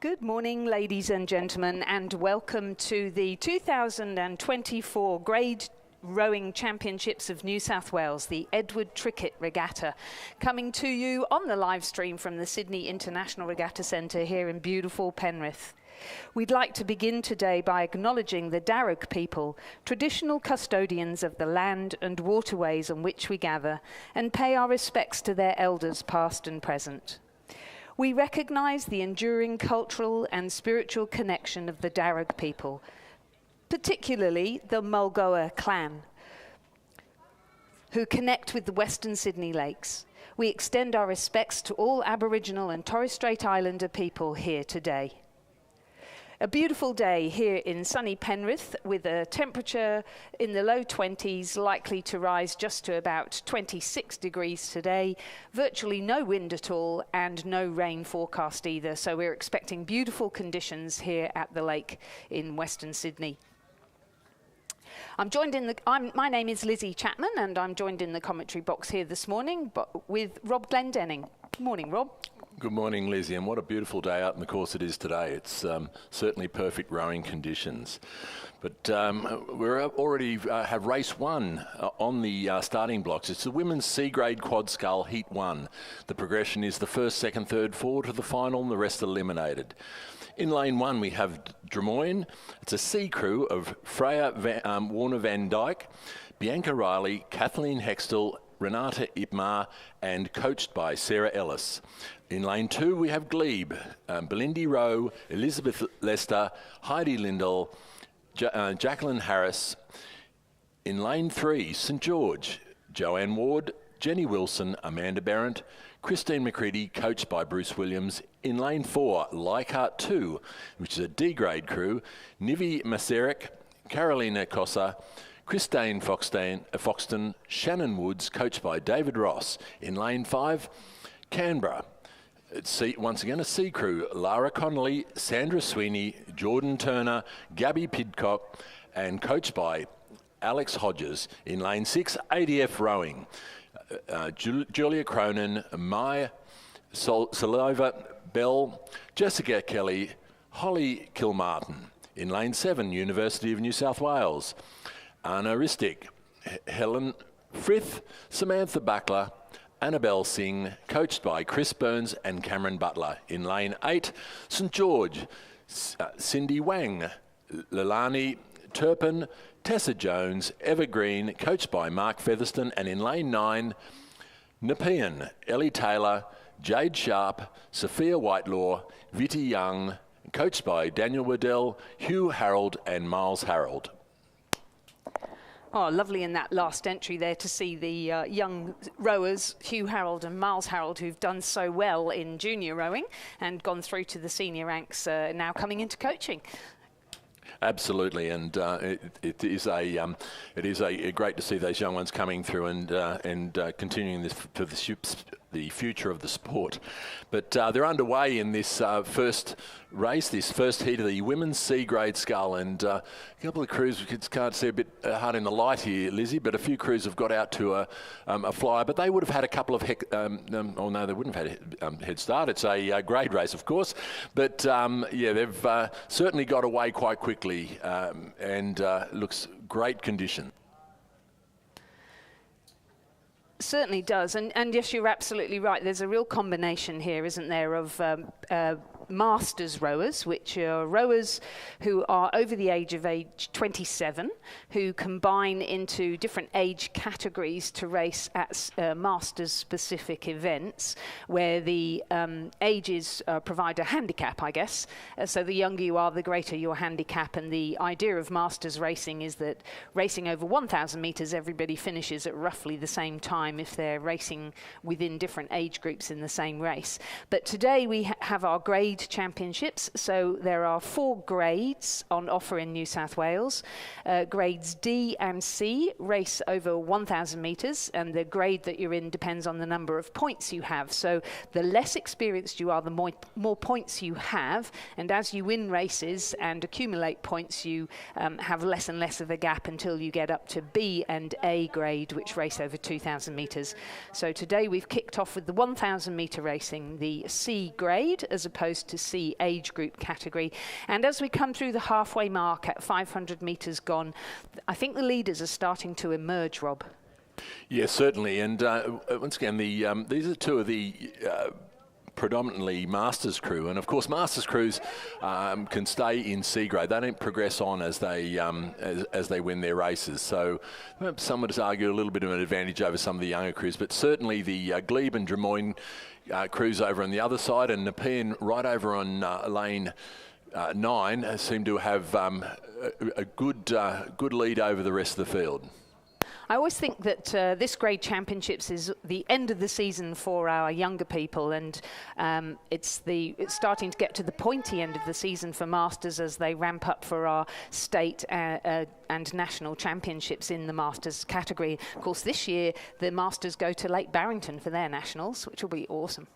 Good morning, ladies and gentlemen, and welcome to the 2024 Grade Rowing Championships of New South Wales, the Edward Trickett Regatta, coming to you on the live stream from the Sydney International Regatta Centre here in beautiful Penrith. We'd like to begin today by acknowledging the Darug people, traditional custodians of the land and waterways on which we gather, and pay our respects to their elders past and present. We recognise the enduring cultural and spiritual connection of the Darug people, particularly the Mulgoa clan, who connect with the Western Sydney Lakes. We extend our respects to all Aboriginal and Torres Strait Islander people here today. A beautiful day here in sunny Penrith with a temperature in the low 20s, likely to rise just to about 26 degrees today. Virtually no wind at all and no rain forecast either. So we're expecting beautiful conditions here at the lake in Western Sydney. My name is Lizzie Chapman and I'm joined in the commentary box here this morning with Rob Glendenning. Good morning, Rob. Good morning, Lizzie, and what a beautiful day out in the course it is today. It's certainly perfect rowing conditions. But we already have race one on the starting blocks. It's the women's C-grade quad scull heat one. The progression is the first, second, third, forward to the final, and the rest eliminated. In lane one, we have Drummoyne. It's a C crew of Freya Warner Van Dyke, Bianca Riley, Kathleen Hextall, Renata Ipmar, and coached by Sarah Ellis. In lane two, we have Glebe, Belindy Rowe, Elizabeth Lester, Heidi Lindell, Jacqueline Harris. In lane three, St George, Joanne Ward, Jenny Wilson, Amanda Barrett, Christine McCready, coached by Bruce Williams. In lane four, Leichhardt 2, which is a D-grade crew, Nivi Masaryk, Carolina Cossa, Christine Foxton, Shannon Woods, coached by David Ross. In lane 5, Canberra. Once again, a C crew, Lara Connolly, Sandra Sweeney, Jordan Turner, Gabby Pidcock, and coached by Alex Hodges. In lane 6, ADF Rowing, Julia Cronin, Maya Saliva Bell, Jessica Kelly, Holly Kilmartin. In lane 7, University of New South Wales, Anna Ristic, Helen Frith, Samantha Buckler, Annabelle Singh, coached by Chris Burns and Cameron Butler. In lane 8, St George, Cindy Wang, Lilani Turpin, Tessa Jones, Evergreen, coached by Mark Featherston. And in lane 9, Nepean, Ellie Taylor, Jade Sharp, Sophia Whitelaw, Vitty Young, coached by Daniel Waddell, Hugh Harold and Miles Harold. Oh, lovely in that last entry there to see the young rowers, Hugh Harold and Miles Harold, who've done so well in junior rowing and gone through to the senior ranks, now coming into coaching. Absolutely, and it is great to see those young ones coming through and continuing this for the future of the sport. But they're underway in this first race, this first heat of the women's C-grade scull, and a couple of crews, it's hard to see a bit hard in the light here, Lizzie, but a few crews have got out to a flyer, but they would have had a couple of oh no, they wouldn't have had a head start. It's a grade race, of course, but yeah, they've certainly got away quite quickly, and looks great condition. Certainly does, and yes, you're absolutely right. There's a real combination here, isn't there, of masters rowers, which are rowers who are over the age of 27, who combine into different age categories to race at masters specific events, where the ages provide a handicap, I guess. So the younger you are, the greater your handicap, and the idea of masters racing is that racing over 1,000 metres, everybody finishes at roughly the same time if they're racing within different age groups in the same race. But today we have our grade championships, so there are 4 grades on offer in New South Wales. Grades D and C race over 1,000 metres, and the grade that you're in depends on the number of points you have. So the less experienced you are, the more points you have, and as you win races and accumulate points, you have less and less of a gap until you get up to B and A grade, which race over 2,000 metres. So today we've kicked off with the 1,000 metre racing, the C grade, as opposed to C age group category. And as we come through the halfway mark at 500 metres gone, I think the leaders are starting to emerge, Rob. Yes, certainly. And once again, these are two of the predominantly Masters crew, and of course Masters crews can stay in C grade. They don't progress on as they win their races. So some would argue a little bit of an advantage over some of the younger crews, but certainly the Glebe and Drummoyne crews over on the other side, and Nepean right over on lane 9 seem to have a good lead over the rest of the field. I always think that this grade championships is the end of the season for our younger people, and it's starting to get to the pointy end of the season for Masters as they ramp up for our state and national championships in the Masters category. Of course, this year the Masters go to Lake Barrington for their nationals, which will be awesome.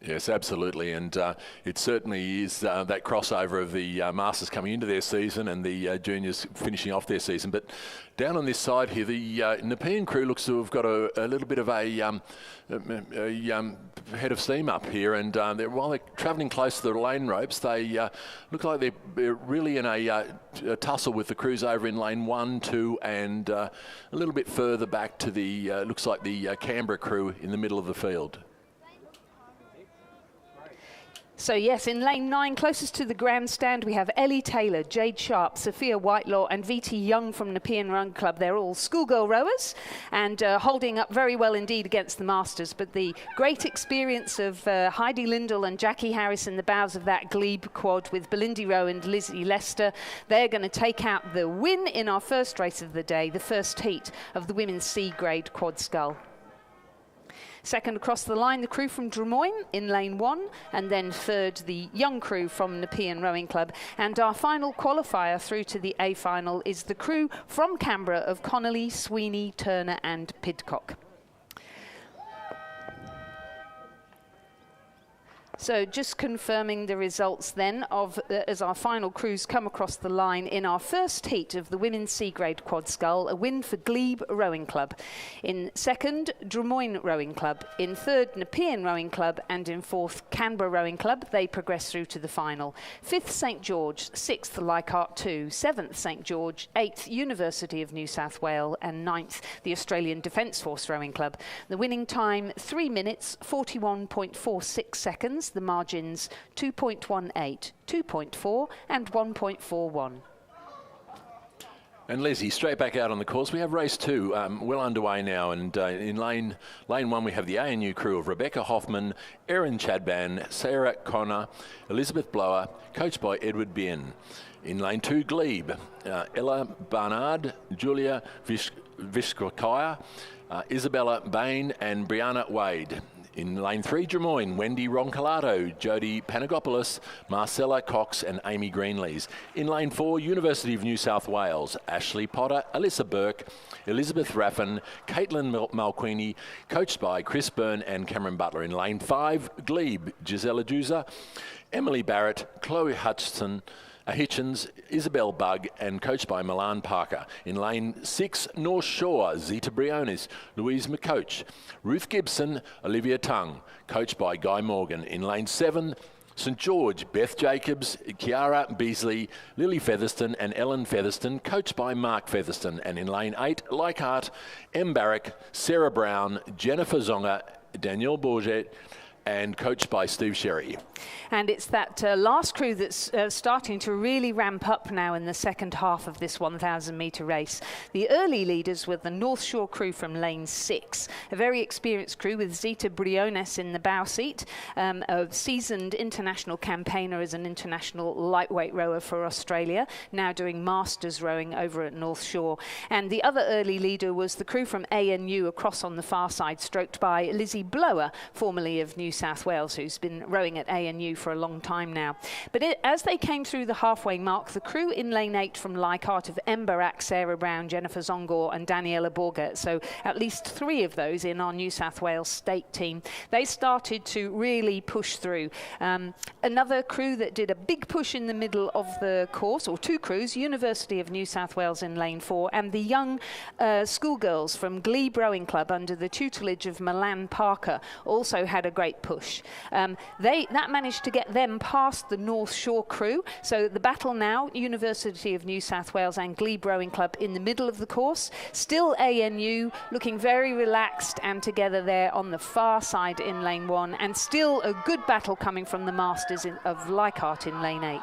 Yes, absolutely, and it certainly is that crossover of the Masters coming into their season and the juniors finishing off their season. But down on this side here, the Nepean crew looks to have got a little bit of a head of steam up here, and while they're travelling close to the lane ropes, they look like they're really in a tussle with the crews over in lane 1, 2, and a little bit further back to the looks like the Canberra crew in the middle of the field. So yes, in lane 9, closest to the grandstand, we have Ellie Taylor, Jade Sharp, Sophia Whitelaw and VT Young from Nepean Run Club. They're all schoolgirl rowers and holding up very well indeed against the Masters. But the great experience of Heidi Lindell and Jackie Harris in the bows of that Glebe quad with Belindy Rowe and Lizzie Lester, they're going to take out the win in our first race of the day, the first heat of the women's C grade quad scull. Second across the line, the crew from Drummoyne in lane 1, and then third, the young crew from Nepean Rowing Club. And our final qualifier through to the A final is the crew from Canberra of Connolly, Sweeney, Turner and Pidcock. So just confirming the results then of as our final crews come across the line in our first heat of the women's C grade quad scull, a win for Glebe Rowing Club. In second, Drummoyne Rowing Club. In third, Nepean Rowing Club, and in fourth, Canberra Rowing Club. They progress through to the final. Fifth, St George. Sixth, Leichhardt 2. Seventh, St George. Eighth, University of New South Wales, and ninth, the Australian Defence Force Rowing Club. The winning time 3 minutes 41.46 seconds. The margins 2.18, 2.4 and 1.41. And Leslie, straight back out on the course, we have race 2 well underway now, and in lane 1 we have the ANU crew of Rebecca Hoffman, Erin Chadban, Sarah Connor, Elizabeth Blower, coached by Edward Bien. In lane 2, Glebe, Ella Barnard, Julia Vishkakaya, Isabella Bain and Brianna Wade. In lane 3, Drummoyne, Wendy Roncolato, Jodie Panagopoulos, Marcella Cox and Amy Greenlees. In lane 4, University of New South Wales, Ashley Potter, Alyssa Burke, Elizabeth Raffin, Caitlin Malquini, coached by Chris Byrne and Cameron Butler. In lane 5, Glebe, Gisela Juza, Emily Barrett, Chloe Hutchinson, Hitchens, Isabel Bugg and coached by Milan Parker. In lane 6, North Shore, Zita Briones, Louise McCoach, Ruth Gibson, Olivia Tung, coached by Guy Morgan. In lane 7, St George, Beth Jacobs, Kiara Beasley, Lily Featherston and Ellen Featherston, coached by Mark Featherston. And in lane 8, Leichhardt, M. Barrick, Sarah Brown, Jennifer Zonga, Danielle Bourget, and coached by Steve Sherry. And it's that last crew that's starting to really ramp up now in the second half of this 1,000 metre race. The early leaders were the North Shore crew from lane 6, a very experienced crew with Zita Briones in the bow seat, a seasoned international campaigner as an international lightweight rower for Australia, now doing masters rowing over at North Shore. And the other early leader was the crew from ANU across on the far side, stroked by Lizzie Blower, formerly of New South Wales, who's been rowing at ANU for a long time now. But as they came through the halfway mark, the crew in lane 8 from Leichhardt of M. Barak, Sarah Brown, Jennifer Zongor and Daniela Borger, so at least 3 of those in our New South Wales state team, they started to really push through. Another crew that did a big push in the middle of the course, or 2 crews, University of New South Wales in lane 4, and the young schoolgirls from Glebe Rowing Club under the tutelage of Milan Parker also had a great great push. That managed to get them past the North Shore crew. So the battle now, University of New South Wales and Glebe Rowing Club in the middle of the course. Still ANU looking very relaxed and together there on the far side in lane 1, and still a good battle coming from the Masters of Leichhardt in lane 8.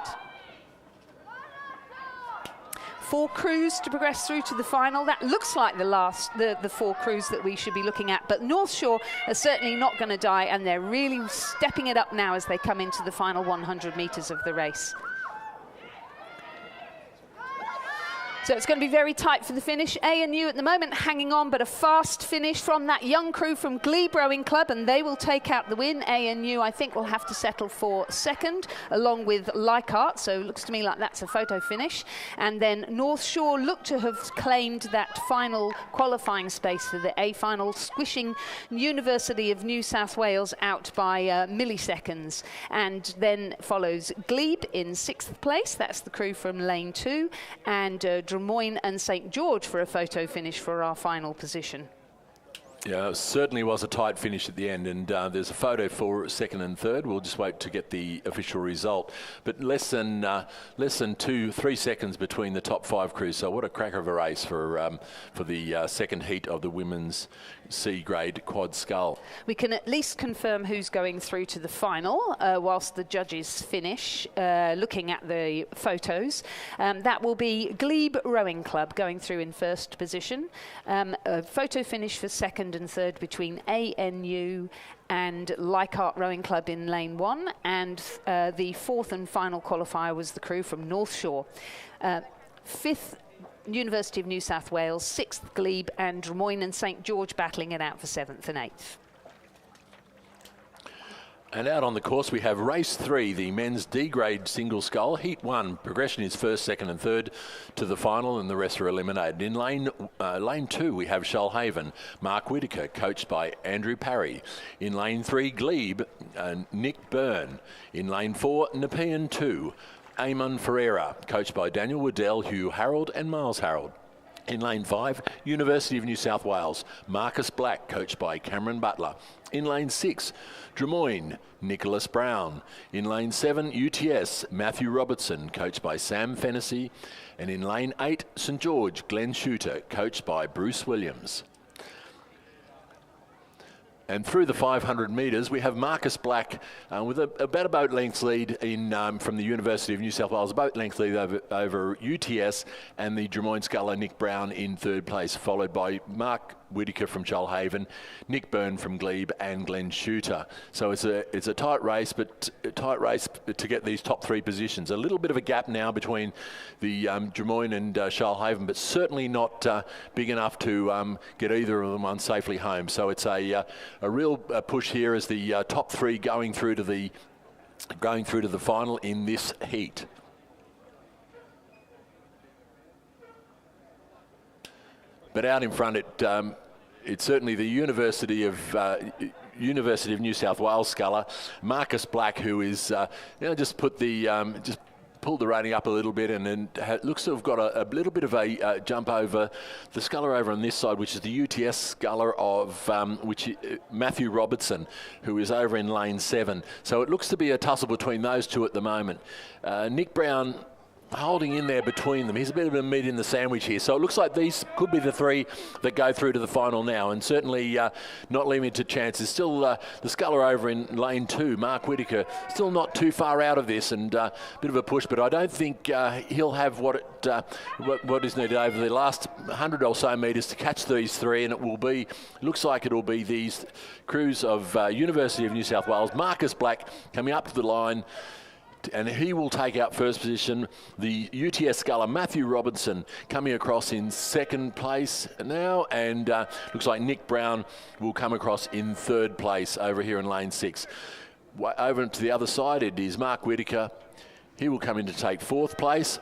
4 crews to progress through to the final. That looks like the 4 crews that we should be looking at, but North Shore are certainly not going to die, and they're really stepping it up now as they come into the final 100 metres of the race. So it's going to be very tight for the finish. ANU at the moment hanging on, but a fast finish from that young crew from Glebe Rowing Club, and they will take out the win. ANU, I think, will have to settle for second, along with Leichhardt, so it looks to me like that's a photo finish. And then North Shore look to have claimed that final qualifying space for the A final, squishing University of New South Wales out by milliseconds. And then follows Glebe in 6th place. That's the crew from lane 2. And Drummoyne and St George for a photo finish for our final position. Yeah, it certainly was a tight finish at the end, and there's a photo for second and third. We'll just wait to get the official result. But less than 2-3 seconds between the top 5 crews. So what a cracker of a race for the second heat of the women's C grade quad scull. We can at least confirm who's going through to the final whilst the judges finish looking at the photos. That will be Glebe Rowing Club going through in first position. A photo finish for second and third between ANU and Leichhardt Rowing Club in lane 1, and the 4th and final qualifier was the crew from North Shore. 5th University of New South Wales, 6th Glebe, and Drummoyne and St George battling it out for 7th and 8th. And out on the course we have race 3, the men's D-grade single scull. Heat 1, progression is first, second and third to the final, and the rest are eliminated. In lane 2 we have Shoalhaven, Mark Whitaker, coached by Andrew Parry. In lane 3, Glebe, Nick Byrne. In lane 4, Nepean 2, Eamon Ferreira, coached by Daniel Waddell, Hugh Harold and Miles Harold. In lane 5, University of New South Wales, Marcus Black, coached by Cameron Butler. In lane 6, Drummoyne, Nicholas Brown. In lane 7, UTS, Matthew Robertson, coached by Sam Fennessy. And in lane 8, St George, Glenn Shooter, coached by Bruce Williams. And through the 500 metres, we have Marcus Black with about a boat length lead in from the University of New South Wales, a boat length lead over UTS, and the Drummoyne sculler Nick Brown in third place, followed by Mark Whitaker from Shoalhaven, Nick Byrne from Glebe, and Glenn Shooter. So it's a tight race, but a tight race to get these top 3 positions. A little bit of a gap now between the Drummoyne and Shoalhaven, but certainly not big enough to get either of them safely home. So it's a real push here as the top 3 going through to the final in this heat. But out in front, it's certainly the University of New South Wales sculler, Marcus Black, who is just pulled the rating up a little bit, and then looks to have got a little bit of a jump over the sculler over on this side, which is the UTS sculler of Matthew Robertson, who is over in lane 7. So it looks to be a tussle between those two at the moment. Nick Brown holding in there between them. He's a bit of a meat in the sandwich here. So it looks like these could be the 3 that go through to the final now, and certainly not limited chances. Still the sculler over in lane 2, Mark Whitaker, still not too far out of this, and a bit of a push, but I don't think he'll have what is needed over the last 100 or so metres to catch these 3, and looks like it'll be these crews of University of New South Wales. Marcus Black coming up to the line, and he will take out first position. The UTS sculler Matthew Robinson coming across in second place now, and looks like Nick Brown will come across in third place over here in lane 6. Over to the other side, it is Mark Whitaker. He will come in to take 4th place,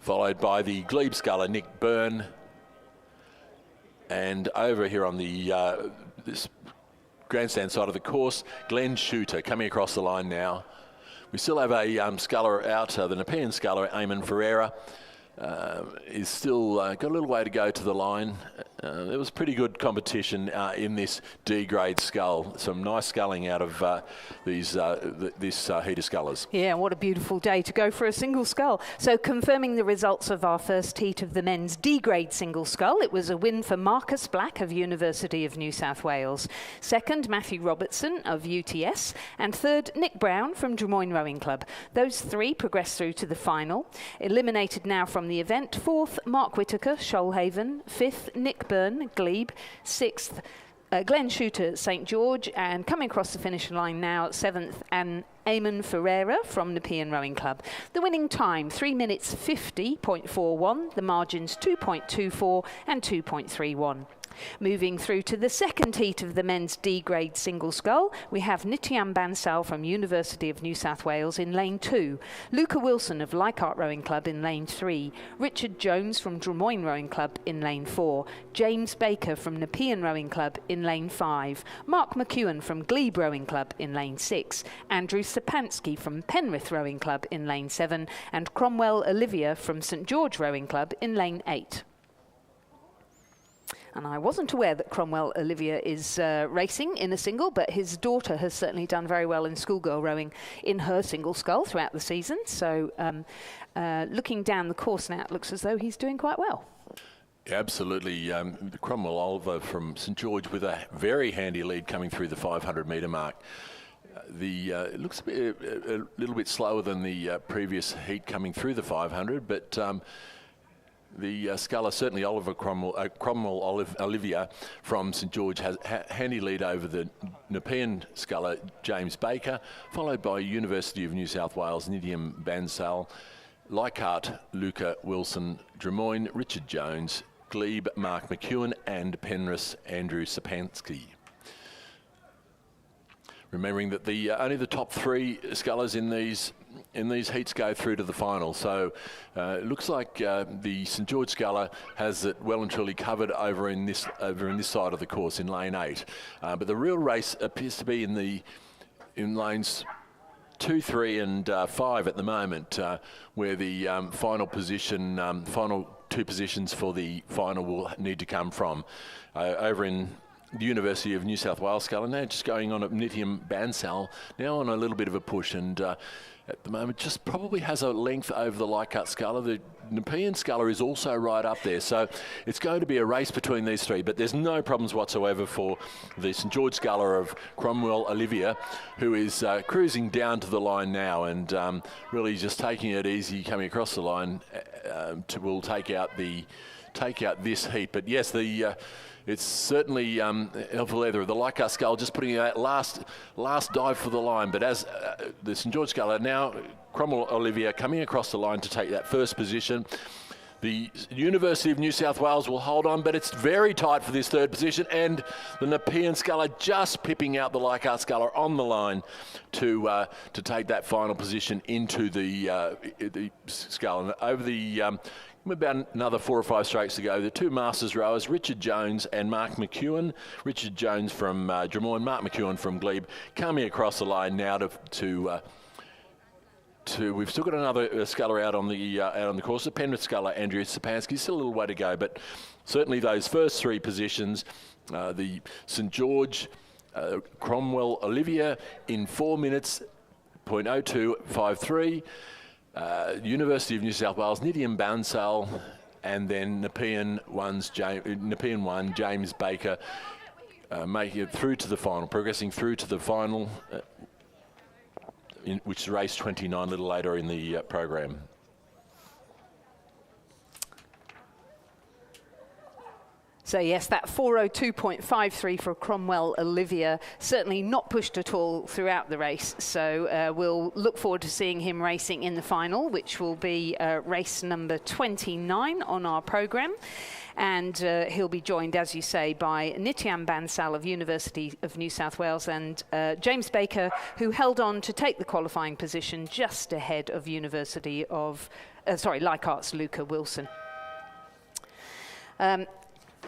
followed by the Glebe sculler Nick Byrne, and over here on the this grandstand side of the course, Glenn Shooter coming across the line now. We still have a sculler out, the Nepean sculler, Eamon Ferreira. is still got a little way to go to the line. There was pretty good competition in this D grade scull. Some nice sculling out of this heat of scullers. Yeah, what a beautiful day to go for a single scull. So confirming the results of our first heat of the men's D grade single scull, it was a win for Marcus Black of University of New South Wales. Second, Matthew Robertson of UTS. And third, Nick Brown from Drummoyne Rowing Club. Those three progressed through to the final. Eliminated now from the event. Fourth, Mark Whitaker, Shoalhaven. Fifth, Nick Byrne, Glebe. Sixth, Glenn Shooter, St George. And coming across the finish line now, seventh, and Eamon Ferreira from Nepean Rowing Club. The winning time, 3 minutes 50.41. The margins 2.24 and 2.31. Moving through to the second heat of the men's D-grade single scull, we have Nityan Bansal from University of New South Wales in lane 2, Luca Wilson of Leichhardt Rowing Club in lane 3, Richard Jones from Drummoyne Rowing Club in lane 4, James Baker from Nepean Rowing Club in lane 5, Mark McEwen from Glebe Rowing Club in lane 6, Andrew Sapansky from Penrith Rowing Club in lane 7, and Cromwell Olivia from St George Rowing Club in lane 8. And I wasn't aware that Cromwell Olivia is racing in a single, but his daughter has certainly done very well in schoolgirl rowing in her single scull throughout the season. So looking down the course now, it looks as though he's doing quite well. Yeah, absolutely. Cromwell Oliver from St George with a very handy lead coming through the 500 metre mark. It looks a little bit slower than the previous heat coming through the 500, but the sculler, certainly Cromwell Olivia from St George, has handy lead over the Nepean sculler James Baker, followed by University of New South Wales Nityan Bansal, Leichhardt Luca Wilson, Drummoyne Richard Jones, Glebe Mark McEwen, and Penrith Andrew Sapansky. Remembering that only the top three scullers in these heats go through to the final. So it looks like the St George sculler has it well and truly covered over in this side of the course in lane 8. But the real race appears to be in lanes 2, 3 and 5 at the moment, where the final two positions for the final will need to come from. Over in the University of New South Wales sculler now just going on at Nityan Bansal, now on a little bit of a push, and at the moment just probably has a length over the Leichhardt sculler. The Nepean sculler is also right up there, so it's going to be a race between these three, but there's no problems whatsoever for the St George sculler of Cromwell Olivia, who is cruising down to the line now and really just taking it easy coming across the line will take out this heat. But yes, it's certainly Alpha Leather, the Leichhardt scull, just putting that last dive for the line. But as the St George sculler now, Cromwell Olivia coming across the line to take that first position. The University of New South Wales will hold on, but it's very tight for this third position, and the Nepean sculler just pipping out the Leichhardt sculler on the line to take that final position into the scull. And over the about another 4 or 5 strokes to go, the two Masters rowers, Richard Jones and Mark McEwen. Richard Jones from Drummoyne, Mark McEwen from Glebe, coming across the line now to we've still got another sculler out on the course. The Penrith sculler, Andrew Sapansky, still a little way to go, but certainly those first 3 positions, the St George, Cromwell Olivia in 4 minutes, 0.0253. University of New South Wales, Nityan Bansal, and then Nepean 1, James Baker, making it through to the final, progressing through to the final, which is race 29 a little later in the program. So yes, that 4:02.53 for Cromwell Olivia, certainly not pushed at all throughout the race. So we'll look forward to seeing him racing in the final, which will be race number 29 on our programme. And he'll be joined, as you say, by Nityan Bansal of University of New South Wales and James Baker, who held on to take the qualifying position just ahead of Leichhardt's Luca Wilson.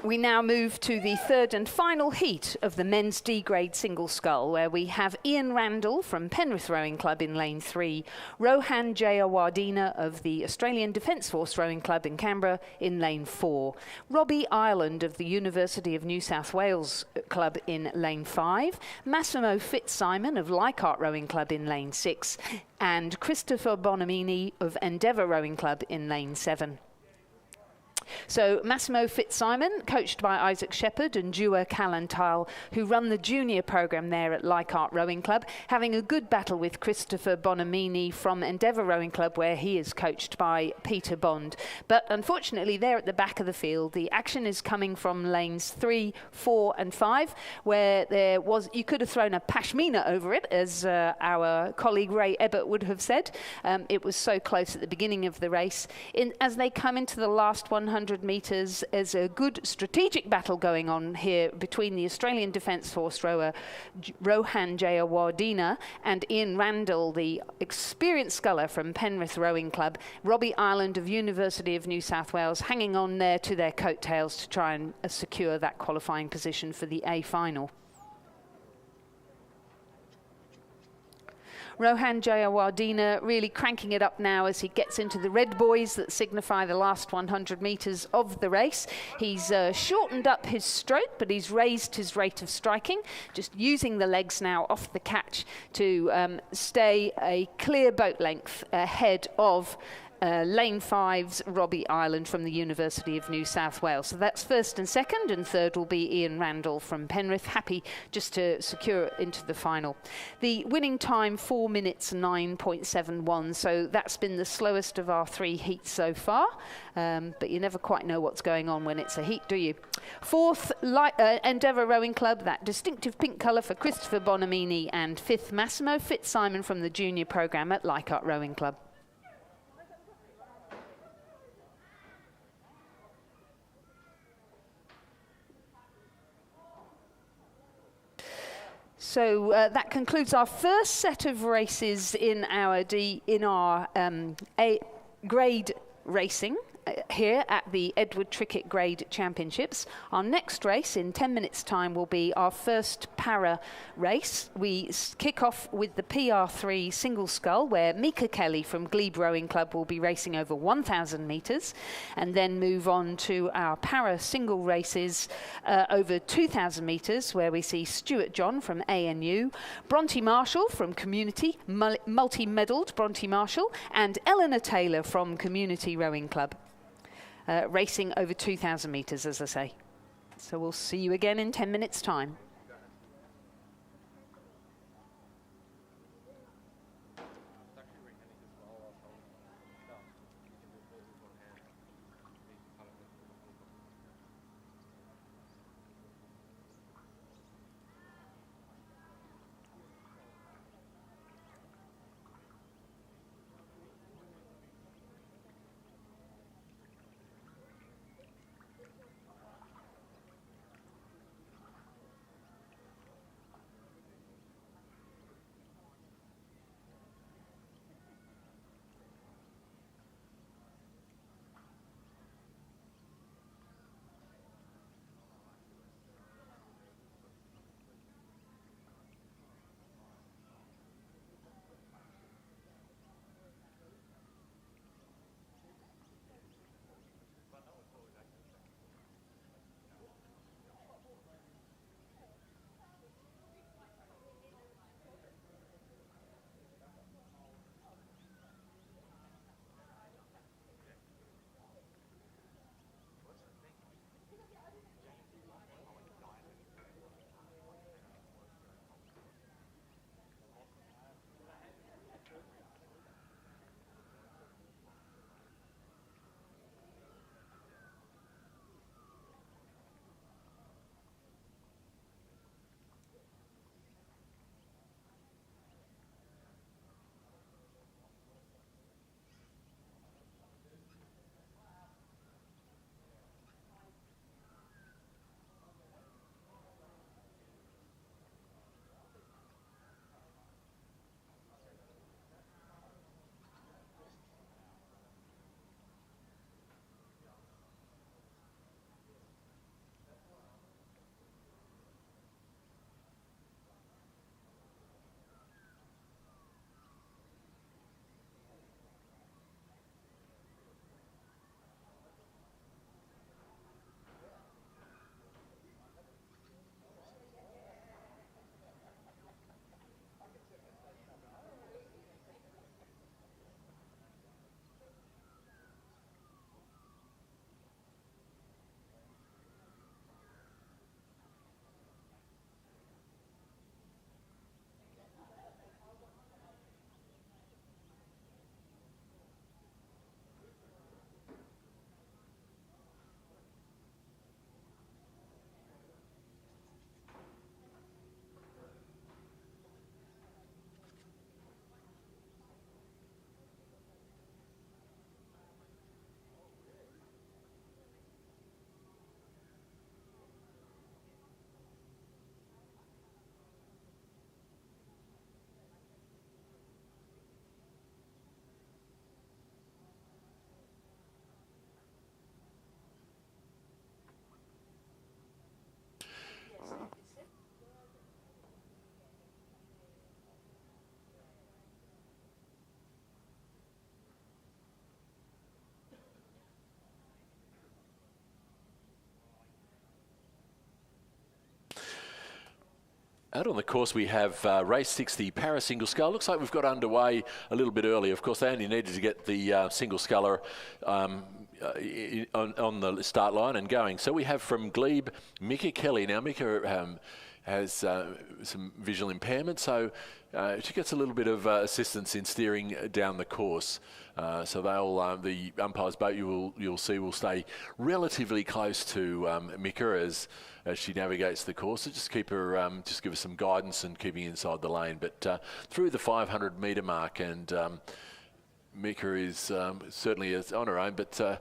We now move to the third and final heat of the men's D-grade single scull, where we have Ian Randall from Penrith Rowing Club in lane 3, Rohan Jayawardena of the Australian Defence Force Rowing Club in Canberra in lane 4, Robbie Ireland of the University of New South Wales Club in lane 5, Massimo Fitzsimon of Leichhardt Rowing Club in lane 6, and Christopher Bonamini of Endeavour Rowing Club in lane 7. So Massimo Fitzsimon, coached by Isaac Shepherd and Dua Callantyl, who run the junior programme there at Leichhardt Rowing Club, having a good battle with Christopher Bonamini from Endeavour Rowing Club, where he is coached by Peter Bond. But unfortunately, there at the back of the field, the action is coming from lanes 3, 4 and 5, where you could have thrown a pashmina over it, as our colleague Ray Ebbett would have said. It was so close at the beginning of the race. As they come into the last 100 metres, there's a good strategic battle going on here between the Australian Defence Force rower Rohan Jayawardena and Ian Randall, the experienced sculler from Penrith Rowing Club. Robbie Ireland of University of New South Wales hanging on there to their coattails to try and secure that qualifying position for the A final. Rohan Jayawardena really cranking it up now as he gets into the red buoys that signify the last 100 metres of the race. He's shortened up his stroke, but he's raised his rate of striking, just using the legs now off the catch to stay a clear boat length ahead of lane 5's Robbie Ireland from the University of New South Wales. So that's first and second, and third will be Ian Randall from Penrith, happy just to secure into the final. The winning time, 4 minutes 9.71, so that's been the slowest of our 3 heats so far, but you never quite know what's going on when it's a heat, do you? Fourth, Endeavour Rowing Club, that distinctive pink colour for Christopher Bonamini, and fifth, Massimo Fitzsimon from the junior programme at Leichhardt Rowing Club. So that concludes our first set of races in our A grade racing here at the Edward Trickett Grade Championships. Our next race in 10 minutes time will be our first para race. We kick off with the PR3 single scull, where Mika Kelly from Glebe Rowing Club will be racing over 1,000 metres, and then move on to our para single races over 2,000 metres, where we see Stuart John from ANU, Bronte Marshall from Community, multi-medalled Bronte Marshall, and Eleanor Taylor from Community Rowing Club. Racing over 2,000 metres, as I say. So we'll see you again in 10 minutes' time. Out on the course, we have race 6, the para single scull. Looks like we've got underway a little bit early. Of course, they only needed to get the single sculler on the start line and going. So we have from Glebe, Mika Kelly. Now, Mika has some visual impairment, so she gets a little bit of assistance in steering down the course. So they'll the umpire's boat you'll see will stay relatively close to Mika as she navigates the course. So just keep her, just give her some guidance and keeping inside the lane. But through the 500 metre mark, and Mika is certainly on her own, but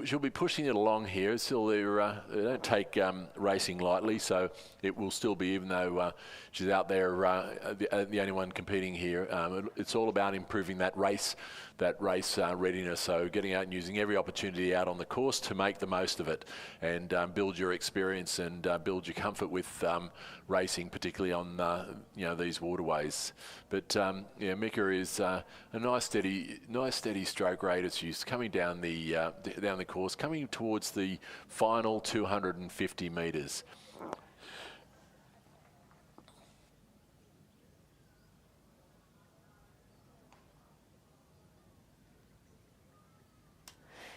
she'll be pushing it along here. Still, they don't take racing lightly, so it will still be, even though she's out there, the only one competing here. It's all about improving that race readiness. So getting out and using every opportunity out on the course to make the most of it, and build your experience and build your comfort with racing, particularly on these waterways. But yeah, Mika is a nice steady stroke rate as she's coming down the course, coming towards the final 250 metres.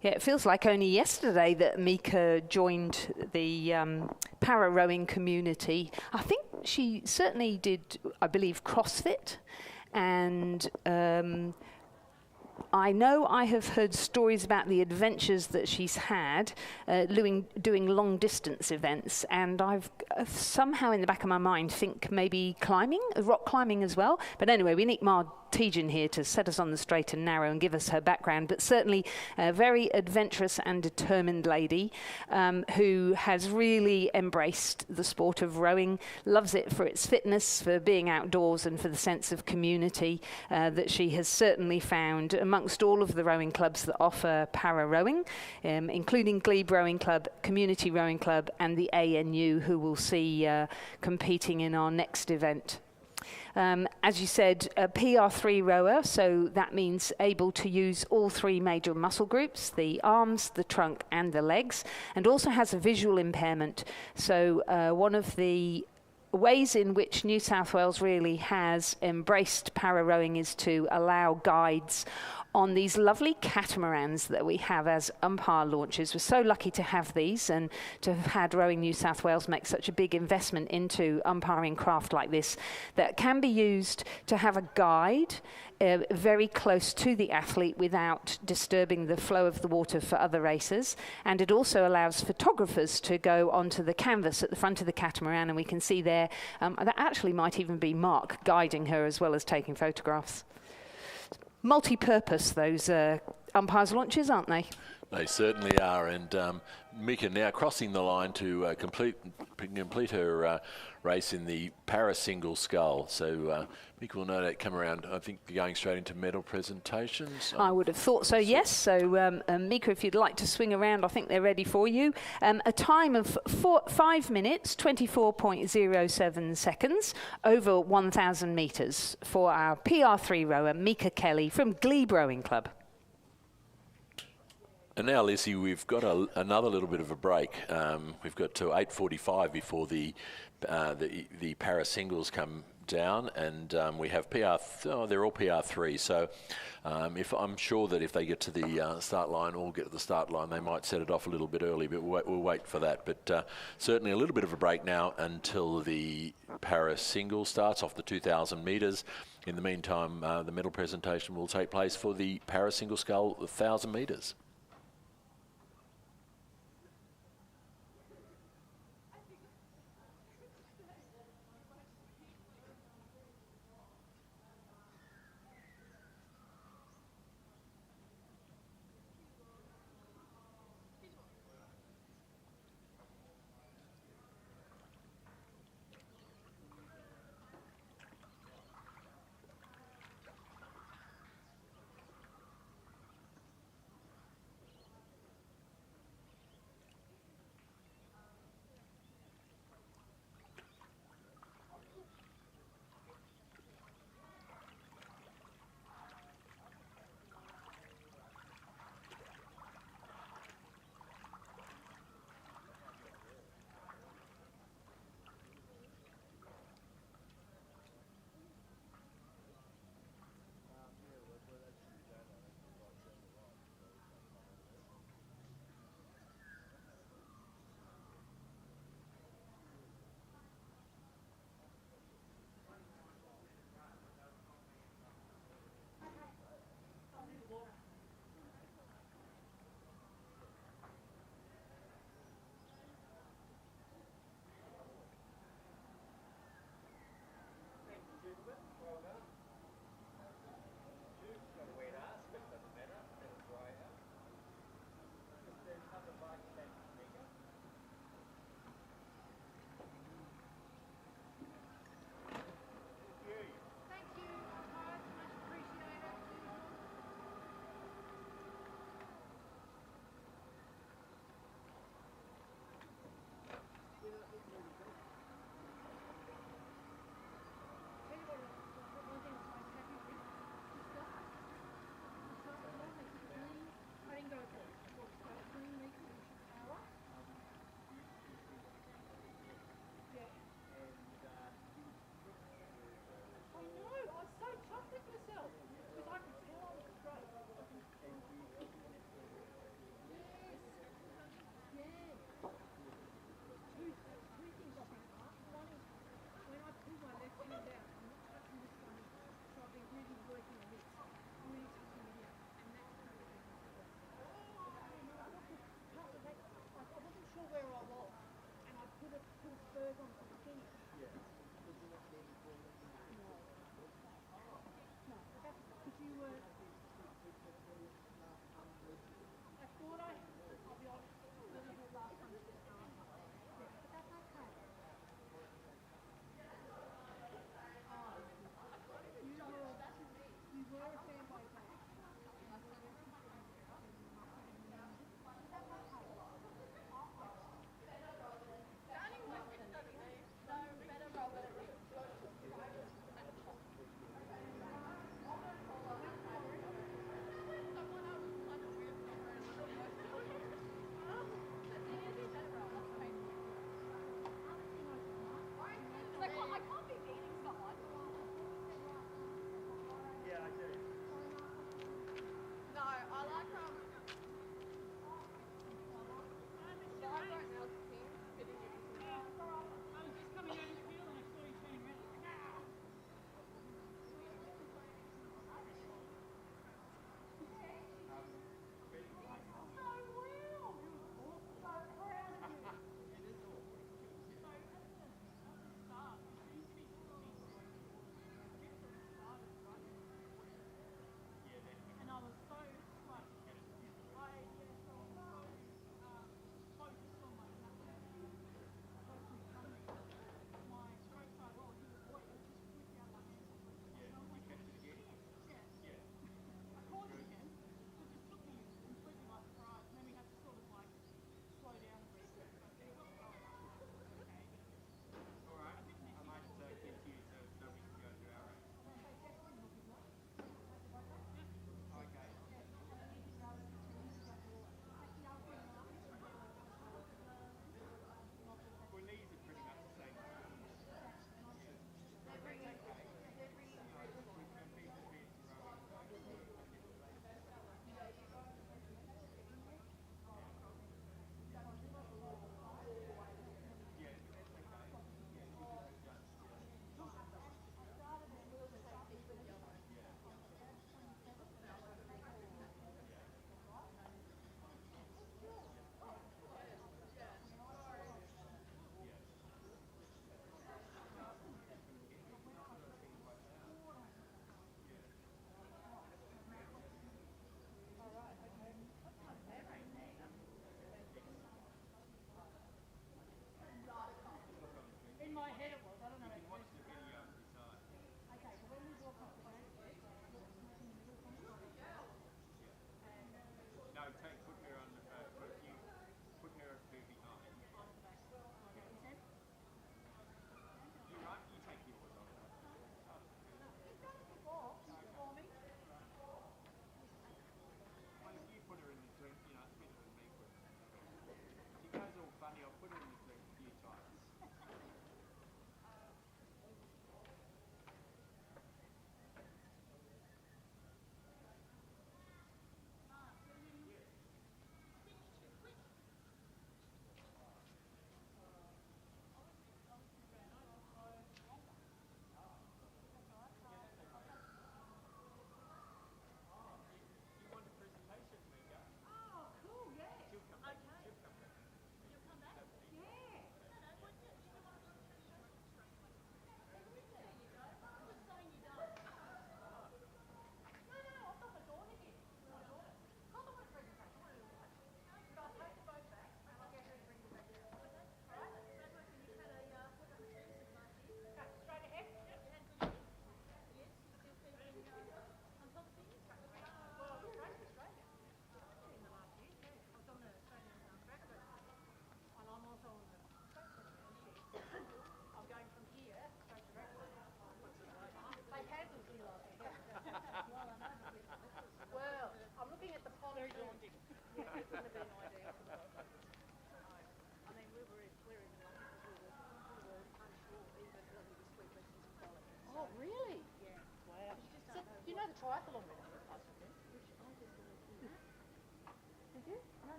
Yeah, it feels like only yesterday that Mika joined the para rowing community. I think she certainly did, I believe, CrossFit, and I know I have heard stories about the adventures that she's had doing long distance events, and I've somehow in the back of my mind think maybe rock climbing as well. But anyway, we need Mar Tejan here to set us on the straight and narrow and give us her background, but certainly a very adventurous and determined lady who has really embraced the sport of rowing, loves it for its fitness, for being outdoors, and for the sense of community that she has certainly found amongst all of the rowing clubs that offer para rowing, including Glebe Rowing Club, Community Rowing Club, and the ANU, who we'll see competing in our next event. As you said, a PR3 rower, so that means able to use all three major muscle groups, the arms, the trunk and the legs, and also has a visual impairment. So one of the ways in which New South Wales really has embraced para rowing is to allow guides on these lovely catamarans that we have as umpire launches. We're so lucky to have these and to have had Rowing New South Wales make such a big investment into umpiring craft like this that can be used to have a guide very close to the athlete without disturbing the flow of the water for other racers. And it also allows photographers to go onto the canvas at the front of the catamaran, and we can see there, that actually might even be Mark guiding her as well as taking photographs. Multi-purpose, those umpires launches, aren't they? They certainly are, and Mika now crossing the line to complete her race in the para single scull. So Mika will no doubt come around, I think, going straight into medal presentations. I would have thought so, yes. So Mika, if you'd like to swing around, I think they're ready for you. A time of 5 minutes, 24.07 seconds, over 1,000 metres for our PR3 rower, Mika Kelly from Glebe Rowing Club. And now, Lizzie, we've got another little bit of a break. We've got to 8:45 before the para singles come down, and we have PR. They're all PR3. So, if I'm sure that if they get to the start line, all get to the start line, they might set it off a little bit early. But we'll wait for that. But certainly a little bit of a break now until the para single starts off the 2,000 metres. In the meantime, the medal presentation will take place for the para single scull 1,000 metres.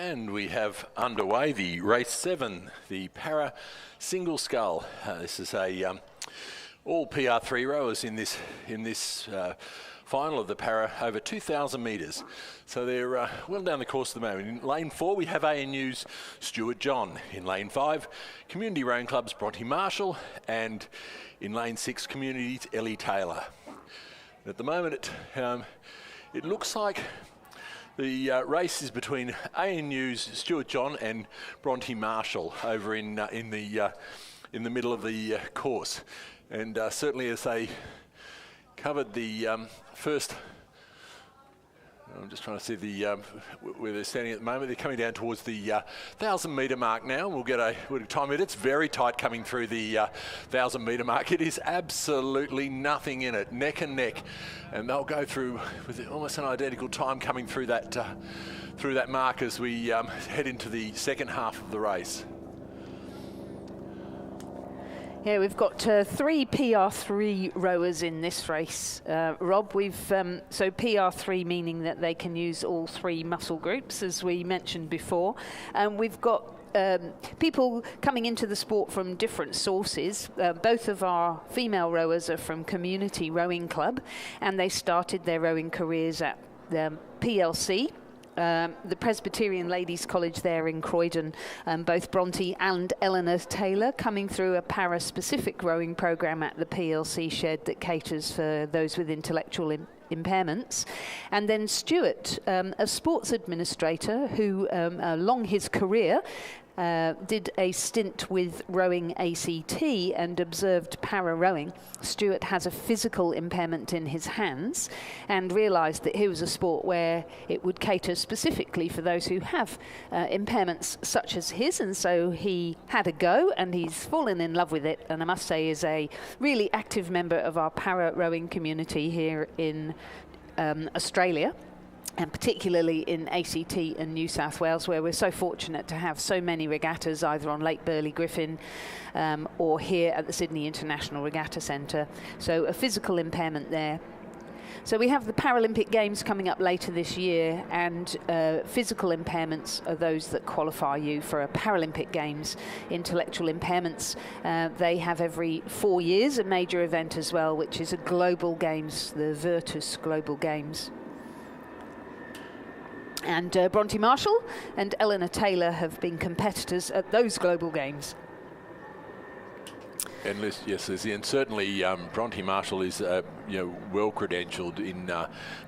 And we have underway the race 7, the para single scull. This is a all PR3 rowers in this final of the para over 2,000 metres. So they're well down the course at the moment. In lane 4 we have ANU's Stuart John. In lane 5, Community Rowing Club's Bronte Marshall, and in lane 6 Community's Ellie Taylor. At the moment it looks like the race is between ANU's Stuart John and Bronte Marshall over in the middle of the course, and certainly as they covered the first. I'm just trying to see where they're standing at the moment. They're coming down towards the 1,000 metre mark now. We'll time it. It's very tight coming through the 1,000 metre mark. It is absolutely nothing in it, neck and neck, and they'll go through with almost an identical time coming through that mark as we head into the second half of the race. Yeah, we've got 3 PR3 rowers in this race. Rob, so PR3 meaning that they can use all 3 muscle groups, as we mentioned before. We've got people coming into the sport from different sources. Both of our female rowers are from Community Rowing Club, and they started their rowing careers at the PLC. The Presbyterian Ladies College there in Croydon, both Bronte and Eleanor Taylor coming through a para-specific rowing programme at the PLC shed that caters for those with intellectual impairments. And then Stuart, a sports administrator who along his career did a stint with rowing ACT and observed para rowing. Stuart has a physical impairment in his hands and realised that here was a sport where it would cater specifically for those who have impairments such as his, and so he had a go and he's fallen in love with it, and I must say is a really active member of our para rowing community here in Australia, and particularly in ACT and New South Wales, where we're so fortunate to have so many regattas either on Lake Burley Griffin or here at the Sydney International Regatta Centre. So a physical impairment there. So we have the Paralympic Games coming up later this year, and physical impairments are those that qualify you for a Paralympic Games. Intellectual impairments, they have every 4 years a major event as well, which is a global games, the Virtus Global Games. And Bronte Marshall and Eleanor Taylor have been competitors at those global games. And yes, Lizzie, and certainly Bronte Marshall is well credentialed in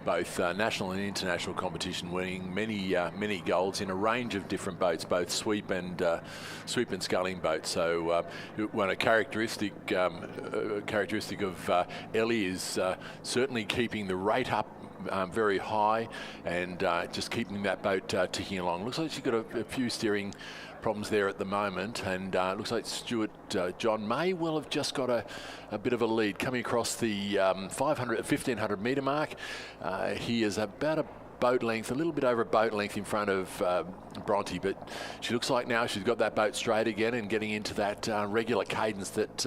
both national and international competition, winning many golds in a range of different boats, both sweep and sculling boats. So one a characteristic of Ellie is certainly keeping the rate up very high and just keeping that boat ticking along. Looks like she's got a few steering problems there at the moment, and looks like Stuart John may well have just got a bit of a lead coming across the 1,500 metre mark. He is about a boat length, a little bit over a boat length in front of Bronte, but she looks like now she's got that boat straight again and getting into that regular cadence that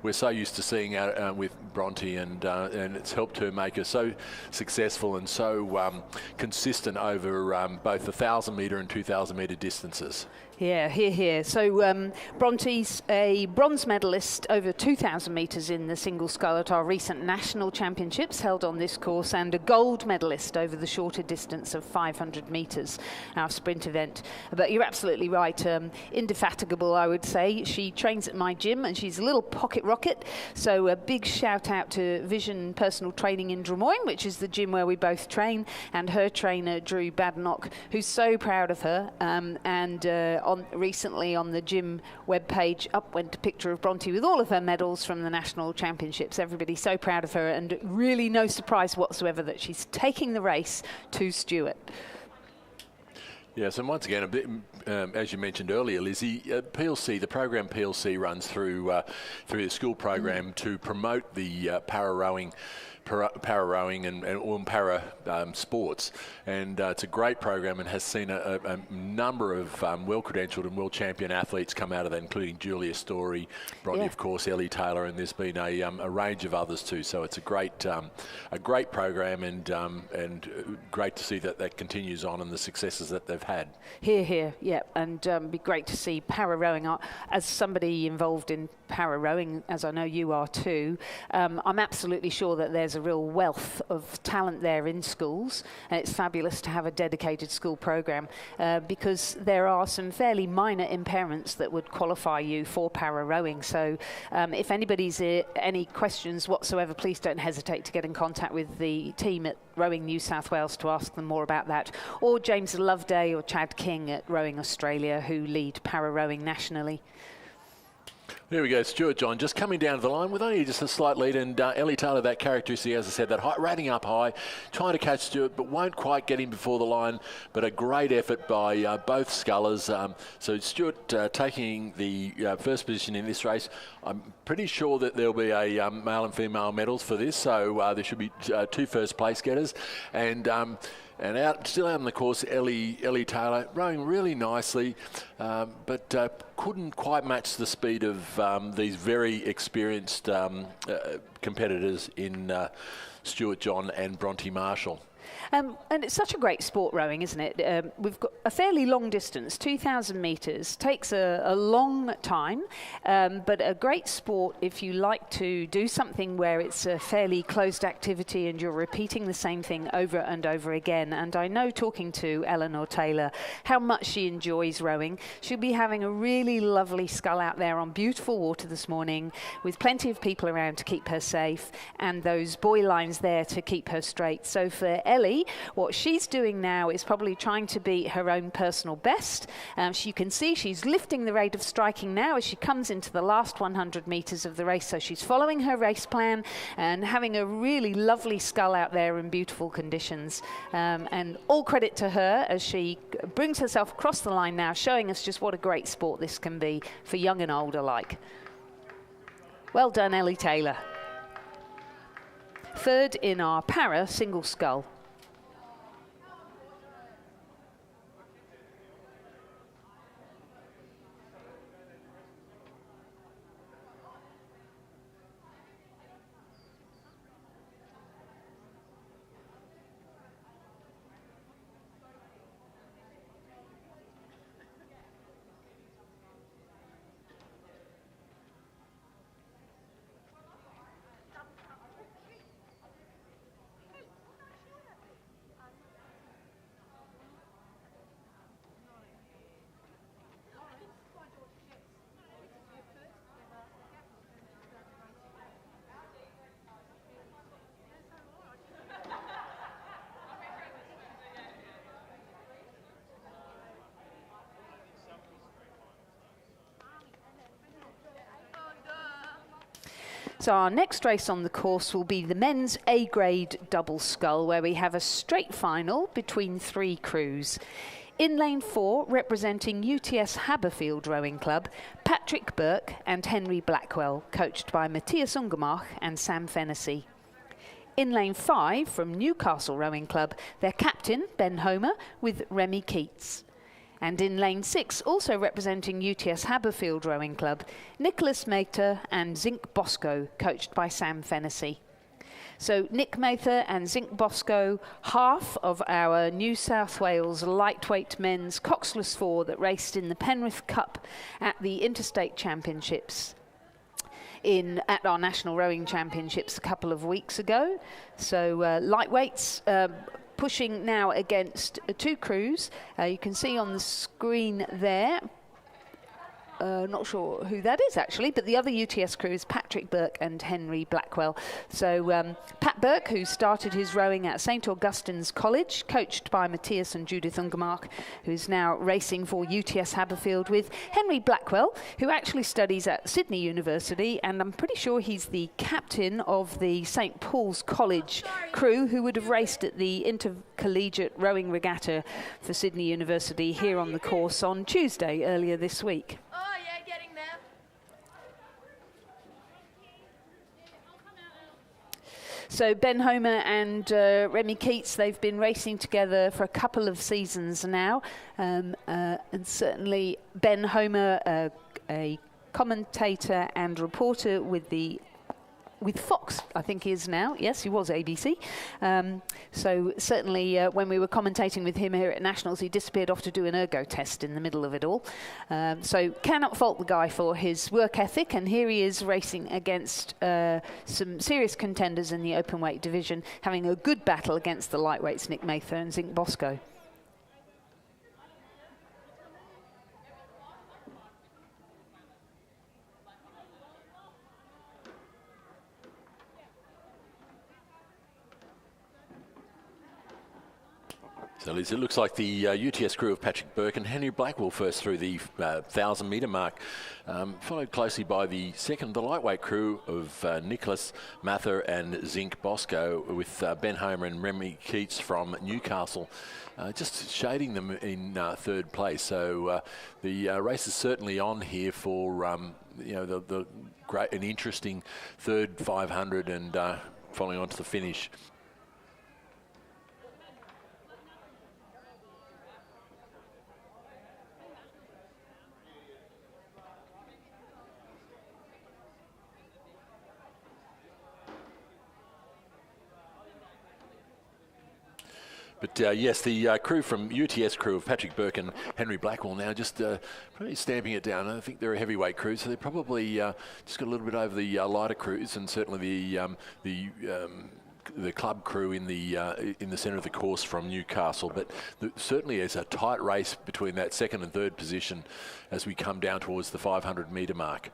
we're so used to seeing out with Bronte, and it's helped her make her so successful and so consistent over both the 1,000 metre and 2,000 metre distances. Yeah, here. So Bronte's a bronze medalist over 2,000 metres in the single scull at our recent national championships held on this course, and a gold medalist over the shorter distance of 500 metres, our sprint event. But you're absolutely right, indefatigable, I would say. She trains at my gym and she's a little pocket rocket. So a big shout out to Vision Personal Training in Drummoyne, which is the gym where we both train, and her trainer Drew Badenoch, who's so proud of her, recently on the gym webpage up went a picture of Bronte with all of her medals from the national championships. Everybody's so proud of her, and really no surprise whatsoever that she's taking the race to Stuart. Yes, and once again, a bit, as you mentioned earlier, Lizzie, PLC, the program PLC runs through the school program to promote the para rowing para rowing and para sports. And it's a great program and has seen a number of well-credentialed and world champion athletes come out of that, including Julia Story, Bronte, of course, Ellie Taylor, and there's been a range of others too. So it's a great program, and great to see that continues on and the successes that they've had. Here, yeah, and be great to see para rowing. As somebody involved in para rowing, as I know you are too, I'm absolutely sure that there's a real wealth of talent there in schools, and it's fabulous to have a dedicated school program because there are some fairly minor impairments that would qualify you for para rowing. So if anybody's any questions whatsoever, please don't hesitate to get in contact with the team at Rowing New South Wales to ask them more about that, or James Loveday or Chad King at Rowing Australia, who lead para rowing nationally. There we go, Stuart John just coming down to the line with only just a slight lead, and Ellie Taylor, that characteristic, as I said, that high, rating up high, trying to catch Stuart, but won't quite get him before the line, but a great effort by both scullers. So Stuart taking the first position in this race. I'm pretty sure that there'll be a male and female medals for this, so there should be 2 first place getters. And still out on the course, Ellie Taylor rowing really nicely, but couldn't quite match the speed of these very experienced competitors in Stuart John and Bronte Marshall. And it's such a great sport, rowing, isn't it? We've got a fairly long distance, 2,000 metres, takes a long time, but a great sport if you like to do something where it's a fairly closed activity and you're repeating the same thing over and over again. And I know, talking to Eleanor Taylor, how much she enjoys rowing. She'll be having a really lovely scull out there on beautiful water this morning, with plenty of people around to keep her safe, and those buoy lines there to keep her straight. So for Ellie, what she's doing now is probably trying to beat her own personal best. You can see she's lifting the rate of striking now as she comes into the last 100 metres of the race. So she's following her race plan and having a really lovely scull out there in beautiful conditions. And all credit to her as she brings herself across the line now, showing us just what a great sport this can be for young and old alike. Well done, Ellie Taylor. Third in our para single scull. So our next race on the course will be the men's A-grade double scull, where we have a straight final between 3 crews. In lane 4, representing UTS Haberfield Rowing Club, Patrick Burke and Henry Blackwell, coached by Matthias Ungermach and Sam Fennessy. In lane 5, from Newcastle Rowing Club, their captain, Ben Homer, with Remy Keats. And in lane 6, also representing UTS Haberfield Rowing Club, Nicholas Mather and Zink Bosco, coached by Sam Fennessy. So Nick Mather and Zink Bosco, half of our New South Wales lightweight men's coxless 4 that raced in the Penrith Cup at the Interstate Championships at our National Rowing Championships a couple of weeks ago. So lightweights pushing now against 2 crews. You can see on the screen there, not sure who that is actually, but the other UTS crew is Patrick Burke and Henry Blackwell. So Pat Burke, who started his rowing at St Augustine's College, coached by Matthias and Judith Ungermach, who's now racing for UTS Haberfield, with Henry Blackwell, who actually studies at Sydney University, and I'm pretty sure he's the captain of the St Paul's College crew, who would have raced at the Intercollegiate Rowing Regatta for Sydney University here on the course on Tuesday earlier this week. So Ben Homer and Remy Keats, they've been racing together for a couple of seasons now. And certainly Ben Homer, a commentator and reporter with Fox, I think he is now. Yes, he was ABC. So certainly when we were commentating with him here at Nationals, he disappeared off to do an ergo test in the middle of it all. So cannot fault the guy for his work ethic. And here he is racing against some serious contenders in the open weight division, having a good battle against the lightweights Nick Mather and Zink Bosco. So Liz, it looks like the UTS crew of Patrick Burke and Henry Blackwell first through the 1,000 metre mark, followed closely by the lightweight crew of Nicholas Mather and Zink Bosco, with Ben Homer and Remy Keats from Newcastle just shading them in third place. So the race is certainly on here for the great and interesting third 500 and following on to the finish. But yes, the crew from UTS crew of Patrick Burke and Henry Blackwell now just probably stamping it down. I think they're a heavyweight crew, so they're probably just got a little bit over the lighter crews, and certainly the club crew in the centre of the course from Newcastle. But certainly there's a tight race between that second and third position as we come down towards the 500 metre mark.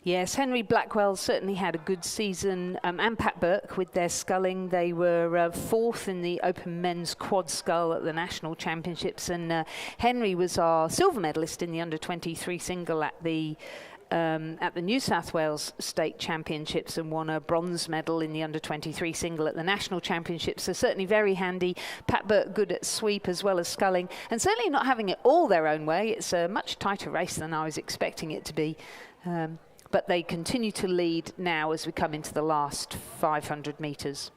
Yes, Henry Blackwell certainly had a good season, and Pat Burke with their sculling. They were fourth in the Open Men's Quad Scull at the National Championships, and Henry was our silver medalist in the under-23 single at the New South Wales State Championships, and won a bronze medal in the under-23 single at the National Championships. So certainly very handy. Pat Burke good at sweep as well as sculling, and certainly not having it all their own way. It's a much tighter race than I was expecting it to be. But they continue to lead now as we come into the last 500 metres.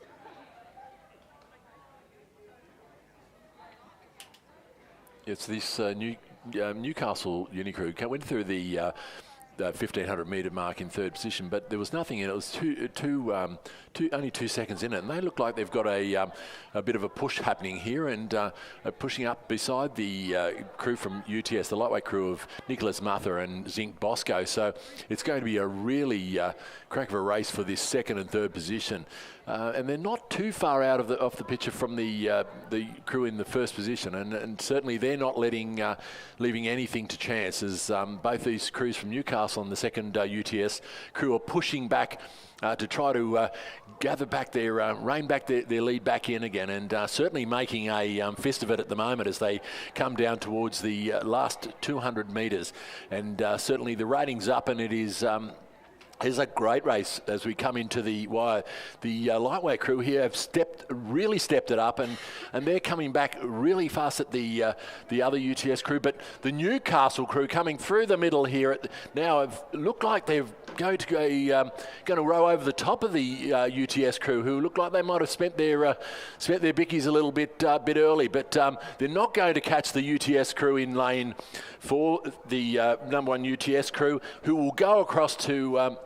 It's this Newcastle Unicrew went through the 1,500 metre mark in third position, but there was nothing in it. It was only 2 seconds in it, and they look like they've got a bit of a push happening here, and pushing up beside the crew from UTS, the lightweight crew of Nicholas Mather and Zink Bosco. So it's going to be a really crack of a race for this second and third position. And they're not too far out of off the picture from the crew in the first position, and certainly they're not leaving anything to chance, as both these crews from Newcastle and the second UTS crew are pushing back to try to gather back rein back their lead back in again, and certainly making a fist of it at the moment as they come down towards the last 200 metres. And certainly the rating's up, and it is... It's a great race as we come into the wire. The lightweight crew here have really stepped it up, and they're coming back really fast at the other UTS crew. But the Newcastle crew coming through the middle here now have looked like they're going to row over the top of the UTS crew, who look like they might have spent their bickies a little bit early. But they're not going to catch the UTS crew in lane 4, the number 1 UTS crew, who will go across to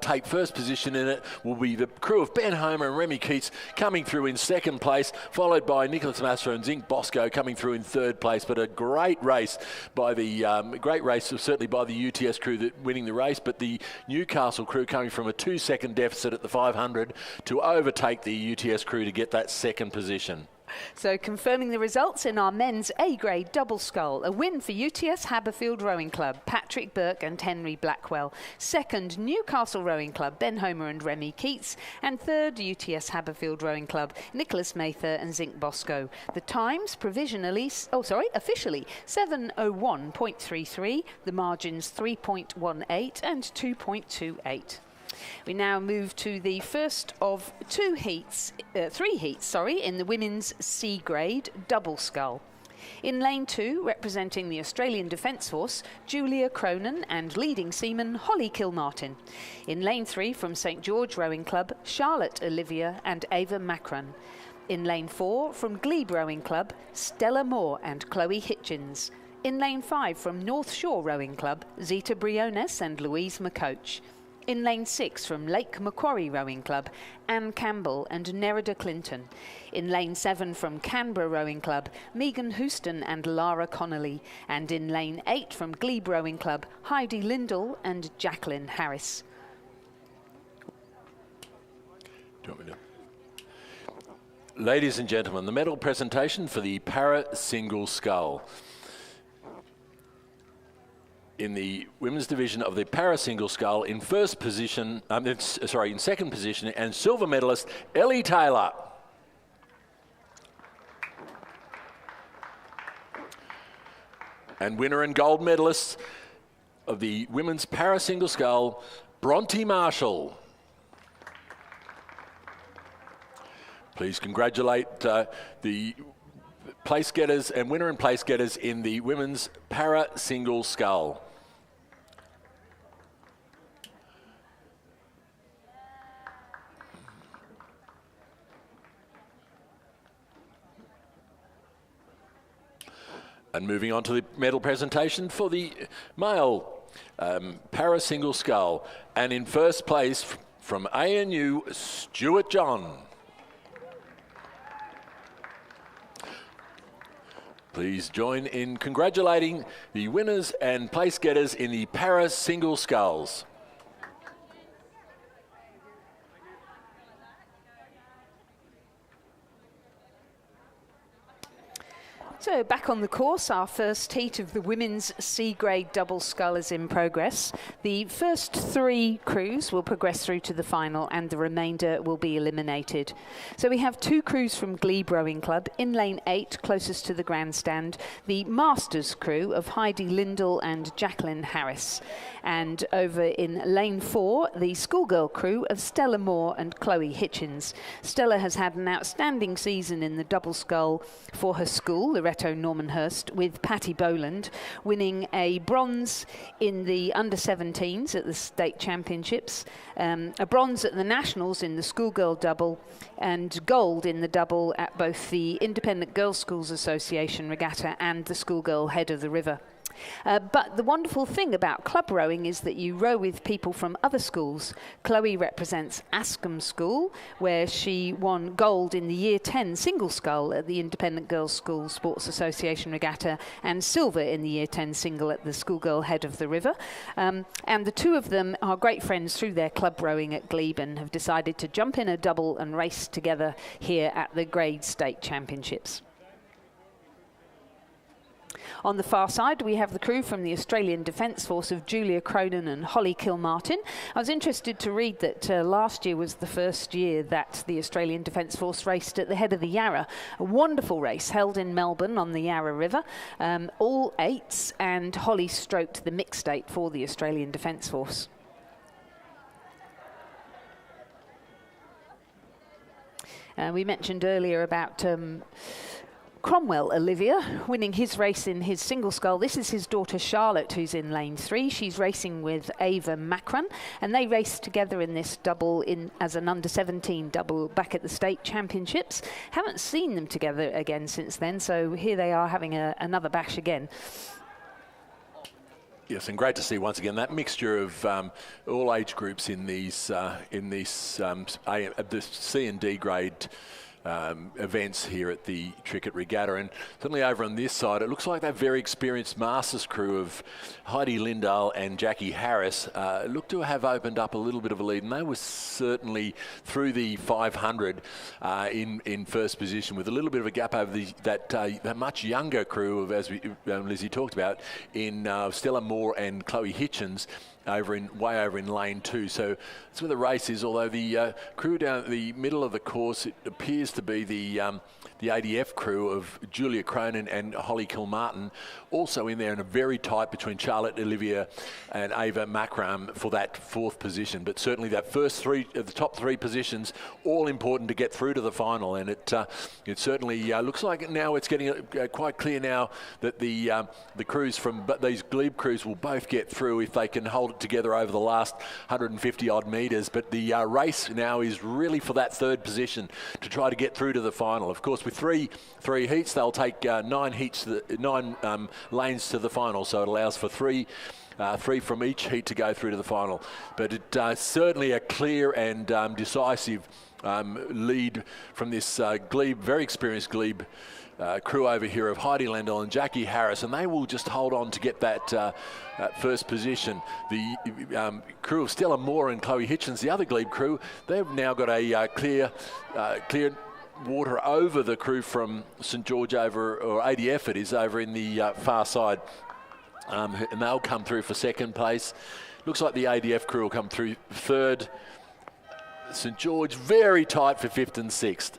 take first position in it. Will be the crew of Ben Homer and Remy Keats coming through in second place, followed by Nicholas Mather and Zink Bosco coming through in third place. But a great race certainly by the UTS crew winning the race, but the Newcastle crew coming from a 2-second deficit at the 500 to overtake the UTS crew to get that second position. So confirming the results in our men's A-grade double scull, a win for UTS Haberfield Rowing Club, Patrick Burke and Henry Blackwell. Second, Newcastle Rowing Club, Ben Homer and Remy Keats. And third, UTS Haberfield Rowing Club, Nicholas Mather and Zink Bosco. The times officially 7:01.33, the margins 3.18 and 2.28. We now move to the first of three heats, in the women's C grade double scull. In lane 2, representing the Australian Defence Force, Julia Cronin and leading seaman Holly Kilmartin. In lane 3, from St George Rowing Club, Charlotte Olivia and Ava Macron. In lane 4, from Glebe Rowing Club, Stella Moore and Chloe Hitchens. In lane 5, from North Shore Rowing Club, Zita Briones and Louise McCoach. In lane 6, from Lake Macquarie Rowing Club, Anne Campbell and Nerida Clinton. In lane 7, from Canberra Rowing Club, Megan Houston and Lara Connolly. And in lane 8, from Glebe Rowing Club, Heidi Lindell and Jacqueline Harris. Do you want me to? Ladies and gentlemen, the medal presentation for the para single scull. In the women's division of the para single scull, in second position, and silver medalist Ellie Taylor. And winner and gold medalists of the women's para single scull, Bronte Marshall. Please congratulate the place getters and winner and place getters in the women's para single scull. And moving on to the medal presentation for the male para single scull. And in first place from ANU, Stuart John. Please join in congratulating the winners and place getters in the para single sculls. So back on the course, our first heat of the women's C-grade double scull is in progress. The first 3 crews will progress through to the final and the remainder will be eliminated. So we have 2 crews from Glebe Rowing Club. In lane 8, closest to the grandstand, the Masters crew of Heidi Lindell and Jacqueline Harris. And over in lane 4, the schoolgirl crew of Stella Moore and Chloe Hitchens. Stella has had an outstanding season in the double scull for her school, Loretto Normanhurst, with Patty Boland, winning a bronze in the under-17s at the state championships, a bronze at the nationals in the schoolgirl double, and gold in the double at both the Independent Girls Schools Association regatta and the schoolgirl head of the river. But the wonderful thing about club rowing is that you row with people from other schools. Chloe represents Ascombe School, where she won gold in the Year 10 single scull at the Independent Girls School Sports Association regatta, and silver in the Year 10 single at the schoolgirl head of the river. And the 2 of them are great friends through their club rowing at Glebe and have decided to jump in a double and race together here at the grade state championships. On the far side, we have the crew from the Australian Defence Force of Julia Cronin and Holly Kilmartin. I was interested to read that last year was the first year that the Australian Defence Force raced at the head of the Yarra. A wonderful race held in Melbourne on the Yarra River. All 8s, and Holly stroked the mixed 8 for the Australian Defence Force. We mentioned earlier about Cromwell Olivia winning his race in his single scull. This is his daughter Charlotte, who's in lane 3. She's racing with Ava Macron, and they raced together in this double as an under-17 double back at the state championships. Haven't seen them together again since then, so here they are having another bash again. Yes, and great to see once again that mixture of all age groups in these the C and D grade events here at the Trickett Regatta. And certainly over on this side, it looks like that very experienced Masters crew of Heidi Lindell and Jackie Harris look to have opened up a little bit of a lead, and they were certainly through the 500 in first position, with a little bit of a gap over that much younger crew of, as Lizzie talked about, in Stella Moore and Chloe Hitchens. way over in lane 2. So that's where the race is, although the crew down the middle of the course, it appears to be the ADF crew of Julia Cronin and Holly Kilmartin, also in there, and a very tight between Charlotte, Olivia and Ava Makram for that 4th position. But certainly that first the top 3 positions, all important to get through to the final. And it certainly looks like now it's getting quite clear now that the crews from these glebe crews will both get through if they can hold it together over the last 150 odd metres. But the race now is really for that 3rd position to try to get through to the final. Of course, with three heats, they'll take 9 heats, 9 lanes to the final. So it allows for three from each heat to go through to the final. But it's certainly a clear and decisive lead from this glebe, very experienced glebe crew over here of Heidi Lendl and Jackie Harris, and they will just hold on to get that first position. The crew of Stella Moore and Chloe Hitchens, the other glebe crew, they've now got a clear water over the crew from St George over, or ADF it is, over in the far side. And they'll come through for 2nd place. Looks like the ADF crew will come through 3rd. St George very tight for 5th and 6th.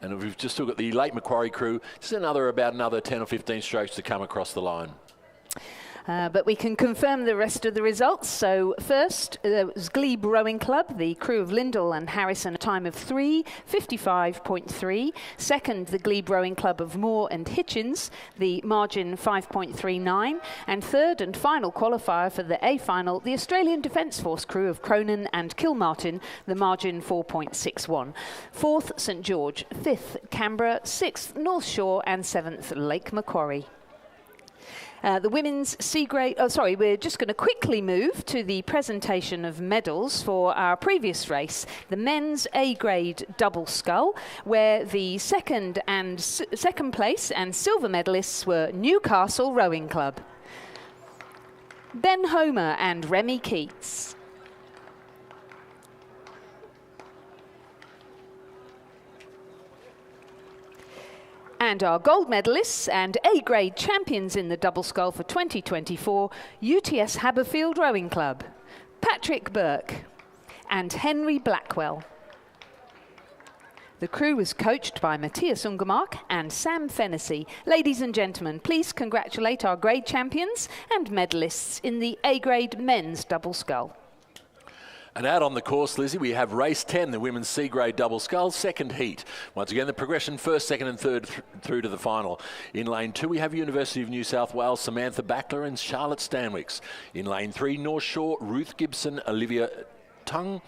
And we've just still got the Lake Macquarie crew, just about another 10 or 15 strokes to come across the line. But we can confirm the rest of the results. So first, was Glebe Rowing Club, the crew of Lindell and Harrison, a time of 3:55.3. Second, the Glebe Rowing Club of Moore and Hitchens, the margin 5.39. And third and final qualifier for the A final, the Australian Defence Force crew of Cronin and Kilmartin, the margin 4.61. Fourth, St George. Fifth, Canberra. Sixth, North Shore. And 7th, Lake Macquarie. The women's C-grade, we're just going to quickly move to the presentation of medals for our previous race, the men's A-grade double scull, where the second place and silver medalists were Newcastle Rowing Club, Ben Homer and Remy Keats. And our gold medalists and A-grade champions in the double scull for 2024, UTS Haberfield Rowing Club, Patrick Burke and Henry Blackwell. The crew was coached by Matthias Ungermark and Sam Fennessy. Ladies and gentlemen, please congratulate our grade champions and medalists in the A-grade men's double scull. And out on the course, Lizzie, we have race 10, the women's C-grade double scull, 2nd heat. Once again, the progression 1st, 2nd and 3rd through to the final. In lane 2, we have University of New South Wales, Samantha Backler and Charlotte Stanwicks. In lane 3, North Shore, Ruth Gibson, Olivia Tung.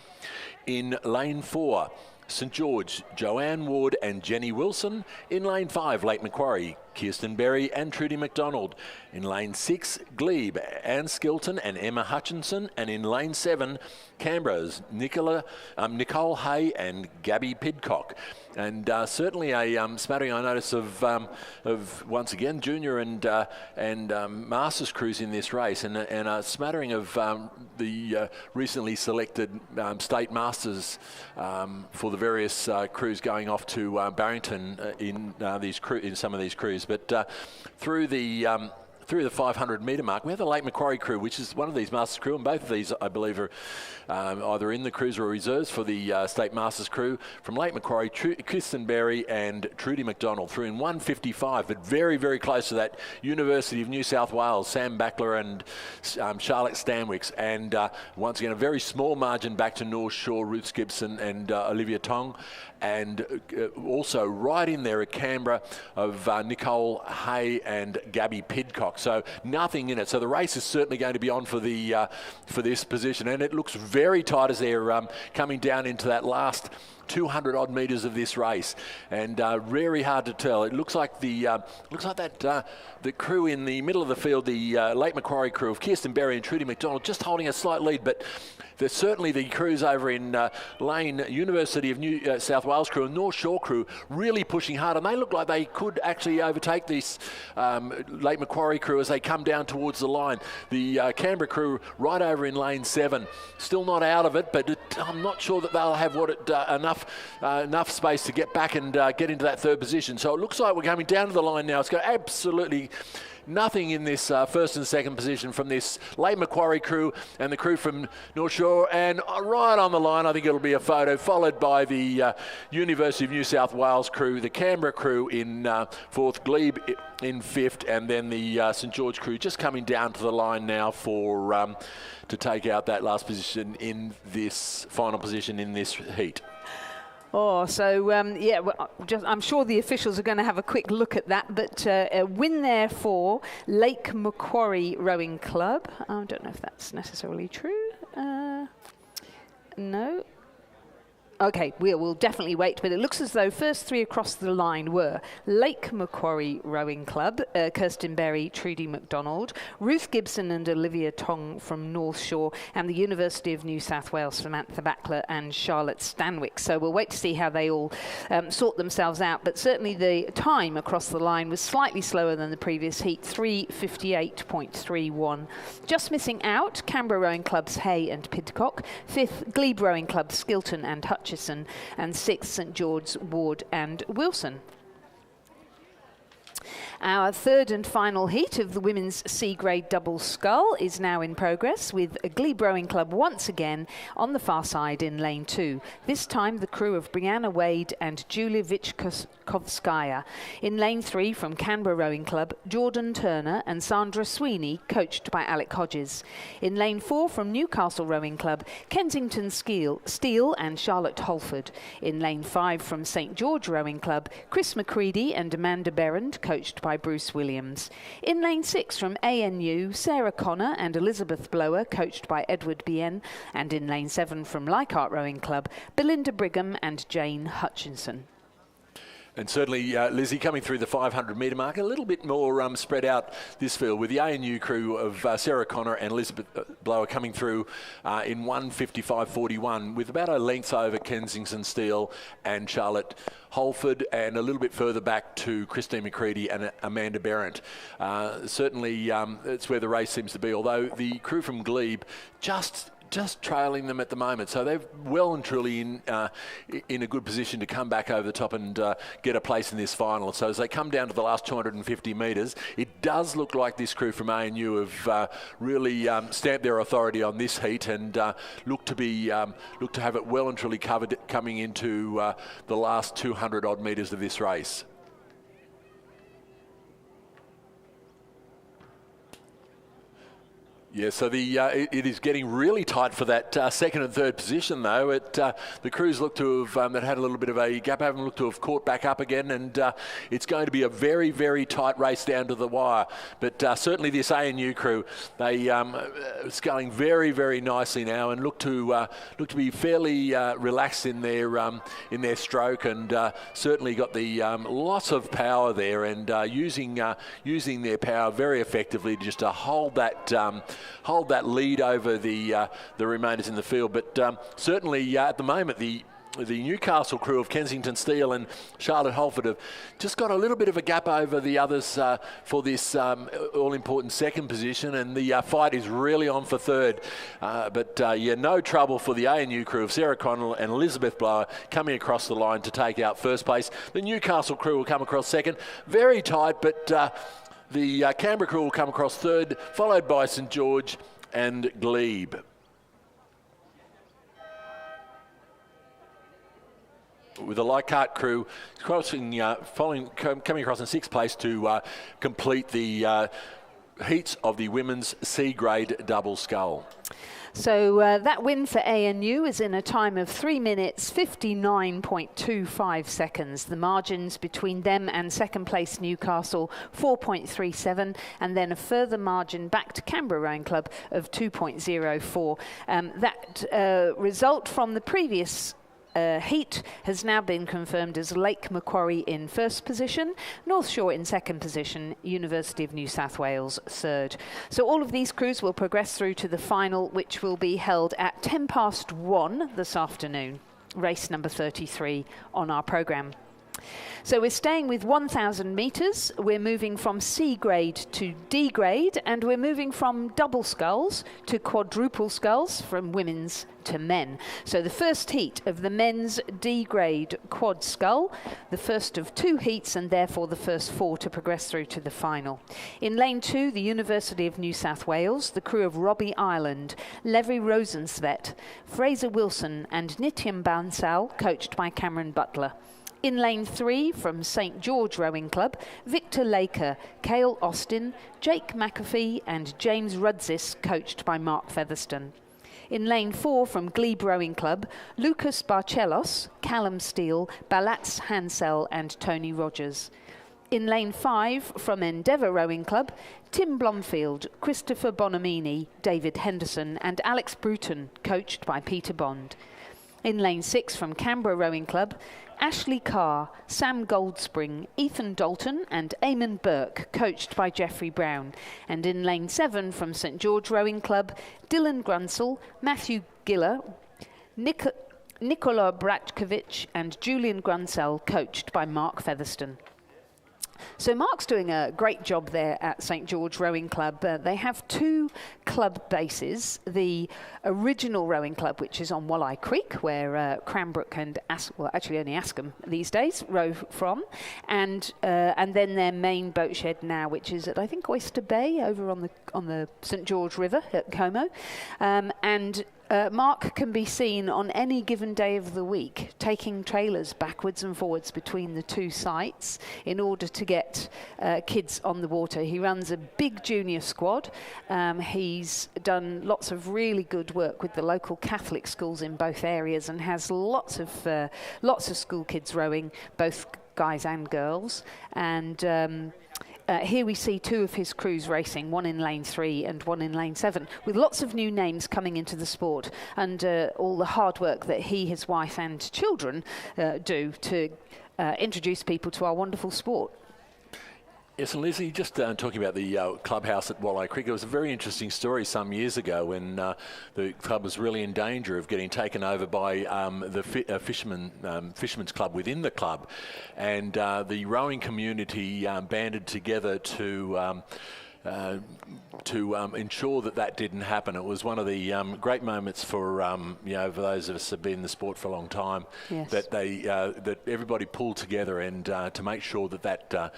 In lane 4, St George, Joanne Ward and Jenny Wilson. In lane 5, Lake Macquarie, Kirsten Berry and Trudy McDonald. In lane 6, Glebe, Anne Skilton and Emma Hutchinson. And in lane 7, Canberra's Nicole Hay and Gabby Pidcock. And certainly a smattering, I notice, of once again junior and masters crews in this race, and a smattering of the recently selected state masters for the various crews going off to Barrington in some of these crews. But through the 500 metre mark, we have the Lake Macquarie crew, which is one of these Masters crew, and both of these, I believe, are either in the crews or reserves for the State Masters crew. From Lake Macquarie, Kristen Berry and Trudy McDonald through in 1:55, but very, very close to that University of New South Wales, Sam Backler and Charlotte Stanwicks. And once again, a very small margin back to North Shore, Ruth Gibson and Olivia Tong. And also right in there at Canberra of Nicole Hay and Gabby Pidcock. So nothing in it. So the race is certainly going to be on for this position, and it looks very tight as they're coming down into that last 200 odd metres of this race, and very hard to tell. It looks like the crew in the middle of the field, the Lake Macquarie crew of Kirsten Berry and Trudy McDonald, just holding a slight lead, but there's certainly the crews over in Lane, University of New South Wales crew and North Shore crew really pushing hard, and they look like they could actually overtake this Lake Macquarie crew as they come down towards the line. The Canberra crew right over in lane 7, still not out of it, but I'm not sure that they'll have enough enough space to get back and get into that third position. So it looks like we're coming down to the line now. It's got absolutely nothing in this first and second position from this late Macquarie crew and the crew from North Shore, and right on the line I think it'll be a photo followed by the University of New South Wales crew, the Canberra crew in fourth, Glebe in fifth, and then the St George crew just coming down to the line now for to take out that last position in this final position in this heat. Oh, so yeah, I'm sure the officials are going to have a quick look at that, but a win there for Lake Macquarie Rowing Club. I don't know if that's necessarily true. No. Okay, we'll definitely wait, but it looks as though first three across the line were Lake Macquarie Rowing Club, Kirsten Berry, Trudy McDonald, Ruth Gibson and Olivia Tong from North Shore, and the University of New South Wales, Samantha Backler and Charlotte Stanwyck. So we'll wait to see how they all sort themselves out, but certainly the time across the line was slightly slower than the previous heat, 3:58.31. Just missing out, Canberra Rowing Club's Hay and Pidcock, fifth, Glebe Rowing Club, Skilton and Hutchinson, and sixth, St George's, Ward and Wilson. Our third and final heat of the women's C-grade double scull is now in progress, with Glebe Rowing Club once again on the far side in lane 2. This time the crew of Brianna Wade and Julia Vichkovskaya. In lane 3 from Canberra Rowing Club, Jordan Turner and Sandra Sweeney, coached by Alec Hodges. In lane 4 from Newcastle Rowing Club, Kensington Steele and Charlotte Holford. In lane 5 from St George Rowing Club, Chris McCready and Amanda Berrand, coached by Bruce Williams. In lane 6 from ANU, Sarah Connor and Elizabeth Blower, coached by Edward Bien. And in lane 7 from Leichhardt Rowing Club, Belinda Brigham and Jane Hutchinson. And certainly, Lizzie, coming through the 500-metre mark, a little bit more spread out this field, with the ANU crew of Sarah Connor and Elizabeth Blower coming through in 1:55.41, with about a length over Kensington Steele and Charlotte Holford, and a little bit further back to Christine McCready and Amanda Berrand. Certainly, that's where the race seems to be, although the crew from Glebe just trailing them at the moment, so they're well and truly in a good position to come back over the top and get a place in this final. So as they come down to the last 250 metres, it does look like this crew from ANU have really stamped their authority on this heat and look to have it well and truly covered coming into the last 200 odd metres of this race. Yeah, so it is getting really tight for that second and third position, though. The crews look to have that had a little bit of a gap, haven't looked to have caught back up again, and it's going to be a very, very tight race down to the wire. But certainly this ANU crew, they sculling very, very nicely now, and look to be fairly relaxed in their stroke, and certainly got the lots of power there, and using their power very effectively just to hold that lead over the remainers in the field. But certainly at the moment the Newcastle crew of Kensington Steele and Charlotte Holford have just got a little bit of a gap over the others for this all-important second position, and the fight is really on for third. But no trouble for the ANU crew of Sarah Connell and Elizabeth Blower coming across the line to take out first place. The Newcastle crew will come across second. Very tight, but the Canberra crew will come across third, followed by St George and Glebe. With the Leichhardt crew coming across in sixth place to complete the heats of the women's C-grade double scull. So that win for ANU is in a time of 3 minutes 59.25 seconds. The margins between them and second place Newcastle 4.37, and then a further margin back to Canberra Rowing Club of 2.04. That result from the previous heat has now been confirmed as Lake Macquarie in first position, North Shore in second position, University of New South Wales third. So all of these crews will progress through to the final, which will be held at 1:10 this afternoon, race number 33 on our programme. So we're staying with 1,000 metres, we're moving from C grade to D grade, and we're moving from double sculls to quadruple sculls, from women's to men. So the first heat of the men's D grade quad scull, the first of 2 heats and therefore the first 4 to progress through to the final. In lane 2, the University of New South Wales, the crew of Robbie Ireland, Levi Rosensvet, Fraser Wilson and Nityam Bansal, coached by Cameron Butler. In lane 3, from St George Rowing Club, Victor Laker, Cale Austin, Jake McAfee and James Rudzis, coached by Mark Featherstone. In lane 4, from Glebe Rowing Club, Lucas Barcelos, Callum Steele, Balats Hansel and Tony Rogers. In lane 5, from Endeavour Rowing Club, Tim Blomfield, Christopher Bonamini, David Henderson and Alex Bruton, coached by Peter Bond. In lane 6, from Canberra Rowing Club, Ashley Carr, Sam Goldspring, Ethan Dalton and Eamon Burke, coached by Jeffrey Brown. And in lane 7, from St George Rowing Club, Dylan Grunsell, Matthew Giller, Nikola Bratkovic and Julian Grunsell, coached by Mark Featherstone. So Mark's doing a great job there at St George Rowing Club. They have 2 club bases. The original rowing club, which is on Walleye Creek, where Cranbrook and actually only Askham these days row from, and then their main boat shed now, which is at I think Oyster Bay over on the St George River at Como, Mark can be seen on any given day of the week taking trailers backwards and forwards between the 2 sites in order to get kids on the water. He runs a big junior squad. He's done lots of really good work with the local Catholic schools in both areas and has lots of school kids rowing, both guys and girls. And here we see 2 of his crews racing, one in lane 3 and one in lane 7, with lots of new names coming into the sport and all the hard work that he, his wife and children do to introduce people to our wonderful sport. Yes, and Lizzie, just talking about the clubhouse at Walleye Creek, it was a very interesting story some years ago when the club was really in danger of getting taken over by the fishermen's club within the club, and the rowing community banded together to ensure that didn't happen. It was one of the great moments for for those of us who have been in the sport for a long time. Yes. That everybody pulled together and to make sure that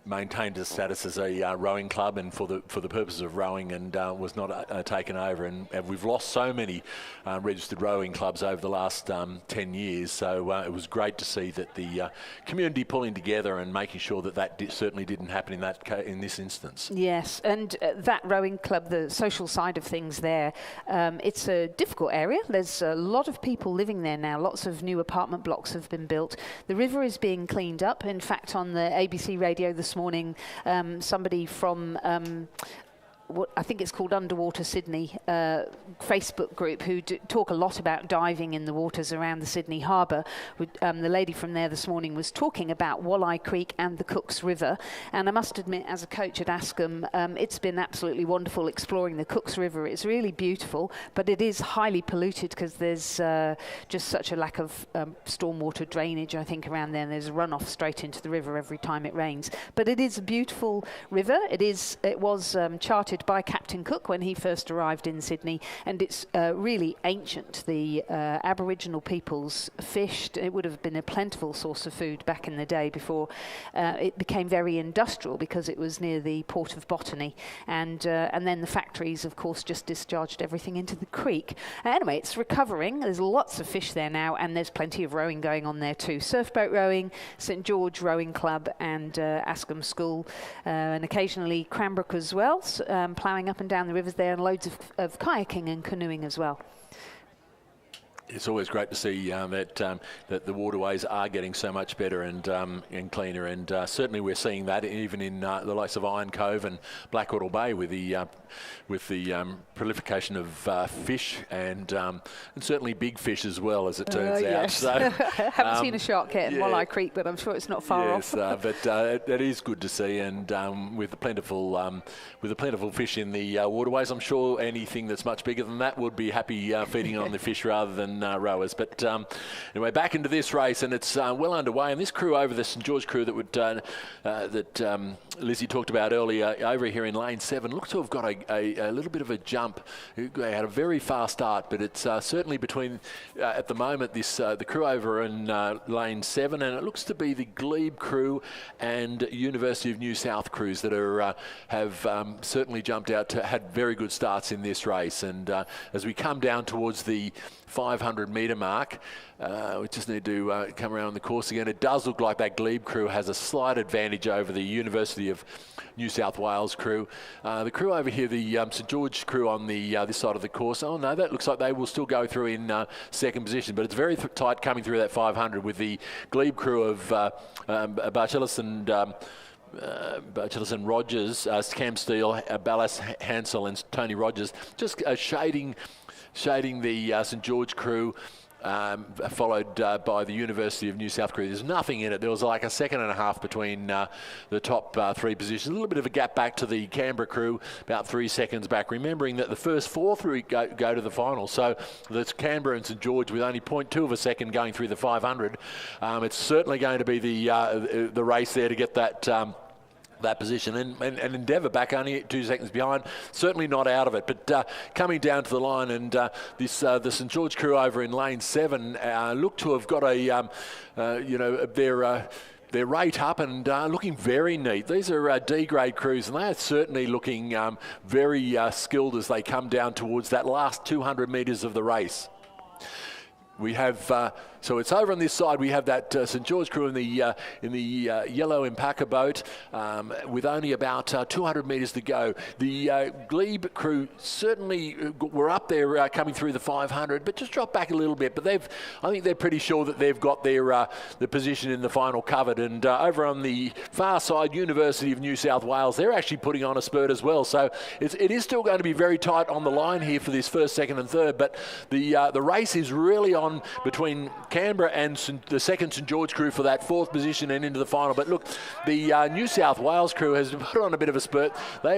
maintained its status as a rowing club and for the purposes of rowing, and was not taken over. And we've lost so many registered rowing clubs over the last 10 years. So it was great to see that the community pulling together and making sure that certainly didn't happen in this instance. Yes, and that rowing club, the social side of things there, it's a difficult area. There's a lot of people living there now. Lots of new apartment blocks have been built. The river is being cleaned up. In fact, on the ABC radio this morning, somebody from what I think it's called Underwater Sydney Facebook group, who talk a lot about diving in the waters around the Sydney Harbour. The lady from there this morning was talking about Walleye Creek and the Cooks River, and I must admit, as a coach at Askham, it's been absolutely wonderful exploring the Cooks River. It's really beautiful, but it is highly polluted because there's just such a lack of stormwater drainage, I think, around there, and there's a runoff straight into the river every time it rains. But it is a beautiful river. It was charted by Captain Cook when he first arrived in Sydney, and it's really ancient. The Aboriginal peoples fished. It would have been a plentiful source of food back in the day before it became very industrial, because it was near the port of Botany, and then the factories, of course, just discharged everything into the creek. Anyway, it's recovering. There's lots of fish there now, and there's plenty of rowing going on there too. Surfboat rowing, St George Rowing Club and Askham School, and occasionally Cranbrook as well, ploughing up and down the rivers there, and loads of kayaking and canoeing as well. It's always great to see that the waterways are getting so much better and cleaner, and certainly we're seeing that even in the likes of Iron Cove and Blackwater Bay with the proliferation of fish and certainly big fish as well, as it turns out. So haven't seen a shark yet in Walleye Creek, but I'm sure it's not far off. Yes, but that is good to see, and with the plentiful fish in the waterways, I'm sure anything that's much bigger than that would be happy feeding on the fish rather than 7 rowers. But anyway, back into this race, and it's well underway. And this crew over the St George crew that Lizzie talked about earlier, over here in lane 7, looks to have got a little bit of a jump. They had a very fast start, but it's certainly between at the moment the crew over in lane 7, and it looks to be the Glebe crew and University of New South crews that have certainly jumped out to had very good starts in this race. And as we come down towards the 500 metre mark, we just need to come around the course again. It does look like that Glebe crew has a slight advantage over the University of New South Wales crew. The crew over here, the St George crew on the this side of the course, oh no, that looks like they will still go through in second position, but it's very tight coming through that 500 with the Glebe crew of Barchelis and Rogers, Cam Steele, Ballas Hansel and Tony Rogers, just shading the St George crew, followed by the University of New South crew. There's nothing in it. There was like a second and a half between the top 3 positions. A little bit of a gap back to the Canberra crew, about 3 seconds back. Remembering that the first 4 through go to the final. So that's Canberra and St George with only 0.2 of a second going through the 500. It's certainly going to be the race there to get that position, and Endeavour back only 2 seconds behind, certainly not out of it, but coming down to the line, and the St George crew over in lane 7 look to have got their rate up and looking very neat. These are D-grade crews, and they are certainly looking very skilled as they come down towards that last 200 metres of the race. We have so it's over on this side. We have that St George crew in the yellow Impaka boat with only about 200 metres to go. The Glebe crew certainly were up there coming through the 500, but just dropped back a little bit. But I think they're pretty sure that they've got their position in the final covered. And over on the far side, University of New South Wales, they're actually putting on a spurt as well. So it is still going to be very tight on the line here for this first, second, and third. But the race is really on between Canberra and the second St George crew for that 4th position and into the final. But look, the New South Wales crew has put on a bit of a spurt. They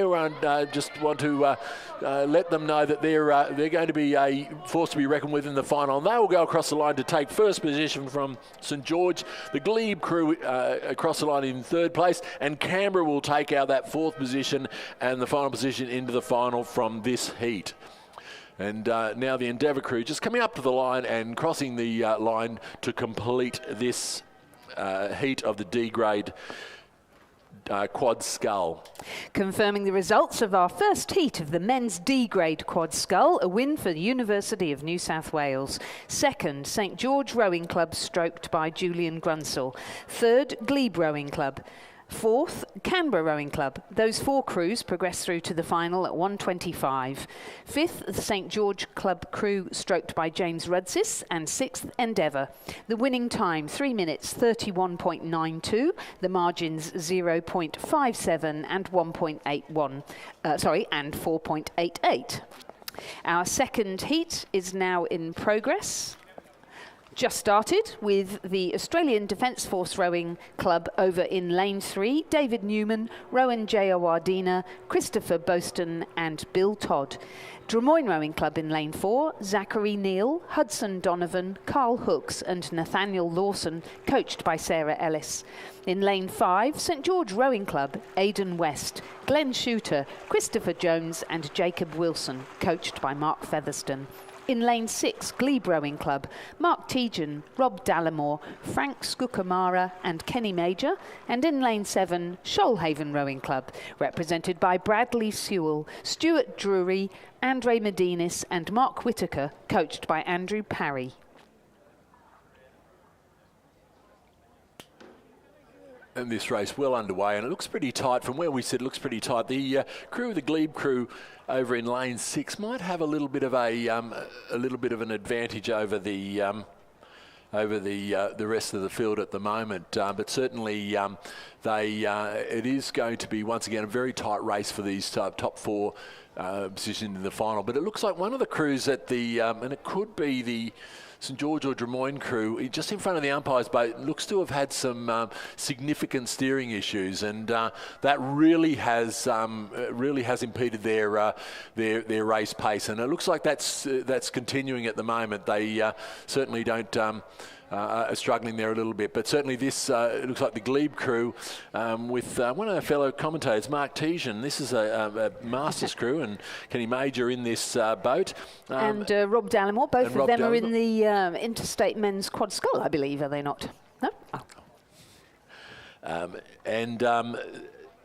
just want to let them know that they're going to be a force to be reckoned with in the final. And they will go across the line to take first position from St George. The Glebe crew across the line in 3rd place, and Canberra will take out that 4th position and the final position into the final from this heat. And now the Endeavour crew just coming up to the line and crossing the line to complete this heat of the D-grade quad scull. Confirming the results of our first heat of the men's D-grade quad scull, a win for the University of New South Wales. Second, St George Rowing Club, stroked by Julian Grunsell. Third, Glebe Rowing Club. 4th, Canberra Rowing Club. Those 4 crews progressed through to the final at 1:25. 5th, the St George Club crew, stroked by James Rudsis, and 6th, Endeavour. The winning time, 3 minutes 31.92. The margins 0.57 and 1.81. And 4.88. Our second heat is now in progress. Just started with the Australian Defence Force Rowing Club over in lane 3, David Newman, Rowan Jayawardena, Christopher Boston and Bill Todd. Drummoyne Rowing Club in lane 4, Zachary Neal, Hudson Donovan, Carl Hooks and Nathaniel Lawson, coached by Sarah Ellis. In lane 5, St George Rowing Club, Aidan West, Glenn Shooter, Christopher Jones and Jacob Wilson, coached by Mark Featherston. In lane 6, Glebe Rowing Club, Mark Tejan, Rob Dallimore, Frank Skukamara and Kenny Major. And in lane 7, Shoalhaven Rowing Club, represented by Bradley Sewell, Stuart Drury, Andre Medinis and Mark Whitaker, coached by Andrew Parry. And this race well underway, and it looks pretty tight. From where we sit, it looks pretty tight. The crew, the Glebe crew, over in lane 6 might have a little bit of an advantage over the rest of the field at the moment. But certainly, it is going to be once again a very tight race for these top 4 positioned in the final. But it looks like one of the crews at the and it could be the St George or Drummoyne crew, just in front of the umpire's boat, looks to have had some significant steering issues, and that really has impeded their race pace. And it looks like that's continuing at the moment. They certainly don't. Are struggling there a little bit, but certainly this it looks like the Glebe crew with one of our fellow commentators, Mark Tejan. This is a Masters crew, and Kenny Major in this boat. And Rob Dallimore, both of them are in the Interstate Men's Quad Scull, I believe, are they not? No? Oh.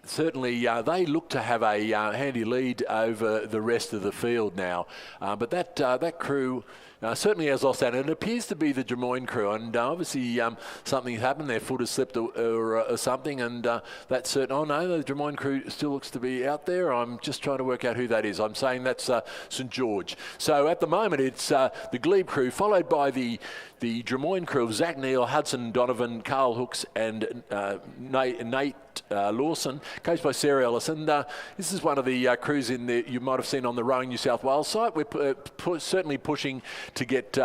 Certainly, they look to have a handy lead over the rest of the field now, but that crew certainly has lost that, and it appears to be the Drummoyne crew, and obviously something's happened. Their foot has slipped or something, and that's certain. Oh no, the Drummoyne crew still looks to be out there. I'm just trying to work out who that is. I'm saying that's St George. So at the moment, it's the Glebe crew, followed by the Drummoyne crew of Zach Neal, Hudson Donovan, Carl Hooks, and Nate Lawson, coached by Sarah Ellis. And this is one of the crews you might have seen on the Rowing New South Wales site. We're certainly pushing to get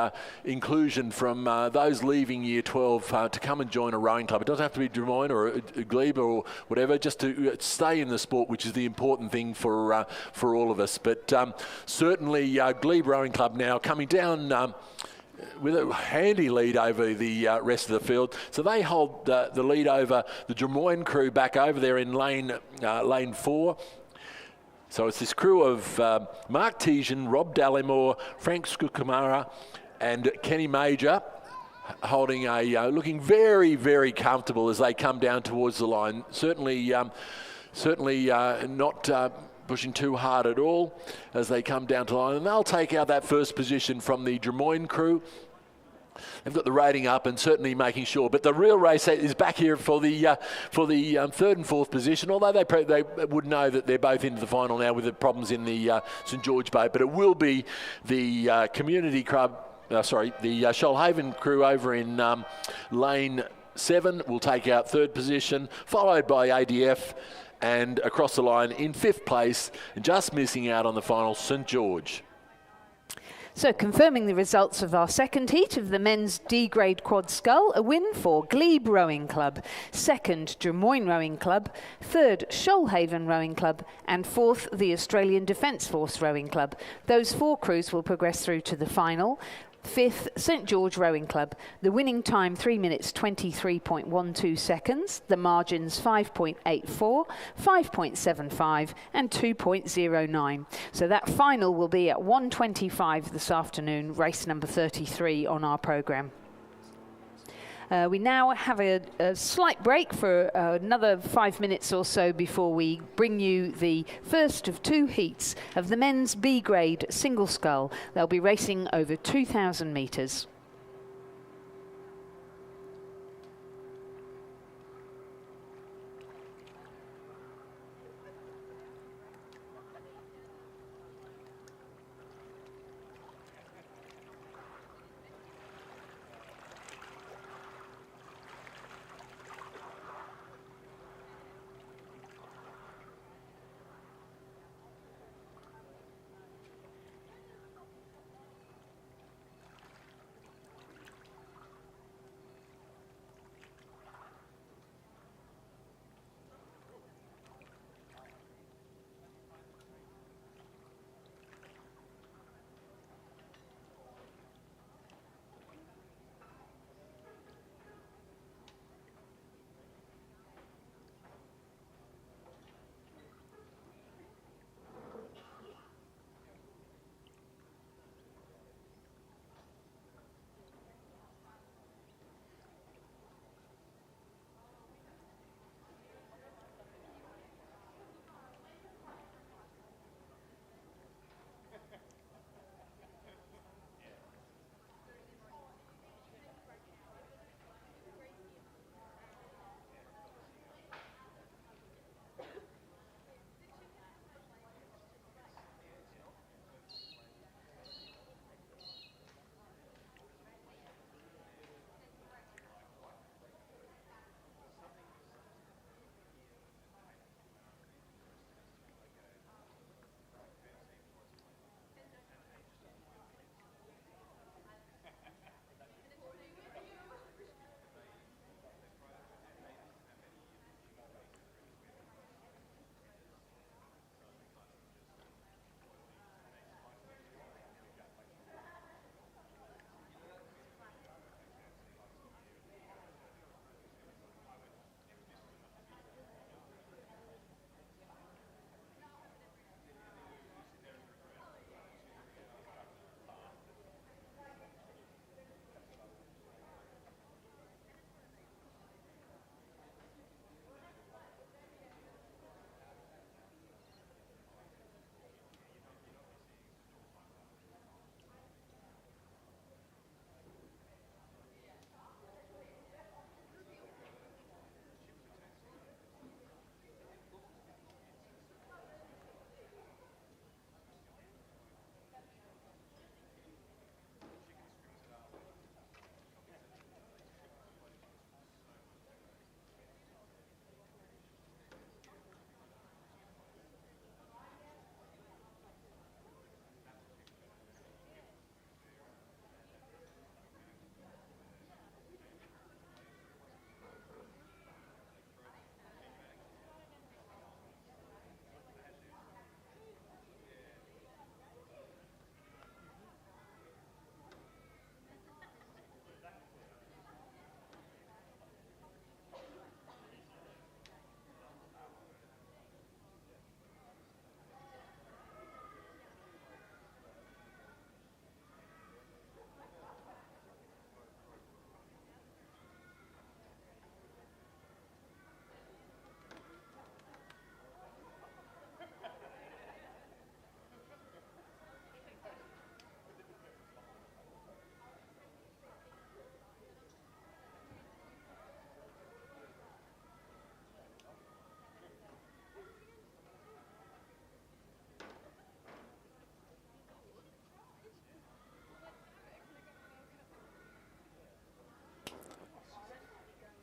inclusion from those leaving Year 12 to come and join a rowing club. It doesn't have to be Drummoyne or a Glebe or whatever, just to stay in the sport, which is the important thing for all of us. But certainly Glebe Rowing Club now coming down with a handy lead over the rest of the field. So they hold the lead over the Drummoyne crew back over there in lane 4. So it's this crew of Mark Tejan, Rob Dallimore, Frank Skukamara and Kenny Major holding looking very, very comfortable as they come down towards the line. Certainly not pushing too hard at all as they come down to the line, and they'll take out that first position from the Drummoyne crew. They've got the rating up and certainly making sure, but the real race is back here for the third and fourth position. Although they would know that they're both into the final now with the problems in the St George boat, but it will be the community club. The Shoalhaven crew over in lane 7 will take out third position, followed by ADF. And across the line in 5th place, and just missing out on the final, St George. So confirming the results of our second heat of the men's D-grade quad scull, a win for Glebe Rowing Club, second Drummoyne Rowing Club, third Shoalhaven Rowing Club, and fourth the Australian Defence Force Rowing Club. Those 4 crews will progress through to the final. 5th, St George Rowing Club. The winning time 3 minutes 23.12 seconds. The margins 5.84, 5.75 and 2.09. So that final will be at 1:25 this afternoon, race number 33 on our programme. We now have a slight break for another 5 minutes or so before we bring you the first of 2 heats of the men's B-grade single scull. They'll be racing over 2,000 metres.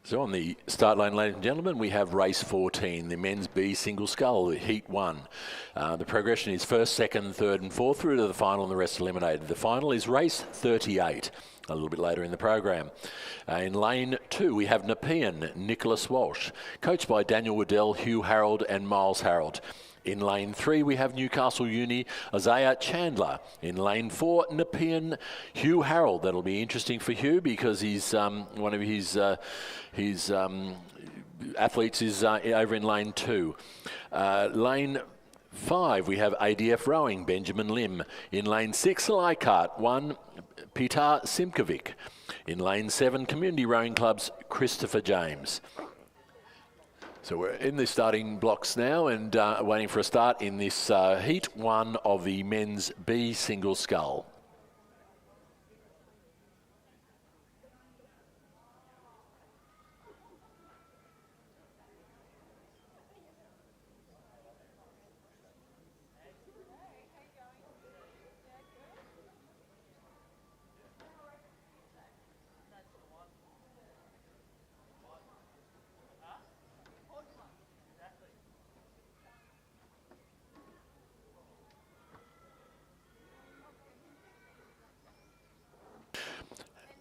So on the start line, ladies and gentlemen, we have race 14, the men's B single scull, heat 1. The progression is first, second, third and fourth through to the final, and the rest eliminated. The final is race 38, a little bit later in the program. In lane 2, we have Nepean, Nicholas Walsh, coached by Daniel Waddell, Hugh Harold and Miles Harold. In lane 3, we have Newcastle Uni, Isaiah Chandler. In lane 4, Nepean, Hugh Harold. That'll be interesting for Hugh because he's one of his athletes is over in lane 2. Lane 5, we have ADF Rowing, Benjamin Lim. In lane 6, Leichhardt 1, Peter Simkovic. In lane 7, Community Rowing Club's Christopher James. So we're in the starting blocks now and waiting for a start in this heat 1 of the men's B single scull.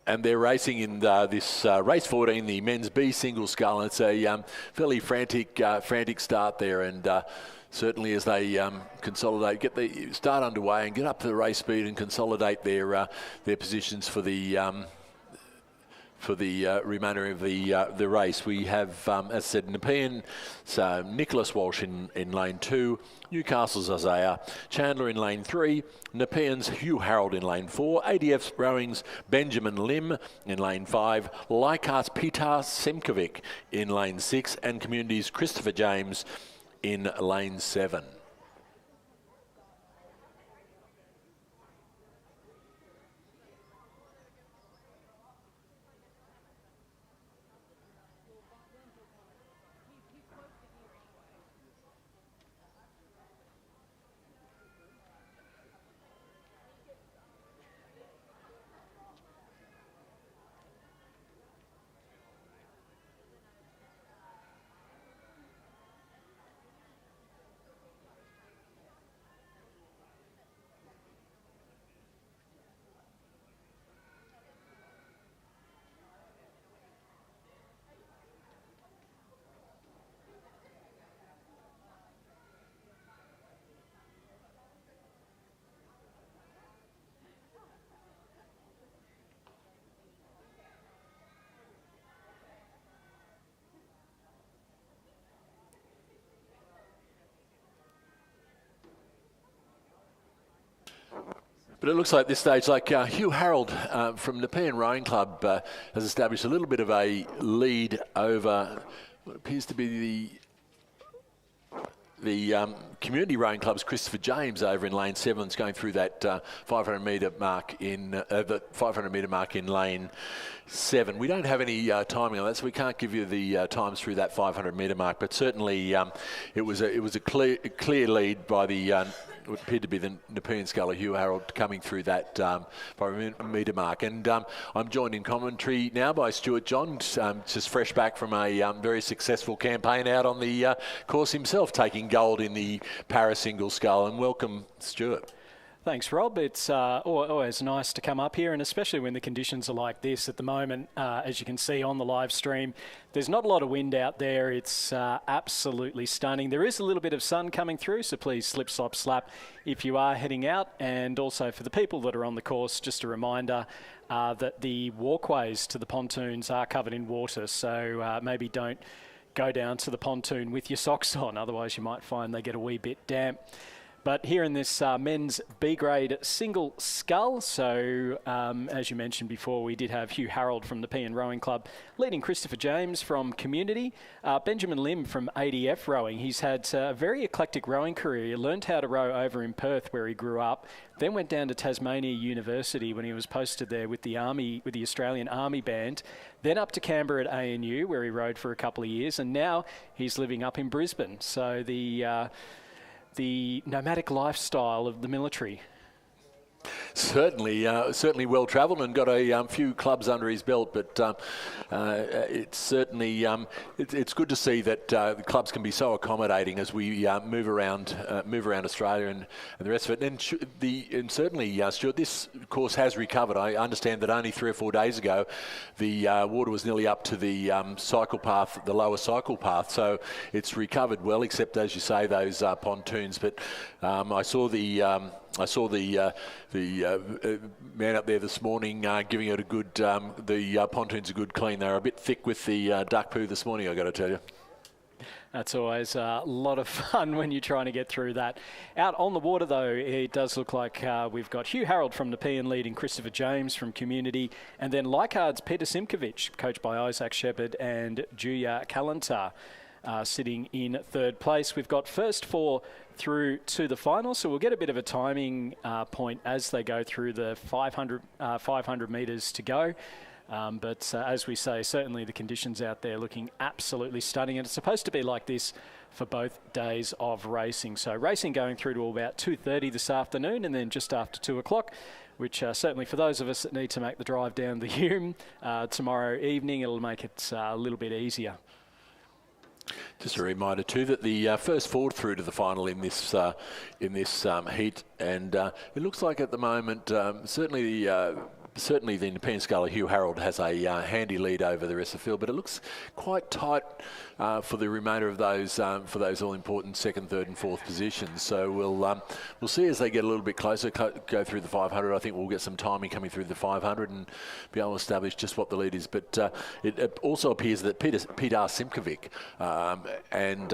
And they're racing in this race 14, the men's B single scull. And it's a fairly frantic start there. And certainly as they consolidate, get the start underway and get up to the race speed and consolidate their positions for the remainder of the race. We have, as I said, Nepean, so Nicholas Walsh in lane 2, Newcastle's Isaiah Chandler in lane 3, Nepean's Hugh Harold in lane 4, ADF's Rowing's Benjamin Lim in lane 5, Leichhardt's Peter Semkovic in lane 6, and Community's Christopher James in lane 7. But it looks like at this stage, like Hugh Harold from Nepean Rowing Club has established a little bit of a lead over what appears to be the Community Rowing Club's Christopher James over in lane 7. Is going through that 500 metre mark in the 500 metre mark in lane 7. We don't have any timing on that, so we can't give you the times through that 500 metre mark. But certainly, it was a clear lead by the what appeared to be the Nepean sculler Hugh Harold coming through that 500 metre mark. And I'm joined in commentary now by Stuart John, just fresh back from a very successful campaign out on the course himself, taking gold in the Para single scull. And welcome, Stuart. Thanks, Rob. It's always nice to come up here, and especially when the conditions are like this at the moment. As you can see on the live stream, there's not a lot of wind out there. It's absolutely stunning. There is a little bit of sun coming through, so please slip, slop, slap if you are heading out. And also for the people that are on the course, just a reminder that the walkways to the pontoons are covered in water, so maybe don't go down to the pontoon with your socks on, otherwise you might find they get a wee bit damp. But here in this men's B-grade single scull, so as you mentioned before, we did have Hugh Harold from the Nepean Rowing Club, leading Christopher James from Community, Benjamin Lim from ADF Rowing. He's had a very eclectic rowing career. He learned how to row over in Perth, where he grew up, then went down to Tasmania University when he was posted there with the Army, with the Australian Army Band, then up to Canberra at ANU, where he rowed for a couple of years, and now he's living up in Brisbane. So the nomadic lifestyle of the military. Certainly well travelled and got a few clubs under his belt, but it's certainly it's good to see that the clubs can be so accommodating as we move around Australia and the rest of it. And certainly, Stuart, this course has recovered. I understand that only 3 or 4 days ago, the water was nearly up to the cycle path, the lower cycle path. So it's recovered well, except as you say, those pontoons. But I saw the man up there this morning giving it a good, the pontoons a good clean. They were a bit thick with the duck poo this morning, I've got to tell you. That's always a lot of fun when you're trying to get through that. Out on the water, though, it does look like we've got Hugh Harold from Nepean leading Christopher James from Community, and then Leichhardt's Peter Simkovic, coached by Isaac Shepherd and Julia Kalantar, sitting in third place. We've got first 4 through to the final, so we'll get a bit of a timing point as they go through the 500 metres to go. But as we say, certainly the conditions out there looking absolutely stunning, and it's supposed to be like this for both days of racing. So racing going through to about 2:30 this afternoon, and then just after 2 o'clock, which certainly for those of us that need to make the drive down the Hume tomorrow evening, it'll make it a little bit easier. Just a reminder too that the first 4 through to the final in this heat, and it looks like at the moment certainly the Nepean sculler Hugh Harold has a handy lead over the rest of the field, but it looks quite tight for the remainder of those all important 2nd, 3rd and 4th positions. So we'll see as they get a little bit closer, go through the 500. I think we'll get some timing coming through the 500 and be able to establish just what the lead is. But it also appears that Peter Simkovic and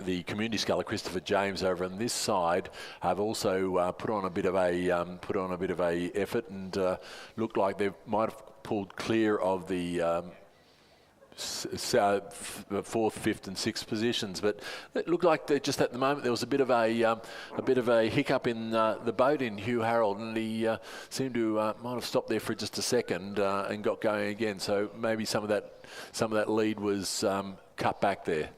the community sculler Christopher James over on this side have also put on a bit of a effort and looked like they might have pulled clear of the 4th, 5th and 6th positions, but it looked like that just at the moment there was a bit of a hiccup in the boat in Hugh Harold, and he seemed to might have stopped there for just a second and got going again. So maybe some of that lead was cut back there.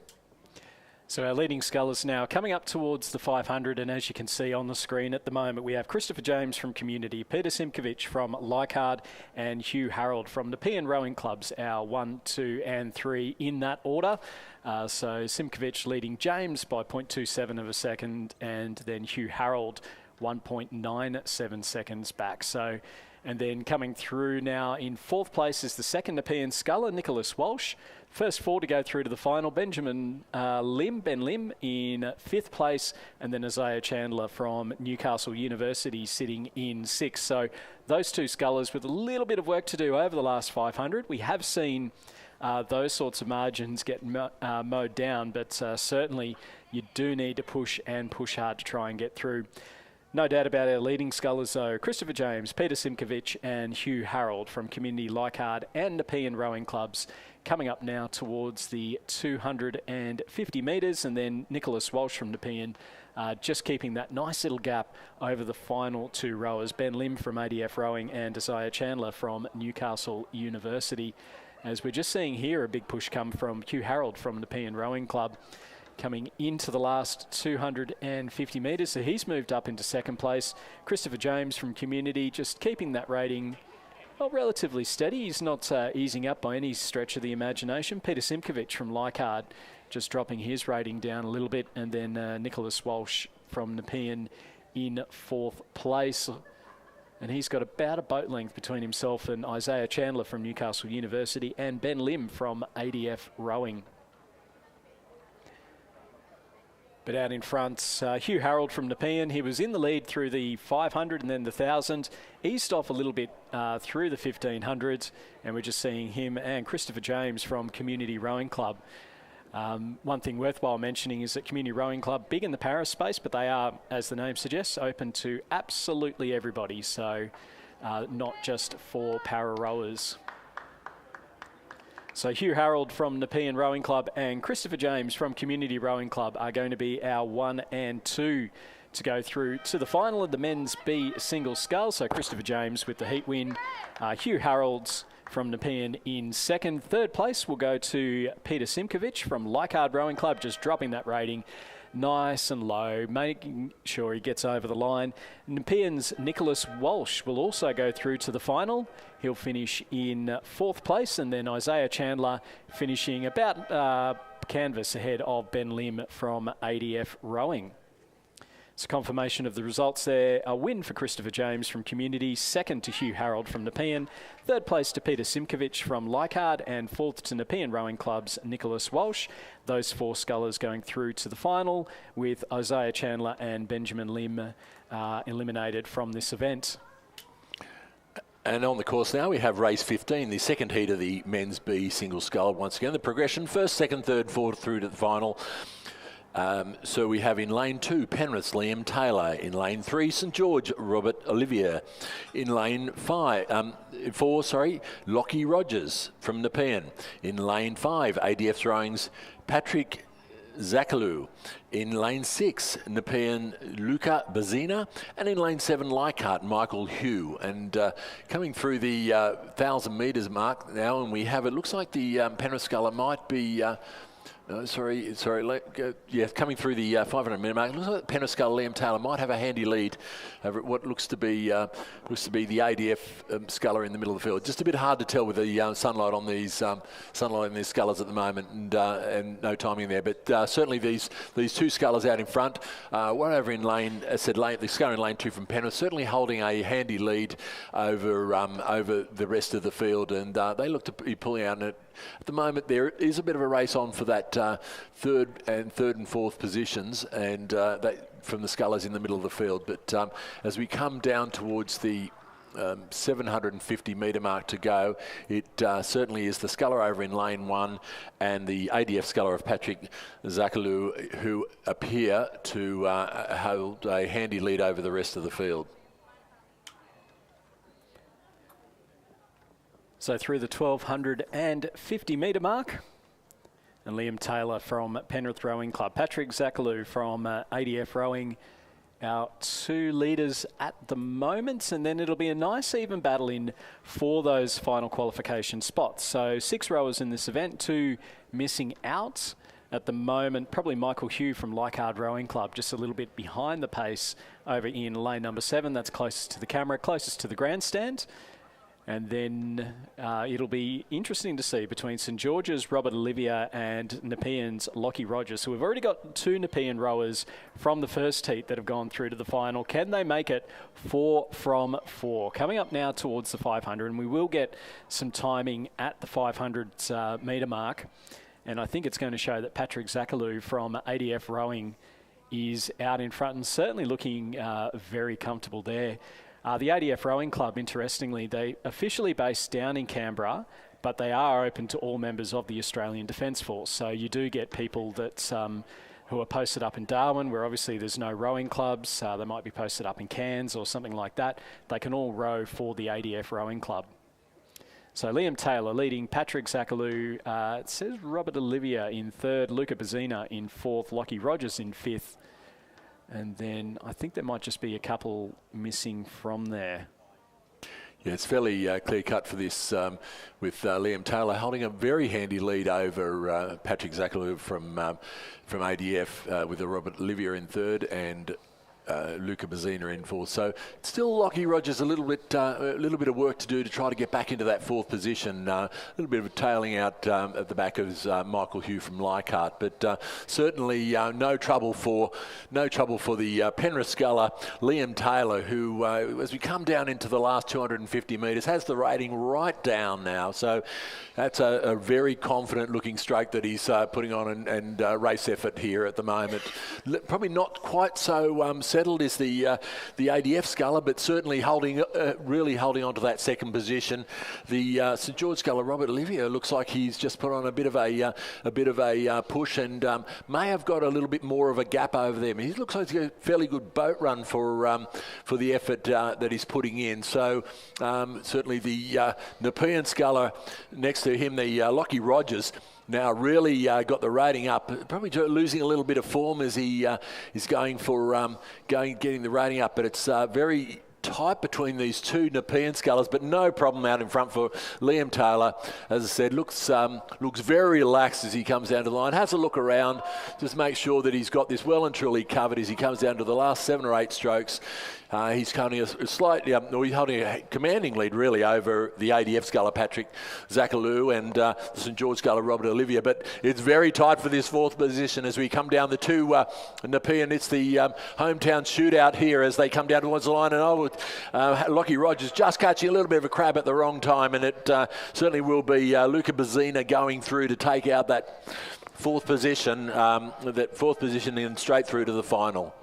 So our leading scullers now coming up towards the 500, and as you can see on the screen at the moment, we have Christopher James from Community, Peter Simkovic from Leichhardt, and Hugh Harold from Nepean Rowing Clubs, our 1, 2 and 3 in that order. So Simkovic leading James by 0.27 of a second, and then Hugh Harold 1.97 seconds back. So, and then coming through now in 4th place is the 2nd Nepean sculler, Nicholas Walsh. First 4 to go through to the final, Ben Lim in 5th place, and then Isaiah Chandler from Newcastle University sitting in 6th. So those 2 scullers with a little bit of work to do over the last 500. We have seen those sorts of margins get mowed down, but certainly you do need to push hard to try and get through. No doubt about our leading scullers though, Christopher James, Peter Simkovic and Hugh Harold from Community, Leichhardt and Nepean Rowing Clubs coming up now towards the 250 metres, and then Nicholas Walsh from Nepean just keeping that nice little gap over the final 2 rowers, Ben Lim from ADF Rowing and Isaiah Chandler from Newcastle University. As we're just seeing here a big push come from Hugh Harold from Nepean Rowing Club, coming into the last 250 metres. So he's moved up into 2nd place. Christopher James from Community just keeping that rating relatively steady. He's not easing up by any stretch of the imagination. Peter Simkovic from Leichhardt just dropping his rating down a little bit. And then Nicholas Walsh from Nepean in 4th place. And he's got about a boat length between himself and Isaiah Chandler from Newcastle University and Ben Lim from ADF Rowing. But out in front, Hugh Harold from Nepean. He was in the lead through the 500 and then the 1,000. Eased off a little bit through the 1,500s. And we're just seeing him and Christopher James from Community Rowing Club. One thing worthwhile mentioning is that Community Rowing Club, big in the para space, but they are, as the name suggests, open to absolutely everybody. So not just for para rowers. So Hugh Harold from Nepean Rowing Club and Christopher James from Community Rowing Club are going to be our 1 and 2 to go through to the final of the men's B single scull. So Christopher James with the heat win. Hugh Harold from Nepean in 2nd. 3rd place will go to Peter Simkovic from Leichhardt Rowing Club, just dropping that rating. nice and low, making sure he gets over the line. Nepean's Nicholas Walsh will also go through to the final. He'll finish in 4th place, and then Isaiah Chandler finishing about canvas ahead of Ben Lim from ADF Rowing. It's a confirmation of the results there. A win for Christopher James from Community, 2nd to Hugh Harold from Nepean, 3rd place to Peter Simkovich from Leichhardt, and 4th to Nepean Rowing Club's Nicholas Walsh. Those 4 scullers going through to the final, with Isaiah Chandler and Benjamin Lim eliminated from this event. And on the course now, we have race 15, the second heat of the men's B single scull. Once again, the progression, 1st, 2nd, 3rd, 4th through to the final. So we have in lane 2, Penrith's Liam Taylor. In lane 3, St George, Robert Olivier. In lane 4, Lockie Rogers from Nepean. In lane 5, ADF Rowing's Patrick Zakalou. In lane 6, Nepean Luca Bazina. And in lane 7, Leichhardt, Michael Hugh. And coming through the 1,000 metres mark now, and we have, it looks like the Penrith sculler might be... coming through the 500 metre mark. It looks like Penrith sculler Liam Taylor might have a handy lead over what looks to be the ADF sculler in the middle of the field. Just a bit hard to tell with the sunlight on these scullers at the moment, and no timing there. But certainly these 2 scullers out in front, one over in lane, the sculler in lane 2 from Penrith, certainly holding a handy lead over the rest of the field, and they look to be pulling out. And at the moment, there is a bit of a race on for that third and 4th positions, and from the scullers in the middle of the field. But as we come down towards the 750 metre mark to go, it certainly is the sculler over in lane 1 and the ADF sculler of Patrick Zakalou who appear to hold a handy lead over the rest of the field. So through the 1,250 metre mark, and Liam Taylor from Penrith Rowing Club, Patrick Zakalou from ADF Rowing, our 2 leaders at the moment, and then it'll be a nice even battle in for those final qualification spots. So 6 rowers in this event, 2 missing out at the moment. Probably Michael Hugh from Leichhardt Rowing Club, just a little bit behind the pace over in lane number 7. That's closest to the camera, closest to the grandstand. And then it'll be interesting to see between St George's Robert Olivier and Nepean's Lockie Rogers. So we've already got 2 Nepean rowers from the first heat that have gone through to the final. Can they make it 4 from 4? Coming up now towards the 500, and we will get some timing at the 500 metre mark. And I think it's going to show that Patrick Zakalou from ADF Rowing is out in front and certainly looking very comfortable there. The ADF Rowing Club, interestingly, they officially based down in Canberra, but they are open to all members of the Australian Defence Force. So you do get people that who are posted up in Darwin, where obviously there's no rowing clubs. They might be posted up in Cairns or something like that. They can all row for the ADF Rowing Club. So Liam Taylor leading, Patrick Zakalou, it says Robert Olivier in 3rd, Luca Bazina in 4th, Lockie Rogers in 5th. And then I think there might just be a couple missing from there. Yeah, it's fairly clear-cut for this with Liam Taylor holding a very handy lead over Patrick Zakalou from ADF with Robert Olivier in 3rd and Luca Bazina in 4th. So still Lockie Rogers a little bit of work to do to try to get back into that 4th position. A little bit of a tailing out at the back of Michael Hugh from Leichhardt, but certainly no trouble for the Penrith sculler Liam Taylor, who as we come down into the last 250 metres has the rating right down now. So that's a very confident looking stroke that he's putting on and race effort here at the moment. Probably not quite so settled is the ADF sculler, but certainly really holding on to that 2nd position. The St George sculler Robert Olivier looks like he's just put on a bit of a push and may have got a little bit more of a gap over there. He looks like he's got a fairly good boat run for the effort that he's putting in. So certainly the Nepean sculler next to him, the Lockie Rogers, now really got the rating up. Probably losing a little bit of form as he is going for getting the rating up, but it's very tight between these two Nepean scullers, but no problem out in front for Liam Taylor. As I said, looks very relaxed as he comes down to the line. Has a look around, just make sure that he's got this well and truly covered as he comes down to the last 7 or 8 strokes. He's holding a slightly, he's holding a commanding lead really over the ADF sculler Patrick Zakalou and the St George sculler Robert Olivia, but it's very tight for this 4th position as we come down the 2 Nepean. It's the hometown shootout here as they come down towards the line, and Lockie Rogers just catching a little bit of a crab at the wrong time, and it certainly will be Luca Bazzina going through to take out that 4th position, and straight through to the final.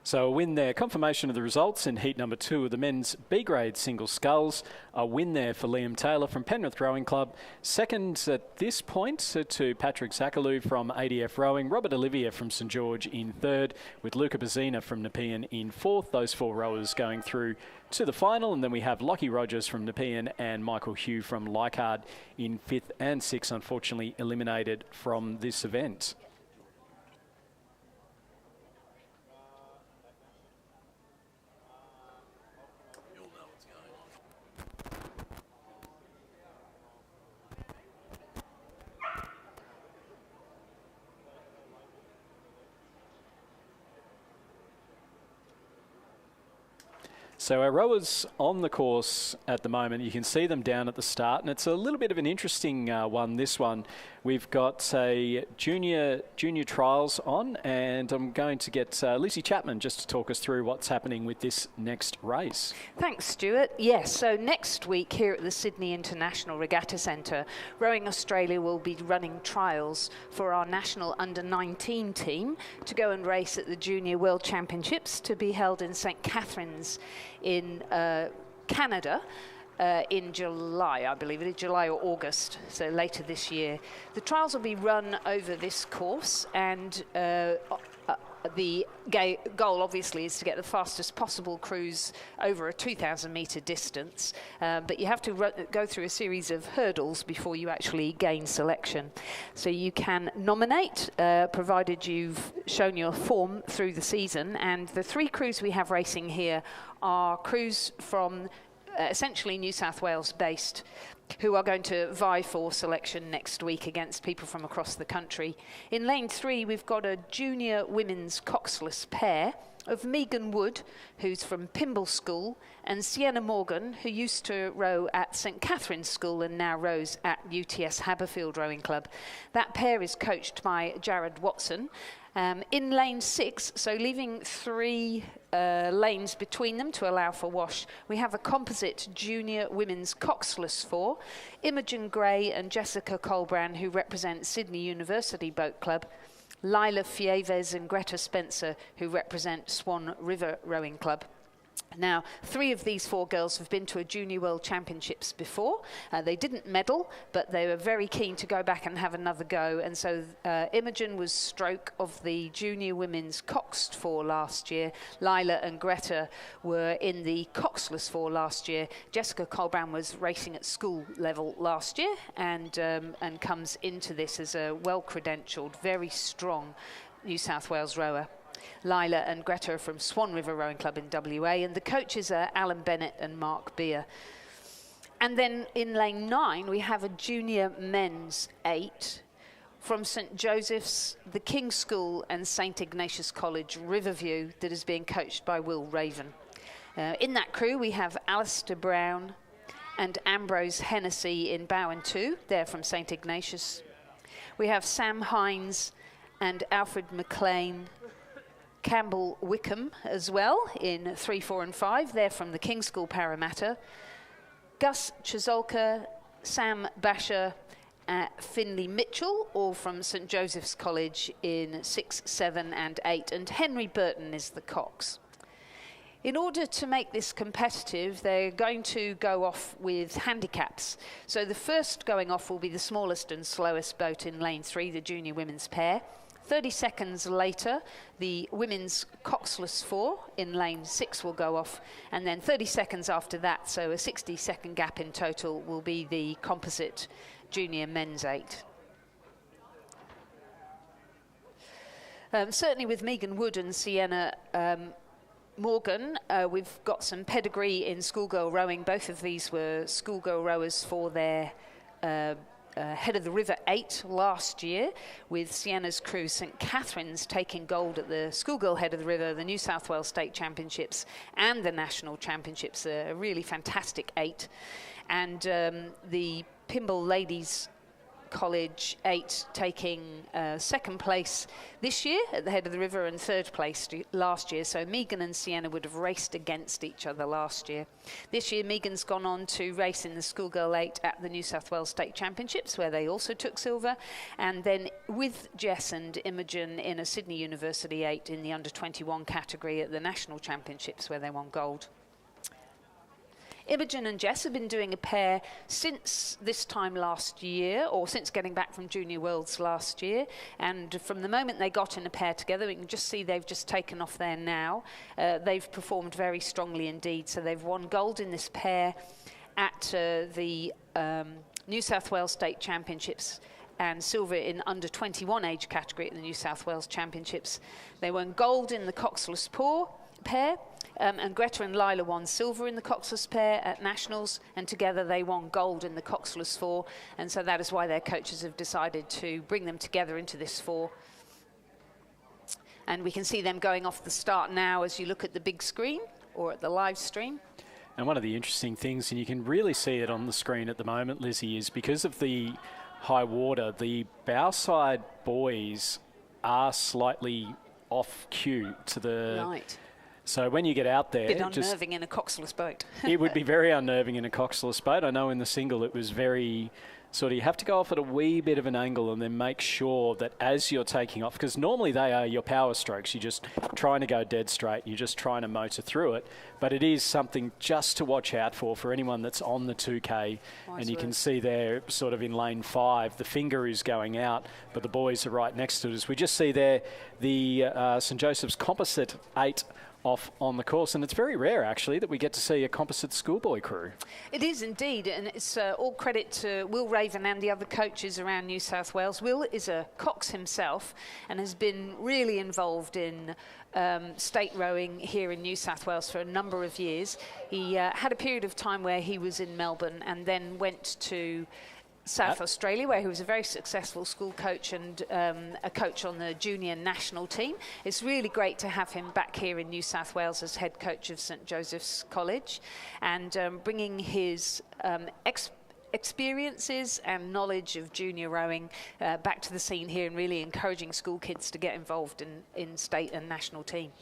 So a win there. Confirmation of the results in heat number 2 of the men's B-grade single sculls. A win there for Liam Taylor from Penrith Rowing Club. Second at this point to Patrick Zakalou from ADF Rowing. Robert Olivia from St George in 3rd, with Luca Bazzina from Nepean in 4th. Those 4 rowers going through to the final. And then we have Lockie Rogers from Nepean and Michael Hugh from Leichhardt in 5th and 6th, unfortunately eliminated from this event. So our rowers on the course at the moment, you can see them down at the start, and it's a little bit of an interesting one, this one. We've got a junior trials on, and I'm going to get Lucy Chapman just to talk us through what's happening with this next race. Thanks, Stuart. Yes, so next week here at the Sydney International Regatta Centre, Rowing Australia will be running trials for our national under-19 team to go and race at the Junior World Championships to be held in St Catharines in Canada. In July, I believe it is, July or August, so later this year. The trials will be run over this course, and the goal obviously is to get the fastest possible cruise over a 2,000 metre distance, but you have to go through a series of hurdles before you actually gain selection. So you can nominate, provided you've shown your form through the season, and the 3 crews we have racing here are crews from essentially New South Wales based, who are going to vie for selection next week against people from across the country. In lane 3, we've got a junior women's coxless pair of Megan Wood, who's from Pymble School, and Sienna Morgan, who used to row at St Catherine's School and now rows at UTS Haberfield Rowing Club. That pair is coached by Jared Watson. In lane 6, so leaving 3 lanes between them to allow for wash, we have a composite junior women's coxless 4, Imogen Gray and Jessica Colbrand, who represent Sydney University Boat Club, Lila Fieves and Greta Spencer, who represent Swan River Rowing Club. Now, 3 of these 4 girls have been to a Junior World Championships before. They didn't medal, but they were very keen to go back and have another go. And so Imogen was stroke of the Junior Women's Coxed 4 last year. Lila and Greta were in the Coxless 4 last year. Jessica Colbrand was racing at school level last year and comes into this as a well-credentialed, very strong New South Wales rower. Lila and Greta are from Swan River Rowing Club in WA, and the coaches are Alan Bennett and Mark Beer. And then in lane 9, we have a junior men's 8 from St Joseph's, the King's School and St Ignatius College, Riverview, that is being coached by Will Raven. In that crew, we have Alistair Brown and Ambrose Hennessy in Bowen 2. They're from St Ignatius. We have Sam Hines and Alfred McLean, Campbell Wickham as well in 3, 4 and 5. They're from the King's School Parramatta. Gus Chizolka, Sam Basher, Finley Mitchell, all from St Joseph's College in 6, 7 and 8. And Henry Burton is the cox. In order to make this competitive, they're going to go off with handicaps. So the first going off will be the smallest and slowest boat in lane 3, the junior women's pair. 30 seconds later, the women's coxless 4 in lane 6 will go off, and then 30 seconds after that, so a 60-second gap in total, will be the composite junior men's 8. Certainly with Megan Wood and Sienna Morgan, we've got some pedigree in schoolgirl rowing. Both of these were schoolgirl rowers for their Head of the River 8 last year, with Sienna's crew St Catherine's taking gold at the schoolgirl Head of the River, the New South Wales State Championships and the National Championships, a really fantastic 8. And the Pymble Ladies College 8 taking second place this year at the Head of the River and third place last year. So Megan and Sienna would have raced against each other last year. This year Megan's gone on to race in the schoolgirl 8 at the New South Wales State Championships, where they also took silver, and then with Jess and Imogen in a Sydney University 8 in the under 21 category at the National Championships, where they won gold. Imogen and Jess have been doing a pair since this time last year, or since getting back from Junior Worlds last year. And from the moment they got in a pair together, we can just see they've just taken off there now. They've performed very strongly indeed. So they've won gold in this pair at the New South Wales State Championships and silver in under 21 age category at the New South Wales Championships. They won gold in the coxless pair. And Greta and Lila won silver in the coxless pair at Nationals, and together they won gold in the coxless 4, and so that is why their coaches have decided to bring them together into this 4. And we can see them going off the start now as you look at the big screen or at the live stream. And one of the interesting things, and you can really see it on the screen at the moment, Lizzie, is because of the high water, the bow side boys are slightly off cue to the... Right. So when you get out there... A bit unnerving in a coxless boat. It would be very unnerving in a coxless boat. I know in the single it was very... sort of, you have to go off at a wee bit of an angle and then make sure that as you're taking off, because normally they are your power strokes, you're just trying to go dead straight, you're just trying to motor through it, but it is something just to watch out for anyone that's on the 2K. And you can see there sort of in lane 5, the finger is going out, but the boys are right next to it. As we just see there, the St Joseph's Composite 8 off on the course, and it's very rare actually that we get to see a composite schoolboy crew. It is indeed, and it's all credit to Will Raven and the other coaches around New South Wales. Will is a cox himself and has been really involved in state rowing here in New South Wales for a number of years. He had a period of time where he was in Melbourne and then went to South Australia, where he was a very successful school coach and a coach on the junior national team. It's really great to have him back here in New South Wales as head coach of St Joseph's College, and bringing his experiences and knowledge of junior rowing back to the scene here, and really encouraging school kids to get involved in state and national team.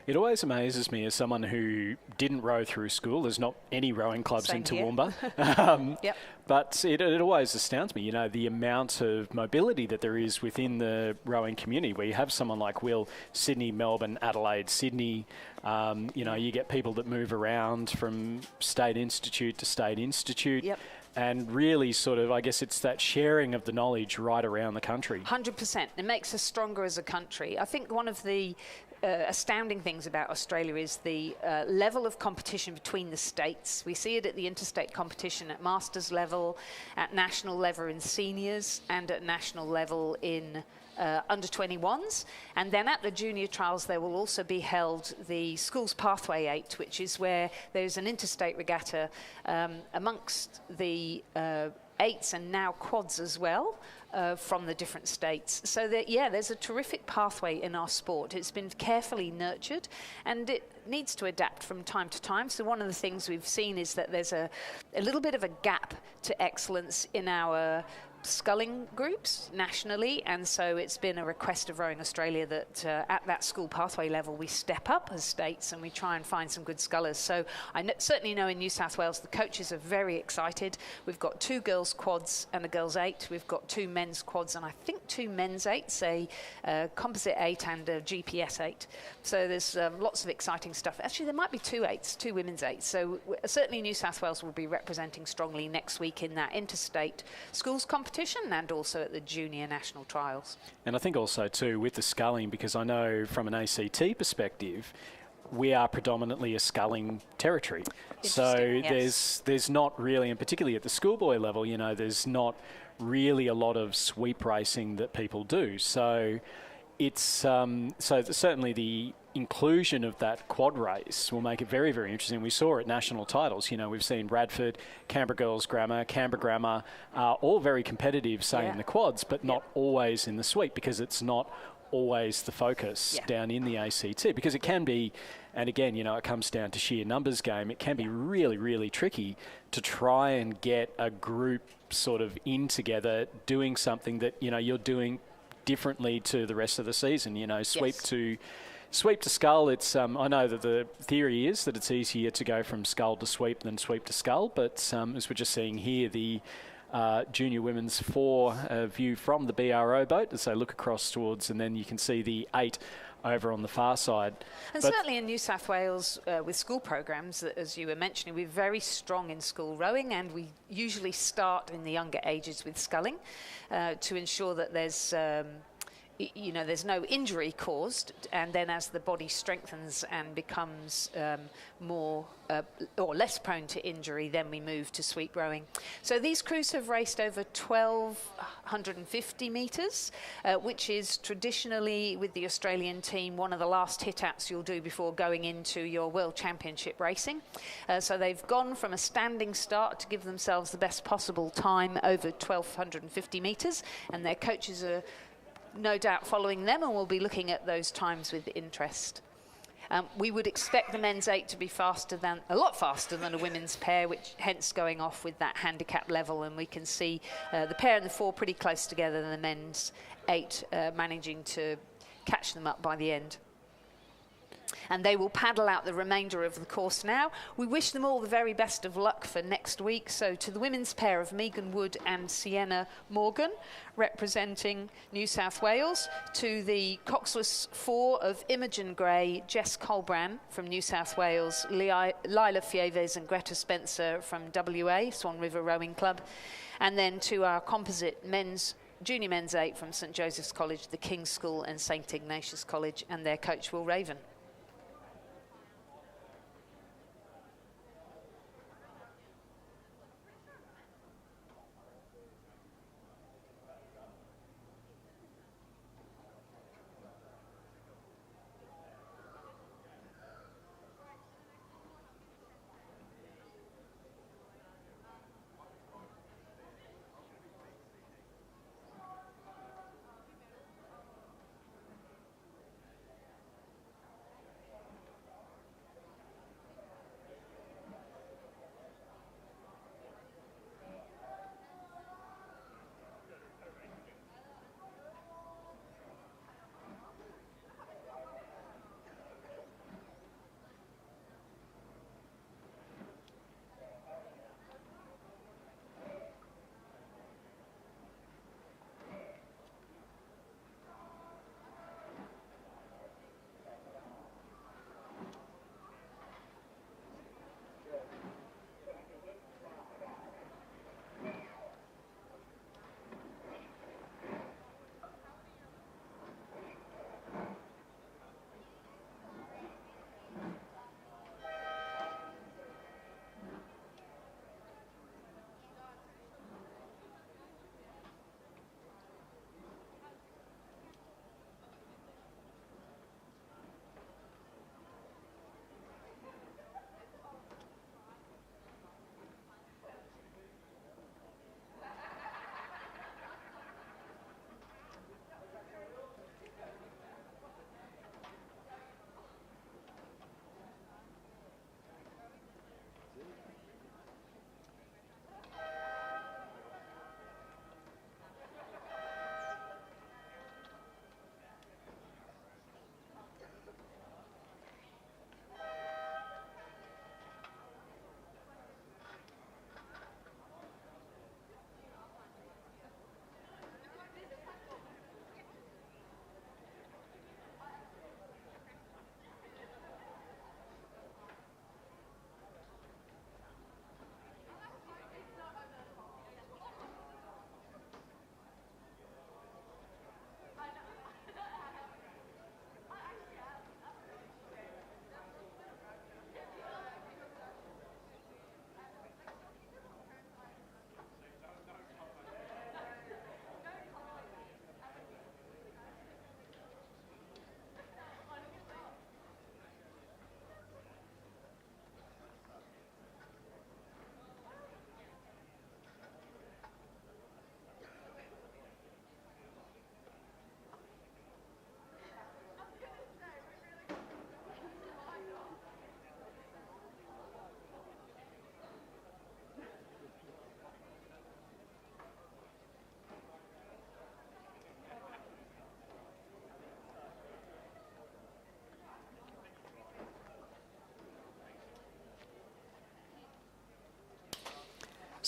It always amazes me as someone who didn't row through school. There's not any rowing clubs in Toowoomba. Yep. But it always astounds me, you know, the amount of mobility that there is within the rowing community, where you have someone like Will, Sydney, Melbourne, Adelaide, Sydney. You know, you get people that move around from state institute to state institute. Yep. And really sort of, I guess it's that sharing of the knowledge right around the country. 100%. It makes us stronger as a country. I think one of the astounding things about Australia is the level of competition between the states. We see it at the interstate competition at masters level, at national level in seniors, and at national level in under 21s. And then at the junior trials there will also be held the Schools Pathway 8, which is where there's an interstate regatta amongst the 8s and now quads as well. From the different states. So that, yeah, there's a terrific pathway in our sport. It's been carefully nurtured and it needs to adapt from time to time. So one of the things we've seen is that there's a little bit of a gap to excellence in our sculling groups nationally, and so it's been a request of Rowing Australia that at that school pathway level we step up as states and we try and find some good scullers. So I certainly know in New South Wales the coaches are very excited. We've got 2 girls quads and a girls 8. We've got 2 men's quads and I think 2 men's 8s, a composite 8 and a GPS 8. So there's lots of exciting stuff. Actually there might be 2 8s, 2 women's 8s. So certainly New South Wales will be representing strongly next week in that interstate schools competition and also at the junior national trials. And I think also too with the sculling, because I know from an ACT perspective we are predominantly a sculling territory. So yes. there's not really, and particularly at the schoolboy level, you know, there's not really a lot of sweep racing that people do. So it's so certainly the inclusion of that quad race will make it very, very interesting. We saw at national titles, we've seen Bradford, Canberra Girls Grammar, Canberra Grammar, all very competitive, say, in the quads, but not always in the sweep, because it's not always the focus down in the ACT, because it can be, and again, it comes down to sheer numbers game. It can be really, really tricky to try and get a group sort of in together doing something that, you're doing differently to the rest of the season, Sweep to scull, it's I know that the theory is that it's easier to go from scull to sweep than sweep to scull, but as we're just seeing here, the junior women's 4 view from the BRO boat as they look across towards, and then you can see the 8 over on the far side. And certainly in New South Wales, with school programs, as you were mentioning, we're very strong in school rowing, and we usually start in the younger ages with sculling to ensure that there's there's no injury caused, and then as the body strengthens and becomes more or less prone to injury, then we move to sweep rowing. So these crews have raced over 1,250 metres, which is traditionally, with the Australian team, one of the last hit-outs you'll do before going into your World Championship racing. So they've gone from a standing start to give themselves the best possible time over 1,250 metres, and their coaches are no doubt following them, and we'll be looking at those times with interest. We would expect the men's 8 to be a lot faster than a women's pair, which hence going off with that handicap level, and we can see the pair and the 4 pretty close together, and the men's 8 managing to catch them up by the end. And they will paddle out the remainder of the course now. We wish them all the very best of luck for next week. So to the women's pair of Megan Wood and Sienna Morgan, representing New South Wales, to the coxless 4 of Imogen Gray, Jess Colbran from New South Wales, Lila Fieves and Greta Spencer from WA, Swan River Rowing Club, and then to our composite junior men's 8 from St Joseph's College, the King's School and St Ignatius College, and their coach Will Raven.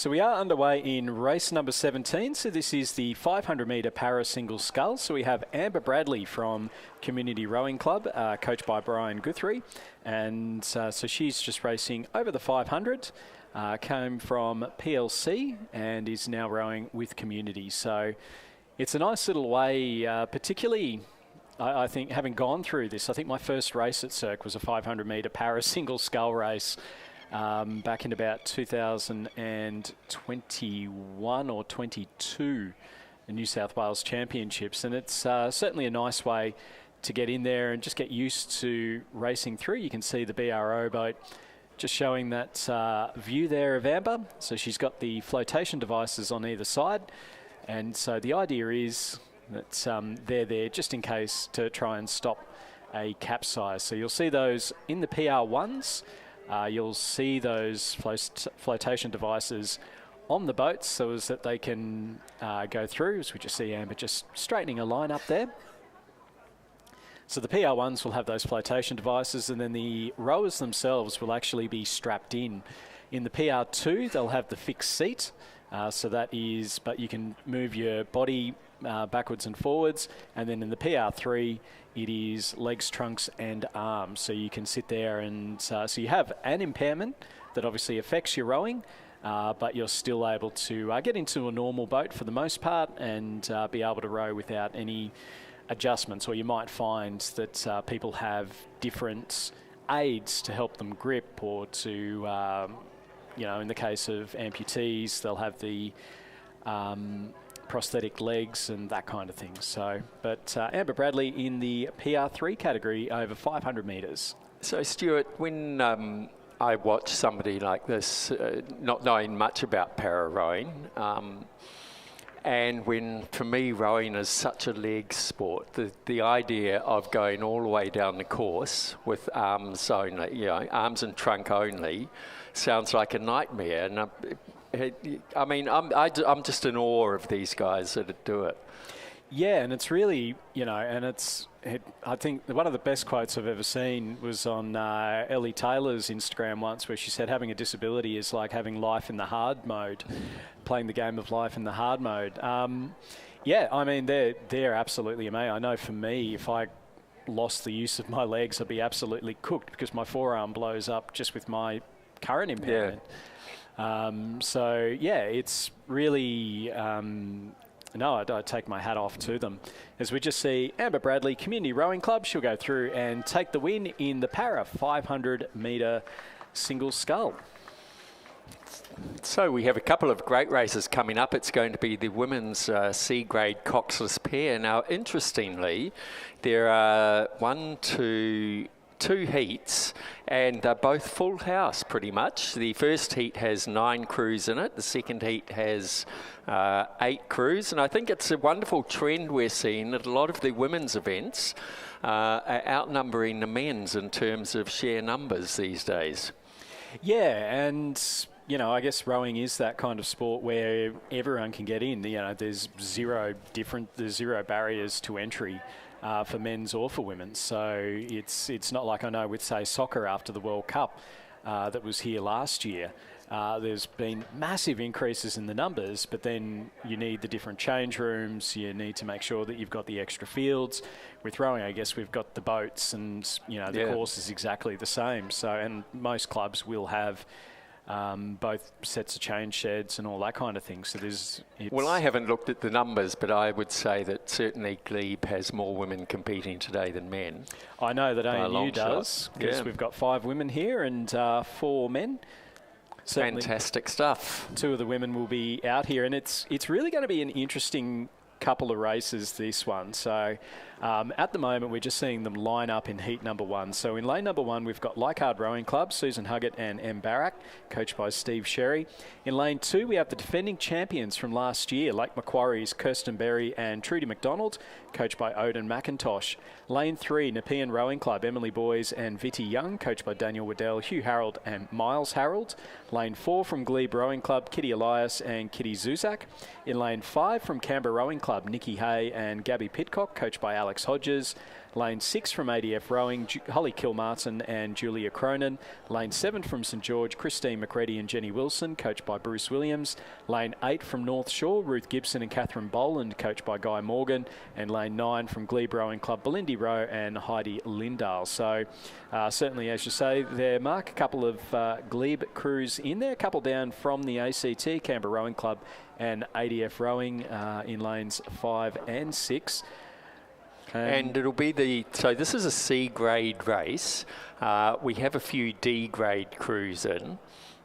So we are underway in race number 17. So this is the 500 metre para single scull. So we have Amber Bradley from Community Rowing Club, coached by Brian Guthrie. And so she's just racing over the 500, came from PLC and is now rowing with Community. So it's a nice little way, particularly, I think, having gone through this. I think my first race at Cirque was a 500 metre para single scull race. Back in about 2021 or 22, the New South Wales Championships. And it's certainly a nice way to get in there and just get used to racing through. You can see the BRO boat just showing that view there of Amber. So she's got the flotation devices on either side. And so the idea is that they're there just in case to try and stop a capsize. So you'll see those in the PR1s. You'll see those flotation devices on the boats so as that they can go through, as we just see Amber just straightening a line up there. So the PR1s will have those flotation devices, and then the rowers themselves will actually be strapped in. In the PR2, they'll have the fixed seat. So that is, but you can move your body backwards and forwards. And then in the PR3, it is legs, trunks and arms. So you can sit there and so you have an impairment that obviously affects your rowing, but you're still able to get into a normal boat for the most part and be able to row without any adjustments. Or you might find that people have different aids to help them grip, or to, you know, in the case of amputees, they'll have the prosthetic legs and that kind of thing. So, but Amber Bradley in the PR3 category over 500 metres. So Stuart, when I watch somebody like this, not knowing much about para rowing, and when, for me, rowing is such a leg sport, the idea of going all the way down the course with arms only, you know, arms and trunk only, sounds like a nightmare. And I mean, I'm just in awe of these guys that do it. Yeah, and it's really, you know, and I think one of the best quotes I've ever seen was on Ellie Taylor's Instagram once, where she said having a disability is like having life in the hard mode, playing the game of life in the hard mode. Yeah, I mean, they're absolutely amazing. I know for me, if I lost the use of my legs, I'd be absolutely cooked, because my forearm blows up just with my current impairment. Yeah. So yeah, it's really, no, I take my hat off to them. As we just see Amber Bradley, Community Rowing Club, she'll go through and take the win in the para 500 metre single scull. So we have a couple of great races coming up. It's going to be the women's C-grade coxless pair. Now, interestingly, there are two heats, and they're both full house pretty much. The first heat has 9 crews in it. The second heat has 8 crews, and I think it's a wonderful trend we're seeing that a lot of the women's events are outnumbering the men's in terms of sheer numbers these days. Yeah, and you know, I guess rowing is that kind of sport where everyone can get in. You know, there's zero barriers to entry. For men's or for women's. So it's not like, I know with, say, soccer after the World Cup that was here last year, there's been massive increases in the numbers, but then you need the different change rooms, you need to make sure that you've got the extra fields. With rowing, I guess we've got the boats, and you know, the course is exactly the same. So, and most clubs will have both sets of change sheds and all that kind of thing. So well, I haven't looked at the numbers, but I would say that certainly Glebe has more women competing today than men. I know that ANU does, because we've got 5 women here and 4 men. Certainly, fantastic stuff. 2 of the women will be out here, and it's really going to be an interesting couple of races, this one. So at the moment, we're just seeing them line up in heat number 1. So in lane number 1, we've got Leichhardt Rowing Club, Susan Huggett and M. Barak, coached by Steve Sherry. In lane 2, we have the defending champions from last year, Lake Macquarie's Kirsten Berry and Trudy McDonald, coached by Odin McIntosh. Lane 3, Nepean Rowing Club, Emily Boys and Vitti Young, coached by Daniel Waddell, Hugh Harold and Miles Harold. Lane 4 from Glebe Rowing Club, Kitty Elias and Kitty Zuzak. In lane 5 from Canberra Rowing Club, Nikki Hay and Gabby Pitcock, coached by Alex Hodges. Lane 6 from ADF Rowing, Holly Kilmartin and Julia Cronin. Lane 7 from St George, Christine McCready and Jenny Wilson, coached by Bruce Williams. Lane 8 from North Shore, Ruth Gibson and Catherine Boland, coached by Guy Morgan. And Lane 9 from Glebe Rowing Club, Belindy Rowe and Heidi Lindahl. So certainly, as you say there, Mark, a couple of Glebe crews in there, a couple down from the ACT, Canberra Rowing Club and ADF Rowing in lanes 5 and 6. And it'll be so this is a C grade race. We have a few D grade crews in.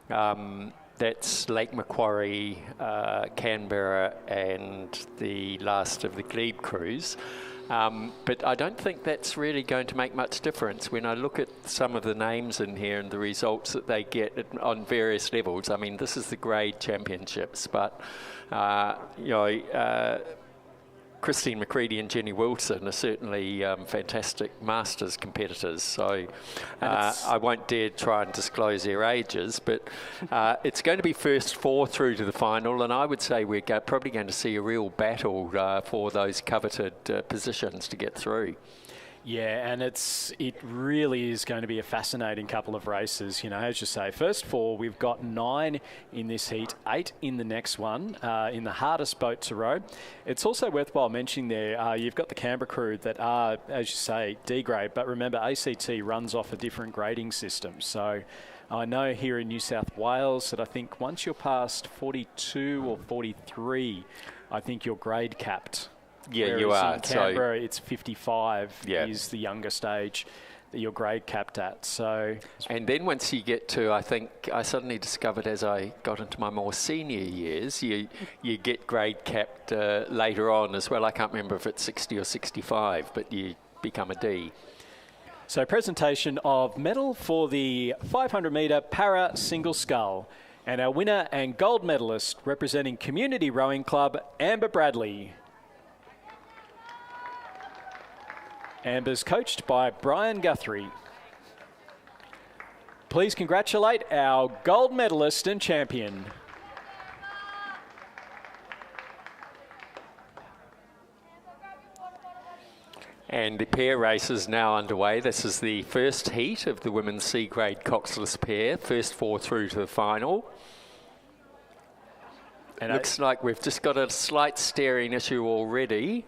That's Lake Macquarie, Canberra and the last of the Glebe crews. But I don't think that's really going to make much difference when I look at some of the names in here and the results that they get on various levels. I mean, this is the grade championships, but Christine McCready and Jenny Wilson are certainly fantastic Masters competitors, so I won't dare try and disclose their ages, but it's going to be first 4 through to the final, and I would say we're probably going to see a real battle for those coveted positions to get through. Yeah, and it really is going to be a fascinating couple of races. You know, as you say, first 4, we've got 9 in this heat, 8 in the next one, in the hardest boat to row. It's also worthwhile mentioning there, you've got the Canberra crew that are, as you say, D grade, but remember ACT runs off a different grading system. So I know here in New South Wales that I think once you're past 42 or 43, I think you're grade capped. Yeah, Whereas you are. In Canberra, it's 55 is the youngest age that you're grade capped at. So, and then once you get to, I think I suddenly discovered as I got into my more senior years, you get grade capped later on as well. I can't remember if it's 60 or 65, but you become a D. So presentation of medal for the 500 metre para single scull. And our winner and gold medalist representing Community Rowing Club, Amber Bradley. Amber's coached by Brian Guthrie. Please congratulate our gold medalist and champion. And the pair race is now underway. This is the first heat of the women's C grade coxless pair, first 4 through to the final. And it looks like we've just got a slight steering issue already.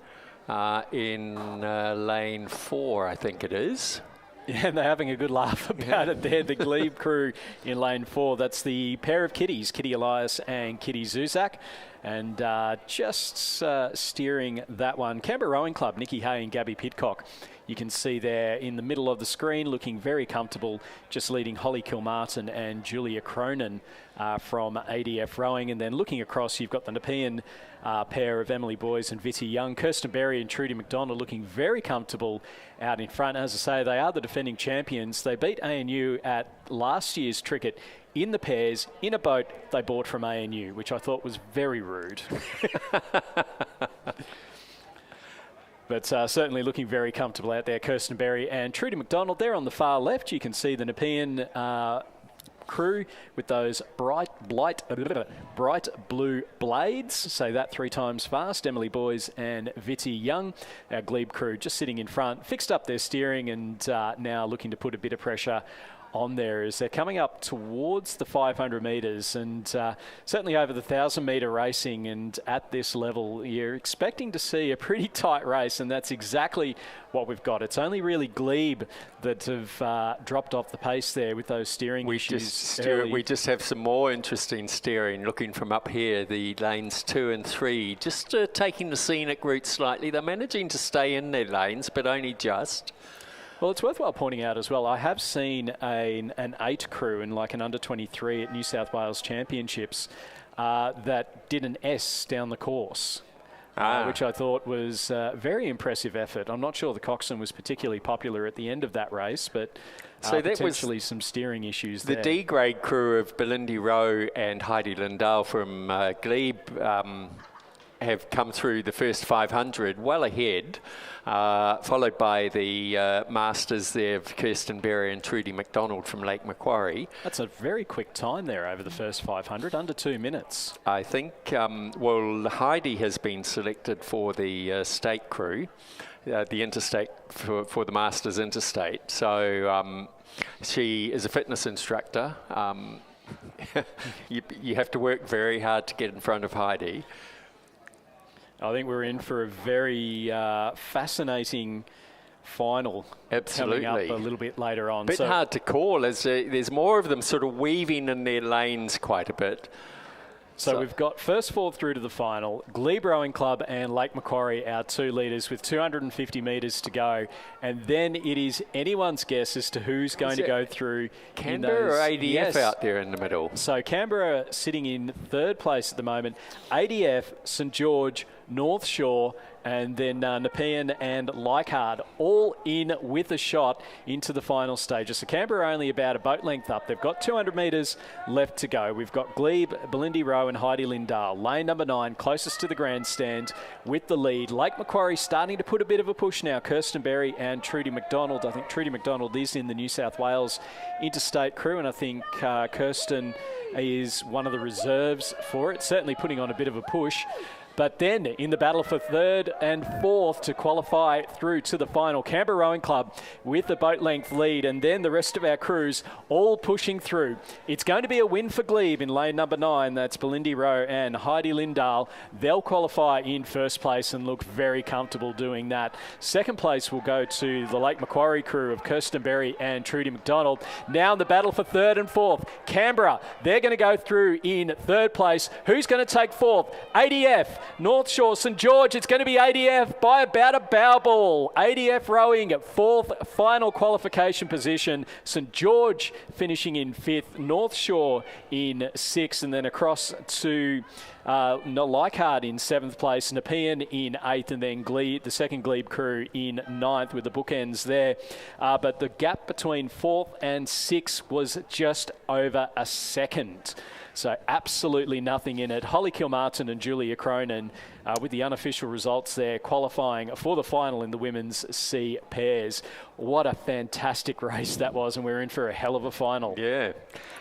In lane 4, I think it is. Yeah, and they're having a good laugh about it there. The Glebe crew in lane 4. That's the pair of kiddies, Kitty Elias and Kitty Zuzak. And just steering that one, Canberra Rowing Club, Nikki Hay and Gabby Pidcock. You can see there in the middle of the screen, looking very comfortable, just leading Holly Kilmartin and Julia Cronin from ADF Rowing. And then looking across, you've got the Nepean pair of Emily Boys and Vitty Young. Kirsten Berry and Trudy McDonald looking very comfortable out in front. As I say, they are the defending champions. They beat ANU at last year's Trickett in the pairs, in a boat they bought from ANU, which I thought was very rude. But certainly looking very comfortable out there, Kirsten Berry and Trudy McDonald. There on the far left, you can see the Nepean crew with those bright blue blades. Say that 3 times fast. Emily Boys and Vitty Young, our Glebe crew, just sitting in front, fixed up their steering and now looking to put a bit of pressure on there as they're coming up towards the 500 metres and certainly over the 1,000 metre racing, and at this level you're expecting to see a pretty tight race, and that's exactly what we've got. It's only really Glebe that have dropped off the pace there with those steering issues. We just have some more interesting steering looking from up here, the lanes 2 and 3, just taking the scenic route slightly. They're managing to stay in their lanes, but only just. Well, it's worthwhile pointing out as well, I have seen an 8 crew in like an under-23 at New South Wales Championships that did an S down the course, which I thought was a very impressive effort. I'm not sure the coxswain was particularly popular at the end of that race, but so potentially some steering issues there. The D-grade crew of Belindy Rowe and Heidi Lindahl from Glebe have come through the first 500 well ahead, followed by the masters there of Kirsten Berry and Trudy McDonald from Lake Macquarie. That's a very quick time there over the first 500, under 2 minutes. I think, well, Heidi has been selected for the state crew, the interstate, for the Masters Interstate. So she is a fitness instructor. You have to work very hard to get in front of Heidi. I think we're in for a very fascinating final. Absolutely. Coming up a little bit later on. Bit hard to call, as there's more of them sort of weaving in their lanes quite a bit. So we've got first four through to the final. Glebe Rowing Club and Lake Macquarie, our 2 leaders, with 250 metres to go. And then it is anyone's guess as to who's going to go through. Canberra or ADF out there in the middle? So Canberra sitting in 3rd place at the moment. ADF, St George, North Shore, and then Nepean and Leichhardt all in with a shot into the final stages. So Canberra only about a boat length up. They've got 200 metres left to go. We've got Glebe, Belindy Rowe and Heidi Lindahl. Lane number 9, closest to the grandstand with the lead. Lake Macquarie starting to put a bit of a push now. Kirsten Berry and Trudy McDonald. I think Trudy McDonald is in the New South Wales interstate crew, and I think Kirsten is one of the reserves for it, certainly putting on a bit of a push. But then in the battle for 3rd and 4th to qualify through to the final, Canberra Rowing Club with the boat length lead, and then the rest of our crews all pushing through. It's going to be a win for Glebe in lane number 9. That's Belindy Rowe and Heidi Lindahl. They'll qualify in 1st place and look very comfortable doing that. 2nd place will go to the Lake Macquarie crew of Kirsten Berry and Trudy McDonald. Now in the battle for 3rd and 4th, Canberra, they're going to go through in 3rd place. Who's going to take 4th? ADF. North Shore, St George, it's going to be ADF by about a bow ball. ADF rowing at 4th, final qualification position. St George finishing in 5th, North Shore in 6th, and then across to Leichhardt in 7th place, Nepean in 8th, and then Glebe, the second Glebe crew in 9th with the bookends there. But the gap between 4th and 6th was just over a second. So absolutely nothing in it. Holly Kilmartin and Julia Cronin with the unofficial results there, qualifying for the final in the women's C pairs. What a fantastic race that was, and we're in for a hell of a final. Yeah.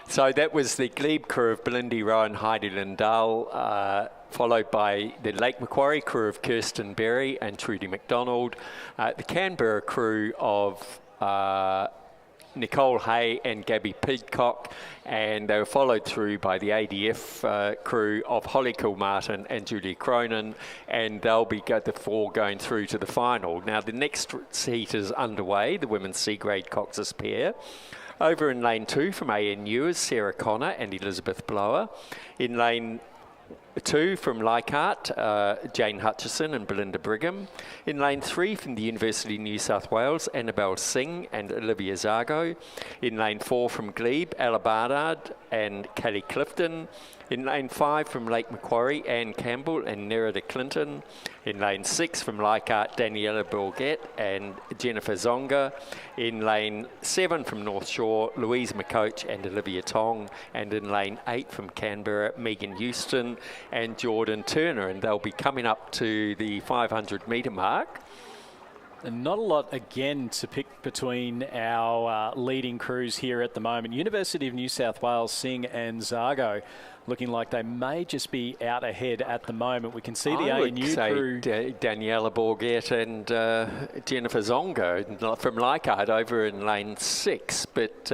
So that was the Glebe crew of Belindy Rowe and Heidi Lindahl, followed by the Lake Macquarie crew of Kirsten Berry and Trudy McDonald, the Canberra crew of Nicole Hay and Gabby Peacock, and they were followed through by the ADF crew of Holly Kilmartin and Julia Cronin, and they'll be the 4 going through to the final. Now the next heat is underway, the women's C-grade Cox's pair. Over in lane 2 from ANU is Sarah Connor and Elizabeth Blower. In lane 2 from Leichhardt, Jane Hutchison and Belinda Brigham. In lane 3 from the University of New South Wales, Annabelle Singh and Olivia Zargo. In lane 4 from Glebe, Ella Barnard and Kelly Clifton. In lane 5 from Lake Macquarie, Anne Campbell and Nerida Clinton. In lane 6 from Leichhardt, Daniela Bourget and Jennifer Zonga. In lane 7 from North Shore, Louise McCoach and Olivia Tong. And in lane 8 from Canberra, Megan Houston and Jordan Turner. And they'll be coming up to the 500 metre mark. And not a lot, again, to pick between our leading crews here at the moment. University of New South Wales, Singh and Zargo, looking like they may just be out ahead at the moment. We can see the ANU crew. Daniela Bourget and Jennifer Zongo from Leichhardt over in lane 6, but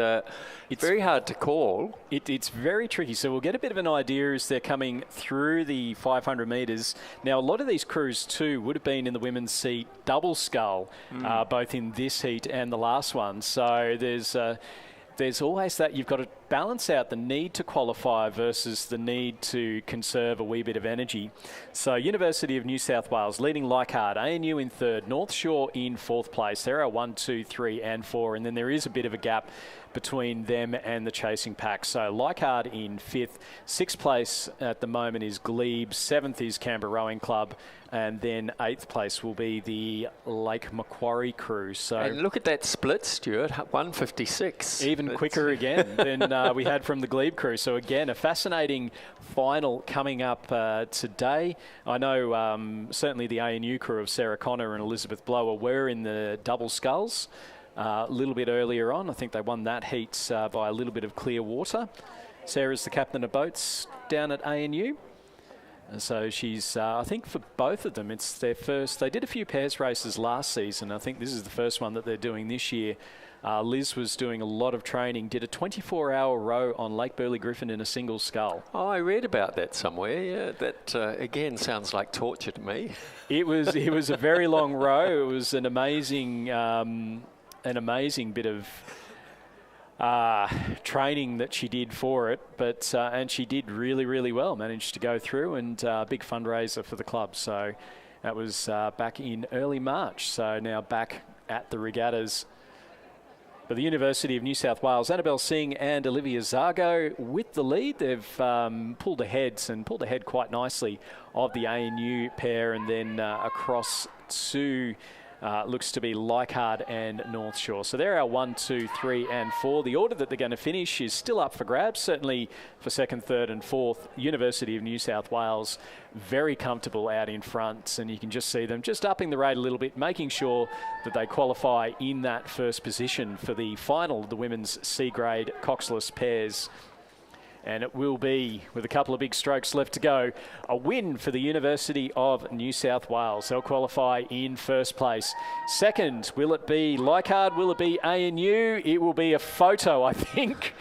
it's very hard to call. It's very tricky, so we'll get a bit of an idea as they're coming through the 500 metres. Now, a lot of these crews too would have been in the women's seat double scull, both in this heat and the last one. So there's always that you've got to balance out the need to qualify versus the need to conserve a wee bit of energy. So University of New South Wales leading Leichhardt, ANU in 3rd, North Shore in 4th place. There are 1, 2, 3 and 4, and then there is a bit of a gap between them and the chasing pack. So Leichhardt in 5th, 6th place at the moment is Glebe, 7th is Canberra Rowing Club, and then 8th place will be the Lake Macquarie crew. So and look at that split, Stuart, 156. Even quicker again than we had from the Glebe crew. So again, a fascinating final coming up today. I know certainly the ANU crew of Sarah Connor and Elizabeth Blower were in the double sculls a little bit earlier on. I think they won that heat by a little bit of clear water. Sarah's the captain of boats down at ANU. And so she's, I think for both of them, it's their first. They did a few pairs races last season. I think this is the first one that they're doing this year. Liz was doing a lot of training, did a 24-hour row on Lake Burley Griffin in a single scull. Oh, I read about that somewhere. Yeah, that again sounds like torture to me. It was a very long row. It was an amazing bit of training that she did for it, but and she did really, really well. Managed to go through, and big fundraiser for the club. So that was back in early March. So now back at the regattas. But the University of New South Wales, Annabelle Singh and Olivia Zargo with the lead. They've pulled ahead quite nicely of the ANU pair, and then across to looks to be Leichhardt and North Shore. So they're our 1, 2, 3 and 4. The order that they're going to finish is still up for grabs, certainly for 2nd, 3rd and 4th. University of New South Wales very comfortable out in front, and you can just see them just upping the rate a little bit, making sure that they qualify in that first position for the final of the women's C-grade coxless pairs. And it will be, with a couple of big strokes left to go, a win for the University of New South Wales. They'll qualify in first place. Second, will it be Leichhardt? Will it be ANU? It will be a photo, I think.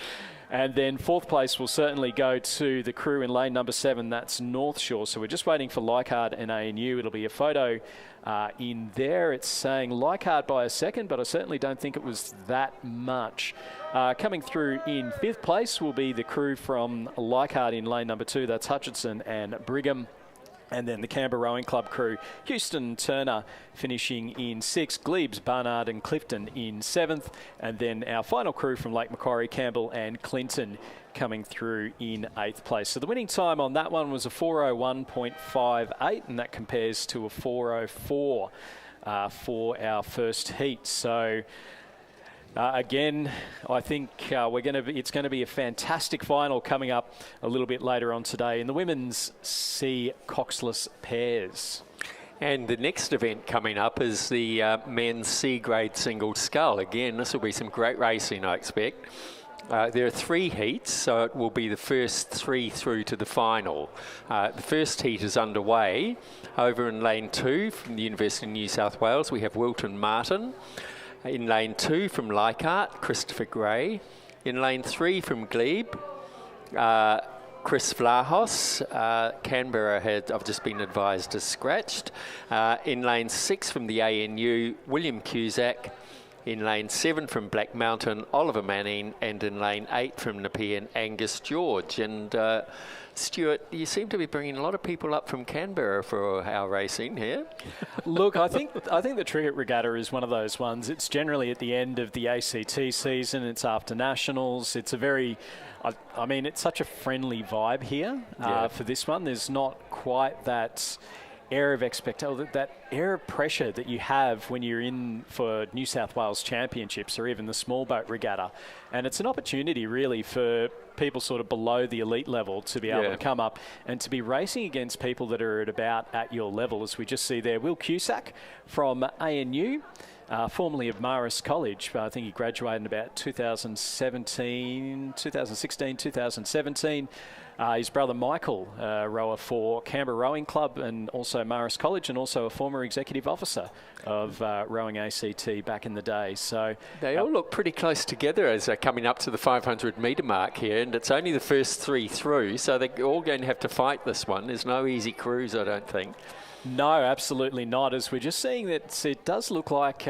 And then 4th place will certainly go to the crew in lane number 7. That's North Shore. So we're just waiting for Leichhardt and ANU. It'll be a photo in there. It's saying Leichhardt by a second, but I certainly don't think it was that much. Coming through in 5th place will be the crew from Leichhardt in lane number 2. That's Hutchinson and Brigham. And then the Canberra Rowing Club crew, Houston Turner finishing in 6th, Glebes, Barnard and Clifton in 7th. And then our final crew from Lake Macquarie, Campbell and Clinton coming through in 8th place. So the winning time on that one was a 4:01.58, and that compares to a 4:04 for our first heat. So again, I think it's going to be a fantastic final coming up a little bit later on today in the women's C coxless pairs. And the next event coming up is the men's C-grade single scull. Again, this will be some great racing, I expect. There are 3 heats, so it will be the first 3 through to the final. The first heat is underway. Over in lane 2 from the University of New South Wales, we have Wilton Martin. In lane 2 from Leichhardt, Christopher Gray. In lane 3 from Glebe, Chris Vlahos. Canberra I've just been advised, is scratched. In lane 6 from the ANU, William Cusack. In lane 7 from Black Mountain, Oliver Manning. And in lane 8 from Nepean, Angus George. And Stuart, you seem to be bringing a lot of people up from Canberra for our racing here. Look, I think the Trickett Regatta is one of those ones. It's generally at the end of the ACT season. It's after Nationals. It's a very, I mean, it's such a friendly vibe here for this one. There's not quite that air of expectation, that air of pressure that you have when you're in for New South Wales Championships or even the small boat regatta. And it's an opportunity really for people sort of below the elite level to be able to come up and to be racing against people that are at your level, as we just see there. Will Cusack from ANU, formerly of Marist College. I think he graduated in about 2016, 2017. His brother Michael, rower for Canberra Rowing Club and also Marist College, and also a former executive officer of Rowing ACT back in the day. So they all look pretty close together as they're coming up to the 500 metre mark here, and it's only the first 3 through, so they're all going to have to fight this one. There's no easy cruise, I don't think. No, absolutely not. As we're just seeing that it does look like,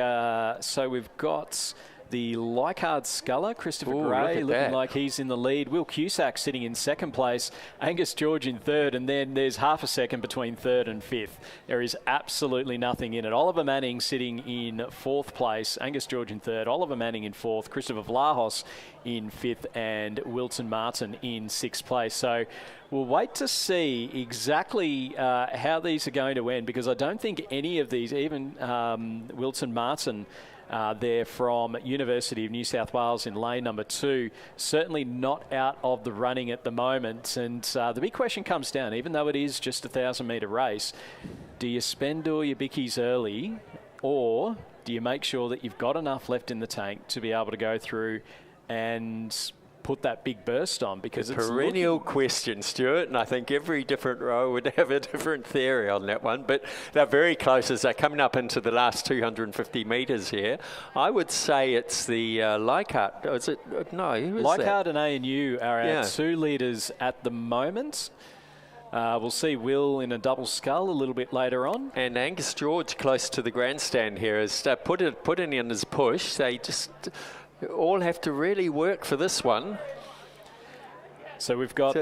so we've got the Leichhardt sculler, Christopher Gray, looking like he's in the lead. Will Cusack sitting in 2nd place. Angus George in 3rd, and then there's half a second between 3rd and 5th. There is absolutely nothing in it. Oliver Manning sitting in 4th place. Angus George in 3rd. Oliver Manning in 4th. Christopher Vlahos in 5th, and Wilton Martin in 6th place. So we'll wait to see exactly how these are going to end, because I don't think any of these, even Wilton Martin, there from University of New South Wales in lane number 2. Certainly not out of the running at the moment. And the big question comes down, even though it is just a 1,000-metre race, do you spend all your bickies early, or do you make sure that you've got enough left in the tank to be able to go through and put that big burst on? Because it's perennial question, Stuart, and I think every different row would have a different theory on that one, but they're very close as they're coming up into the last 250 metres here. I would say it's the Leichhardt. Is it? No, who is Leichhardt that? and ANU are our 2 leaders at the moment. We'll see Will in a double scull a little bit later on. And Angus George close to the grandstand here has put in his push. They just all have to really work for this one. So we've got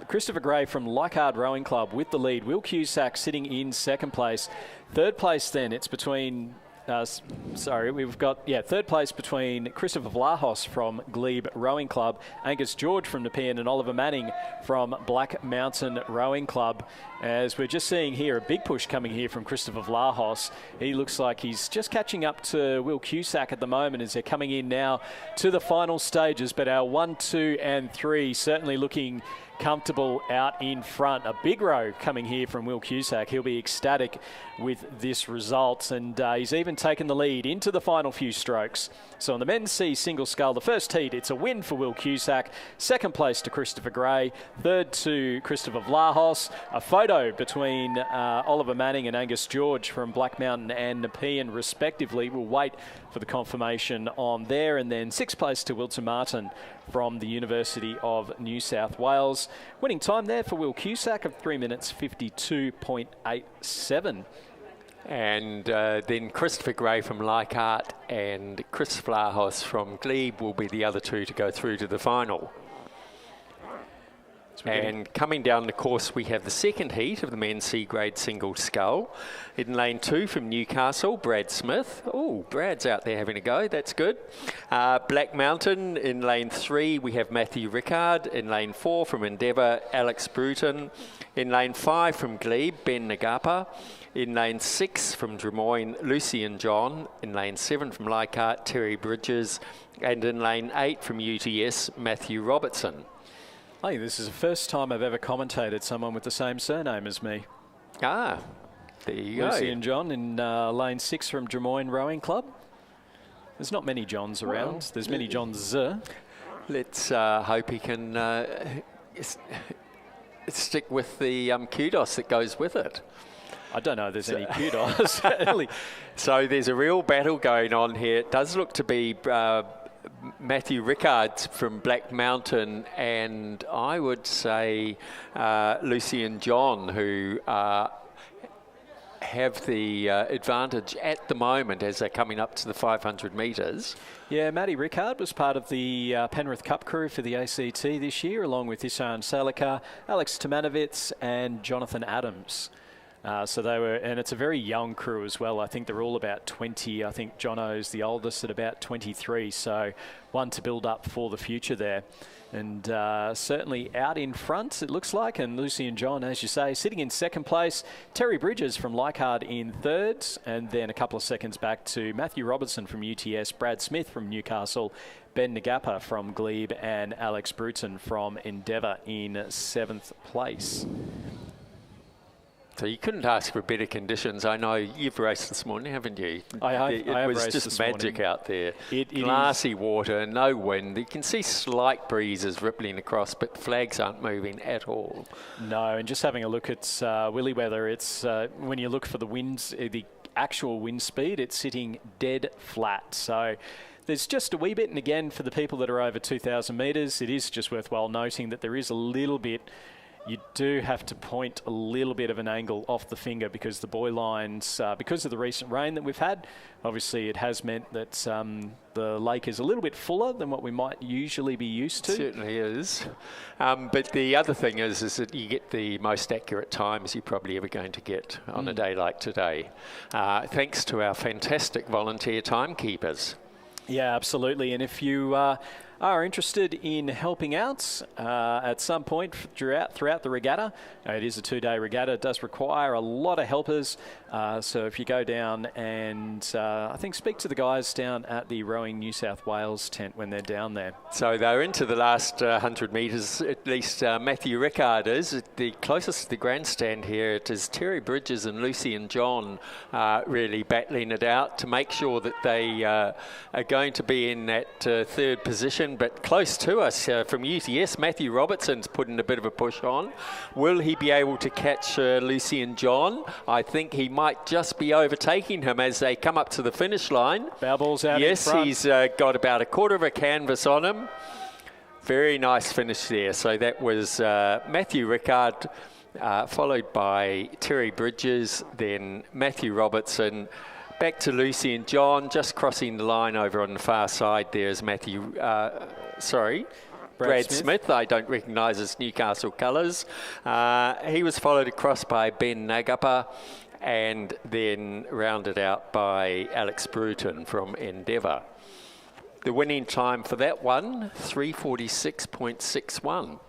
Christopher Gray from Leichhardt Rowing Club with the lead. Will Cusack sitting in second place. Third place then, it's between... we've got third place between Christopher Vlahos from Glebe Rowing Club, Angus George from Nepean, and Oliver Manning from Black Mountain Rowing Club. As we're just seeing here, a big push coming here from Christopher Vlahos. He looks like he's just catching up to Will Cusack at the moment as they're coming in now to the final stages. But our 1, 2 and 3 certainly looking comfortable out in front. A big row coming here from Will Cusack. He'll be ecstatic with this result, and he's even taken the lead into the final few strokes. So on the men's C single scull, the first heat, it's a win for Will Cusack. Second place to Christopher Gray. Third to Christopher Vlahos. A photo between Oliver Manning and Angus George from Black Mountain and Nepean respectively. We'll wait for the confirmation on there. And then sixth place to Wilton Martin from the University of New South Wales. Winning time there for Will Cusack of 3 minutes 52.87. And then Christopher Gray from Leichhardt and Chris Vlahos from Glebe will be the other 2 to go through to the final. And coming down the course, we have the second heat of the men's C-grade single scull. In lane 2 from Newcastle, Brad Smith. Oh, Brad's out there having a go. That's good. Black Mountain. In lane 3, we have Matthew Rickard. In lane 4 from Endeavour, Alex Bruton. In lane 5 from Glebe, Ben Nagapa. In lane 6 from Drummoyne, Lucian John. In lane 7 from Leichhardt, Terry Bridges. And in lane 8 from UTS, Matthew Robertson. I think this is the first time I've ever commentated someone with the same surname as me. Ah, there you go. Lucy and John in lane 6 from Drummoyne Rowing Club. There's not many Johns around. Well, there's many Johns. Let's hope he can stick with the kudos that goes with it. I don't know if there's any kudos. So there's a real battle going on here. It does look to be Matthew Rickard from Black Mountain, and I would say Lucy and John, who have the advantage at the moment as they're coming up to the 500 metres. Yeah, Matty Rickard was part of the Penrith Cup crew for the ACT this year, along with Isan Salika, Alex Tomanovitz and Jonathan Adams. So they were, and it's a very young crew as well. I think they're all about 20. I think Jono's the oldest at about 23. So one to build up for the future there. And certainly out in front, it looks like. And Lucy and John, as you say, sitting in second place. Terry Bridges from Leichhardt in third. And then a couple of seconds back to Matthew Robertson from UTS, Brad Smith from Newcastle, Ben Nagapa from Glebe, and Alex Bruton from Endeavour in seventh place. So you couldn't ask for better conditions. I know you've raced this morning, haven't you? I have it was raced just this magic morning. Out there. It glassy water, no wind. You can see slight breezes rippling across, but the flags aren't moving at all. No, and just having a look at Willy Weather, it's when you look for the winds, the actual wind speed, it's sitting dead flat. So there's just a wee bit, and again, for the people that are over 2,000 metres, it is just worthwhile noting that there is a little bit. You do have to point a little bit of an angle off the finger because the buoy lines, because of the recent rain that we've had, obviously it has meant that the lake is a little bit fuller than what we might usually be used to. It certainly is. But the other thing is that you get the most accurate times you're probably ever going to get on a day like today, thanks to our fantastic volunteer timekeepers. Yeah, absolutely. And if you are interested in helping out at some point throughout the regatta. It is a 2-day regatta. It does require a lot of helpers. So if you go down and I think speak to the guys down at the Rowing New South Wales tent when they're down there. So they're into the last 100 metres, at least Matthew Rickard is. The closest to the grandstand here, it is Terry Bridges and Lucy and John really battling it out to make sure that they are going to be in that third position, but close to us from UTS. Matthew Robertson's putting a bit of a push on. Will he be able to catch Lucy and John? I think he might just be overtaking him as they come up to the finish line. Bow balls out in Yes, front. he's got about a quarter of a canvas on him. Very nice finish there. So that was Matthew Rickard, followed by Terry Bridges, then Matthew Robertson. Back to Lucy and John, just crossing the line over on the far side there is Matthew, Brad Smith. I don't recognise his Newcastle colours. He was followed across by Ben Nagapa and then rounded out by Alex Bruton from Endeavour. The winning time for that one, 3:46.61.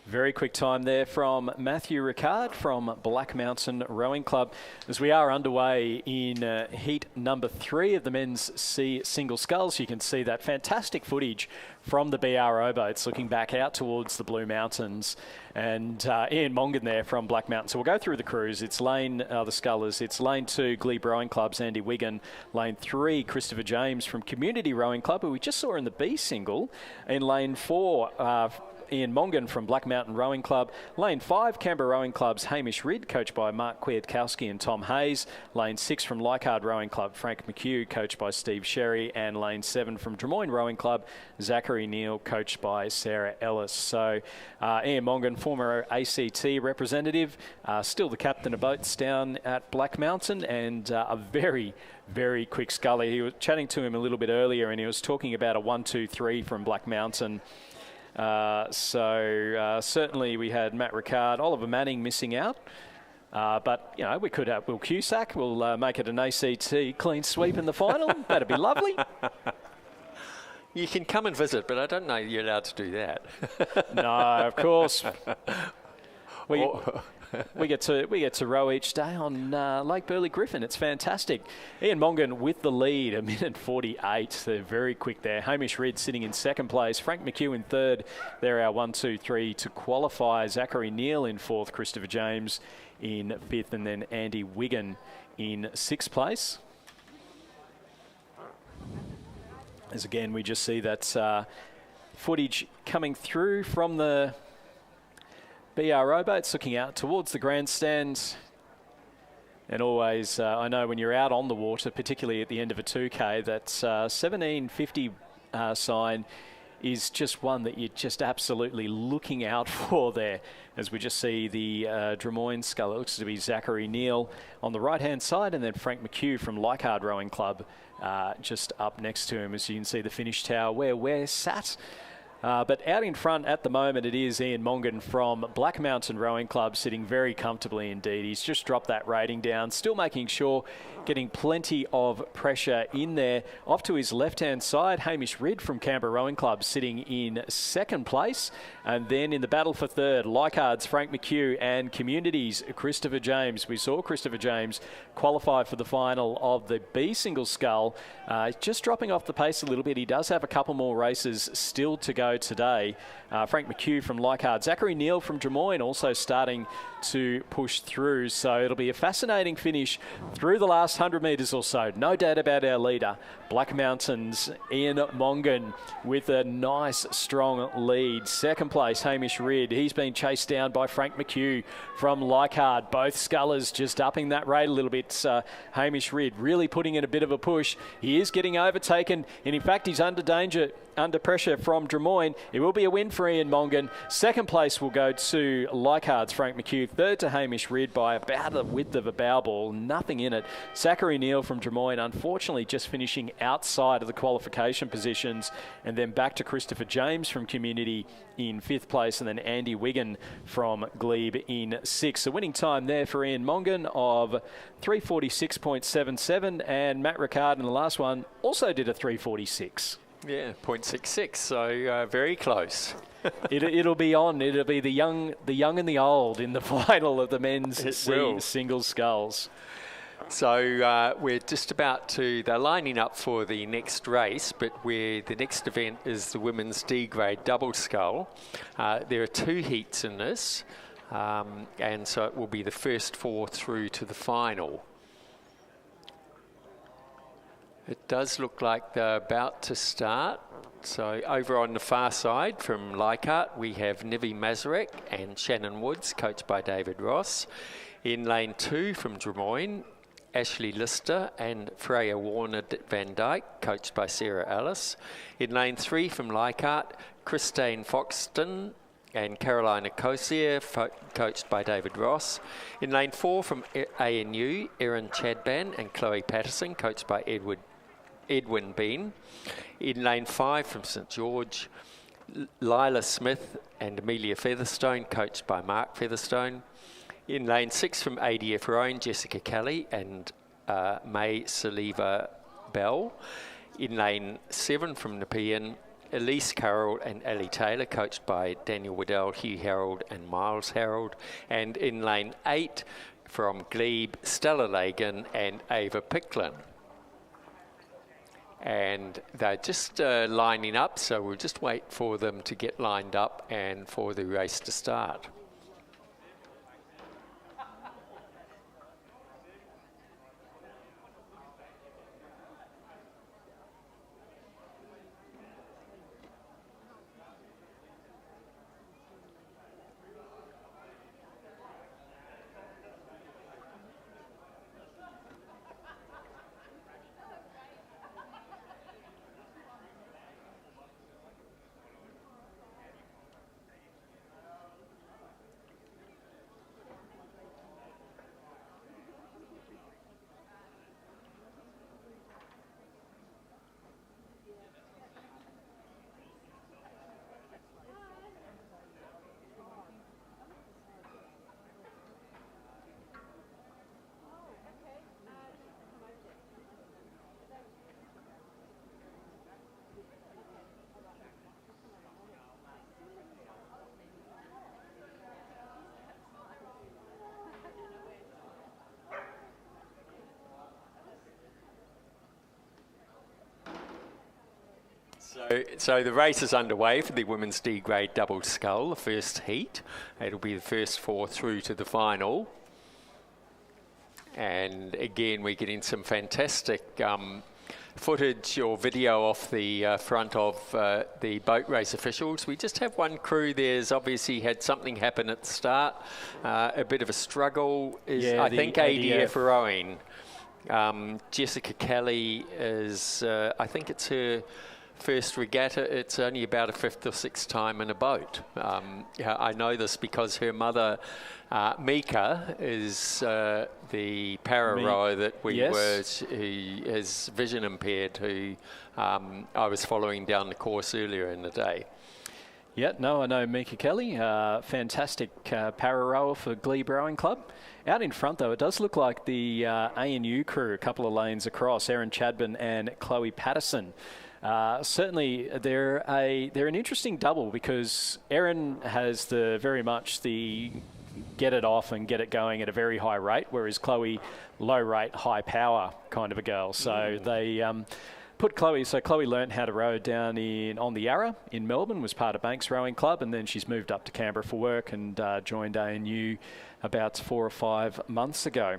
Very quick time there from Matthew Rickard from Black Mountain Rowing Club. As we are underway in heat number 3 of the men's C single sculls, you can see that fantastic footage from the BR rowboats looking back out towards the Blue Mountains. And Ian Mongan there from Black Mountain. So we'll go through the crews. It's lane, the scullers. It's lane 2, Glebe Rowing Club's Andy Wigan. Lane 3, Christopher James from Community Rowing Club, who we just saw in the B single. In lane 4, Ian Mongan from Black Mountain Rowing Club. Lane 5, Canberra Rowing Club's Hamish Ridd, coached by Mark Kwiatkowski and Tom Hayes. Lane 6 from Leichhardt Rowing Club, Frank McHugh, coached by Steve Sherry. And Lane 7 from Drummoyne Rowing Club, Zachary Neal, coached by Sarah Ellis. So Ian Mongan, former ACT representative, still the captain of boats down at Black Mountain, and a very, very quick scully. He was chatting to him a little bit earlier and he was talking about a 1-2-3 from Black Mountain. Certainly we had Matt Rickard, Oliver Manning missing out. But, you know, we could have Will Cusack. We'll make it an ACT clean sweep in the final. That'd be lovely. You can come and visit, but I don't know you're allowed to do that. No, of course. We get to row each day on Lake Burley Griffin. It's fantastic. Ian Mongan with the lead, 1:48. They're very quick there. Hamish Ridd sitting in second place. Frank McHugh in third. They're our 1-2-3 to qualify. Zachary Neal in fourth. Christopher James in fifth. And then Andy Wigan in sixth place. As again, we just see that footage coming through from the BR rowboats looking out towards the grandstand. And always, I know when you're out on the water, particularly at the end of a 2K, that 1750 sign is just one that you're just absolutely looking out for there. As we just see the Drummoyne scull, it looks to be Zachary Neal on the right-hand side, and then Frank McHugh from Leichhardt Rowing Club just up next to him, as you can see the finish tower where we're sat. But out in front at the moment, it is Ian Mongan from Black Mountain Rowing Club sitting very comfortably indeed. He's just dropped that rating down, still making sure, getting plenty of pressure in there. Off to his left-hand side, Hamish Ridd from Canberra Rowing Club sitting in second place. And then in the battle for third, Leichhardt's Frank McHugh and Community's Christopher James. We saw Christopher James qualify for the final of the B single scull. Just dropping off the pace a little bit. He does have a couple more races still to go today. Frank McHugh from Leichhardt. Zachary Neal from Drummoyne also starting to push through. So it'll be a fascinating finish through the last 100 metres or so. No doubt about our leader, Black Mountain's Ian Mongan, with a nice, strong lead. Second place, Hamish Ridd. He's been chased down by Frank McHugh from Leichhardt. Both scullers just upping that rate a little bit. Hamish Ridd really putting in a bit of a push. He is getting overtaken, and in fact, he's under danger, under pressure from Drummoyne. It will be a win for Ian Mongan. Second place will go to Leichhardt's Frank McHugh. Third to Hamish Ridd by about the width of a bow ball. Nothing in it. Zachary Neal from Drummoyne, unfortunately, just finishing outside of the qualification positions. And then back to Christopher James from Community in fifth place. And then Andy Wigan from Glebe in sixth. A winning time there for Ian Mongan of 3:46.77. And Matt Rickard in the last one also did a 3:46. Yeah, 0.66, so very close. It'll be on. It'll be the young and the old in the final of the men's single sculls. So we're just about to, they're lining up for the next race, but the next event is the women's D grade double scull. There are 2 heats in this, and so it will be the first 4 through to the final. It does look like they're about to start. So over on the far side from Leichhardt, we have Nivi Mazarek and Shannon Woods, coached by David Ross. In lane 2 from Drummoyne, Ashley Lister and Freya Warner Van Dyke, coached by Sarah Ellis. In lane 3 from Leichhardt, Christine Foxton and Carolina Kosier, coached by David Ross. In lane 4 from ANU, Erin Chadban and Chloe Patterson, coached by Edwin Bean. In lane 5 from St George, Lila Smith and Amelia Featherstone, coached by Mark Featherstone. In lane 6 from ADF Rhone, Jessica Kelly and May Saliva Bell. In lane 7 from Nepean, Elise Carroll and Ellie Taylor, coached by Daniel Waddell, Hugh Harold and Miles Harold. And in lane 8 from Glebe, Stella Lagan and Ava Picklin. And they're just lining up, so we'll just wait for them to get lined up and for the race to start. So the race is underway for the women's D grade double scull, the first heat. It'll be the first 4 through to the final. And again, we're getting some fantastic footage or video off the front of the boat race officials. We just have one crew there's obviously had something happen at the start. A bit of a struggle is, yeah, I think, ADF rowing. Jessica Kelly is, I think it's her first regatta. It's only about a 5th or 6th time in a boat. I know this because her mother, Mika, is the para rower that we who is vision impaired, who I was following down the course earlier in the day. Yeah, no, I know Mika Kelly, fantastic para rower for Glebe Rowing Club. Out in front, though, it does look like the ANU crew, a couple of lanes across, Erin Chadban and Chloe Patterson. Certainly, they're an interesting double because Erin has very much the get it off and get it going at a very high rate, whereas Chloe, low rate, high power kind of a girl. So they put Chloe. So Chloe learnt how to row down on the Yarra in Melbourne, was part of Banks Rowing Club, and then she's moved up to Canberra for work and joined ANU about 4 or 5 months ago.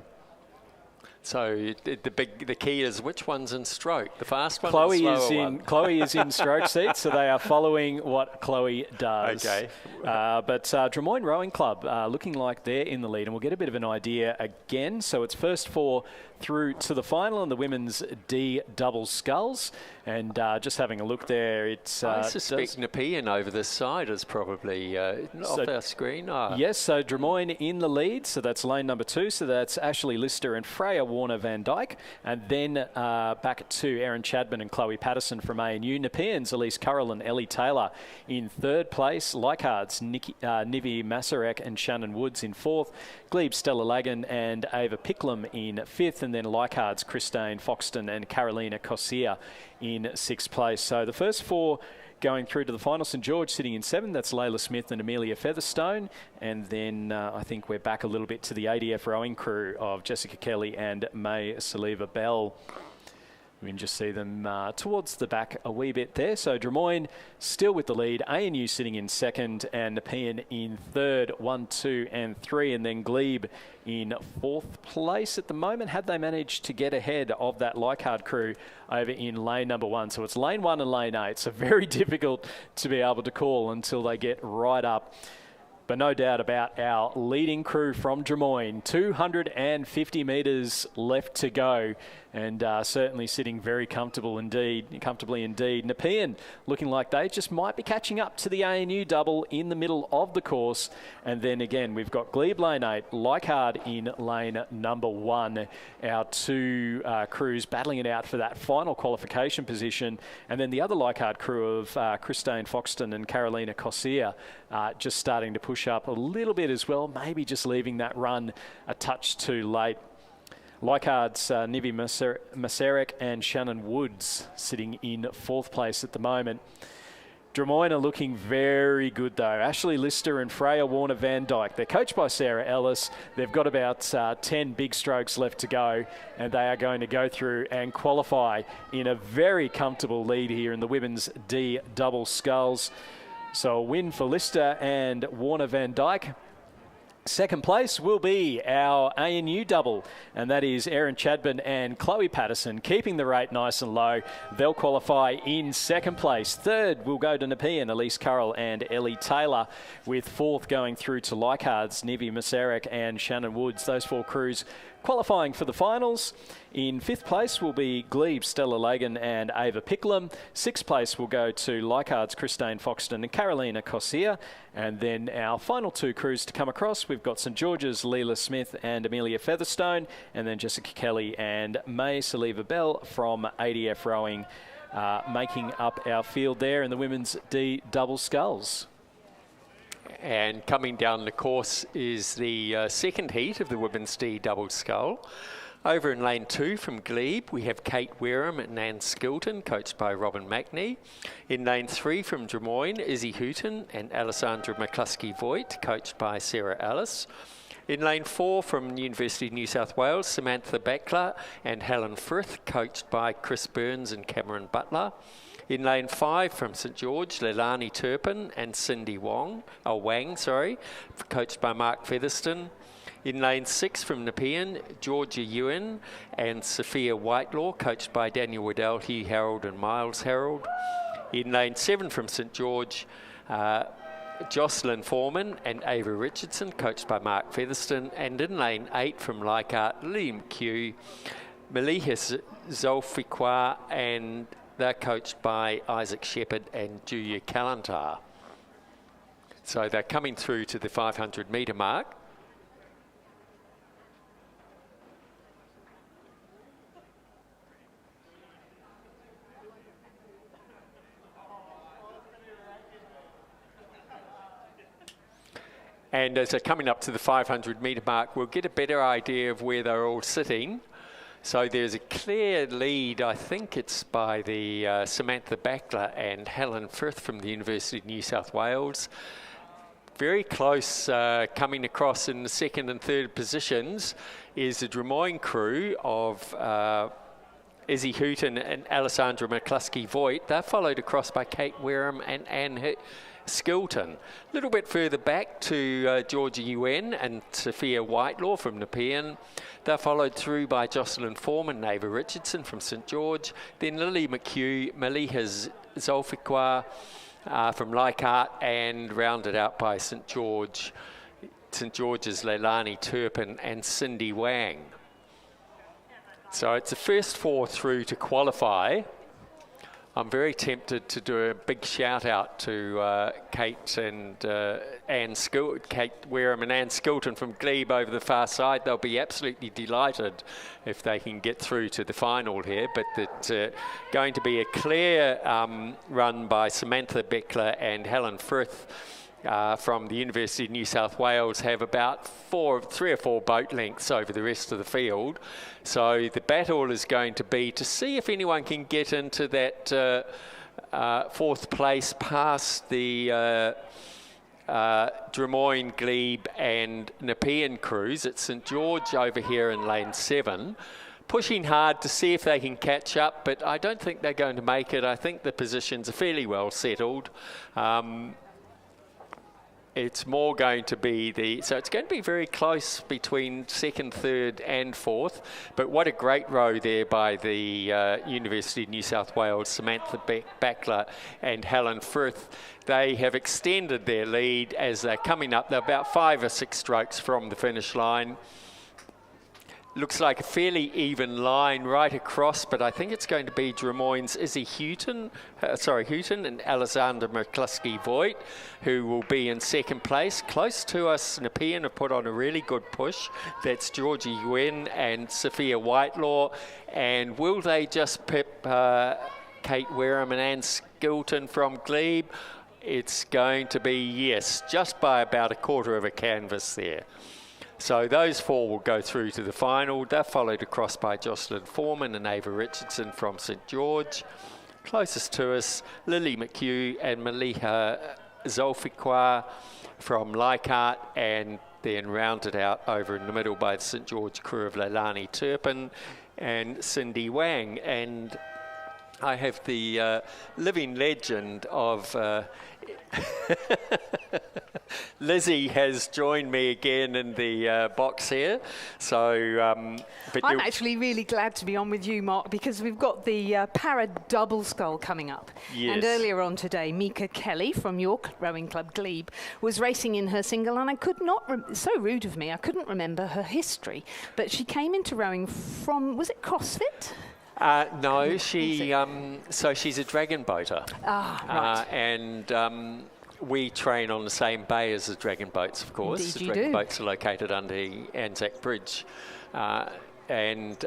So the key is which one's in stroke, the fast one Chloe or the is slower in one? Chloe is in stroke seat, so they are following what Chloe does. Okay. But Drummoyne Rowing Club looking like they're in the lead, and we'll get a bit of an idea again. So it's first 4 through to the final in the women's D double sculls, and just having a look there, it's. I suspect Nepean over this side is probably off our screen. Oh. Yes, so Drummoyne in the lead, so that's lane number 2. So that's Ashley Lister and Freya Warner Van Dyke, and then back to Erin Chadman and Chloe Patterson from ANU. Nepean's Elise Currell and Ellie Taylor in third place. Leichhardt's Nivi Masarek and Shannon Woods in fourth. Glebe Stella Lagan and Ava Picklum in fifth, and then Leichhardt's Christine Foxton and Carolina Cossier in sixth place. So the first four going through to the final. St George sitting in seventh. That's Layla Smith and Amelia Featherstone. And then I think we're back a little bit to the ADF rowing crew of Jessica Kelly and May Saliva Bell. We can just see them towards the back a wee bit there. So Drummoyne still with the lead. ANU sitting in second and Nepean in third, 1, 2 and 3. And then Glebe in fourth place at the moment. Had they managed to get ahead of that Leichhardt crew over in lane number 1. So it's lane 1 and lane 8. So very difficult to be able to call until they get right up. But no doubt about our leading crew from Drummoyne. 250 metres left to go, and certainly sitting very comfortably indeed. Nepean looking like they just might be catching up to the ANU double in the middle of the course. And then again, we've got Glebe lane 8, Leichhardt in lane number 1. Our two crews battling it out for that final qualification position. And then the other Leichhardt crew of Christine Foxton and Carolina Cossier just starting to push up a little bit as well, maybe just leaving that run a touch too late. Leichhardt's Nivi Masarek and Shannon Woods sitting in fourth place at the moment. Drummoyne are looking very good though. Ashley Lister and Freya Warner Van Dyke. They're coached by Sarah Ellis. They've got about 10 big strokes left to go, and they are going to go through and qualify in a very comfortable lead here in the women's D double sculls. So a win for Lister and Warner Van Dyke. Second place will be our ANU double, and that is Erin Chadban and Chloe Patterson, keeping the rate nice and low. They'll qualify in second place. Third will go to Nepean, Elise Currell and Ellie Taylor, with fourth going through to Leichhardt's Nivi Masarek and Shannon Woods. Those four crews qualifying for the finals. In fifth place will be Glebe, Stella Lagan and Ava Picklum. Sixth place will go to Leichhardt's Christine Foxton and Carolina Cossier. And then our final two crews to come across, we've got St George's Leela Smith and Amelia Featherstone, and then Jessica Kelly and May Saliva Bell from ADF Rowing, making up our field there in the women's D double sculls. And coming down the course is the second heat of the women's D double scull. Over in lane 2 from Glebe, we have Kate Wareham and Nan Skilton, coached by Robin Mackney. In lane 3 from Drummoyne, Izzy Hooton and Alessandra McCluskey-Voigt, coached by Sarah Ellis. In lane 4 from University of New South Wales, Samantha Backler and Helen Frith, coached by Chris Burns and Cameron Butler. In lane 5 from St George, Leilani Turpin and Cindy Wang, coached by Mark Featherston. In lane 6 from Nepean, Georgia Ewan and Sophia Whitelaw, coached by Daniel Waddell, Hugh Harold and Miles Harold. In lane 7 from St George, Jocelyn Foreman and Ava Richardson, coached by Mark Featherston. And in lane 8 from Leichhardt, Lily McHugh, Maliha Zolfikwa, and they're coached by Isaac Shepherd and Julia Kalantar. So they're coming through to the 500 metre mark. And as they're coming up to the 500 metre mark, we'll get a better idea of where they're all sitting. So there's a clear lead, I think it's by the Samantha Backler and Helen Frith from the University of New South Wales. Very close, coming across in the second and third positions is the Drummoyne crew of Izzy Hooton and Alessandra McCluskey-Voigt. They're followed across by Kate Wareham and Anne Skilton. A little bit further back to Georgia Yuen and Sophia Whitelaw from Nepean. They're followed through by Jocelyn Foreman and Ava Richardson from St George. Then Lily McHugh, Maliha Zolfikwa from Leichhardt, and rounded out by St George's Leilani Turpin and Cindy Wang. So it's the first four through to qualify I'm very tempted to do a big shout out to Kate and Kate Wareham and Anne Skilton from Glebe over the far side. They'll be absolutely delighted if they can get through to the final here. But it's going to be a clear run by Samantha Beckler and Helen Frith. From the University of New South Wales, have about 3 or 4 boat lengths over the rest of the field. So the battle is going to be to see if anyone can get into that 4th place past the Drummoyne, Glebe and Nepean crews. It's St George over here in lane 7. Pushing hard to see if they can catch up, but I don't think they're going to make it. I think the positions are fairly well settled. It's more going to be so it's going to be very close between 2nd, 3rd and 4th. But what a great row there by the University of New South Wales, Samantha Beckler and Helen Frith. They have extended their lead as they're coming up. They're about 5 or 6 strokes from the finish line. Looks like a fairly even line right across, but I think it's going to be Drummoyne's Izzy Houghton and Alexander McCluskey-Voigt, who will be in 2nd place. Close to us, Nepean have put on a really good push. That's Georgie Yuen and Sophia Whitelaw. And will they just pip Kate Wareham and Anne Skilton from Glebe? It's going to be, yes, just by about a quarter of a canvas there. So those 4 will go through to the final. They're followed across by Jocelyn Foreman and Ava Richardson from St George. Closest to us, Lily McHugh and Maliha Zulfikar from Leichhardt, and then rounded out over in the middle by the St George crew of Leilani Turpin and Cindy Wang. And I have the living legend of Lizzie has joined me again in the box here. So, but I'm actually really glad to be on with you, Mark, because we've got the Para Double Scull coming up. Yes. And earlier on today, Mika Kelly from York Rowing Club Glebe was racing in her single, and I could not, so rude of me, I couldn't remember her history. But she came into rowing from, was it CrossFit? No, so she's a dragon boater. Ah, right. And we train on the same bay as the dragon boats, of course. Indeed the you dragon do. boats are located under Anzac Bridge. And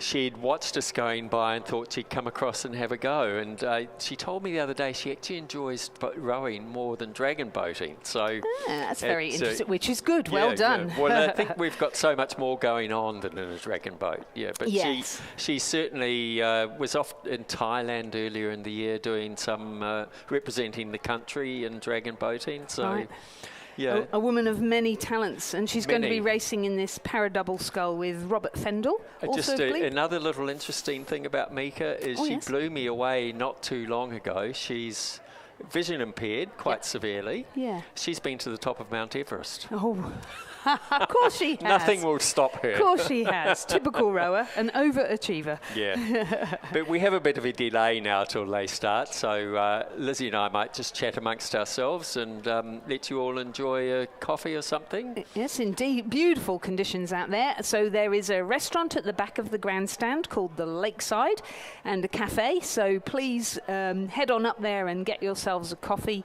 she'd watched us going by and thought she'd come across and have a go. And she told me the other day she actually enjoys rowing more than dragon boating. So That's very interesting, which is good. Well done. Yeah. Well, I think we've got so much more going on than in a dragon boat. Yeah, but yes. she certainly was off in Thailand earlier in the year doing some representing the country in dragon boating. So. Right. Yeah. A woman of many talents, and she's going to be racing in this Para Double Scull with Robert Fendel. Just another little interesting thing about Mika is she blew me away not too long ago. She's vision impaired quite severely. Yeah. She's been to the top of Mount Everest. Oh, of course she has. Nothing will stop her. Of course she has. Typical rower, an overachiever. Yeah. But we have a bit of a delay now till they start, so Lizzie and I might just chat amongst ourselves and let you all enjoy a coffee or something. Yes, indeed. Beautiful conditions out there. So there is a restaurant at the back of the grandstand called the Lakeside and a cafe. So please head on up there and get yourselves a coffee.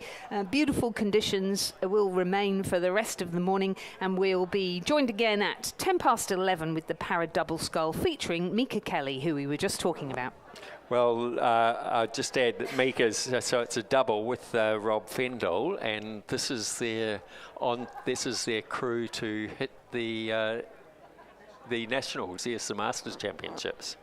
Beautiful conditions will remain for the rest of the morning, and we'll be joined again at 11:10 with the Para Double Scull featuring Mika Kelly, who we were just talking about. Well, I'll just add that Mika's, so it's a double with Rob Fendel, and this is their crew to hit the Nationals, yes, the Masters Championships.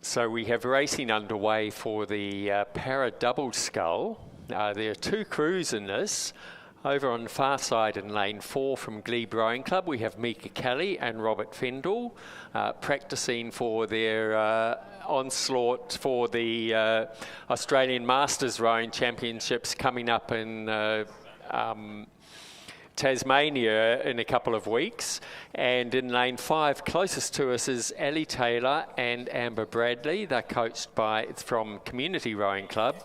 So we have racing underway for the para double scull. There are two crews in this. Over on the far side in lane 4 from Glebe Rowing Club, we have Mika Kelly and Robert Fendall practicing for their onslaught for the Australian Masters Rowing Championships coming up in Tasmania in a couple of weeks. And in lane 5, closest to us is Ellie Taylor and Amber Bradley. They're coached from Community Rowing Club.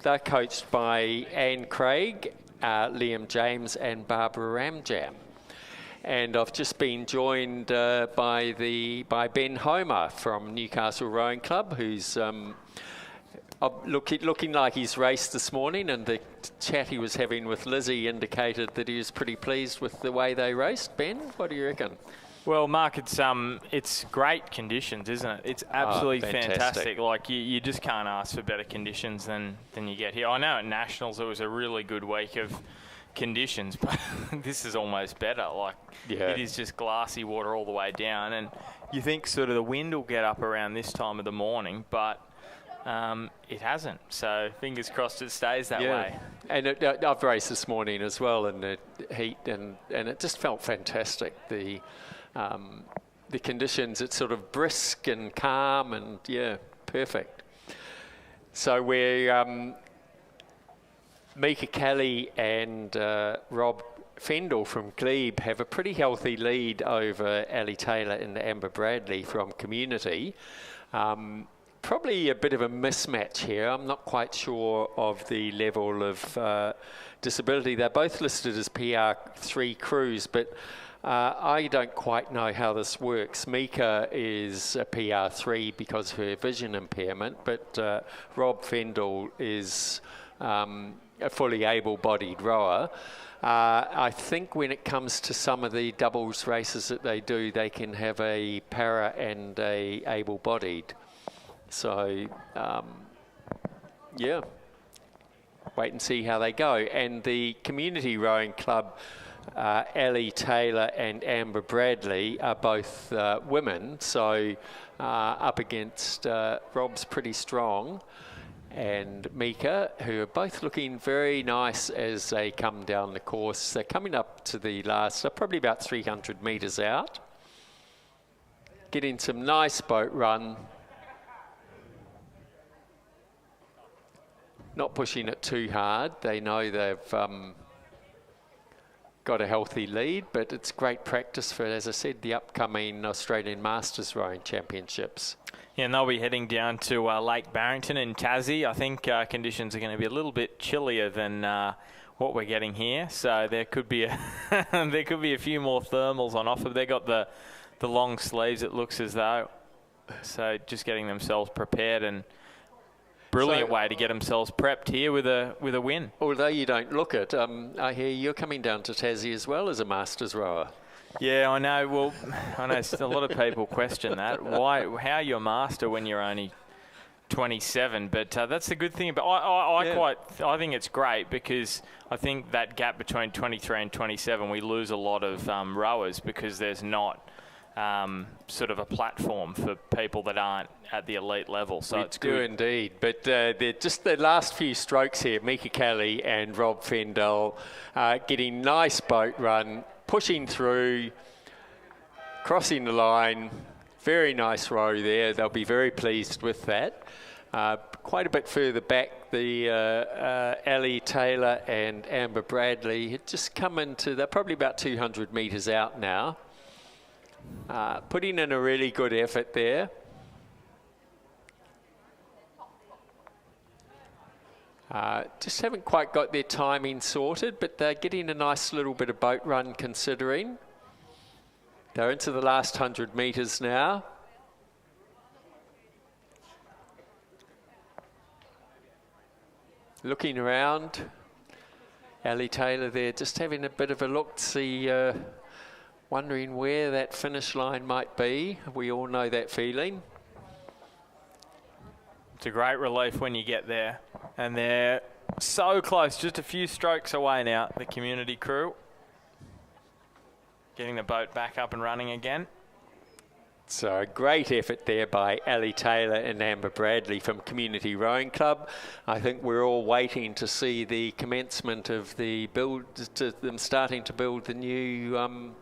They're coached by Anne Craig, Liam James and Barbara Ramjam. And I've just been joined by Ben Homer from Newcastle Rowing Club, who's looking like he's raced this morning, and the chat he was having with Lizzie indicated that he was pretty pleased with the way they raced. Ben, what do you reckon? Well, Mark, it's great conditions, isn't it? It's absolutely fantastic. Like, you just can't ask for better conditions than you get here. I know at Nationals it was a really good week of conditions, but this is almost better. Like, it is just glassy water all the way down, and you think sort of the wind will get up around this time of the morning, but it hasn't. So fingers crossed it stays that way. And I've raced this morning as well in the heat, and it just felt fantastic. The conditions, it's sort of brisk and calm, and perfect. So we're Mika Kelly and Rob Fendall from Glebe have a pretty healthy lead over Ellie Taylor and Amber Bradley from Community. Probably a bit of a mismatch here. I'm not quite sure of the level of disability. They're both listed as PR3 crews, but I don't quite know how this works. Mika is a PR3 because of her vision impairment, but Rob Fendall is a fully able-bodied rower. I think when it comes to some of the doubles races that they do, they can have a para and a able-bodied. So, wait and see how they go. And the Community Rowing Club, Ellie Taylor and Amber Bradley are both women, so up against Rob's pretty strong, and Mika, who are both looking very nice as they come down the course. They're coming up to the last, probably about 300 metres out. Getting some nice boat run. Not pushing it too hard. They know they've got a healthy lead, but it's great practice for, as I said, the upcoming Australian Masters Rowing Championships. Yeah, and they'll be heading down to Lake Barrington in Tassie. I think conditions are going to be a little bit chillier than what we're getting here, so there could be a there could be a few more thermals on offer. They got the long sleeves, it looks as though. So just getting themselves prepared, and brilliant way to get themselves prepped here with a win. Although you don't look it, I hear you're coming down to Tassie as well as a Masters rower. Yeah, I know. Well, I know a lot of people question that. How you're a master when you're only 27? But that's the good thing. But I think it's great, because I think that gap between 23 and 27, we lose a lot of rowers because there's not sort of a platform for people that aren't at the elite level. So it's good. We do indeed. But they're just the last few strokes here, Mika Kelly and Rob Fendall getting nice boat run, pushing through, crossing the line. Very nice row there. They'll be very pleased with that. Quite a bit further back, the Ellie Taylor and Amber Bradley had just come into, they're probably about 200 metres out now. Putting in a really good effort there. Just haven't quite got their timing sorted, but they're getting a nice little bit of boat run considering. They're into the last 100 metres now. Looking around. Ellie Taylor there just having a bit of a look to see, wondering where that finish line might be. We all know that feeling. It's a great relief when you get there. And they're so close, just a few strokes away now, the Community crew. Getting the boat back up and running again. So a great effort there by Ali Taylor and Amber Bradley from Community Rowing Club. I think we're all waiting to see the commencement of the build, to them starting to build the new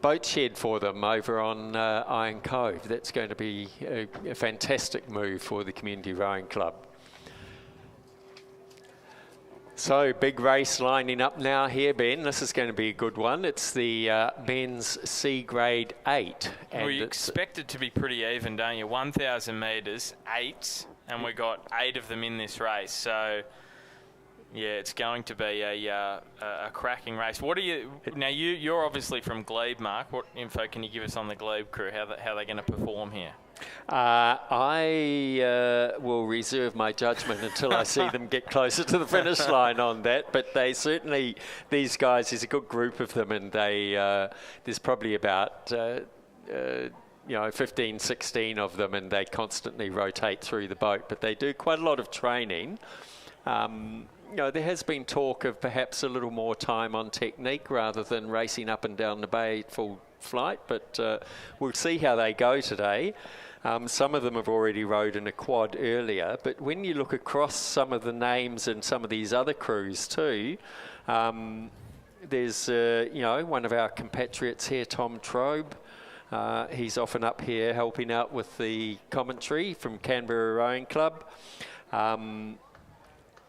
boat shed for them over on Iron Cove. That's going to be a fantastic move for the Community Rowing Club. So, big race lining up now here, Ben. This is going to be a good one. It's the men's C grade 8. Well, you expect it to be pretty even, don't you? 1,000 metres, 8, and we got 8 of them in this race. So, yeah, it's going to be a cracking race. What are you now? You're obviously from Glebe, Mark. What info can you give us on the Glebe crew? How they're going to perform here? I will reserve my judgment until I see them get closer to the finish line on that. But they certainly, these guys, there's a good group of them, and there's probably about 15, 16 of them, and they constantly rotate through the boat. But they do quite a lot of training. There has been talk of perhaps a little more time on technique rather than racing up and down the bay full flight, but we'll see how they go today. Some of them have already rowed in a quad earlier, but when you look across some of the names and some of these other crews too, there's one of our compatriots here, Tom Trobe. He's often up here helping out with the commentary from Canberra Rowing Club.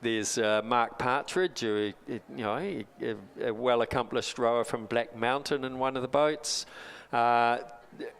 There's Mark Partridge, a well-accomplished rower from Black Mountain in one of the boats.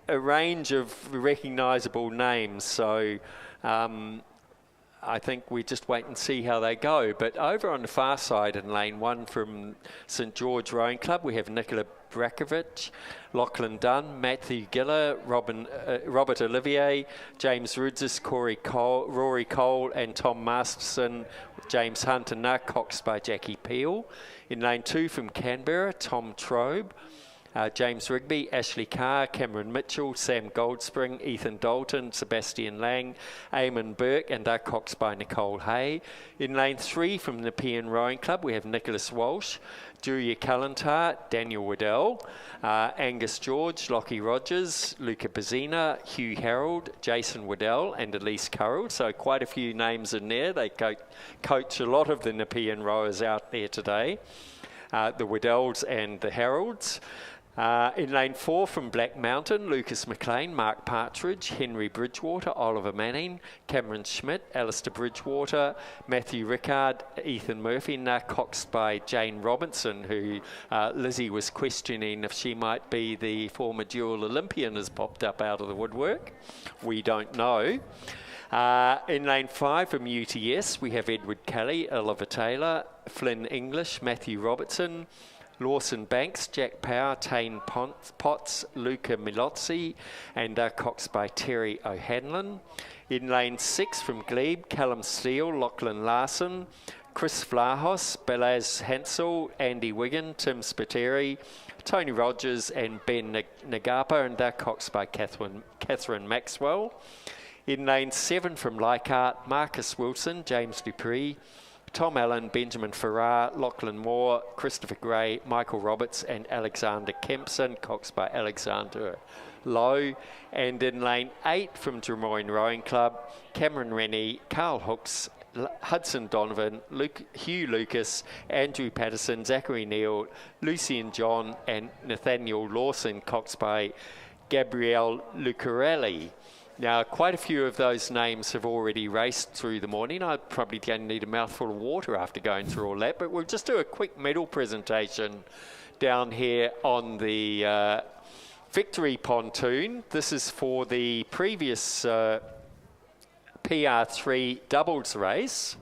A range of recognisable names, so I think we just wait and see how they go. But over on the far side in lane 1 from St George Rowing Club, we have Nicola Brakovic, Lachlan Dunn, Matthew Giller, Robert Olivier, James Rudzis, Rory Cole and Tom Masterson, James Hunt and Nark, coxed by Jackie Peel. In lane 2 from Canberra, Tom Trobe, James Rigby, Ashley Carr, Cameron Mitchell, Sam Goldspring, Ethan Dalton, Sebastian Lang, Eamon Burke, and they're coxed by Nicole Hay. In lane 3 from the Nepean Rowing Club, we have Nicholas Walsh, Julia Kallantar, Daniel Waddell, Angus George, Lockie Rogers, Luca Pizzina, Hugh Harold, Jason Waddell, and Elise Currell. So quite a few names in there. They coach a lot of the Nepean rowers out there today, the Waddells and the Harolds. In lane 4 from Black Mountain, Lucas McLean, Mark Partridge, Henry Bridgewater, Oliver Manning, Cameron Schmidt, Alistair Bridgewater, Matthew Rickard, Ethan Murphy, now coxed by Jane Robinson, who Lizzie was questioning if she might be the former dual Olympian, has popped up out of the woodwork. We don't know. In lane 5 from UTS, we have Edward Kelly, Oliver Taylor, Flynn English, Matthew Robertson, Lawson Banks, Jack Power, Tane Potts, Luca Milozzi, and coxed by Terry O'Hanlon. In lane 6 from Glebe, Callum Steele, Lachlan Larson, Chris Flahos, Belaz Hansel, Andy Wigan, Tim Spiteri, Tony Rogers, and Ben Nagapa, and they're coxed by Catherine Maxwell. In lane 7 from Leichhardt, Marcus Wilson, James Dupree, Tom Allen, Benjamin Farrar, Lachlan Moore, Christopher Gray, Michael Roberts, and Alexander Kempson, coxed by Alexander Lowe. And in lane 8 from Drummoyne Rowing Club, Cameron Rennie, Carl Hooks, Hudson Donovan, Hugh Lucas, Andrew Patterson, Zachary Neal, Lucian John, and Nathaniel Lawson, coxed by Gabrielle Lucarelli. Now, quite a few of those names have already raced through the morning. I'd probably going to need a mouthful of water after going through all that, but we'll just do a quick medal presentation down here on the Victory Pontoon. This is for the previous PR3 doubles race.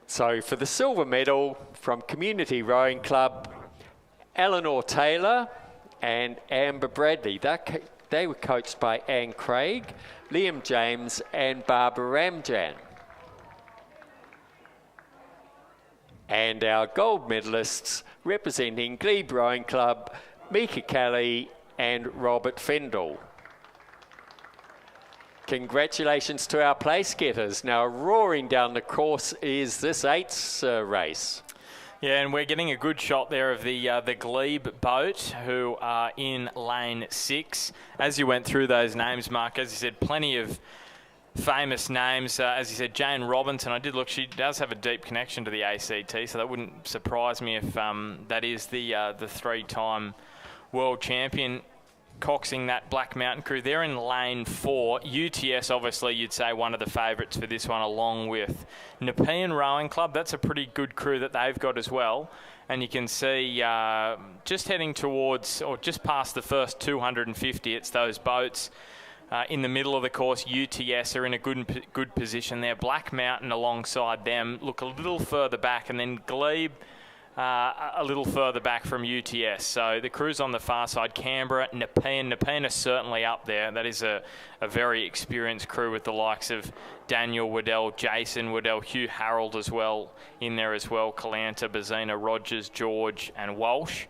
So for the silver medal from Community Rowing Club, Eleanor Taylor and Amber Bradley. They were coached by Anne Craig, Liam James, and Barbara Ramjan. And our gold medalists representing Glebe Rowing Club, Mika Kelly and Robert Fendall. Congratulations to our place getters. Now roaring down the course is this 8's race. Yeah, and we're getting a good shot there of the Glebe boat, who are in lane 6. As you went through those names, Mark, as you said, plenty of famous names. As you said, Jane Robinson, I did look, she does have a deep connection to the ACT, so that wouldn't surprise me if that is the 3-time world champion coxing that Black Mountain crew. They're in lane 4. UTS, obviously, you'd say one of the favourites for this one, along with Nepean Rowing Club. That's a pretty good crew that they've got as well. And you can see just heading towards, or just past the first 250, it's those boats. In the middle of the course, UTS are in a good position there. Black Mountain alongside them look a little further back, and then Glebe a little further back from UTS. So the crews on the far side, Canberra, Nepean. Nepean are certainly up there. That is a very experienced crew with the likes of Daniel Waddell, Jason Waddell, Hugh Harold as well in there as well, Calanta, Bazina, Rogers, George and Walsh.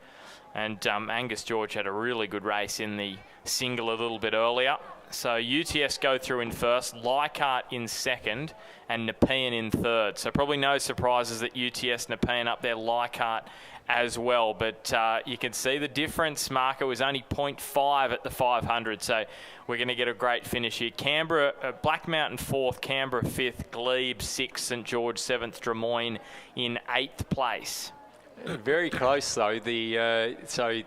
And Angus George had a really good race in the single a little bit earlier. So UTS go through in first, Leichhardt in second, and Nepean in third. So probably no surprises that UTS, Nepean up there, Leichhardt as well. But you can see the difference. Marco was only 0.5 at the 500. So we're going to get a great finish here. Canberra, Black Mountain 4th, Canberra 5th, Glebe 6th, St George 7th, Drummoyne in 8th place. Very close though. So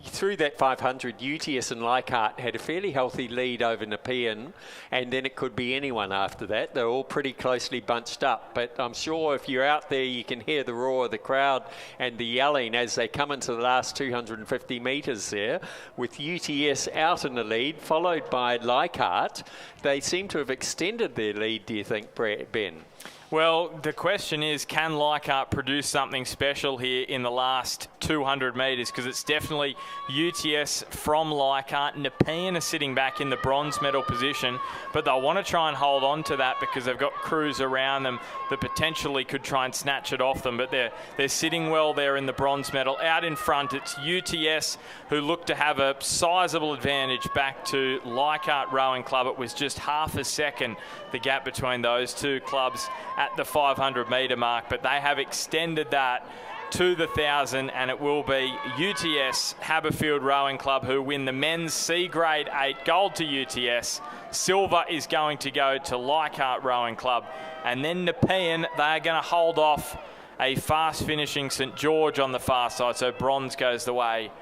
through that 500, UTS and Leichhardt had a fairly healthy lead over Nepean, and then it could be anyone after that. They're all pretty closely bunched up, but I'm sure if you're out there, you can hear the roar of the crowd and the yelling as they come into the last 250 metres there, with UTS out in the lead, followed by Leichhardt. They seem to have extended their lead, do you think, Ben? Well, the question is, can Leichhardt produce something special here in the last 200 metres? Because it's definitely UTS from Leichhardt. Nepean are sitting back in the bronze medal position, but they'll want to try and hold on to that because they've got crews around them that potentially could try and snatch it off them. But they're sitting well there in the bronze medal. Out in front, it's UTS who look to have a sizable advantage back to Leichhardt Rowing Club. It was just half a second, the gap between those two clubs at the 500 metre mark, but they have extended that to the 1,000, and it will be UTS Haberfield Rowing Club who win the men's C Grade 8, gold to UTS. Silver is going to go to Leichhardt Rowing Club, and then Nepean, they are going to hold off a fast finishing St George on the far side, so bronze goes the way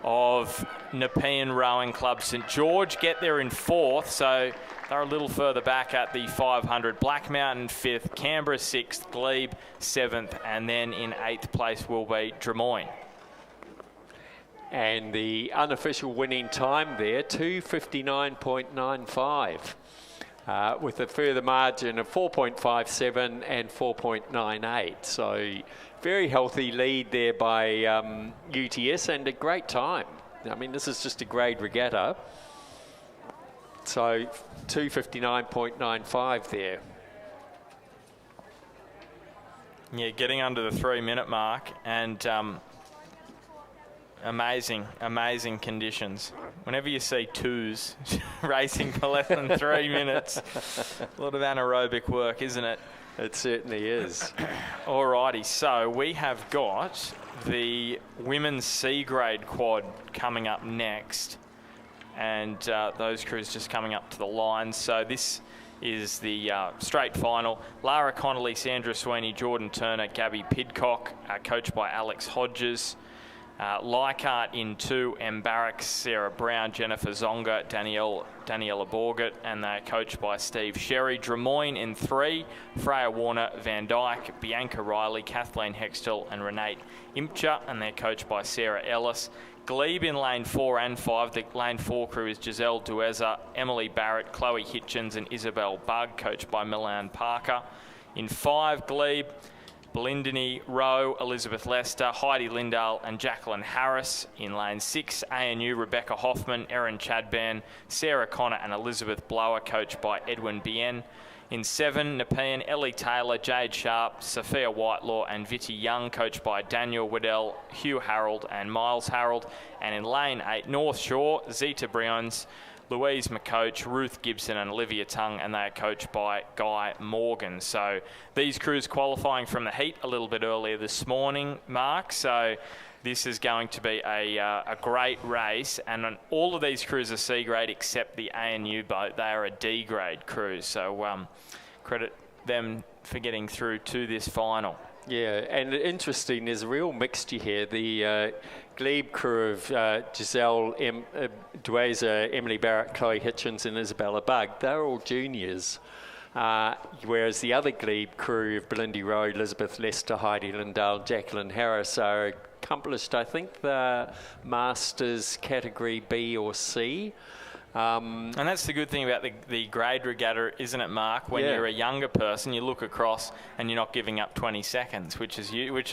of Nepean Rowing Club. St George get there in 4th, so they're a little further back at the 500. Black Mountain 5th, Canberra 6th, Glebe 7th, and then in 8th place will be Drummoyne. And the unofficial winning time there, 2:59.95, with a further margin of 4.57 and 4.98. So very healthy lead there by UTS, and a great time. I mean, this is just a grade regatta. So 2:59.95 there. Yeah, getting under the 3-minute mark, and amazing conditions. Whenever you see twos racing for less than 3 minutes, a lot of anaerobic work, isn't it? It certainly is. Alrighty, so we have got the women's C grade quad coming up next, and those crews just coming up to the line. So this is the straight final. Lara Connolly, Sandra Sweeney, Jordan Turner, Gabby Pidcock, coached by Alex Hodges. Leichhardt in 2, M. Barrack, Sarah Brown, Jennifer Zonga, Daniela Borgett, and they're coached by Steve Sherry. Drummoyne in 3, Freya Warner, Van Dyke, Bianca Riley, Kathleen Hextall, and Renate Imcha, and they're coached by Sarah Ellis. Glebe in lane 4 and 5. The lane 4 crew is Giselle Dueza, Emily Barrett, Chloe Hitchens, and Isabel Bugg, coached by Milan Parker. In 5, Glebe, Belindini Rowe, Elizabeth Lester, Heidi Lindahl, and Jacqueline Harris. In lane 6, ANU, Rebecca Hoffman, Erin Chadban, Sarah Connor, and Elizabeth Blower, coached by Edwin Bien. In 7, Nepean, Ellie Taylor, Jade Sharp, Sophia Whitelaw, and Vitti Young, coached by Daniel Waddell, Hugh Harold, and Miles Harold. And in lane 8, North Shore, Zita Briones, Louise McCoach, Ruth Gibson and Olivia Tongue, and they are coached by Guy Morgan. So these crews qualifying from the heat a little bit earlier this morning, Mark. So this is going to be a great race, and all of these crews are C grade except the ANU boat. They are a D grade crew. So credit them for getting through to this final. Yeah, and interesting, there's a real mixture here. The Glebe crew of Giselle Dweza, Emily Barrett, Chloe Hitchens and Isabella Bugg, they're all juniors. Whereas the other Glebe crew of Belindy Rowe, Elizabeth Lester, Heidi Lindahl, Jacqueline Harris are accomplished, I think, the Masters category B or C. And that's the good thing about the grade regatta, isn't it, Mark? When you're a younger person, you look across and you're not giving up 20 seconds, which is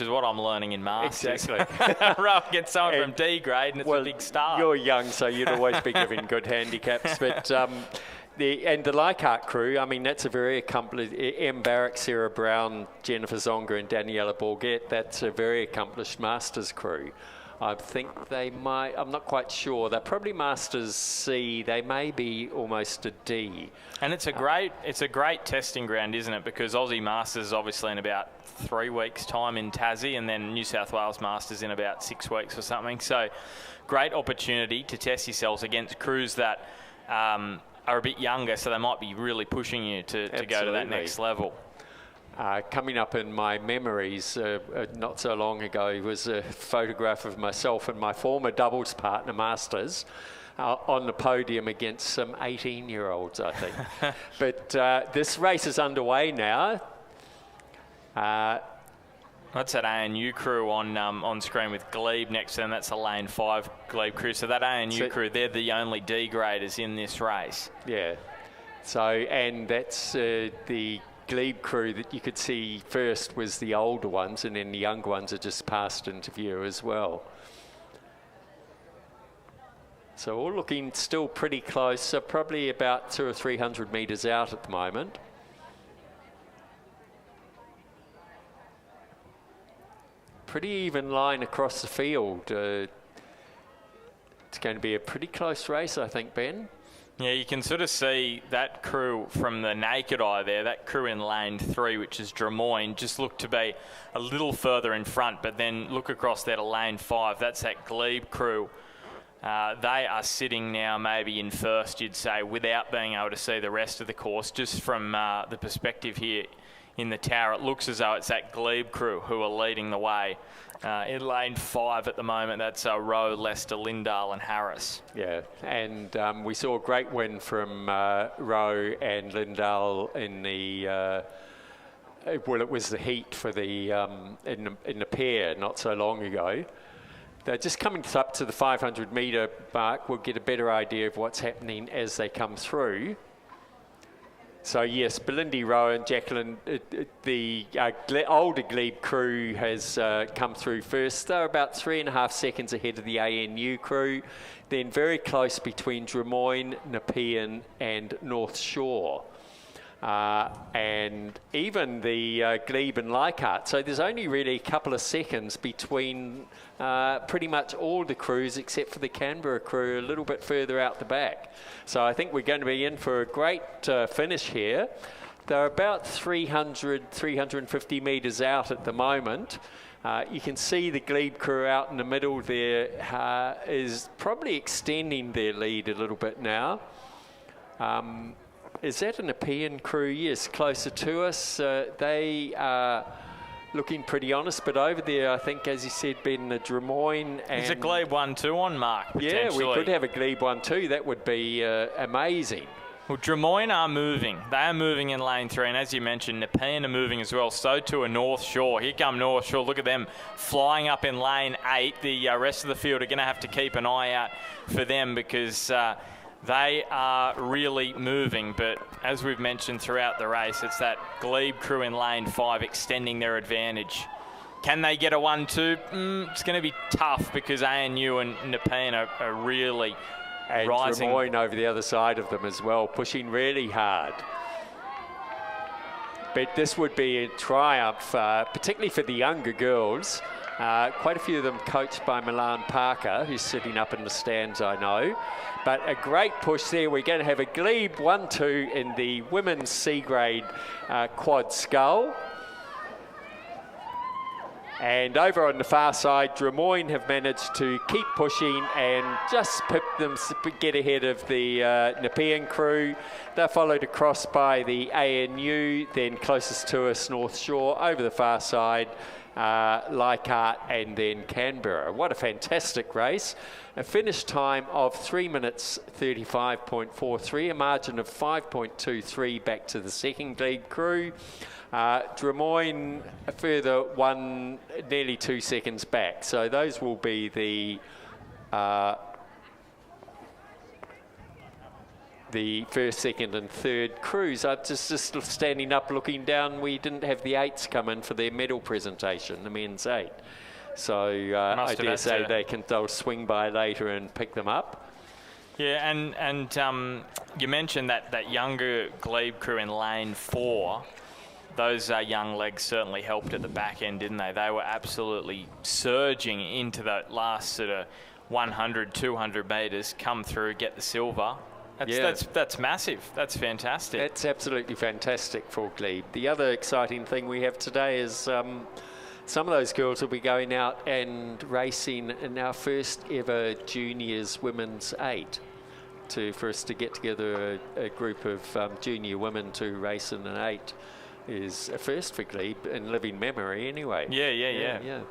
what I'm learning in Masters. Exactly. Rather get someone from D grade, and it's a big start. You're young, so you'd always be given good handicaps. But the Leichhardt crew, I mean, that's a very accomplished. Em Barrack, Sarah Brown, Jennifer Zonga, and Daniela Bourget. That's a very accomplished Masters crew. I think they might, I'm not quite sure. They're probably Masters C. They may be almost a D. And it's a great testing ground, isn't it? Because Aussie Masters is obviously in about 3 weeks' time in Tassie, and then New South Wales Masters in about 6 weeks or something. So great opportunity to test yourselves against crews that are a bit younger, so they might be really pushing you to go to that next level. Coming up in my memories not so long ago was a photograph of myself and my former doubles partner Masters on the podium against some 18-year-olds, I think. But this race is underway now. That's that ANU crew on screen with Glebe next to them. That's the lane 5 Glebe crew. So that ANU crew, they're the only D graders in this race. Yeah. So, and that's the Glebe crew that you could see first was the older ones, and then the younger ones are just passed into view as well. So all looking still pretty close, so probably about 200 or 300 metres out at the moment. Pretty even line across the field. It's going to be a pretty close race, I think, Ben. Yeah, you can sort of see that crew from the naked eye there, that crew in lane 3, which is Drummoyne, just looked to be a little further in front, but then look across there to lane 5. That's that Glebe crew. They are sitting now maybe in first, you'd say, without being able to see the rest of the course. Just from the perspective here in the tower, it looks as though it's that Glebe crew who are leading the way. In lane 5 at the moment, that's Rowe, Lester, Lindahl and Harris. Yeah, and we saw a great win from Rowe and Lindahl in the, well, it was the heat for the, in the pair not so long ago. They're just coming up to the 500 metre mark. We'll get a better idea of what's happening as they come through. So yes, Belindy Rowe and Jacqueline, the older Glebe crew has come through first. They're about 3.5 seconds ahead of the ANU crew. Then very close between Drummoyne, Nepean and North Shore. And even the Glebe and Leichhardt. So there's only really a couple of seconds between pretty much all the crews except for the Canberra crew a little bit further out the back. So I think we're going to be in for a great finish here. They're about 300, 350 metres out at the moment. You can see the Glebe crew out in the middle there is probably extending their lead a little bit now. Is that an Nepean crew? Yes, closer to us. They are looking pretty honest, but over there, I think, as you said, Ben, the Drummoyne and... There's a Glebe 1-2 on, Mark, potentially. Yeah, we could have a Glebe 1-2. That would be amazing. Well, Drummoyne are moving. They are moving in lane 3, and as you mentioned, Nepean are moving as well. So too are North Shore. Here come North Shore. Look at them flying up in lane 8. The rest of the field are going to have to keep an eye out for them because... they are really moving, but as we've mentioned throughout the race, it's that Glebe crew in lane 5 extending their advantage. Can they get a 1-2? It's going to be tough because ANU and Nepean are really rising. And Drummoyne over the other side of them as well, pushing really hard. But this would be a triumph, particularly for the younger girls. Quite a few of them coached by Milan Parker, who's sitting up in the stands, I know. But a great push there. We're going to have a glebe 1-2 in the women's C grade quad scull. And over on the far side, Drummoyne have managed to keep pushing and just get ahead of the Nepean crew. They're followed across by the ANU, then closest to us, North Shore, over the far side, Leichhardt, and then Canberra. What a fantastic race. A finish time of 3 minutes 35.43, a margin of 5.23 back to the second lead crew. Drummoyne a further nearly 2 seconds back. So those will be the first, second and third crews. I'm just standing up looking down. We didn't have the 8s come in for their medal presentation, the men's 8. So I dare say they'll swing by later and pick them up. Yeah, and you mentioned that younger glebe crew in lane 4. Those young legs certainly helped at the back end, didn't they? They were absolutely surging into that last sort of 100, 200 metres, come through, get the silver. That's massive. That's fantastic. That's absolutely fantastic for glebe. The other exciting thing we have today is some of those girls will be going out and racing in our first ever juniors women's 8. For us to get together a group of junior women to race in an 8 is a first for glebe in living memory anyway. Yeah.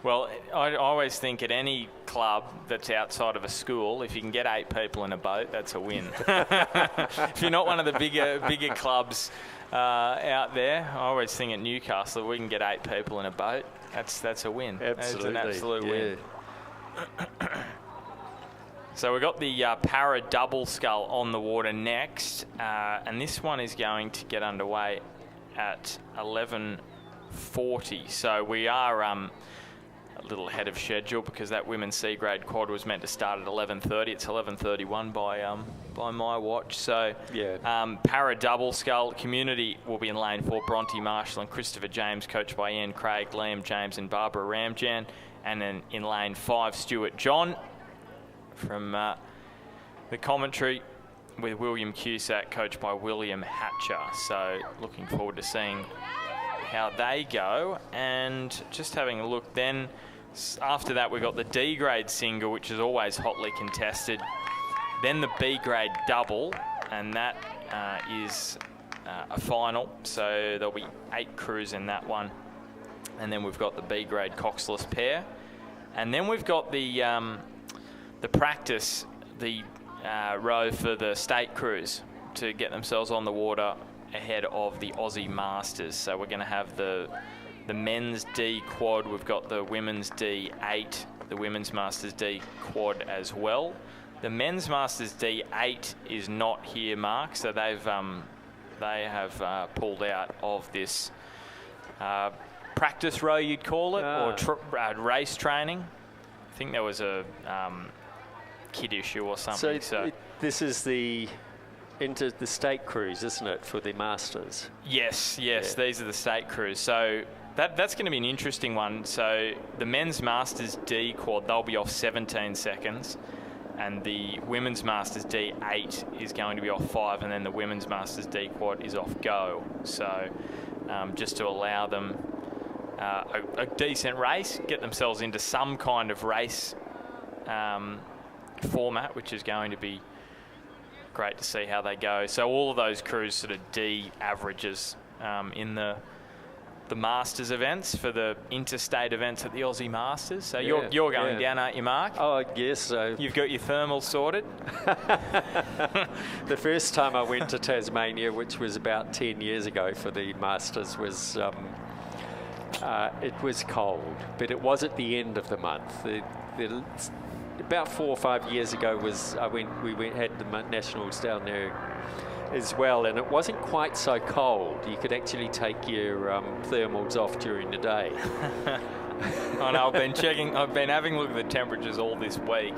Well, I always think at any club that's outside of a school, if you can get 8 people in a boat, that's a win. If you're not one of the bigger clubs out there, I always think at Newcastle, if we can get 8 people in a boat, that's a win. Absolutely. That's an absolute win. So we've got the Para double scull on the water next, and this one is going to get underway at 11:40. So we are a little ahead of schedule because that women's C grade quad was meant to start at 11:30. It's 11:31 by my watch. So Para double scull community will be in lane 4. Bronte Marshall and Christopher James, coached by Ian Craig, Liam James and Barbara Ramjan. And then in lane 5, Stuart John from the commentary, with William Cusack, coached by William Hatcher. So looking forward to seeing how they go. And just having a look then, after that we've got the D grade single, which is always hotly contested. Then the B grade double, and that is a final. So there'll be 8 crews in that one. And then we've got the B grade coxless pair. And then we've got the practice, the row for the state crews to get themselves on the water ahead of the Aussie Masters. So we're going to have the men's D quad. We've got the women's D8, the women's Masters D quad as well. The men's Masters D8 is not here, Mark. So they have pulled out of this practice row, you'd call it, or race training. I think there was a kid issue or something. So this is into the state crews, isn't it, for the Masters? Yes, these are the state crews. So that's going to be an interesting one. So the men's Masters D quad, they'll be off 17 seconds, and the women's Masters D8 is going to be off 5, and then the women's Masters D quad is off go. So just to allow them a decent race, get themselves into some kind of race format, which is going to be great to see how they go. So all of those crews sort of D averages in the Masters events for the interstate events at the Aussie Masters. So you're going down, aren't you, Mark? Oh, yes. So you've got your thermals sorted? The first time I went to Tasmania, which was about 10 years ago for the Masters, was it was cold, but it was at the end of the month. About 4 or 5 years ago we had the Nationals down there as well, and it wasn't quite so cold. You could actually take your thermals off during the day. I know, I've been having a look at the temperatures all this week,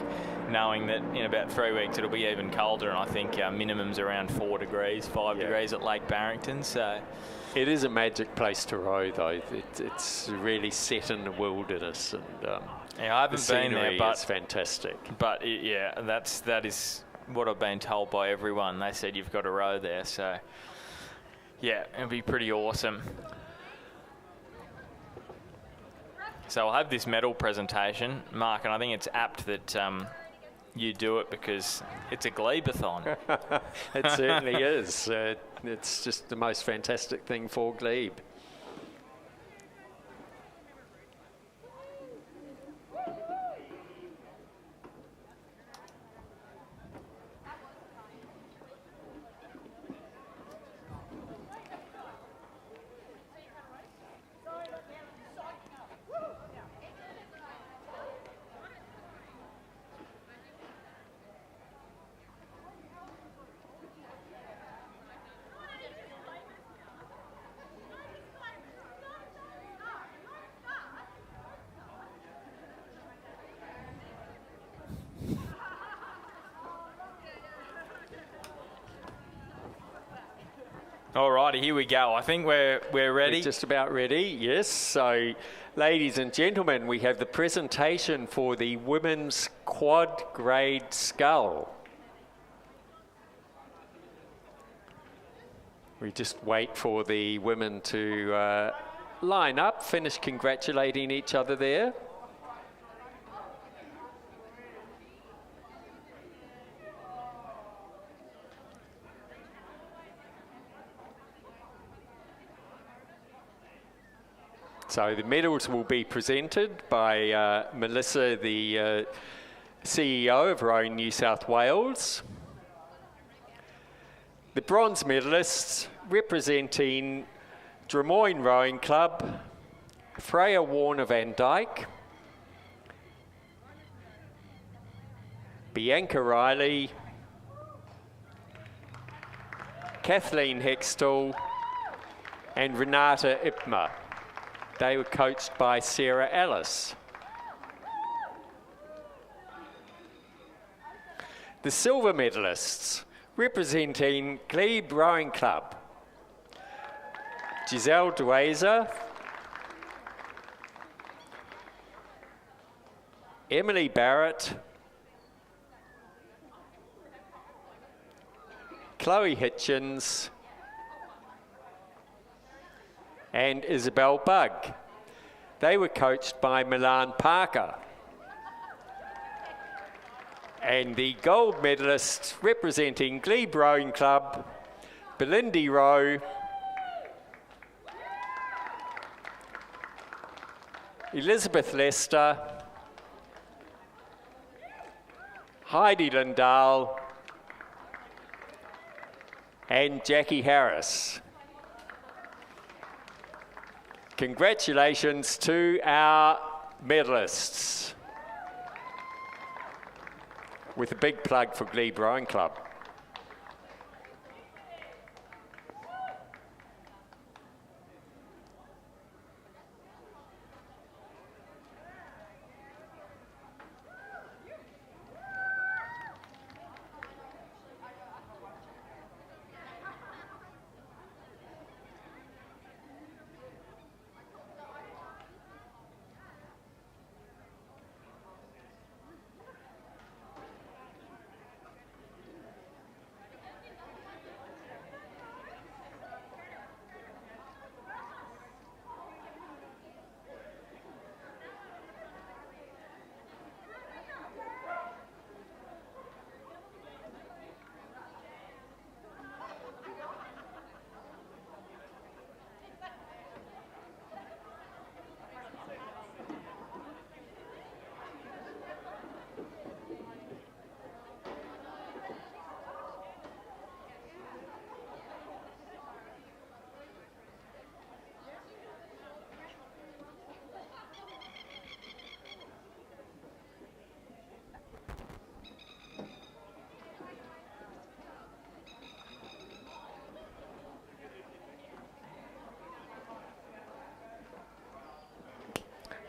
knowing that in about 3 weeks it'll be even colder, and I think our minimum's around 4 degrees, 5 degrees at Lake Barrington. So It is a magic place to row, though. It's really set in the wilderness, and yeah, I haven't been there, but it's fantastic. But yeah, that is what I've been told by everyone. They said you've got to row there, so yeah, it'll be pretty awesome. So I'll have this medal presentation, Mark, and I think it's apt that you do it because it's a Glebe-a-thon. It certainly is. It's just the most fantastic thing for Glebe. Alrighty, here we go. I think we're ready. We're just about ready, yes. So, ladies and gentlemen, we have the presentation for the women's quad grade scull. We just wait for the women to line up, finish congratulating each other there. So the medals will be presented by Melissa, the CEO of Rowing New South Wales. The bronze medalists representing Drummoyne Rowing Club, Freya Warner Van Dyke, Bianca Riley, Kathleen Hextall, and Renata Ipma. They were coached by Sarah Ellis. The silver medalists representing Glebe Rowing Club, Giselle Duazer, Emily Barrett, Chloe Hitchens, and Isabel Bugg. They were coached by Milan Parker. And the gold medalists representing Glebe Rowing Club, Belindy Rowe, Elizabeth Lester, Heidi Lindahl, and Jackie Harris. Congratulations to our medalists. With a big plug for Glebe Rowing Club.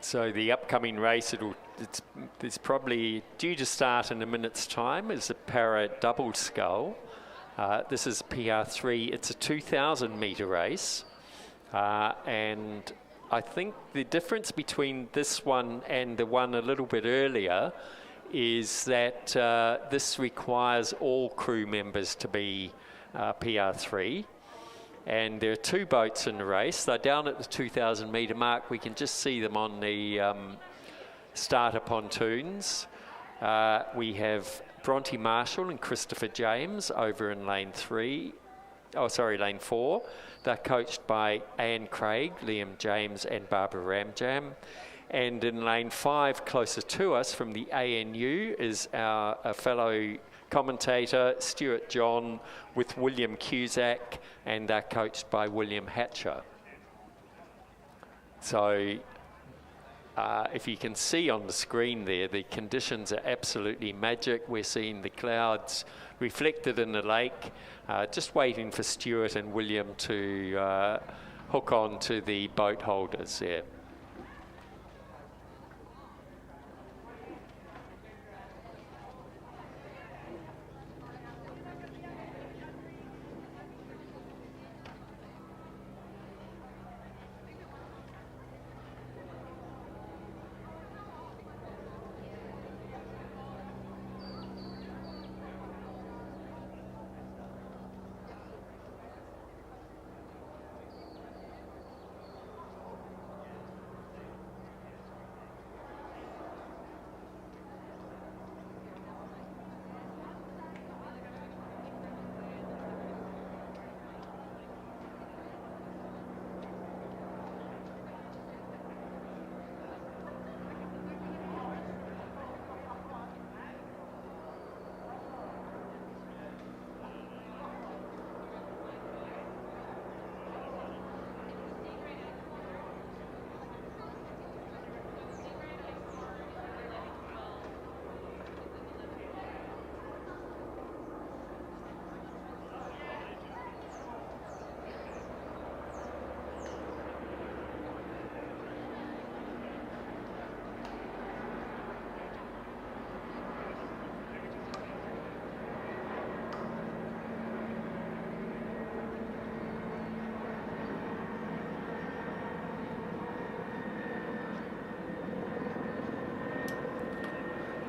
So the upcoming race, it's probably due to start in a minute's time, is a para double scull. This is PR3. It's a 2,000 metre race. And I think the difference between this one and the one a little bit earlier is that this requires all crew members to be PR3. And there are 2 boats in the race. They're down at the 2,000 metre mark. We can just see them on the starter pontoons. We have Bronte Marshall and Christopher James over in lane 4. They're coached by Anne Craig, Liam James and Barbara Ramjam. And in lane 5, closer to us from the ANU, is our fellow commentator, Stuart John, with William Cusack, and they're coached by William Hatcher. So if you can see on the screen there, the conditions are absolutely magic. We're seeing the clouds reflected in the lake, just waiting for Stuart and William to hook on to the boat holders there.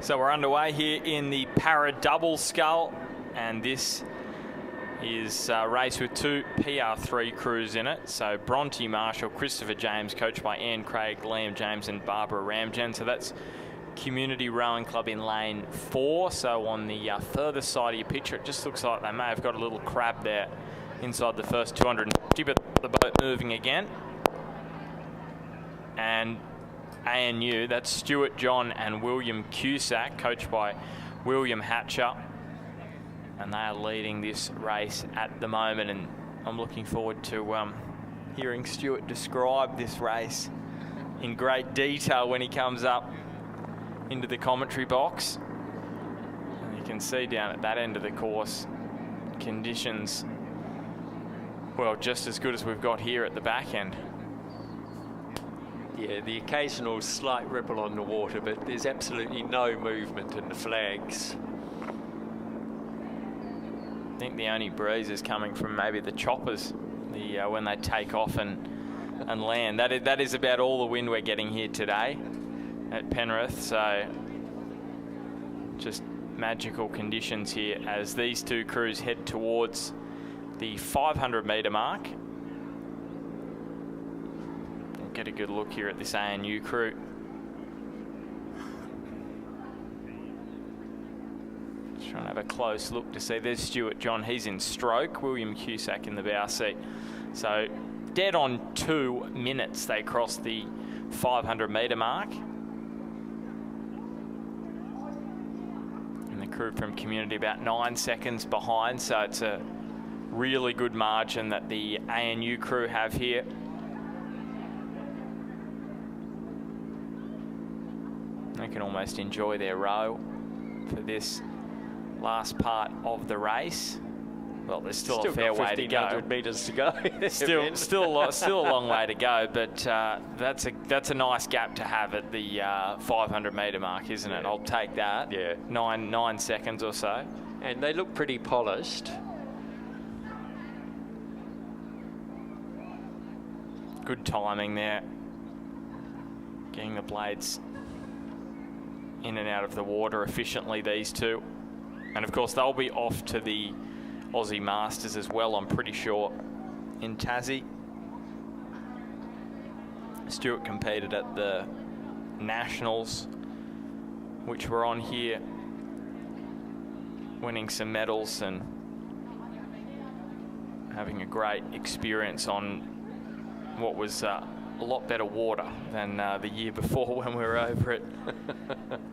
So we're underway here in the Para Double Scull, and this is a race with 2 PR3 crews in it. So Bronte Marshall, Christopher James, coached by Anne Craig, Liam James and Barbara Ramjan. So that's Community Rowing Club in lane 4. So on the further side of your picture, it just looks like they may have got a little crab there inside the first 250, but the boat moving again. And ANU, that's Stuart John and William Cusack, coached by William Hatcher. And they are leading this race at the moment, and I'm looking forward to hearing Stuart describe this race in great detail when he comes up into the commentary box. And you can see down at that end of the course, conditions, well, just as good as we've got here at the back end. Yeah, the occasional slight ripple on the water, but there's absolutely no movement in the flags. I think the only breeze is coming from maybe the choppers, when they take off and land. That is about all the wind we're getting here today at Penrith. So just magical conditions here as these 2 crews head towards the 500 metre mark. Get a good look here at this ANU crew. Just trying to have a close look to see. There's Stuart John, he's in stroke. William Cusack in the bow seat. So dead on 2 minutes they cross the 500 metre mark. And the crew from Community about 9 seconds behind. So it's a really good margin that the ANU crew have here. They can almost enjoy their row for this last part of the race. Well, there's still a fair way to go. 1,500 metres to go. still a long way to go, but that's a nice gap to have at the 500 metre mark, isn't it? I'll take that. Yeah. 9 seconds or so. And they look pretty polished. Good timing there. Getting the blades in and out of the water efficiently, these two. And of course, they'll be off to the Aussie Masters as well, I'm pretty sure, in Tassie. Stuart competed at the Nationals, which were on here, winning some medals and having a great experience on what was a lot better water than the year before when we were over at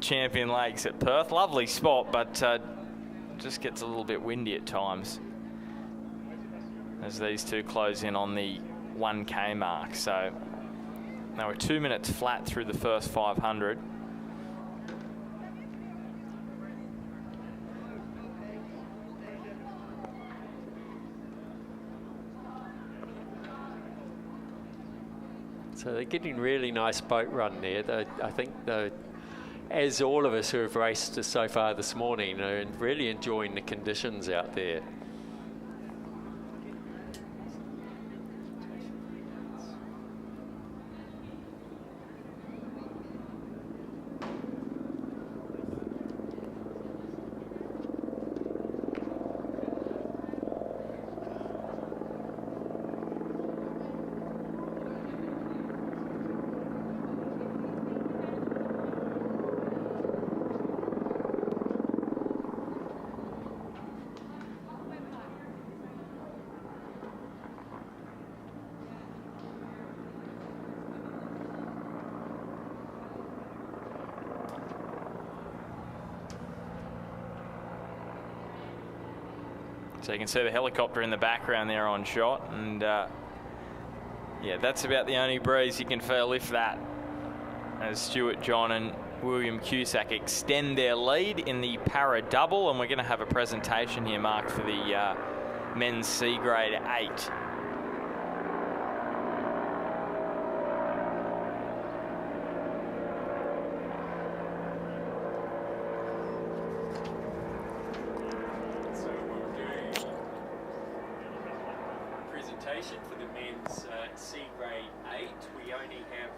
Champion Lakes at Perth. Lovely spot, but just gets a little bit windy at times as these two close in on the 1K mark. So now we're 2 minutes flat through the first 500. So they're getting really nice boat run there. I think, as all of us who have raced so far this morning, are really enjoying the conditions out there. So you can see the helicopter in the background there on shot, and yeah, that's about the only breeze you can feel, if that, as Stuart John and William Cusack extend their lead in the para double. And we're going to have a presentation here, Mark, for the men's C grade 8. For the men's C grade 8, we only have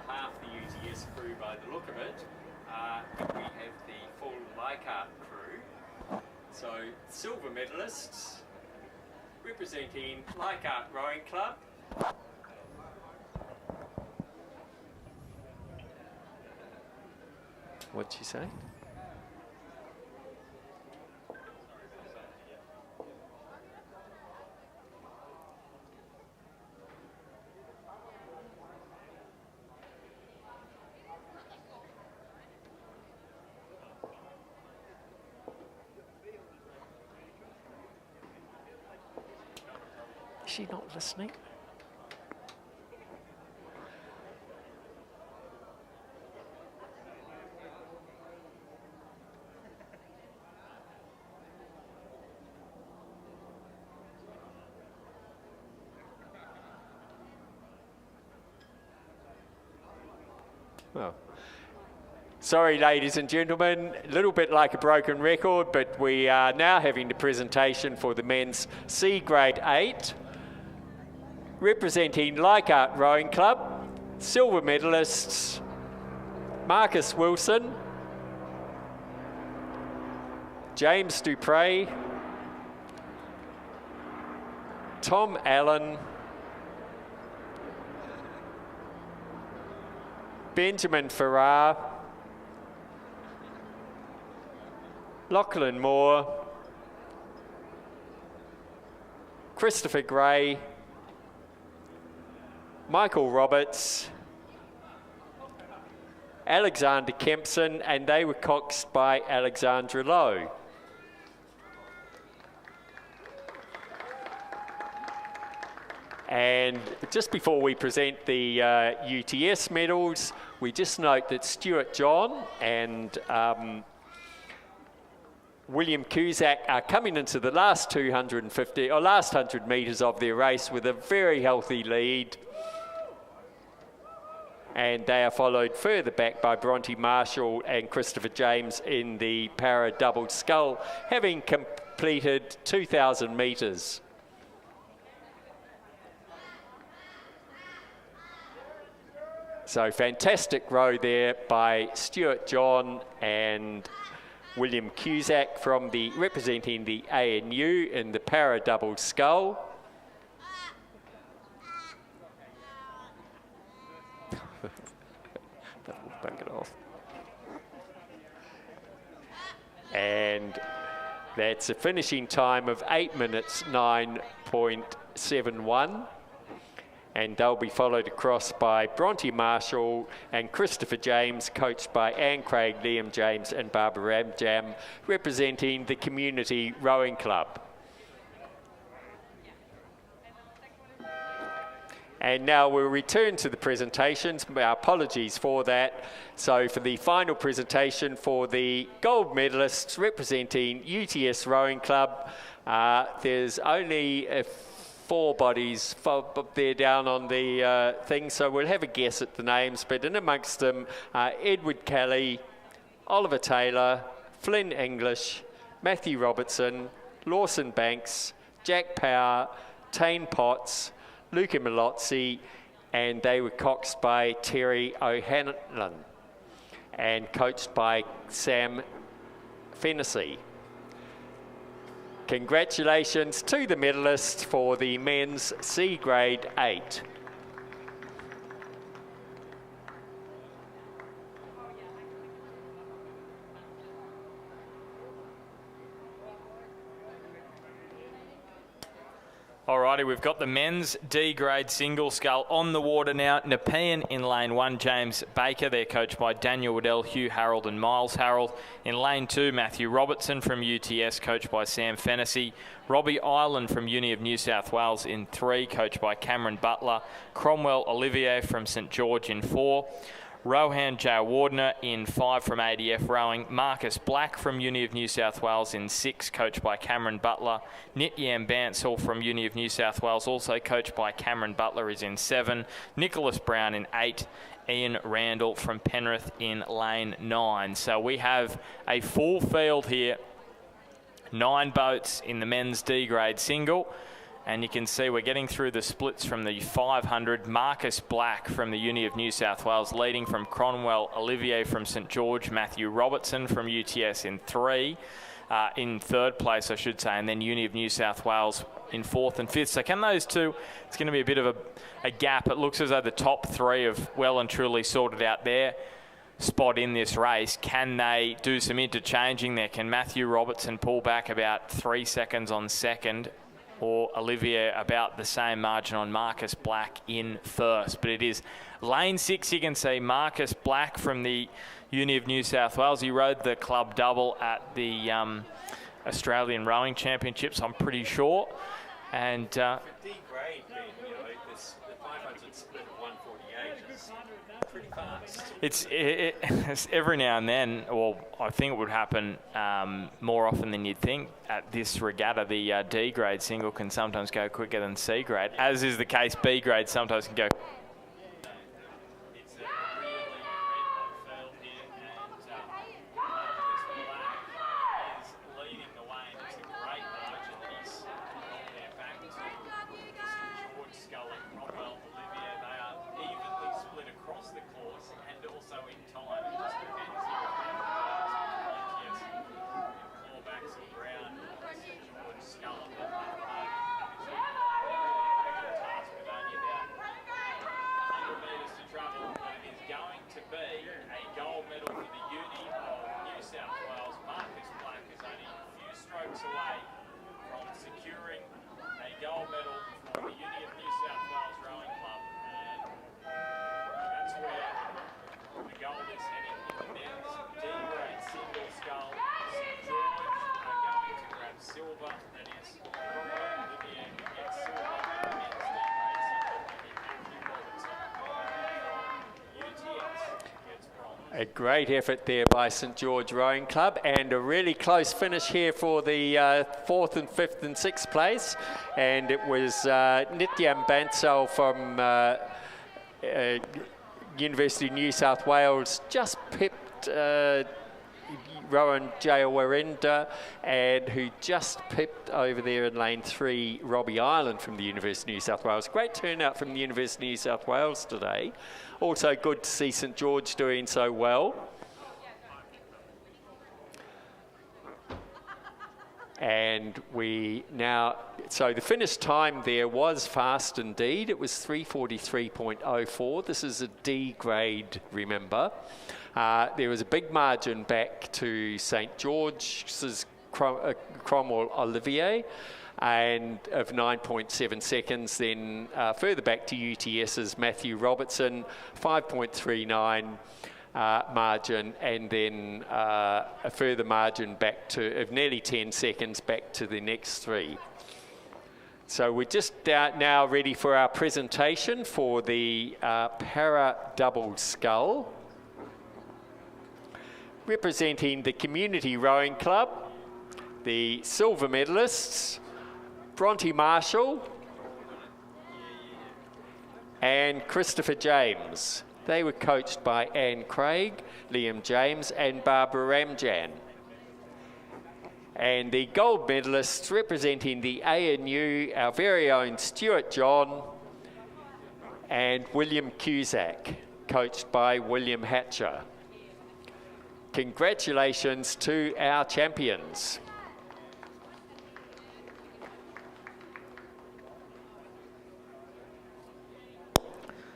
half the UTS crew by the look of it. We have the full Leichhardt crew. So silver medalists representing Leichhardt Rowing Club. What'd you say? Is she not listening? Well, sorry, ladies and gentlemen, a little bit like a broken record, but we are now having the presentation for the men's C grade 8. Representing Leichhardt Rowing Club, silver medalists Marcus Wilson, James Dupre, Tom Allen, Benjamin Farrar, Lachlan Moore, Christopher Gray, Michael Roberts, Alexander Kempson, and they were coxed by Alexandra Lowe. And just before we present the UTS medals, we just note that Stuart John and William Cusack are coming into the last 250 or last 100 metres of their race with a very healthy lead. And they are followed further back by Bronte Marshall and Christopher James in the para double scull, having completed 2,000 metres. So fantastic row there by Stuart John and William Cusack from representing the ANU in the para double scull. Back it off. And that's a finishing time of 8 minutes 9.71. And they'll be followed across by Bronte Marshall and Christopher James, coached by Anne Craig, Liam James and Barbara Ramjam, representing the Community Rowing Club. And now we'll return to the presentations. Our apologies for that. So for the final presentation for the gold medalists representing UTS Rowing Club, there's only 4 bodies there down on the thing, so we'll have a guess at the names, but in amongst them Edward Kelly, Oliver Taylor, Flynn English, Matthew Robertson, Lawson Banks, Jack Power, Tane Potts, Luca Malozzi, and they were coxed by Terry O'Hanlon and coached by Sam Fennessy. Congratulations to the medalists for the men's C grade 8. Alrighty, we've got the men's D grade single scull on the water now. Nepean in lane 1, James Baker. They're coached by Daniel Waddell, Hugh Harold and Miles Harold. In lane 2, Matthew Robertson from UTS, coached by Sam Fennessy. Robbie Ireland from Uni of New South Wales in 3, coached by Cameron Butler. Cromwell Olivier from St George in 4. Rohan Jayawardena in 5 from ADF Rowing. Marcus Black from Uni of New South Wales in 6, coached by Cameron Butler. Nityam Bansal from Uni of New South Wales, also coached by Cameron Butler, is in 7. Nicholas Brown in 8. Ian Randall from Penrith in lane 9. So we have a full field here. 9 boats in the men's D grade single. And you can see we're getting through the splits from the 500. Marcus Black from the Uni of New South Wales leading from Cromwell Olivier from St George. Matthew Robertson from UTS in 3. In 3rd place, I should say. And then Uni of New South Wales in 4th and 5th. So can those two, it's going to be a bit of a gap. It looks as though the top 3 have well and truly sorted out their spot in this race. Can they do some interchanging there? Can Matthew Robertson pull back about 3 seconds on 2nd? Or Olivier about the same margin on Marcus Black in 1st. But it is lane 6, you can see Marcus Black from the Uni of New South Wales. He rode the club double at the Australian Rowing Championships, I'm pretty sure. And D grade, you know, the 500 split of 148 is pretty fast. It's every now and then, or I think it would happen more often than you'd think at this regatta. The D grade single can sometimes go quicker than C grade, as is the case. B grade sometimes can go. It's a really red field here, and Marcus Black is leading the way, and it's a great margin that he's got there back to the St George Scull and Cromwell Olivier. They are evenly split across the course and also in time. It just depends here if UTS can claw back some ground on St George Scull at the moment. It's a task with only about 100 metres to travel, but it is going to be a gold medal for the Uni of New South Wales. Marcus Black is only a few strokes away from securing a gold medal for the Uni of New South Wales Rowing Club. And that's where the gold is heading in the men's D grade single scull. St George are going to grab silver. That is Cromwell Olivier who gets silver in the men's D grade single. And then Matthew Robertson from UTS gets bronze. A great effort there by St George Rowing Club, and a really close finish here for the 4th and 5th and 6th place. And it was Nityam Bansal from University of New South Wales just pipped Rowan Jayawarinda, and who just pipped over there in lane 3, Robbie Island from the University of New South Wales. Great turnout from the University of New South Wales today. Also good to see St George doing so well. And we now, so the finish time there was fast indeed. It was 3:43.04. This is a D grade, remember. There was a big margin back to St George's Cromwell Olivier and of 9.7 seconds. Then further back to UTS's Matthew Robertson, 5.39 margin, and then a further margin back to of nearly 10 seconds back to the next 3. So we're just now ready for our presentation for the para double scull. Representing the Community Rowing Club, the silver medalists, Bronte Marshall and Christopher James. They were coached by Anne Craig, Liam James and Barbara Ramjan. And the gold medalists representing the ANU, our very own Stuart John and William Cusack, coached by William Hatcher. Congratulations to our champions.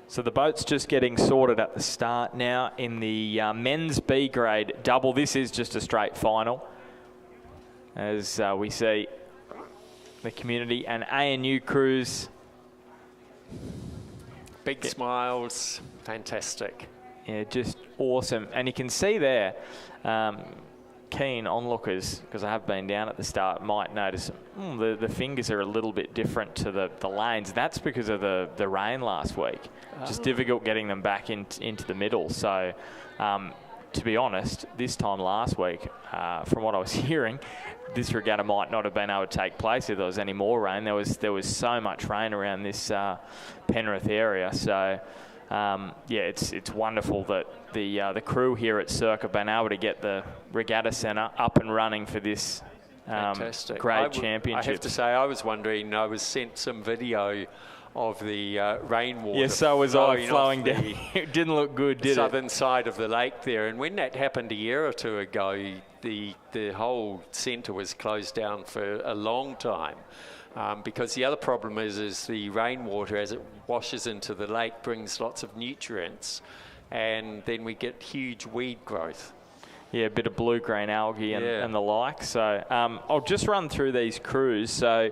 So the boat's just getting sorted at the start now in the men's B grade double. This is just a straight final, as we see the community and ANU crews. Big smiles, fantastic. Yeah, just awesome. And you can see there, keen onlookers, because I have been down at the start, might notice the fingers are a little bit different to the lanes. That's because of the rain last week. Just difficult getting them back into the middle. So to be honest, this time last week, from what I was hearing, this regatta might not have been able to take place if there was any more rain. There was so much rain around this Penrith area. So yeah, it's wonderful that the crew here at Cirque have been able to get the regatta centre up and running for this great championship. I have to say, I was wondering, I was sent some video of the rainwater. Yeah, so was I, flowing down. It didn't look good, did it? Southern side of the lake there. And when that happened a year or two ago, the whole centre was closed down for a long time. Because the other problem is the rainwater, as it washes into the lake, brings lots of nutrients, and then we get huge weed growth. Yeah, a bit of blue-green algae and the like. So I'll just run through these crews. So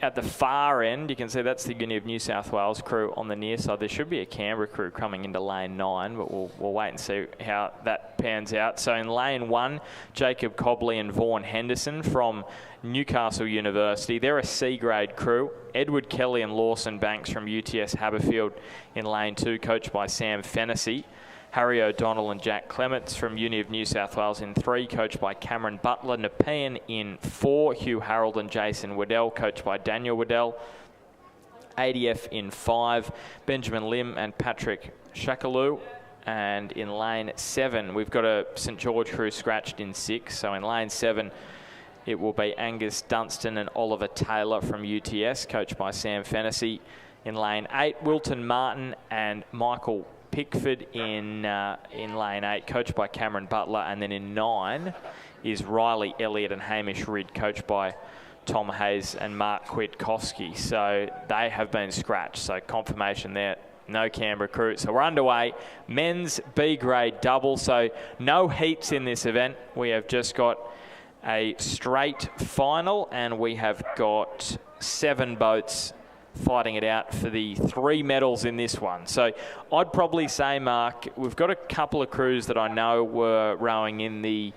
at the far end, you can see that's the Uni of New South Wales crew. On the near side, there should be a Canberra crew coming into lane 9, but we'll wait and see how that pans out. So in lane 1, Jacob Cobley and Vaughan Henderson from Newcastle University. They're a C-grade crew. Edward Kelly and Lawson Banks from UTS Haberfield in lane 2, coached by Sam Fennessy. Harry O'Donnell and Jack Clements from Uni of New South Wales in 3, coached by Cameron Butler. Nepean in 4, Hugh Harold and Jason Waddell, coached by Daniel Waddell. ADF in 5, Benjamin Lim and Patrick Shakaloo. And in lane 7, we've got a St George crew scratched in 6. So in lane 7, it will be Angus Dunstan and Oliver Taylor from UTS, coached by Sam Fennessy. In lane 8, Wilton Martin and Michael Pickford in lane 8, coached by Cameron Butler. And then in 9 is Riley Elliott and Hamish Ridd, coached by Tom Hayes and Mark Kwiatkowski. So they have been scratched. So confirmation there, no Canberra crew. So we're underway. Men's B grade double. So no heats in this event. We have just got a straight final, and we have got 7 boats fighting it out for the 3 medals in this one. So I'd probably say, Mark, we've got a couple of crews that I know were rowing in the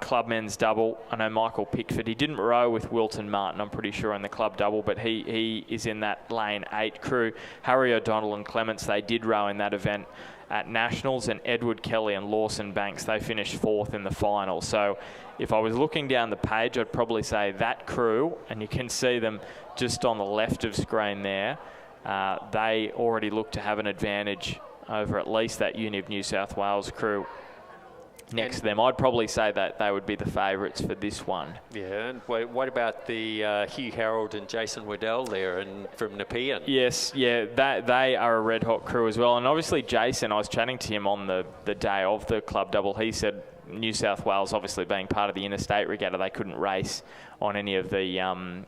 club men's double. I know Michael Pickford, he didn't row with Wilton Martin, I'm pretty sure, in the club double, but he is in that lane 8 crew. Harry O'Donnell and Clements, they did row in that event at Nationals, and Edward Kelly and Lawson Banks, they finished 4th in the final. So if I was looking down the page, I'd probably say that crew, and you can see them just on the left of screen there, they already look to have an advantage over at least that Uni of New South Wales crew next to them. I'd probably say that they would be the favourites for this one. Yeah, and what about the Hugh Harold and Jason Waddell there from Nepean? Yes, yeah, they are a red-hot crew as well. And obviously Jason, I was chatting to him on the day of the club double. He said New South Wales, obviously being part of the interstate regatta, they couldn't race on any of the...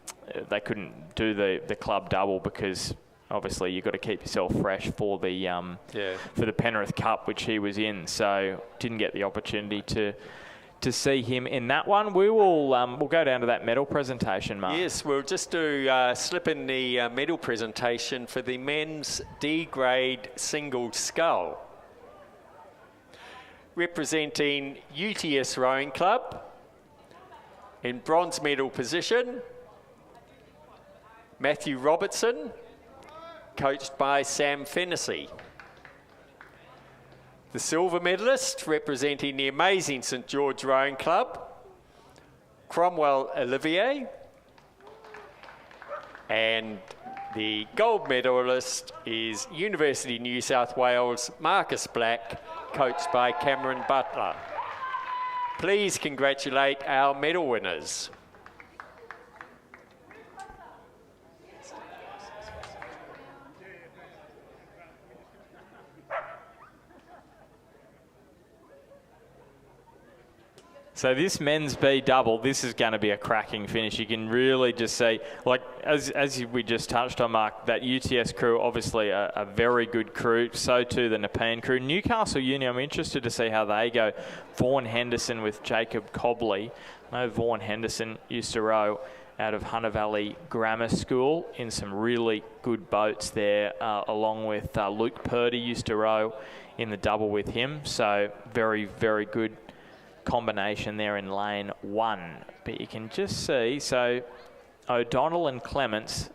they couldn't do the club double because... Obviously, you've got to keep yourself fresh for the Penrith Cup, which he was in. So didn't get the opportunity to see him in that one. We'll go down to that medal presentation, Mark. Yes, we'll just do slip in the medal presentation for the men's D grade single scull. Representing UTS Rowing Club in bronze medal position, Matthew Robertson, coached by Sam Fennessy. The silver medalist representing the amazing St George Rowing Club, Cromwell Olivier. And the gold medalist is University of New South Wales, Marcus Black, coached by Cameron Butler. Please congratulate our medal winners. So this men's B double, this is going to be a cracking finish. You can really just see, like as we just touched on, Mark, that UTS crew, obviously a very good crew. So too the Nepean crew. Newcastle Uni, I'm interested to see how they go. Vaughan Henderson with Jacob Cobley. I know Vaughan Henderson used to row out of Hunter Valley Grammar School in some really good boats there, along with Luke Purdy used to row in the double with him. So very, very good combination there in lane one. But you can just see, so O'Donnell and Clements,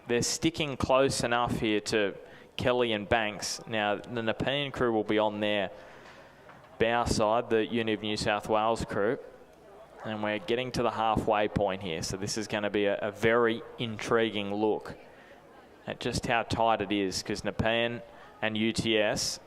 they're sticking close enough here to Kelly and Banks. Now the Nepean crew will be on their bow side, the Uni of New South Wales crew, and we're getting to the halfway point here. So this is going to be a very intriguing look at just how tight it is, because Nepean and UTS,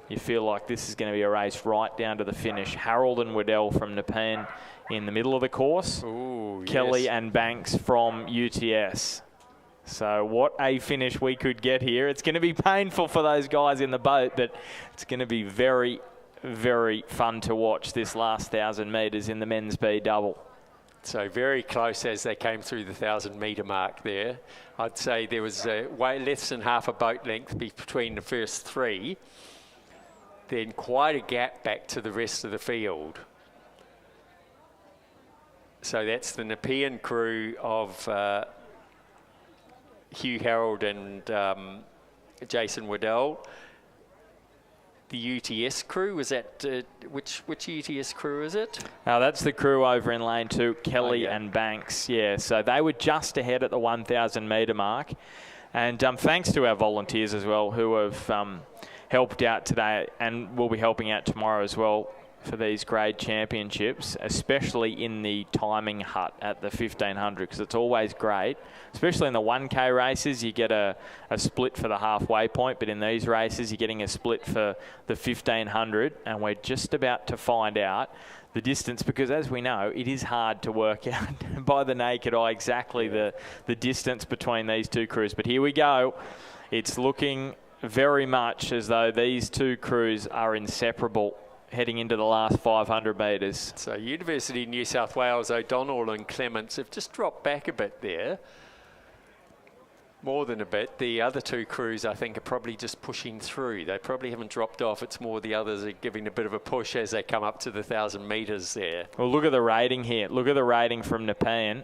you feel like this is going to be a race right down to the finish. Harold and Waddell from Nepean in the middle of the course. Ooh, Kelly yes. and Banks from UTS. So what a finish we could get here. It's going to be painful for those guys in the boat, but it's going to be very, very fun to watch this last 1,000 metres in the men's B double. So very close as they came through the 1,000 metre mark there. I'd say there was way less than half a boat length between the first three. Then quite a gap back to the rest of the field. So that's the Nepean crew of Hugh Harold and Jason Waddell. The UTS crew, was that, which UTS crew is it? That's the crew over in lane two, Kelly and Banks. Yeah, so they were just ahead at the 1,000 metre mark. And thanks to our volunteers as well, who have helped out today and will be helping out tomorrow as well for these grade championships, especially in the timing hut at the 1,500, because it's always great, especially in the 1K races. You get a split for the halfway point, but in these races you're getting a split for the 1,500, and we're just about to find out the distance, because as we know, it is hard to work out by the naked eye exactly the distance between these two crews. But here we go. It's looking very much as though these two crews are inseparable heading into the last 500 metres. So University of New South Wales, O'Donnell and Clements have just dropped back a bit there. More than a bit. The other two crews, I think, are probably just pushing through. They probably haven't dropped off. It's more the others are giving a bit of a push as they come up to the 1,000 metres there. Well, look at the rating here. Look at the rating from Nepean.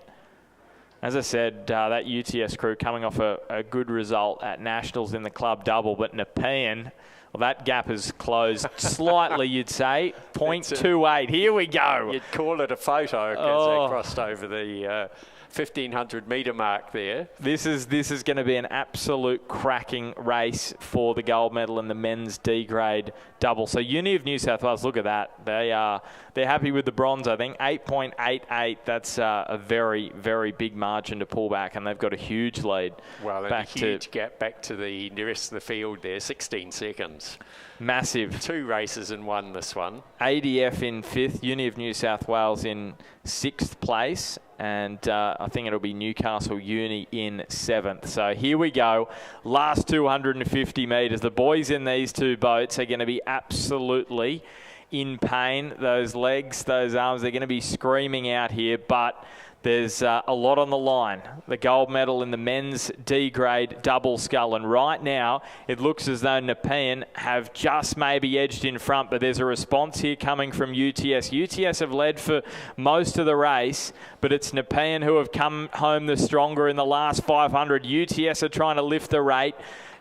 As I said, that UTS crew coming off a good result at Nationals in the club double, but Nepean, well, that gap has closed slightly, you'd say, 0.28. Here we go. You'd call it a photo as they crossed over the 1,500 metre mark there. This is going to be an absolute cracking race for the gold medal in the men's D grade double. So Uni of New South Wales, look at that. They're happy with the bronze, I think. 8.88. That's a very, very big margin to pull back, and they've got a huge lead. Well, and a huge gap back to the rest of the field there, 16 seconds. Massive. 2 races in one, this one. ADF in 5th, Uni of New South Wales in 6th place, and I think it'll be Newcastle Uni in 7th. So here we go. Last 250 metres. The boys in these 2 boats are going to be absolutely in pain. Those legs, those arms, they're going to be screaming out here, but there's a lot on the line. The gold medal in the men's D grade double scull, and right now it looks as though Nepean have just maybe edged in front, but there's a response here coming from UTS. UTS have led for most of the race, but it's Nepean who have come home the stronger in the last 500. UTS are trying to lift the rate.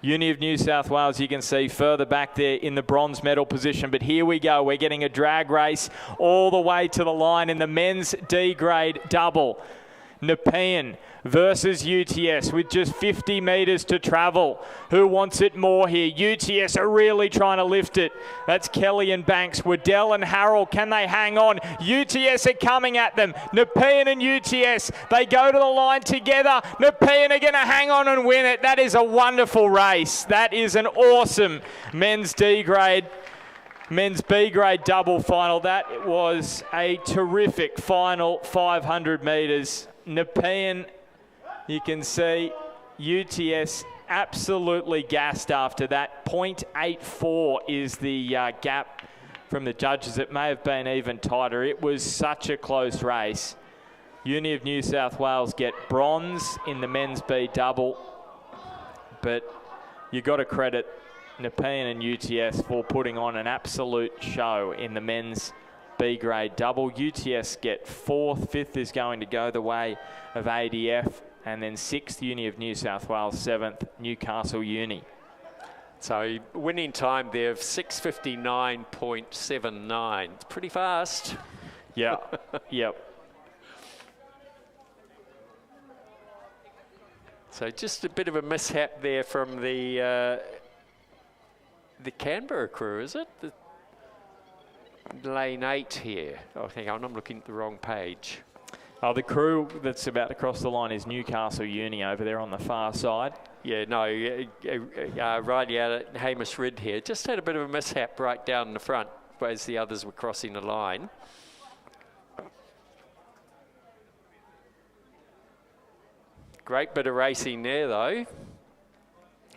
Uni of New South Wales, you can see further back there in the bronze medal position. But here we go. We're getting a drag race all the way to the line in the men's D grade double. Nepean versus UTS with just 50 metres to travel. Who wants it more here? UTS are really trying to lift it. That's Kelly and Banks. Waddell and Harrell, can they hang on? UTS are coming at them. Nepean and UTS, they go to the line together. Nepean are going to hang on and win it. That is a wonderful race. That is an awesome men's D grade. Men's B grade double final. That was a terrific final 500 metres. Nepean, you can see UTS absolutely gassed after that. 0.84 is the gap from the judges. It may have been even tighter. It was such a close race. Uni of New South Wales get bronze in the men's B double, but you got to credit Nepean and UTS for putting on an absolute show in the men's B grade double. UTS get 4th, 5th is going to go the way of ADF, and then 6th Uni of New South Wales, 7th Newcastle Uni. So winning time there of 6:59.79. It's pretty fast. Yeah, yep. So just a bit of a mishap there from the Canberra crew, is it? Lane 8 here. Oh, hang on, I'm looking at the wrong page. Oh, the crew that's about to cross the line is Newcastle Uni over there on the far side. Yeah, no, right out at Hamish Rid here. Just had a bit of a mishap right down in the front as the others were crossing the line. Great bit of racing there, though.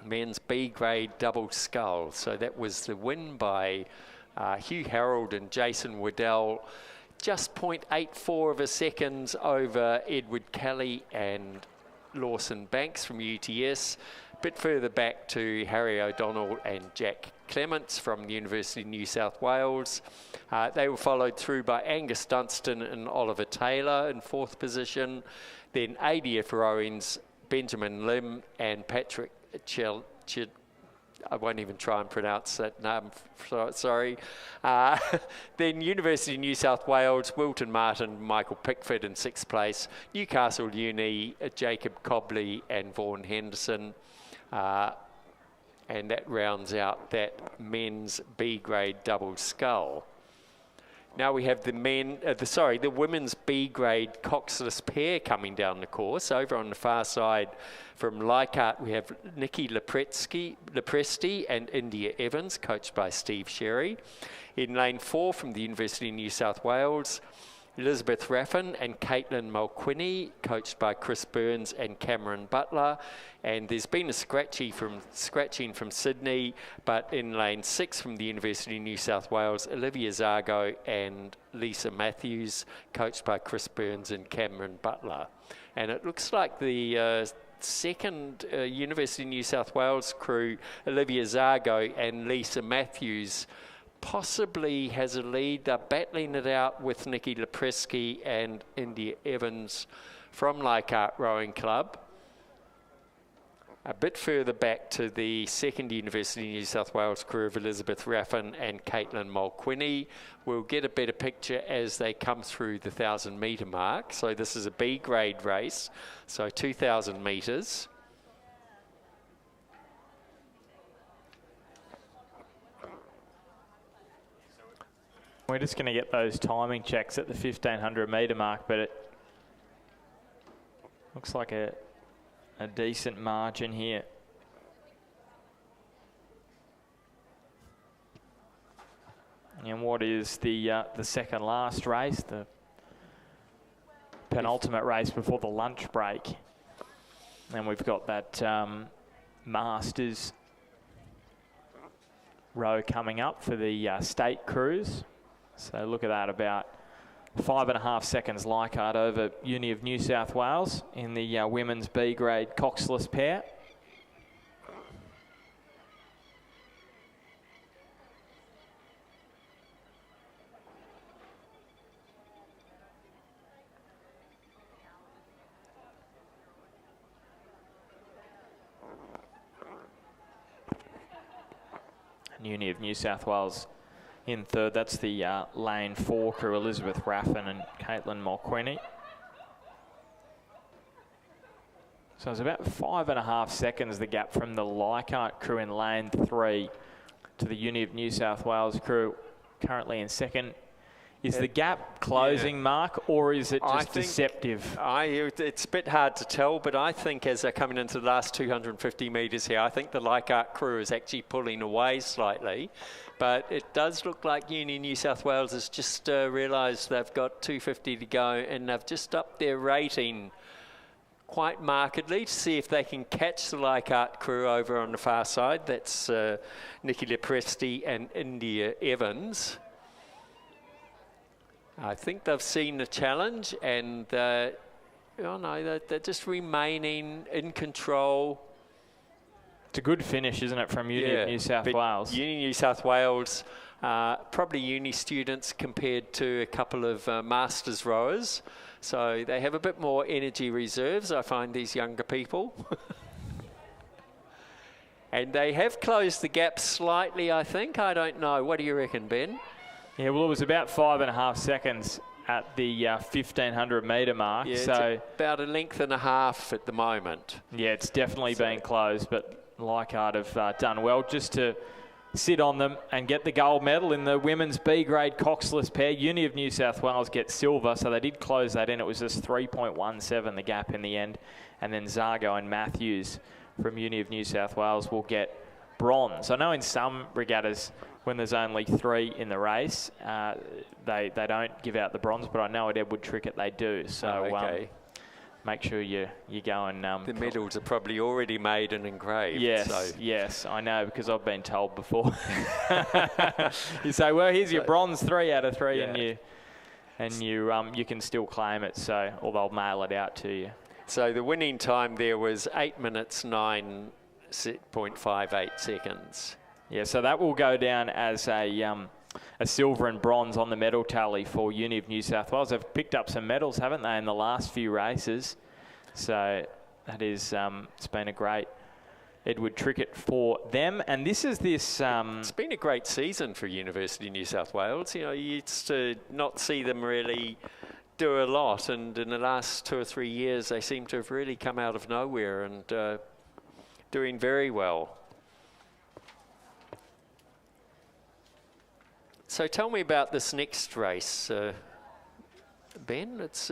Men's B grade double scull. So that was the win by Hugh Harold and Jason Waddell, just 0.84 of a second over Edward Kelly and Lawson Banks from UTS. A bit further back to Harry O'Donnell and Jack Clements from the University of New South Wales. They were followed through by Angus Dunstan and Oliver Taylor in 4th position. Then ADF rowing's Benjamin Lim and Patrick I won't even try and pronounce that name, sorry. Then University of New South Wales, Wilton Martin, Michael Pickford in 6th place. Newcastle Uni, Jacob Cobley and Vaughan Henderson. And that rounds out that men's B grade double scull. Now we have the women's B grade coxless pair coming down the course. Over on the far side from Leichhardt, we have Nikki Lepresti and India Evans, coached by Steve Sherry. In lane 4 from the University of New South Wales, Elizabeth Raffin and Caitlin Mulquinny, coached by Chris Burns and Cameron Butler. And there's been a scratching from Sydney, but in lane 6 from the University of New South Wales, Olivia Zargo and Lisa Matthews, coached by Chris Burns and Cameron Butler. And it looks like the second University of New South Wales crew, Olivia Zargo and Lisa Matthews, possibly has a lead. They're battling it out with Nikki Lepresti and India Evans from Leichhardt Rowing Club. A bit further back to the second University of New South Wales crew of Elizabeth Raffin and Caitlin Mulquinny. We'll get a better picture as they come through the 1,000 metre mark. So this is a B grade race, so 2,000 metres. We're just going to get those timing checks at the 1,500 metre mark, but it looks like a decent margin here. And what is the second last race, the penultimate race before the lunch break. And we've got that Masters row coming up for the state cruise. So look at that, about 5.5 seconds Leichhardt over Uni of New South Wales in the women's B grade coxless pair. And Uni of New South Wales in third. That's the lane 4 crew, Elizabeth Raffin and Caitlin Mulquinny. So it's about 5.5 seconds the gap from the Leichhardt crew in lane 3 to the Uni of New South Wales crew currently in second. Is the gap closing, Mark, or is it just deceptive? It's a bit hard to tell, but I think as they're coming into the last 250 metres here, I think the Leichhardt crew is actually pulling away slightly. But it does look like Uni New South Wales has just realised they've got 250 to go, and they've just upped their rating quite markedly to see if they can catch the Leichhardt crew over on the far side. That's Nikki Lepresti and India Evans. I think they've seen the challenge, and they're just remaining in control. It's a good finish, isn't it, from Uni of New South Wales? Uni New South Wales, probably uni students compared to a couple of Masters rowers. So they have a bit more energy reserves, I find, these younger people. And they have closed the gap slightly, I think. I don't know. What do you reckon, Ben? Yeah, well, it was about 5.5 seconds at the 1,500 metre mark. Yeah, so it's about a length and a half at the moment. Yeah, it's definitely been closed, but Leichhardt have done well just to sit on them and get the gold medal in the women's B grade coxless pair. Uni of New South Wales gets silver, so they did close that in. It was just 3.17 the gap in the end, and then Zargo and Matthews from Uni of New South Wales will get bronze. I know in some regattas, when there's only 3 in the race, they don't give out the bronze, but I know at Edward Trickett they do. So make sure you go and... the medals are probably already made and engraved. Yes, so. Yes, I know, because I've been told before. You say, well, here's your bronze 3 out of 3, yeah. and you can still claim it, or they'll mail it out to you. So the winning time there was 8 minutes 9.58 seconds. Yeah, so that will go down as a silver and bronze on the medal tally for Uni of New South Wales. They've picked up some medals, haven't they, in the last few races? So that is, it's been a great Edward Trickett for them. And this is this... it's been a great season for University of New South Wales. You know, you used to not see them really do a lot, and in the last 2 or 3 years, they seem to have really come out of nowhere and doing very well. So tell me about this next race, Ben. It's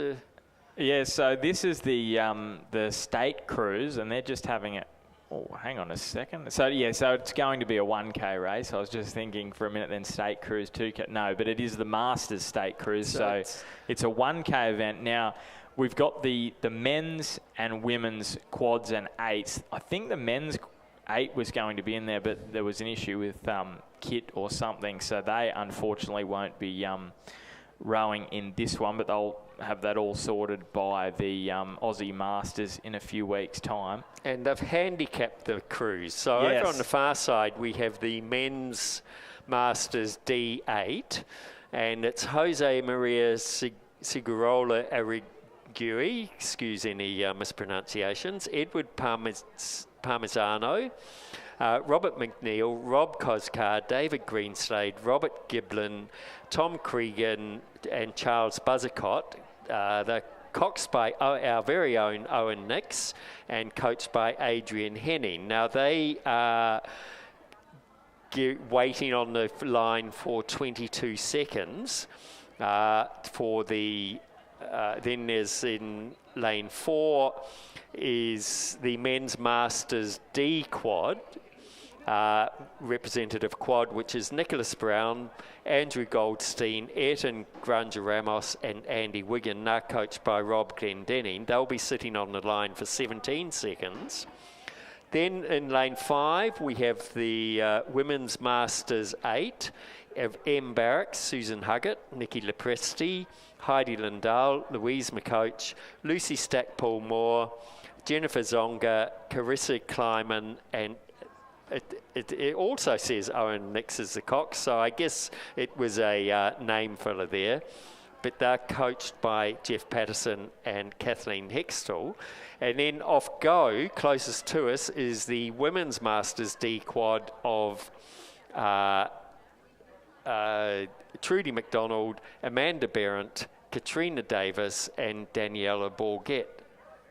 yeah. So this is the state cruise, and they're just having it. Oh, hang on a second. So yeah, so it's going to be a 1K race. I was just thinking for a minute, then state cruise 2K. No, but it is the Masters state cruise. So it's a 1K event. Now we've got the men's and women's quads and 8s. I think the men's 8 was going to be in there, but there was an issue with kit or something, so they unfortunately won't be rowing in this one, but they'll have that all sorted by the Aussie Masters in a few weeks' time. And they've handicapped the cruise. So yes. Over on the far side, we have the men's Masters D8, and it's Jose Maria Segurola Arigui, excuse any mispronunciations, Edward Parmigiano, Robert McNeil, Rob Coscar, David Greenslade, Robert Giblin, Tom Cregan and Charles Buzzacott. They're coxed by our very own Owen Nix and coached by Adrian Henning. Now they are waiting on the line for 22 seconds for the then there's in lane 4 is the men's masters D quad, representative quad, which is Nicholas Brown, Andrew Goldstein, Ayrton Granger Ramos and Andy Wigan. They're coached by Rob Glendenning. They'll be sitting on the line for 17 seconds. Then in lane 5 we have the women's masters 8 of M. Barracks, Susan Huggett, Nikki Lepresti, Heidi Lindahl, Louise McCoach, Lucy Stackpool-Moore, Jennifer Zonga, Carissa Kleiman, and it also says Owen Nix is the cox, so I guess it was a name filler there. But they're coached by Jeff Patterson and Kathleen Hextall. And then off go, closest to us, is the women's masters D quad of Trudy McDonald, Amanda Berendt, Katrina Davis and Daniela Borgett,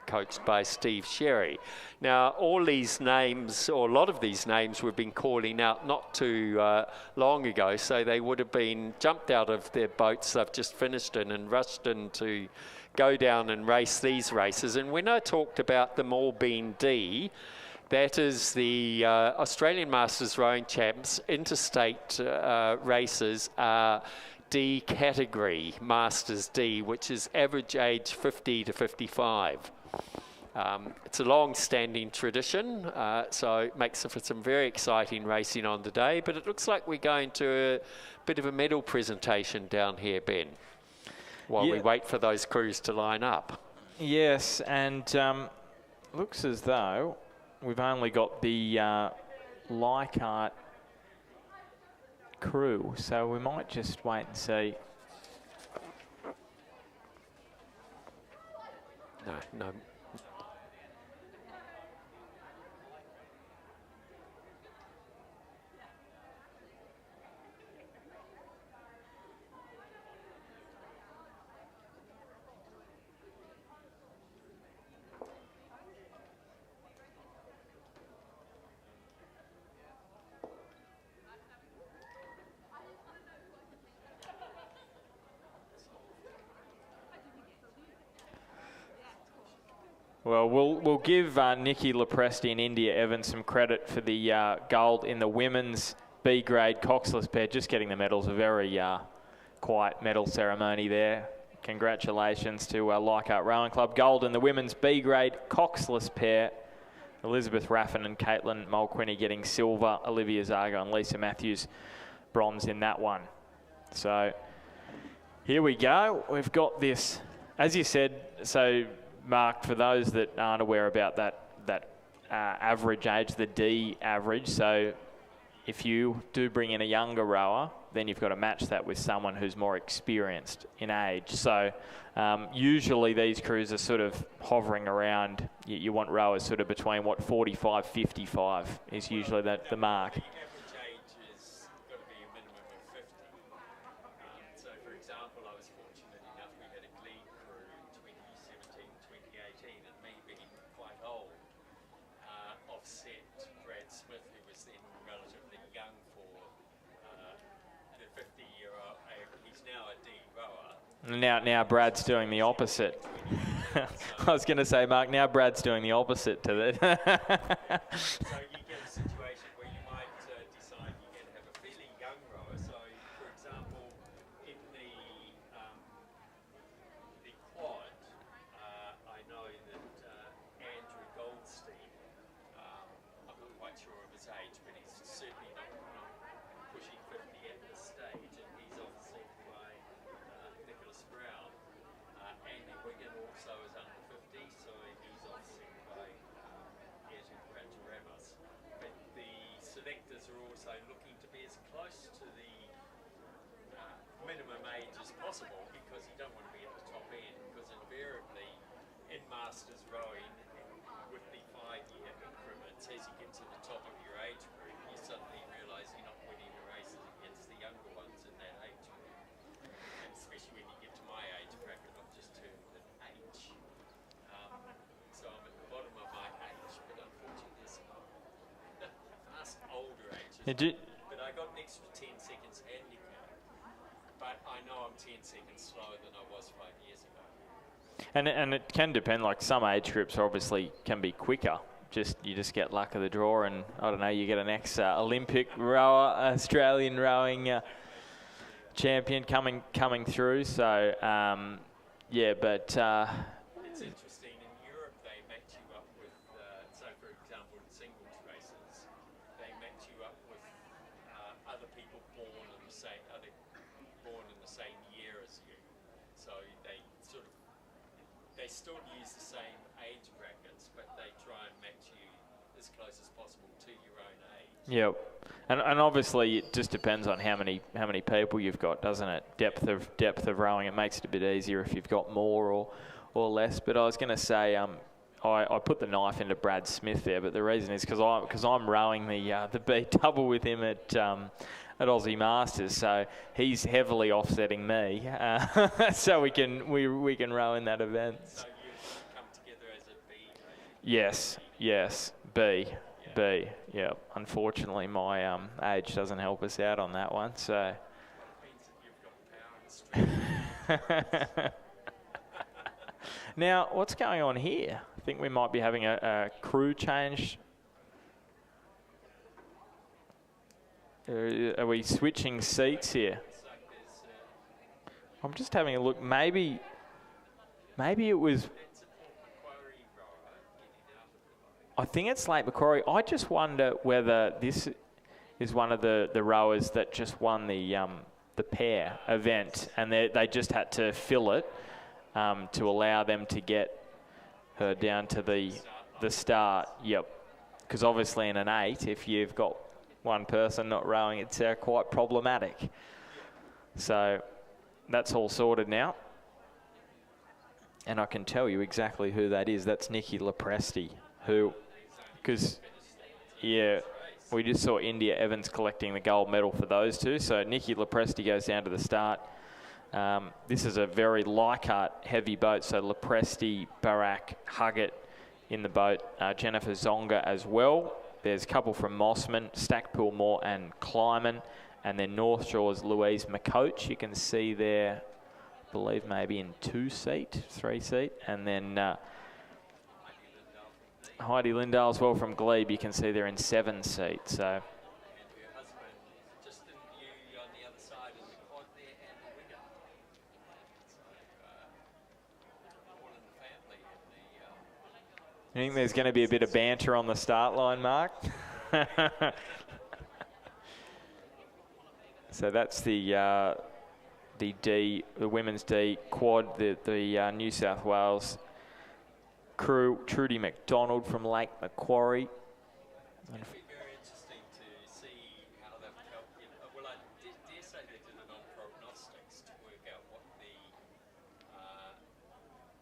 coached by Steve Sherry. Now, all these names, or a lot of these names, we've been calling out not too long ago, so they would have been jumped out of their boats they've just finished in and rushed in to go down and race these races. And when I talked about them all being D, that is the Australian Masters Rowing Champs interstate races are D category, Masters D, which is average age 50 to 55. It's a long-standing tradition, so it makes for some very exciting racing on the day, but it looks like we're going to a bit of a medal presentation down here, Ben, while we wait for those crews to line up. Yes, and looks as though we've only got the Leichhardt crew, so we might just wait and see. No. Well, we'll give Nikki Lepresti and India Evans some credit for the gold in the women's B-grade coxless pair. Just getting the medals, a very quiet medal ceremony there. Congratulations to Leichhardt Rowing Club. Gold in the women's B-grade coxless pair. Elizabeth Raffin and Caitlin Mulquinney getting silver. Olivia Zaga and Lisa Matthews bronze in that one. So here we go. We've got this, as you said, so Mark, for those that aren't aware about that average age, the D average, so if you do bring in a younger rower, then you've got to match that with someone who's more experienced in age. So usually these crews are sort of hovering around, you want rowers sort of between, 45, 55 is usually the mark. Now Brad's doing the opposite. I was going to say, Mark, now Brad's doing the opposite to that. So you get a situation where you might decide you're going to have a fairly young rower. So, for example, in the quad, I know that Andrew Goldstein, I'm not quite sure of his age, but he's certainly not pushing 50 at this stage, and he's obviously by Nicholas Brown. Andy Wigan also is under 50, so he's obviously by Ayrton Ramos. But the selectors are also looking to be as close to the minimum age as possible, because you don't want to be at the top end, because invariably in Masters rowing with the 5-year increment, it's as you get to the top of your age group, you suddenly realise you're not winning the races against the younger ones in that age group. And especially when you get to my age bracket, I've just turned an H. So I'm at the bottom of my age, but unfortunately there's some fast older ages. But I got an extra 10 seconds handicap. But I know I'm 10 seconds slower than I was 5 years ago. And it can depend, like some age groups obviously can be quicker. You just get luck of the draw, and I don't know, you get an ex-Olympic rower, Australian rowing champion coming through. So yeah, but it's interesting. In Europe, they match you up with, so for example, in singles races, they match you up with other people born in the same year as you. So they still use the same age brackets, but they try and match you as close as possible to your own age. Yep. And obviously it just depends on how many people you've got, doesn't it? Depth of rowing. It makes it a bit easier if you've got more or less. But I was going to say, I put the knife into Brad Smith there, but the reason is because I'm rowing the B double with him at Aussie Masters, so he's heavily offsetting me, so we can row in that event. So you come together as a B, right? Yes, B. Yeah. Unfortunately, my age doesn't help us out on that one. So. That means that you've got power and strength. Now, what's going on here? I think we might be having a crew change. Are we switching seats here? I'm just having a look. Maybe it was. I think it's Lake Macquarie. I just wonder whether this is one of the rowers that just won the pair event, and they just had to fill it to allow them to get her down to the start. Yep. Because obviously in an 8, if you've got one person not rowing, it's quite problematic. So that's all sorted now. And I can tell you exactly who that is. That's Nikki Lepresti, who, because, yeah, we just saw India Evans collecting the gold medal for those two. So Nikki Lepresti goes down to the start. This is a very Leichhardt heavy boat. So Lepresti, Barak, Huggett in the boat. Jennifer Zonga as well. There's a couple from Mossman, Stackpool Moore and Kleiman. And then North Shore's Louise McCoach. You can see there, I believe maybe in 2-seat, 3-seat. And then Heidi Lindahl as well from Glebe. You can see they're in 7-seat. So. I think there's going to be a bit of banter on the start line, Mark. So that's the women's D quad, the New South Wales crew. Trudy McDonald from Lake Macquarie. It'd be very interesting to see how they've calculated. Well, I dare say they did it on prognostics to work out what the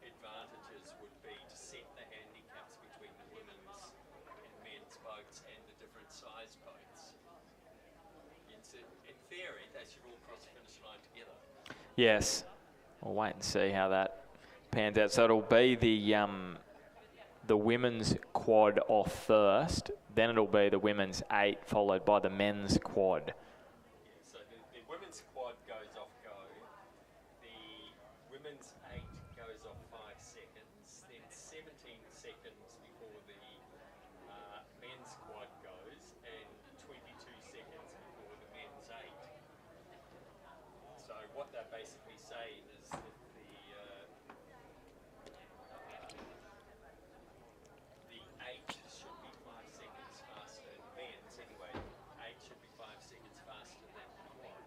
advantages would be to set the handicaps between the women's and men's boats and the different size boats. In theory, they should all cross the finish line together. Yes. We'll wait and see how that pans out. So it'll be the women's quad off first, then it'll be the women's 8 followed by the men's quad. Yeah, so the women's quad goes off go. The women's 8 goes off 5 seconds, then 17 seconds before the men's quad goes, and 22 seconds before the men's 8. So what they're basically saying is that the 8 should be 5 seconds faster than men's anyway. 8 should be 5 seconds faster than the quad.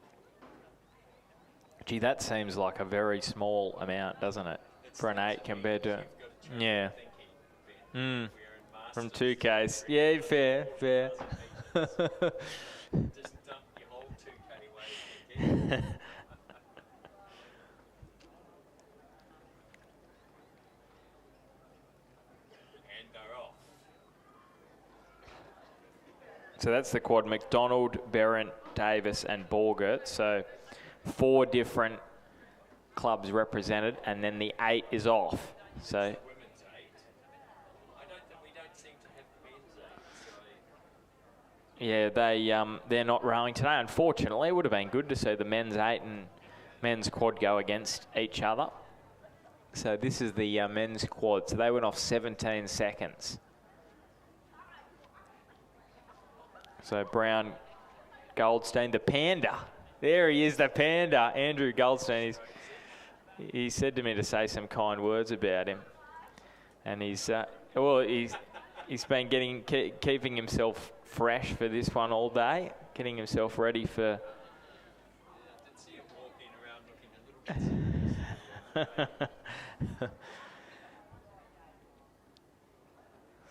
Gee, that seems like a very small amount, doesn't it? For an 8 compared to... Yeah. From 2Ks. Yeah, fair. Just dump your whole 2K away. And they're off. So that's the quad: McDonald, Berrant, Davis and Borgert. So 4 different clubs represented, and then the 8 is off. So yeah, they're not rowing today. Unfortunately, it would have been good to see the men's 8 and men's quad go against each other. So this is the men's quad. So they went off 17 seconds. So Brown, Goldstein, the Panda. There he is, the Panda. Andrew Goldstein. He said to me to say some kind words about him. And he's been keeping himself fresh for this one all day, getting himself ready for... I did see him walking around looking a little bit...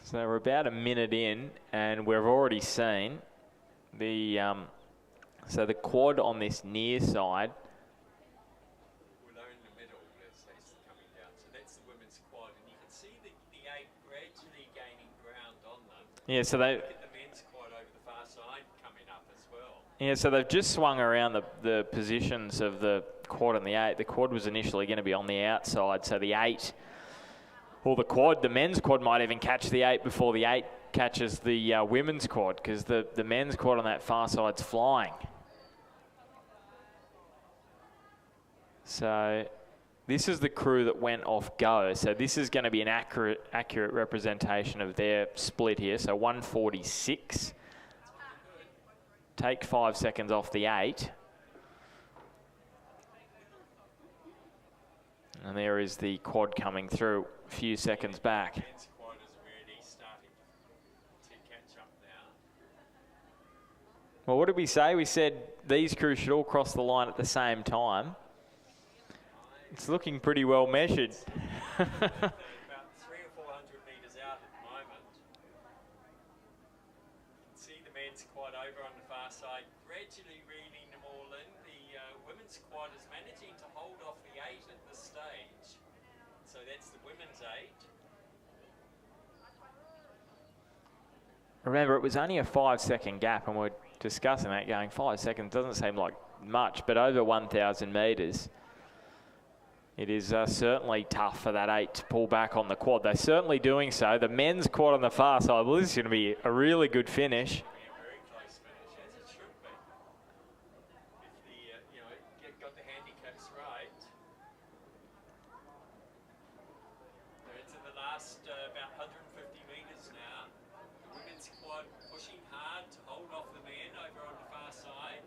So we're about a minute in, and we've already seen the so the quad on this near side. Well, they're in the middle, as coming down. So that's the women's quad, and you can see the 8 gradually gaining ground on them. Yeah, so they get the men's quad over the far side coming up as well. Yeah, so they've just swung around the positions of the quad and the 8. The quad was initially going to be on the outside, so the 8. Or the men's quad might even catch the 8 before the 8 catches the women's quad, because the men's quad on that far side's flying. So this is the crew that went off go. So this is going to be an accurate representation of their split here. So 146. Take 5 seconds off the 8. And there is the quad coming through a few seconds back. Quad is really starting to catch up now. Well, what did we say? We said these crews should all cross the line at the same time. It's looking pretty well measured. About 300 or 400 metres out at the moment. You can see the men's quad over on the far side, gradually reeling them all in. The women's quad is managing to hold off the 8 at this stage. So that's the women's 8. Remember, it was only a 5-second gap, and we're discussing that, going 5 seconds doesn't seem like much, but over 1,000 metres, it is certainly tough for that 8 to pull back on the quad. They're certainly doing so. The men's quad on the far side, well, this is going to be a really good finish. Very close finish, as it should be. If the, got the handicaps right. They're into the last about 150 metres now. The women's quad pushing hard to hold off the men over on the far side.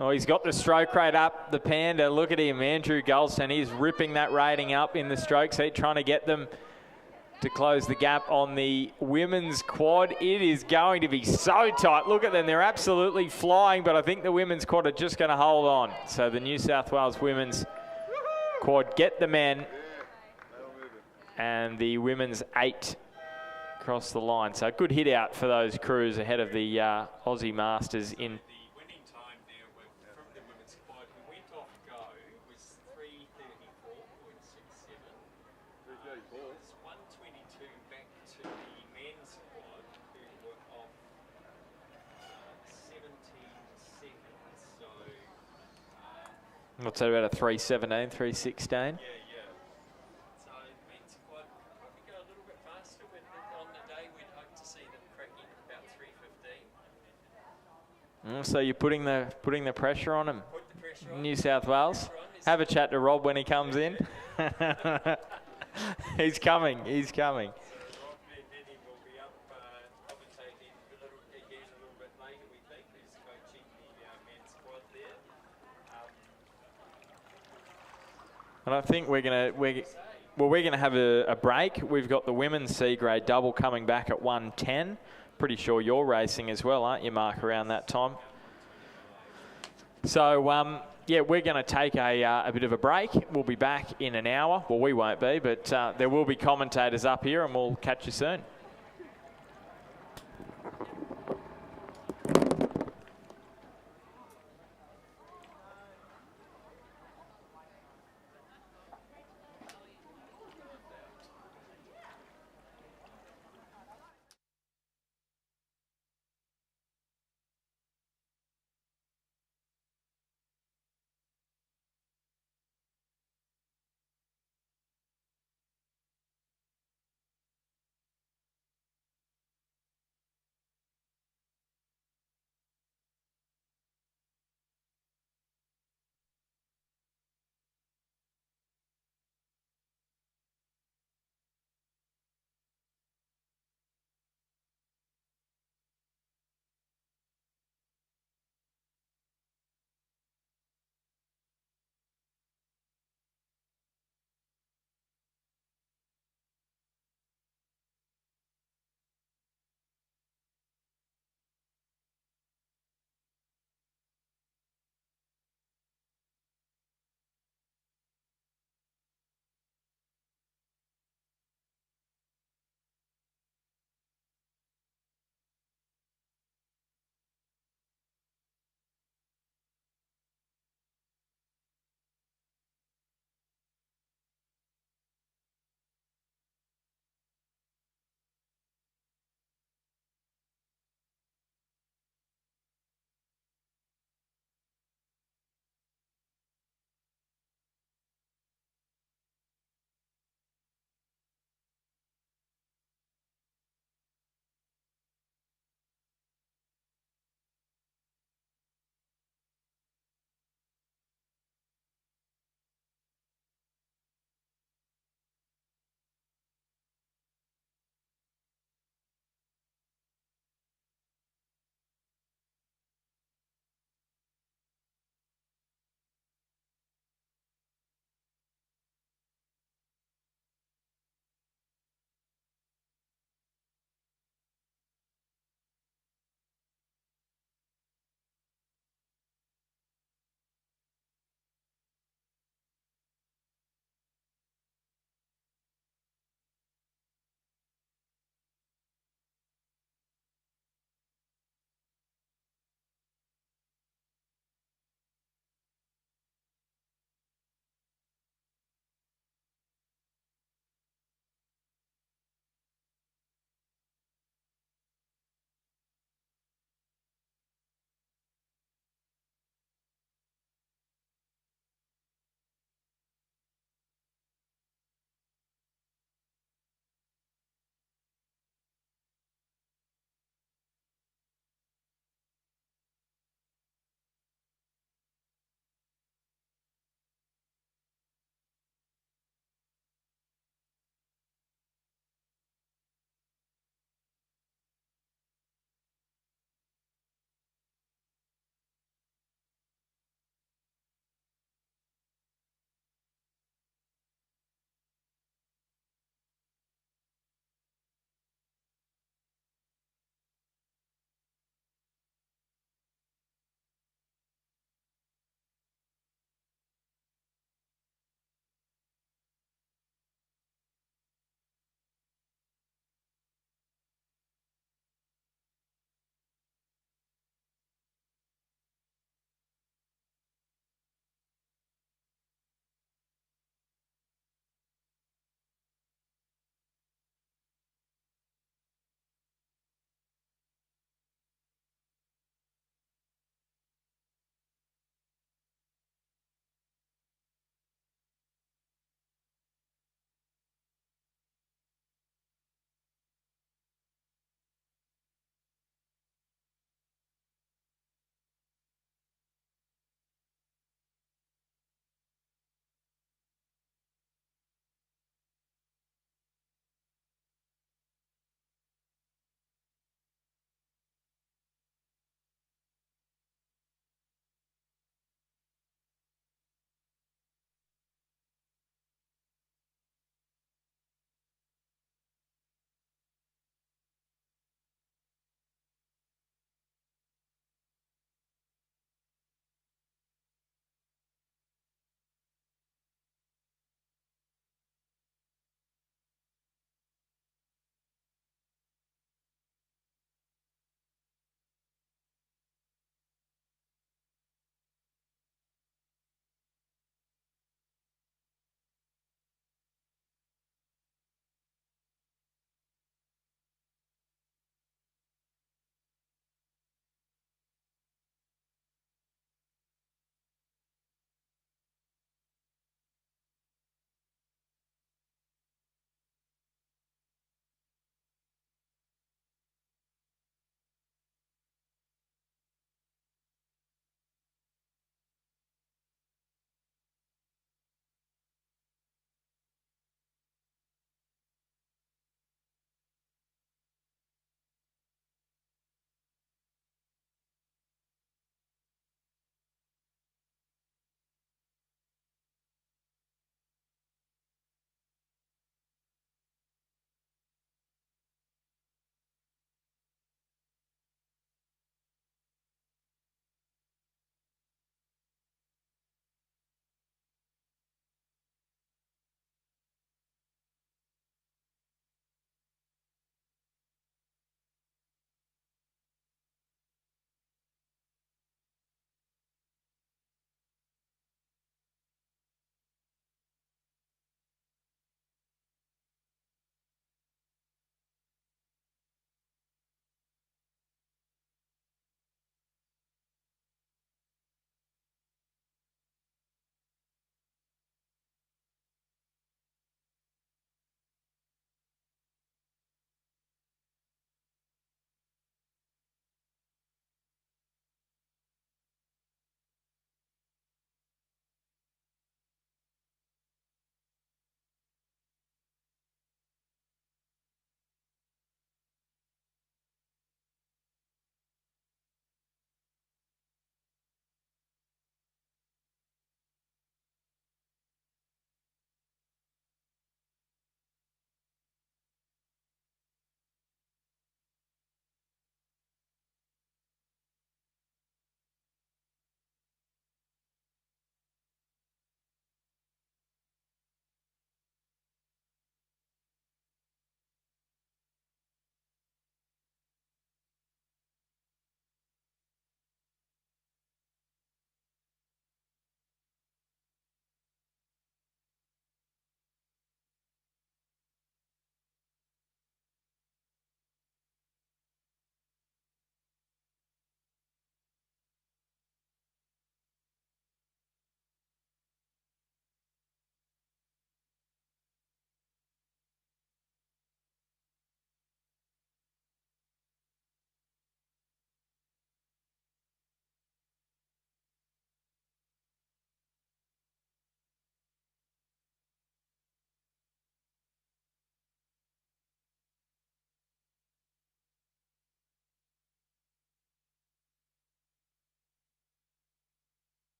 Oh, he's got the stroke rate up, the Panda. Look at him, Andrew Goldstein. He's ripping that rating up in the stroke seat, trying to get them to close the gap on the women's quad. It is going to be so tight. Look at them. They're absolutely flying, but I think the women's quad are just going to hold on. So the New South Wales women's quad get the men, and the women's 8 cross the line. So good hit out for those crews ahead of the Aussie Masters in. What's that, about a 3:17, 3:16? Yeah. So men's quad probably go a little bit faster, but on the day we'd hope to see them cracking about 3:15. So you're putting the pressure on them. Put the pressure on. New South Wales. Have a chat to Rob when he comes in. He's coming. He's coming. So Rob Denny will be up commentating a little bit later, we think. He's coaching the men's quad there. And I think we're gonna have a break. We've got the women's C grade double coming back at 1:10. Pretty sure you're racing as well, aren't you, Mark, around that time? So yeah, we're going to take a bit of a break. We'll be back in an hour. Well, we won't be, but there will be commentators up here, and we'll catch you soon.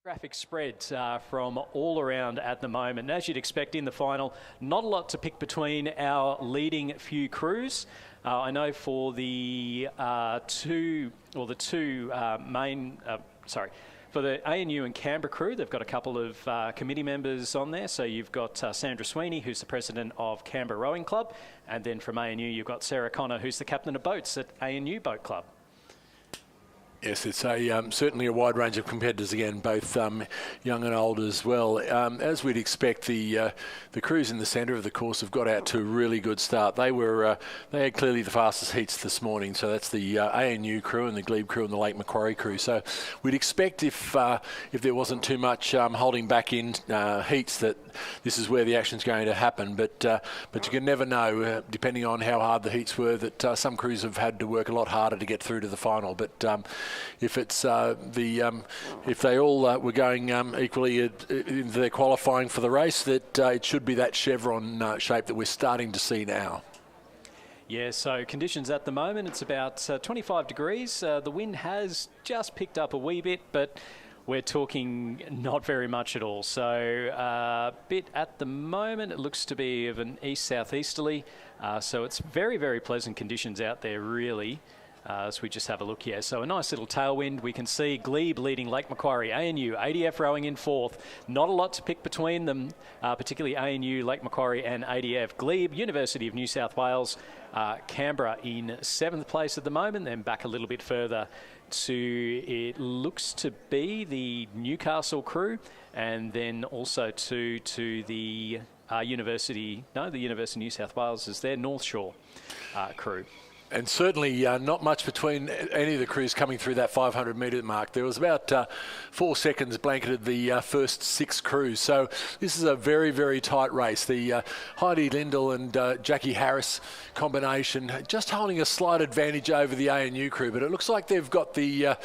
Traffic spread from all around at the moment. And as you'd expect in the final, not a lot to pick between our leading few crews. I know for for the ANU and Canberra crew, they've got a couple of committee members on there. So you've got Sandra Sweeney, who's the president of Canberra Rowing Club. And then from ANU, you've got Sarah Connor, who's the captain of boats at ANU Boat Club. Yes, it's certainly a wide range of competitors again, both young and old as well. As we'd expect, the crews in the centre of the course have got out to a really good start. They had clearly the fastest heats this morning, so that's the ANU crew and the Glebe crew and the Lake Macquarie crew. So we'd expect if there wasn't too much holding back in heats that this is where the action's going to happen. But you can never know, depending on how hard the heats were, that some crews have had to work a lot harder to get through to the final. But if it's if they all were going equally in their qualifying for the race, that it should be that chevron shape that we're starting to see now. Yeah, so conditions at the moment, it's about 25 degrees. The wind has just picked up a wee bit, but we're talking not very much at all. So a bit at the moment, it looks to be of an east-southeasterly. So it's very, very pleasant conditions out there, really. As we just have a look here. So a nice little tailwind. We can see Glebe leading Lake Macquarie, ANU, ADF rowing in fourth. Not a lot to pick between them, particularly ANU, Lake Macquarie and ADF. Glebe, University of New South Wales, Canberra in seventh place at the moment, then back a little bit further to, it looks to be the Newcastle crew, and then also to the University of New South Wales is their North Shore crew. And certainly not much between any of the crews coming through that 500 metre mark. There was about 4 seconds blanketed the first 6 crews. So this is a very, very tight race. The Heidi Lindell and Jackie Harris combination just holding a slight advantage over the ANU crew. But it looks like they've got the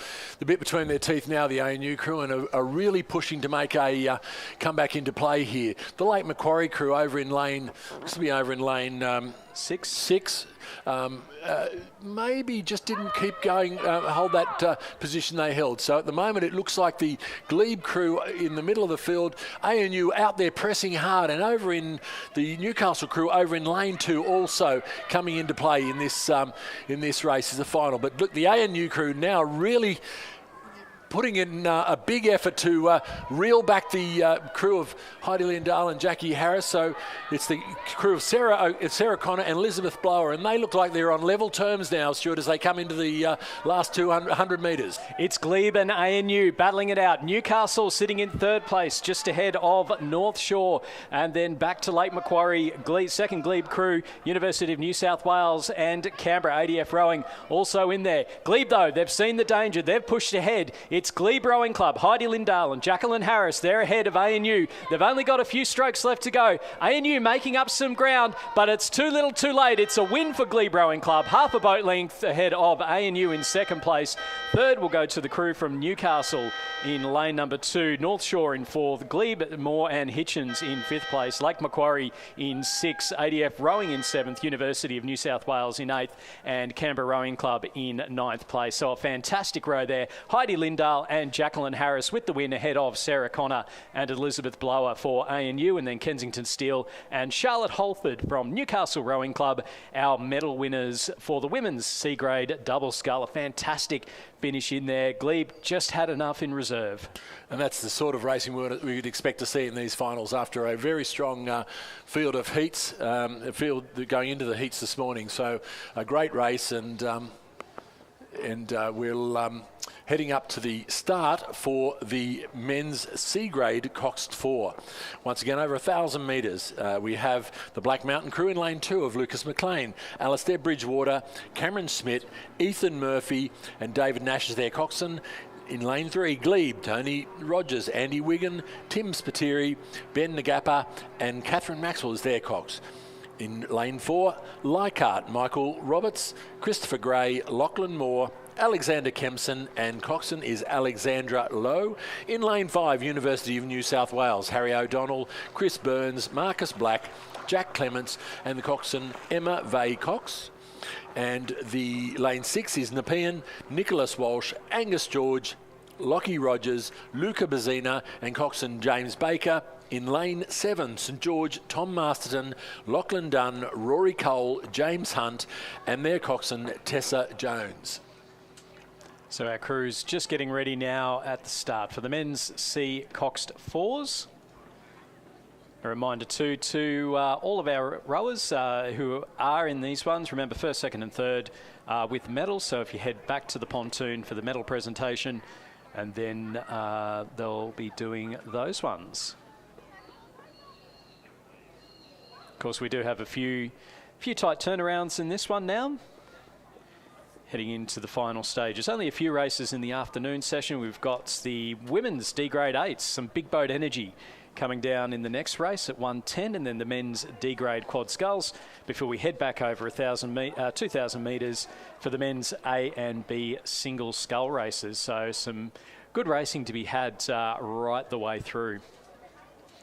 bit between their teeth now, the ANU crew, and are really pushing to make a comeback into play here. The Lake Macquarie crew over in lane, looks to be over in lane 6. Maybe just didn't keep going, hold that position they held. So at the moment, it looks like the Glebe crew in the middle of the field, ANU out there pressing hard, and over in the Newcastle crew over in lane 2 also coming into play in this race as the final. But look, the ANU crew now really putting in a big effort to reel back the crew of Heidi Lindell and Jackie Harris. So it's the crew of Sarah Connor and Elizabeth Blower, and they look like they're on level terms now, Stuart, as they come into the last 200 metres. It's Glebe and ANU battling it out. Newcastle sitting in third place, just ahead of North Shore, and then back to Lake Macquarie, second Glebe crew, University of New South Wales and Canberra ADF rowing also in there. Glebe, though, they've seen the danger. They've pushed ahead. It's Glebe Rowing Club, Heidi Lindell and Jacqueline Harris. They're ahead of ANU. They've only got a few strokes left to go. ANU making up some ground, but it's too little too late. It's a win for Glebe Rowing Club. Half a boat length ahead of ANU in second place. Third will go to the crew from Newcastle in lane number 2. North Shore in fourth. Glebe, Moore and Hitchens in fifth place. Lake Macquarie in 6th. ADF rowing in 7th. University of New South Wales in 8th. And Canberra Rowing Club in 9th place. So a fantastic row there. Heidi Lindell and Jacqueline Harris with the win ahead of Sarah Connor and Elizabeth Blower for ANU, and then Kensington Steele and Charlotte Holford from Newcastle Rowing Club, our medal winners for the women's C grade double scull. A fantastic finish in there. Glebe just had enough in reserve. And that's the sort of racing we'd expect to see in these finals after a very strong field of heats, field going into the heats this morning. So a great race, and we'll heading up to the start for the men's C grade Coxed 4. Once again, over 1,000 metres. We have the Black Mountain crew in lane 2 of Lucas McLean, Alistair Bridgewater, Cameron Smith, Ethan Murphy and David Nash is their coxswain. In lane 3, Glebe, Tony Rogers, Andy Wigan, Tim Spiteri, Ben Nagapa and Catherine Maxwell is their cox. In lane 4, Leichhardt, Michael Roberts, Christopher Gray, Lachlan Moore, Alexander Kempson and coxswain is Alexandra Lowe. In lane 5, University of New South Wales, Harry O'Donnell, Chris Burns, Marcus Black, Jack Clements and the coxswain Emma Vay Cox. And the lane 6 is Nepean, Nicholas Walsh, Angus George, Lockie Rogers, Luca Bazzina and coxswain James Baker. In lane 7, St George, Tom Masterton, Lachlan Dunn, Rory Cole, James Hunt and their coxswain Tessa Jones. So our crew's just getting ready now at the start for the men's C Coxed Fours. A reminder too to all of our rowers who are in these ones, remember first, second and third with medals. So if you head back to the pontoon for the medal presentation, and then they'll be doing those ones. Of course, we do have a few tight turnarounds in this one now. Heading into the final stages. Only a few races in the afternoon session. We've got the women's D Grade 8s, some big boat energy coming down in the next race at 1:10, and then the men's D Grade Quad Sculls before we head back over 2,000 metres for the men's A and B single scull races. So some good racing to be had right the way through.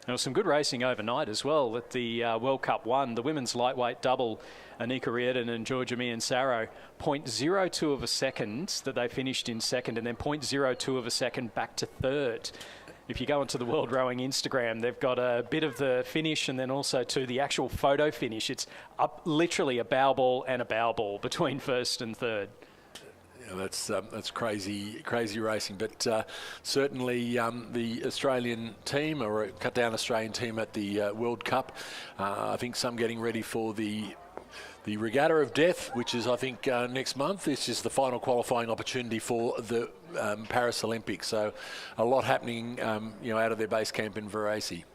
There was some good racing overnight as well at the World Cup 1. The women's lightweight double, Anika Riordan and Georgia Miansaro, 0.02 of a second that they finished in second, and then 0.02 of a second back to third. If you go onto the World Rowing Instagram, they've got a bit of the finish and then also to the actual photo finish. It's up literally a bow ball and a bow ball between first and third. That's crazy racing, but certainly the Australian team, or a cut down Australian team at the World Cup, I think some getting ready for the Regatta of Death, which is I think next month. This is the final qualifying opportunity for the Paris Olympics. So a lot happening, out of their base camp in Varese.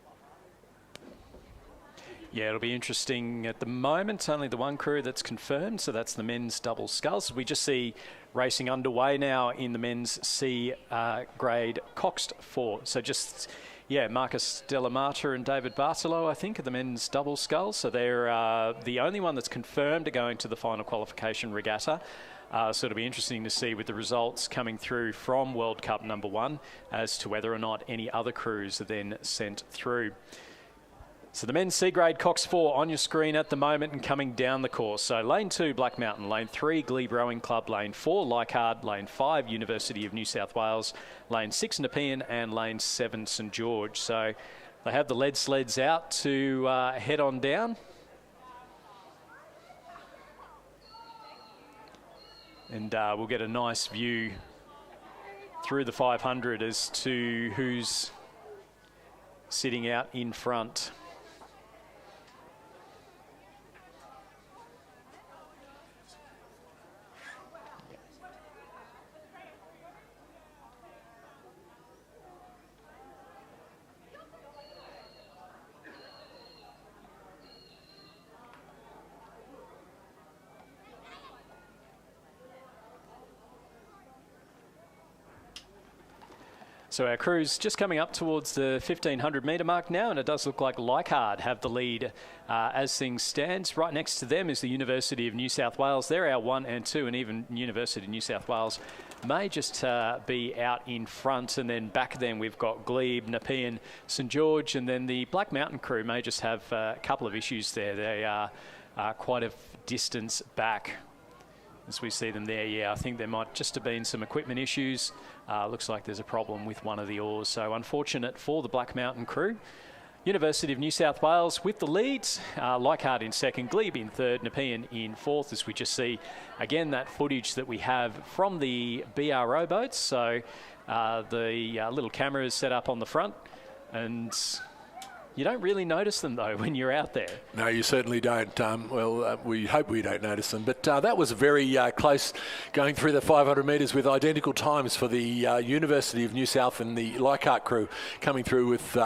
Yeah, it'll be interesting. At the moment, only the one crew that's confirmed, so that's the men's double sculls. We just see racing underway now in the men's C grade Coxed 4. So just, Marcus Delamata and David Bartolo, I think, are the men's double sculls. So they're the only one that's confirmed to going to the final qualification regatta. So it'll be interesting to see with the results coming through from World Cup number 1 as to whether or not any other crews are then sent through. So the men's C-grade Cox 4 on your screen at the moment and coming down the course. So lane 2, Black Mountain. Lane 3, Glebe Rowing Club. Lane 4, Leichhardt. Lane 5, University of New South Wales. Lane 6, Nepean. And lane 7, St George. So they have the lead sleds out to head on down. And we'll get a nice view through the 500 as to who's sitting out in front. So our crew's just coming up towards the 1,500 metre mark now, and it does look like Leichhardt have the lead as things stand. Right next to them is the University of New South Wales. They're our 1 and 2, and even University of New South Wales may just be out in front. And then back then we've got Glebe, Nepean, St George, and then the Black Mountain crew may just have a couple of issues there. They are quite a distance back. As we see them there, I think there might just have been some equipment issues. Looks like there's a problem with one of the oars. So unfortunate for the Black Mountain crew. University of New South Wales with the leads. Leichhardt in second, Glebe in third, Nepean in fourth, as we just see, again, that footage that we have from the BR rowboats. So the little cameras set up on the front, and you don't really notice them, though, when you're out there. No, you certainly don't. We hope we don't notice them. But that was very close going through the 500 metres with identical times for the University of New South and the Leichhardt crew coming through with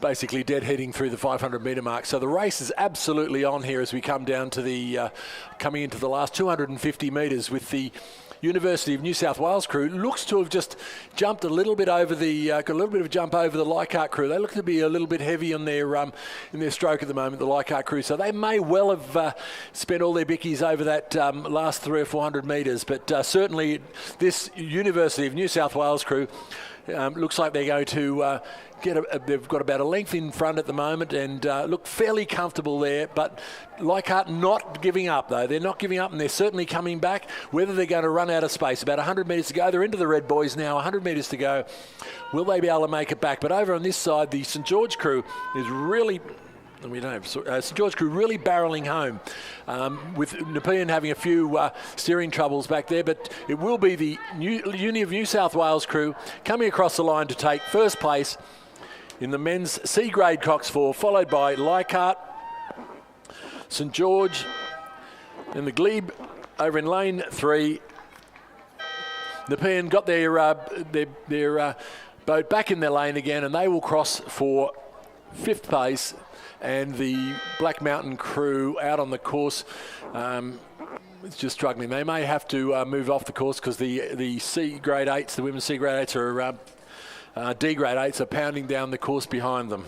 basically deadheading through the 500 metre mark. So the race is absolutely on here as we come down to the, coming into the last 250 metres with the University of New South Wales crew. Looks to have just jumped a little bit over the, got a little bit of a jump over the Leichhardt crew. They look to be a little bit heavy on their in their stroke at the moment, the Leichhardt crew. So they may well have spent all their bickies over that last 300 or 400 metres. But certainly this University of New South Wales crew Looks like they're going to they've got about a length in front at the moment and look fairly comfortable there. But Leichhardt not giving up, though. They're not giving up, and they're certainly coming back. Whether they're going to run out of space, about 100 metres to go. They're into the red boys now, 100 metres to go. Will they be able to make it back? But over on this side, the St George crew is really... We don't have St George crew really barrelling home, with Nepean having a few steering troubles back there, but it will be the Uni of New South Wales crew coming across the line to take first place in the men's C-grade Cox 4, followed by Leichhardt, St George, and the Glebe over in lane 3. Nepean got their boat back in their lane again, and they will cross for 5th place. And the Black Mountain crew out on the course, it's just struggling. They may have to move off the course because the C-grade 8s, the women's C-grade 8s are D-grade 8s are pounding down the course behind them.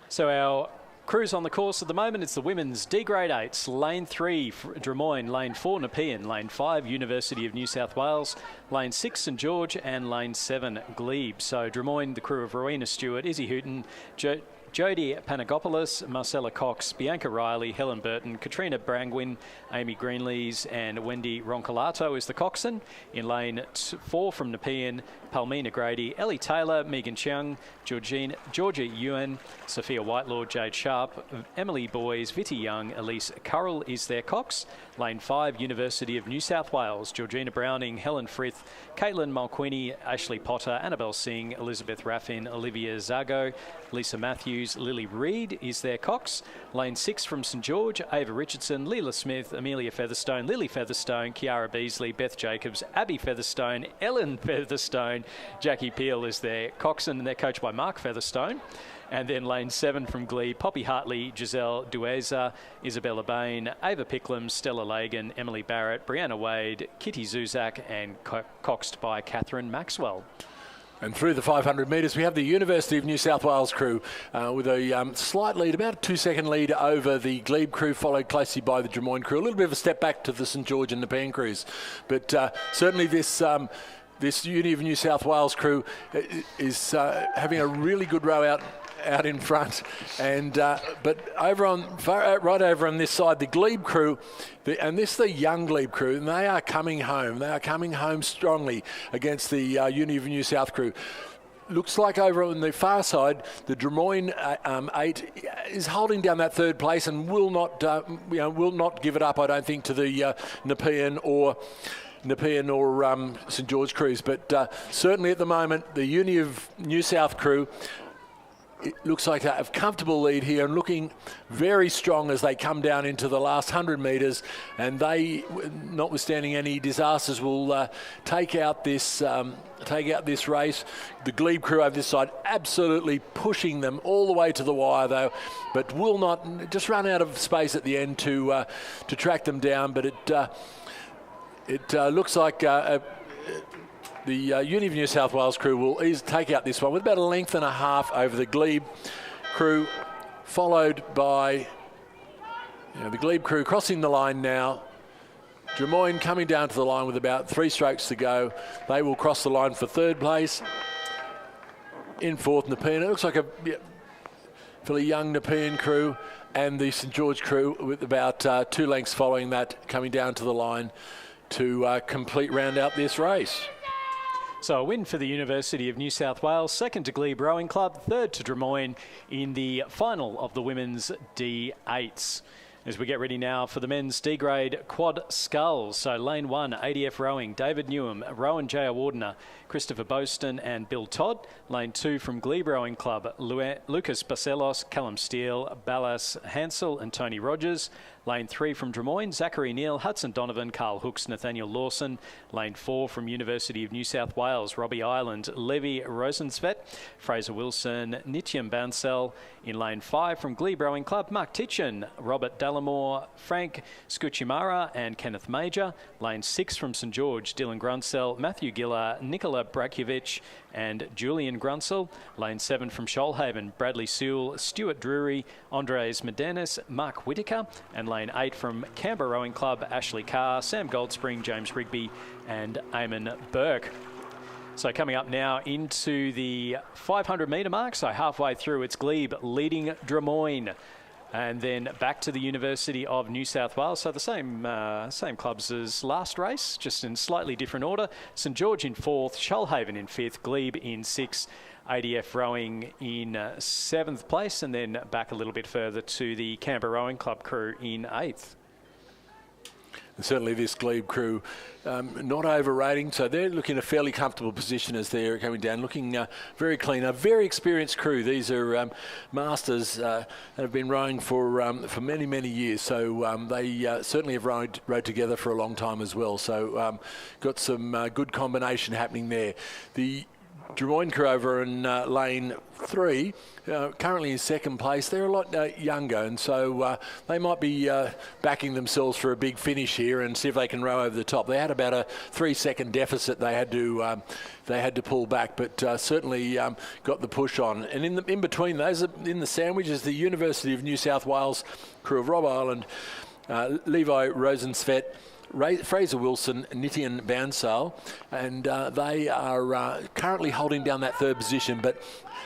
So our crews on the course at the moment, it's the women's D-grade 8s, lane 3 Drummoyne, lane 4 Nepean, lane 5 University of New South Wales, lane 6 St George, and lane 7 Glebe. So Drummoyne, the crew of Rowena Stewart, Izzy Hooton, Jodie Panagopoulos, Marcella Cox, Bianca Riley, Helen Burton, Katrina Brangwyn, Amy Greenlees, and Wendy Roncolato is the coxswain. In lane 4 from Nepean, Palmina Grady, Ellie Taylor, Megan Cheung, Georgia Ewan, Sophia Whitelord, Jade Sharp, Emily Boys, Vitti Young, Elise Currell is their cox. Lane 5, University of New South Wales, Georgina Browning, Helen Frith, Caitlin Mulqueeny, Ashley Potter, Annabelle Singh, Elizabeth Raffin, Olivia Zago, Lisa Matthews, Lily Reid is their cox. Lane 6 from St George, Ava Richardson, Leela Smith, Amelia Featherstone, Lily Featherstone, Kiara Beasley, Beth Jacobs, Abby Featherstone, Ellen Featherstone, Jackie Peel is their coxswain, and they're coached by Mark Featherstone. And then lane 7 from Glebe, Poppy Hartley, Giselle Dueza, Isabella Bain, Ava Picklum, Stella Lagan, Emily Barrett, Brianna Wade, Kitty Zuzak, and coxed by Catherine Maxwell. And through the 500 metres, we have the University of New South Wales crew with a slight lead, about a 2-second lead over the Glebe crew, followed closely by the Drummoyne crew. A little bit of a step back to the St George and Nepean crews. But certainly this Uni of New South Wales crew is having a really good row out in front, and but over on right over on this side, the Glebe crew, and this is the young Glebe crew, and they are coming home. They are coming home strongly against the Uni of New South crew. Looks like over on the far side, the Drummoyne 8 is holding down that 3rd place and will not give it up, I don't think, to the Nepean or St George crews. But certainly at the moment, the Uni of New South crew, it looks like they have a comfortable lead here and looking very strong as they come down into the last 100 metres, and they, notwithstanding any disasters, will take out this race. The Glebe crew over this side absolutely pushing them all the way to the wire, though, but will not, just run out of space at the end to track them down. But it looks like the Uni of New South Wales crew will take out this one with about a length and a half over the Glebe crew, followed by the Glebe crew crossing the line now. Drummoyne coming down to the line with about 3 strokes to go. They will cross the line for 3rd place. In 4th, Nepean. It looks like a fairly young Nepean crew, and the St George crew with about 2 lengths following that, coming down to the line to round out this race. So a win for the University of New South Wales, 2nd to Glebe Rowing Club, 3rd to Drummoyne in the final of the women's D8s. As we get ready now for the men's D-grade quad sculls. So lane 1, ADF Rowing, David Newham, Rowan J. Awardner, Christopher Boston and Bill Todd. Lane 2 from Glebe Rowing Club, Lucas Barcelos, Callum Steele, Ballas Hansel and Tony Rogers. Lane 3 from Drummoyne, Zachary Neal, Hudson Donovan, Carl Hooks, Nathaniel Lawson. Lane 4 from University of New South Wales, Robbie Ireland, Levi Rosensvet, Fraser Wilson, Nityam Bansal. In lane 5 from Glebe Rowing Club, Mark Titchen, Robert Dallimore, Frank Scuchimara and Kenneth Major. Lane 6 from St George, Dylan Grunsell, Matthew Giller, Nicola Brakovic, and Julian Grunsell. Lane 7 from Shoalhaven, Bradley Sewell, Stuart Drury, Andres Medenis, Mark Whitaker. And lane 8 from Canberra Rowing Club, Ashley Carr, Sam Goldspring, James Rigby and Eamon Burke. So coming up now into the 500 metre mark, so halfway through, it's Glebe leading Drummoyne. And then back to the University of New South Wales. So the same clubs as last race, just in slightly different order. St George in 4th, Shoalhaven in 5th, Glebe in 6th, ADF Rowing in 7th place, and then back a little bit further to the Canberra Rowing Club crew in 8th. And certainly this Glebe crew not overrating, so they're looking in a fairly comfortable position as they're coming down, looking very clean. A very experienced crew. These are masters that have been rowing for many, many years, so they certainly have rowed together for a long time as well. So got some good combination happening there. The Drummoyne crew over in lane 3, currently in 2nd place. They're a lot younger, and so they might be backing themselves for a big finish here and see if they can row over the top. They had about a 3-second deficit they had to pull back, but certainly got the push on. And in between those, in the sandwich, is the University of New South Wales crew of Rob Island, Levi Rosensvet, Fraser Wilson, Nitian Bansal, and they are currently holding down that 3rd position, but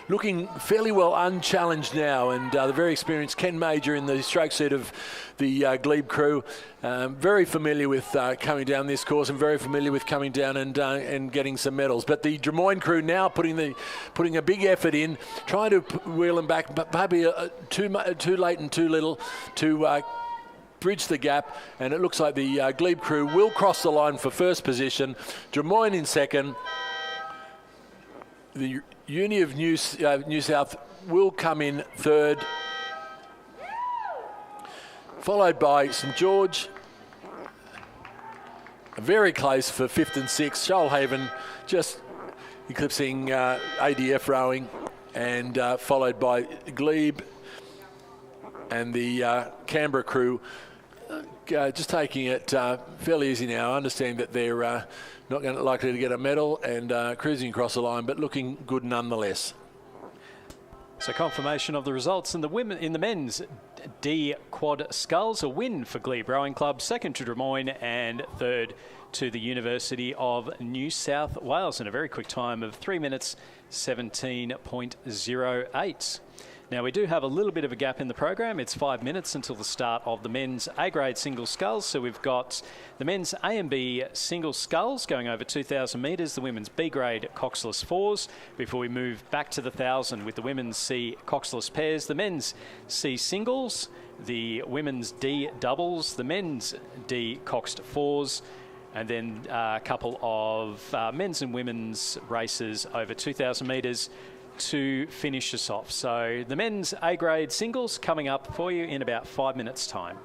looking fairly well unchallenged now. And the very experienced Ken Major in the stroke seat of the Glebe crew, very familiar with coming down this course and very familiar with coming down and getting some medals. But the Drummoyne crew now putting a big effort in, trying to wheel them back, but maybe too late and too little to bridge the gap, and it looks like the Glebe crew will cross the line for 1st position. Drummoyne in 2nd. The Uni of New South will come in 3rd, followed by St George, very close for 5th and 6th. Shoalhaven just eclipsing ADF Rowing, and followed by Glebe and the Canberra crew. Just taking it fairly easy now. I understand that they're not likely to get a medal and cruising across the line, but looking good nonetheless. So confirmation of the results in the men's D quad sculls, a win for Glebe Rowing Club, 2nd to Drummoyne and 3rd to the University of New South Wales in a very quick time of 3 minutes 17.08. Now, we do have a little bit of a gap in the program. It's 5 minutes until the start of the men's A-grade single sculls. So we've got the men's A and B single sculls going over 2,000 metres, the women's B-grade coxless fours, before we move back to the 1,000 with the women's C coxless pairs, the men's C singles, the women's D doubles, the men's D coxed fours, and then a couple of men's and women's races over 2,000 metres to finish us off. So the men's A-grade singles coming up for you in about 5 minutes' time.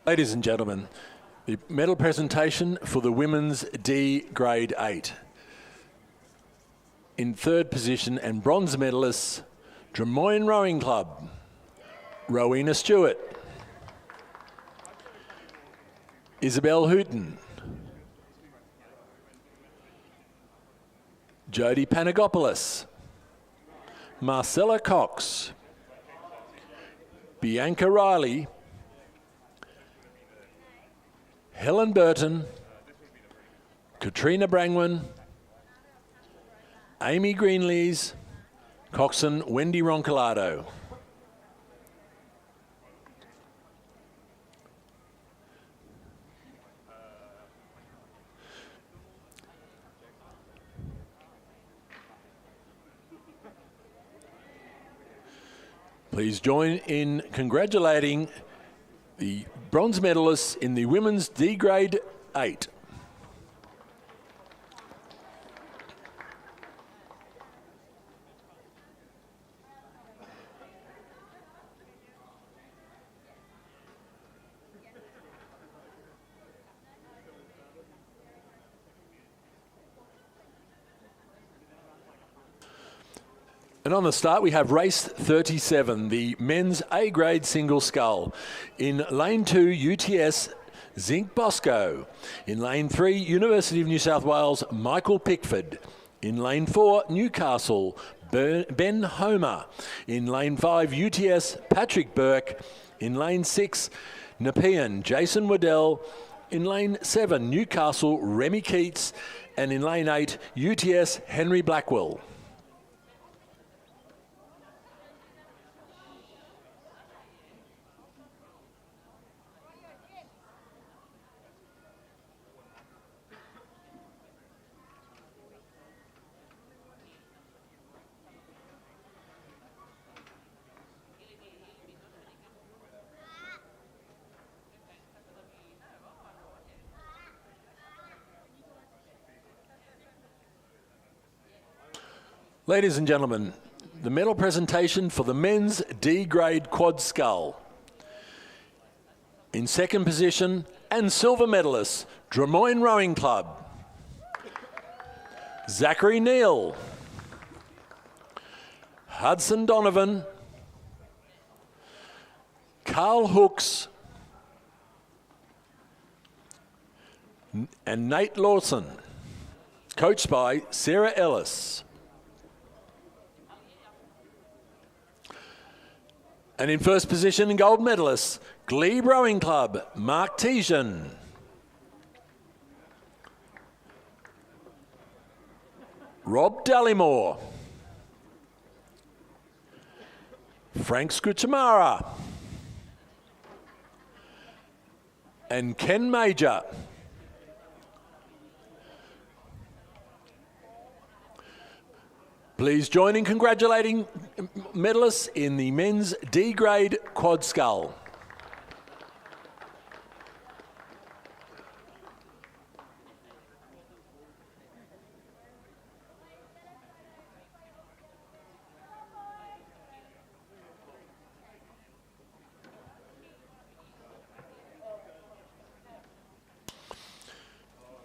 Ladies and gentlemen, the medal presentation for the women's D Grade 8. In third position and bronze medalists, Drummoyne Rowing Club, Rowena Stewart, Isabel Hooton, Jodie Panagopoulos, Marcella Cox, Bianca Riley, Helen Burton, Katrina Brangwyn, Amy Greenlees, coxswain Wendy Roncolado. Please join in congratulating the bronze medalists in the women's D Grade 8. And on the start, we have race 37, the men's A-grade single scull. In lane 2, UTS Zinc Bosco. In lane 3, University of New South Wales, Michael Pickford. In lane 4, Newcastle, Ben Homer. In lane 5, UTS Patrick Burke. In lane 6, Nepean Jason Waddell. In lane 7, Newcastle Remy Keats. And in lane 8, UTS Henry Blackwell. Ladies and gentlemen, the medal presentation for the men's D-grade quad scull. In second position and silver medalist, Drummoyne Rowing Club, Zachary Neal, Hudson Donovan, Carl Hooks, and Nate Lawson, coached by Sarah Ellis. And in first position, gold medalist, Glebe Rowing Club, Mark Tejan. Rob Dallymore. Frank Scuchamara. And Ken Major. Please join in congratulating medalists in the men's D grade quad scull.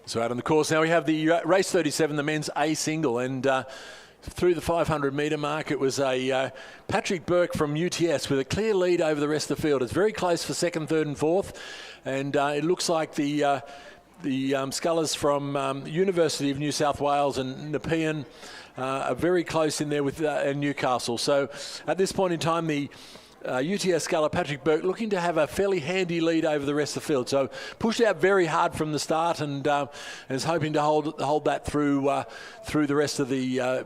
So out on the course now we have the race 37, the men's A single, and through the 500 metre mark, it was a Patrick Burke from UTS with a clear lead over the rest of the field. It's very close for second, third and fourth, and it looks like the scullers from University of New South Wales and Nepean are very close in there with Newcastle. So at this point in time, the UTS sculler Patrick Burke looking to have a fairly handy lead over the rest of the field. So pushed out very hard from the start and is hoping to hold that through the rest of the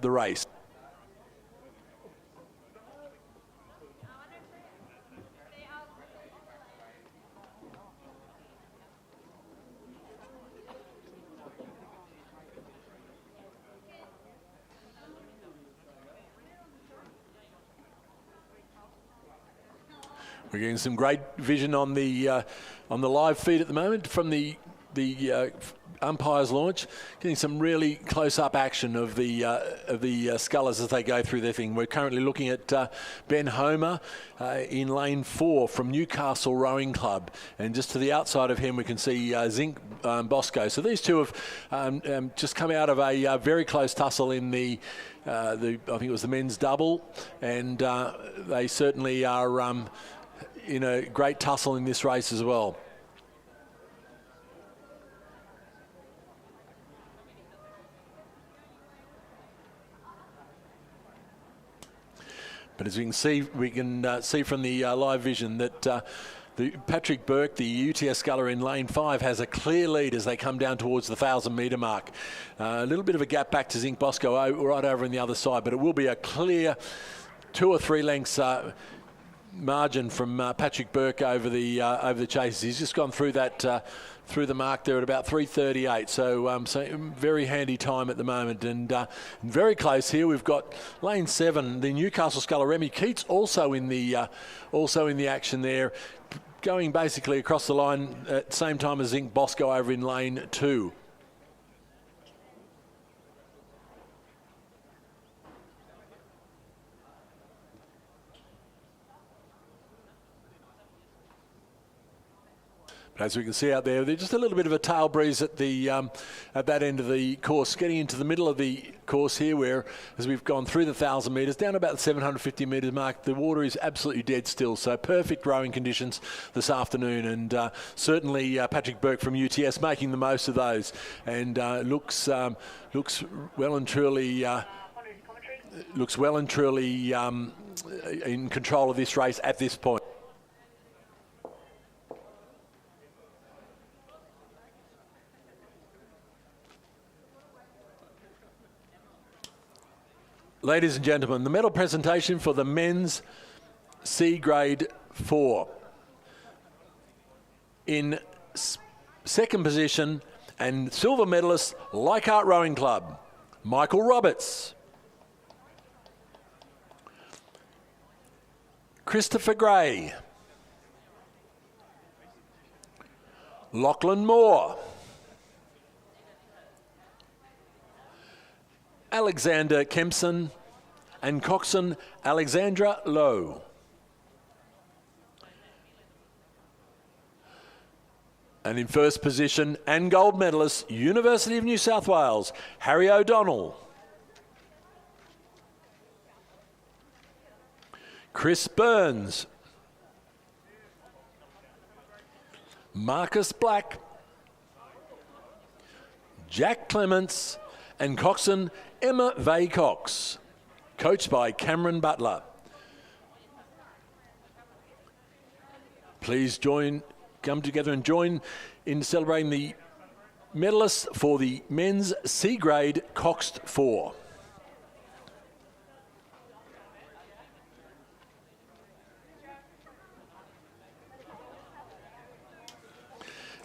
race. We're getting some great vision on the live feed at the moment from the umpire's launch. Getting some really close-up action of the scullers as they go through their thing. We're currently looking at Ben Homer in lane 4 from Newcastle Rowing Club, and just to the outside of him we can see Zinc Bosco. So these two have just come out of a very close tussle in I think it was the men's double, and they certainly are in a great tussle in this race as well. But as we can see from the live vision that the Patrick Burke, the UTS sculler in lane 5, has a clear lead as they come down towards the 1,000 metre mark. A little bit of a gap back to Zinc Bosco right over on the other side, but it will be a clear 2 or 3 lengths margin from Patrick Burke over the chasers. He's just gone through that through the mark there at about 3:38. So very handy time at the moment, and very close here. We've got lane 7, the Newcastle sculler Remy Keats also in the action there, going basically across the line at the same time as Zinc Bosco over in lane 2. As we can see out there, there's just a little bit of a tail breeze at that end of the course. Getting into the middle of the course here, where as we've gone through the 1,000 metres, down about the 750 metres mark, the water is absolutely dead still. So perfect rowing conditions this afternoon, and certainly Patrick Burke from UTS making the most of those, and looks well and truly in control of this race at this point. Ladies and gentlemen, the medal presentation for the men's C grade 4. In second position and silver medalist, Leichhardt Rowing Club, Michael Roberts. Christopher Gray. Lachlan Moore. Alexander Kempson and coxswain Alexandra Lowe. And in first position and gold medalist, University of New South Wales, Harry O'Donnell. Chris Burns. Marcus Black. Jack Clements and coxswain Emma Vay-Cox, coached by Cameron Butler. Please come together and join in celebrating the medalists for the men's C grade coxed 4.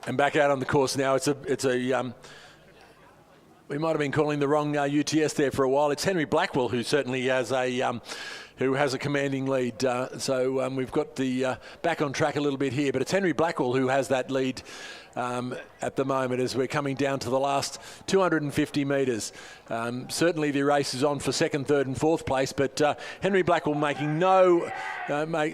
And back out on the course now. It's a we might have been calling the wrong UTS there for a while. It's Henry Blackwell who certainly has a commanding lead. So we've got the back on track a little bit here, but it's Henry Blackwell who has that lead at the moment as we're coming down to the last 250 metres. Certainly the race is on for second, third and fourth place, but Henry Blackwell making no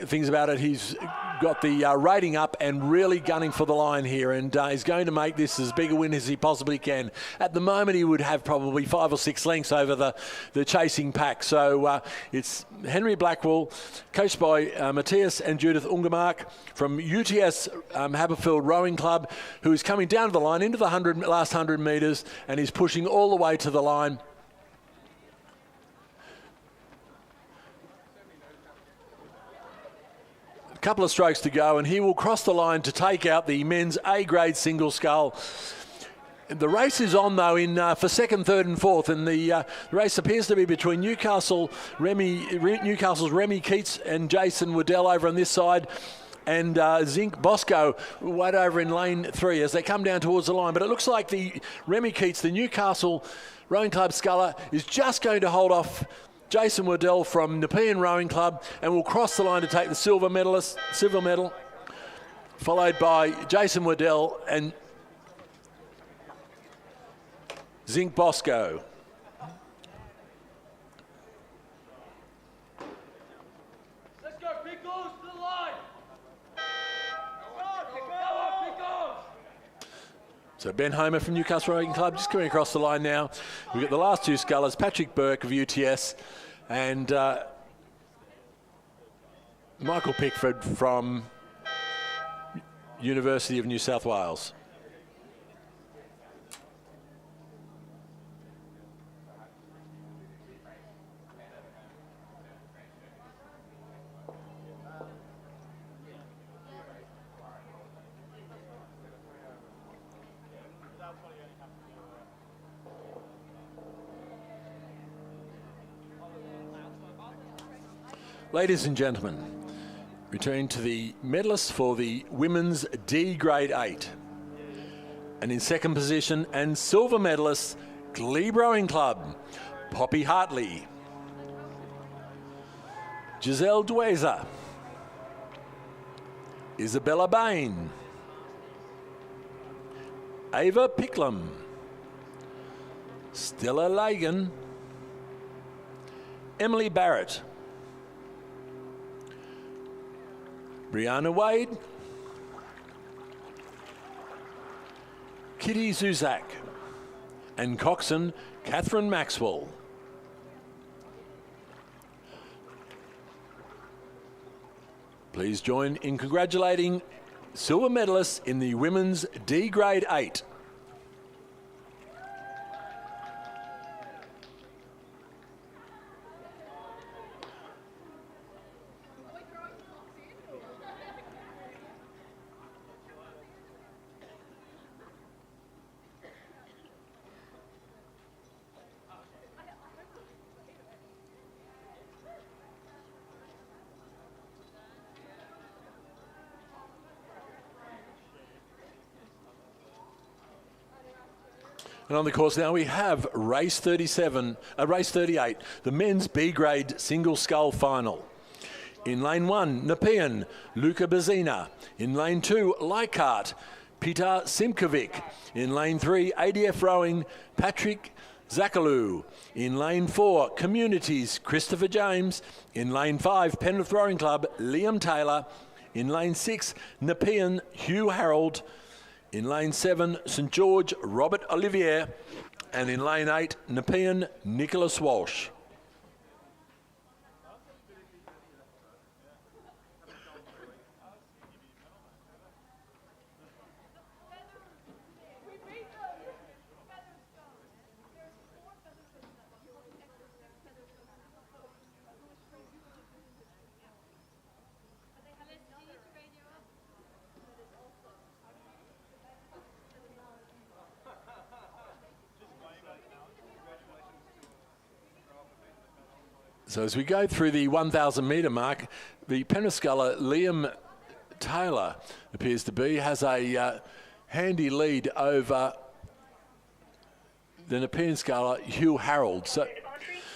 things about it. He's got the rating up and really gunning for the line here, and he's going to make this as big a win as he possibly can. At the moment he would have probably 5 or 6 lengths over the chasing pack. So it's Henry Blackwell, coached by Matthias and Judith Ungermark from UTS Haberfield Rowing Club, who is coming down to the line into the last 100 metres and is pushing all the way to the line. A couple of strokes to go and he will cross the line to take out the men's A-grade single scull. The race is on though for second, third and fourth, and the race appears to be between Newcastle's Remy Keats and Jason Waddell over on this side, and Zinc Bosco right over in lane 3 as they come down towards the line. But it looks like the Remy Keats, the Newcastle Rowing Club sculler, is just going to hold off Jason Waddell from Nepean Rowing Club and will cross the line to take the silver medal, followed by Jason Waddell and Zinc Bosco. Let's go, Pickles, to the line. So Ben Homer from Newcastle Rowing Club just coming across the line now. We've got the last 2 scullers, Patrick Burke of UTS and Michael Pickford from University of New South Wales. Ladies and gentlemen, returning to the medalists for the women's D grade 8. And in second position and silver medalist, Glebe Rowing Club, Poppy Hartley, Giselle Dueza, Isabella Bain, Ava Picklum, Stella Lagan, Emily Barrett, Brianna Wade, Kitty Zuzak, and coxswain Catherine Maxwell. Please join in congratulating silver medalists in the women's D grade 8. And on the course now we have race 38, the men's B grade single scull final. In lane 1, Nepean, Luca Bezina. In lane 2, Leichhardt, Peter Simkovic. In lane 3, ADF Rowing, Patrick Zakalou. In lane 4, Communities, Christopher James. In lane 5, Penrith Rowing Club, Liam Taylor. In lane 6, Nepean, Hugh Harold. In lane 7, St George, Robert Olivier. And in lane 8, Nepean, Nicholas Walsh. So as we go through the 1,000 metre mark, the Penrith sculler Liam Taylor appears to be, has a handy lead over the Nepean sculler Hugh Harold.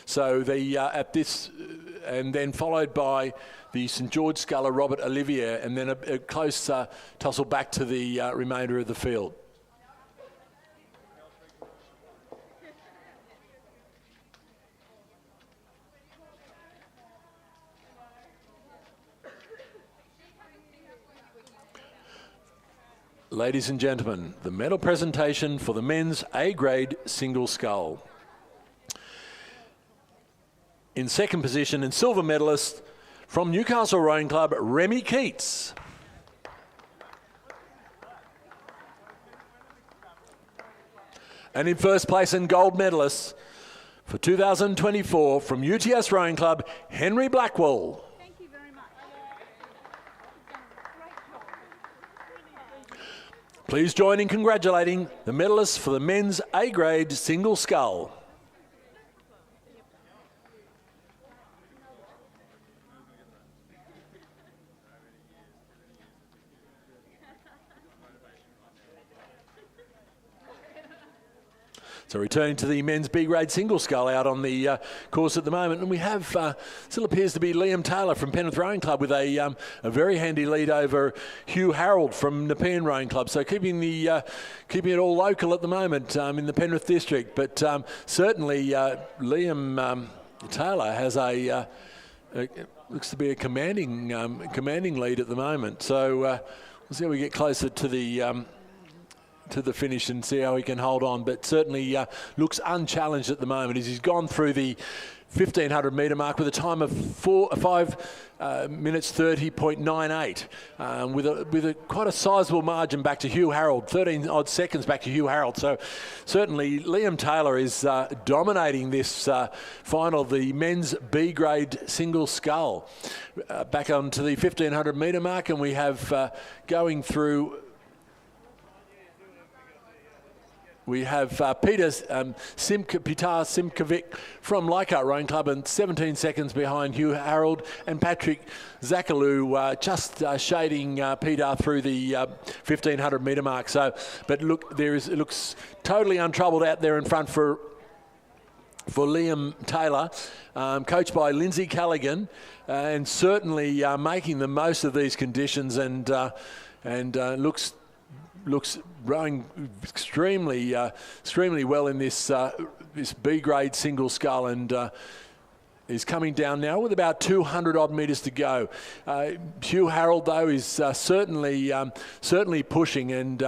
So the at this, and then followed by the St George sculler Robert Olivier, and then a close tussle back to the remainder of the field. Ladies and gentlemen, the medal presentation for the men's A-grade single scull. In second position and silver medalist from Newcastle Rowing Club, Remy Keats. And in first place and gold medalist for 2024 from UTS Rowing Club, Henry Blackwell. Please join in congratulating the medalists for the men's A-grade single scull. So returning to the men's B-grade single scull out on the course at the moment, and we have still appears to be Liam Taylor from Penrith Rowing Club with a very handy lead over Hugh Harold from Nepean Rowing Club. So keeping it all local at the moment in the Penrith district, but certainly Liam Taylor has looks to be a commanding lead at the moment. So we'll see how we get closer to the finish and see how he can hold on, but certainly looks unchallenged at the moment as he's gone through the 1,500 metre mark with a time of 5 minutes 30.98 with a quite a sizable margin back to Hugh Harold, 13 odd seconds back to Hugh Harold. So certainly Liam Taylor is dominating this final, the men's B grade single scull. Back onto the 1,500 metre mark, and we have going through. We have Peter Simkovic from Leichhardt Rowing Club, and 17 seconds behind Hugh Harold, and Patrick Zakalou just shading Peter through the 1,500 metre mark. So, but look, it looks totally untroubled out there in front for Liam Taylor, coached by Lindsay Callaghan, and certainly making the most of these conditions, and looks rowing extremely well in this B-grade single scull, and is coming down now with about 200 odd metres to go. Hugh Harold, though, is certainly pushing, and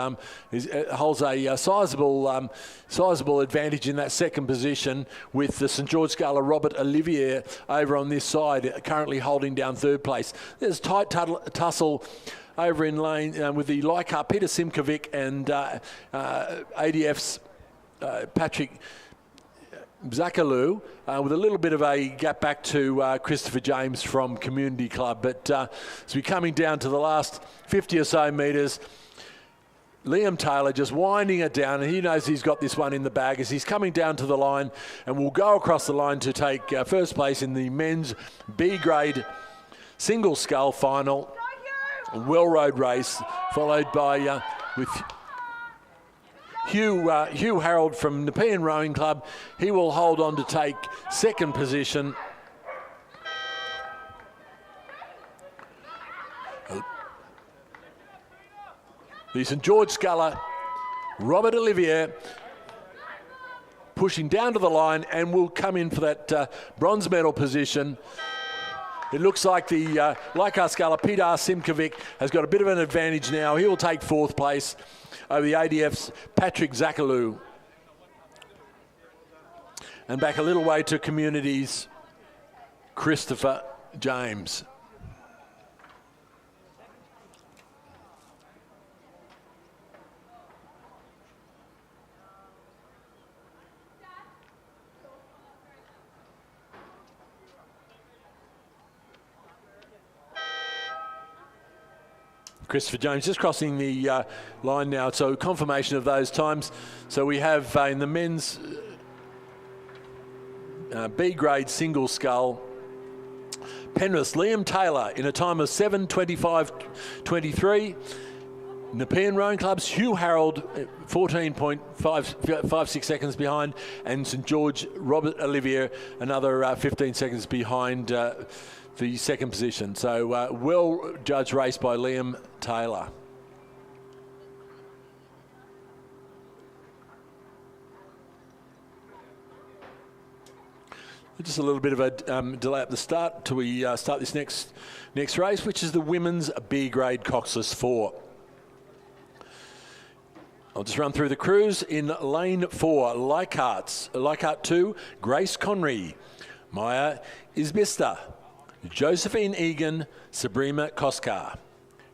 holds a sizable advantage in that second position, with the St George sculler Robert Olivier over on this side, currently holding down third place. There's a tight tussle over in lane with the Leichhardt, Peter Simkovic, and ADF's Patrick Zakalou, with a little bit of a gap back to Christopher James from Community Club. But as we're coming down to the last 50 or so metres, Liam Taylor just winding it down, and he knows he's got this one in the bag as he's coming down to the line, and will go across the line to take first place in the men's B-grade single scull final. Well-rowed race, followed by with Hugh Harold from Nepean Rowing Club. He will hold on to take second position. The St George sculler Robert Olivier pushing down to the line and will come in for that bronze medal position. It looks like the Leichhardt sculler, Peter Simkovic, has got a bit of an advantage now. He will take 4th place over the ADF's Patrick Zakalou. And back a little way to Communities, Christopher James. Christopher James just crossing the line now, so confirmation of those times. So we have in the men's B grade single scull, Penrith's Liam Taylor in a time of 7:25.23. Nepean Rowing Club's Hugh Harold 14.56 seconds behind, and St George Robert Olivier another 15 seconds behind the second position. So well judged race by Liam Taylor. Just a little bit of a delay at the start till we start this next race, which is the women's B grade Coxless 4. I'll just run through the crews. In lane 4, Leichhardt 2, Grace Conry, Maya Isbista, Josephine Egan, Sabrina Koskar.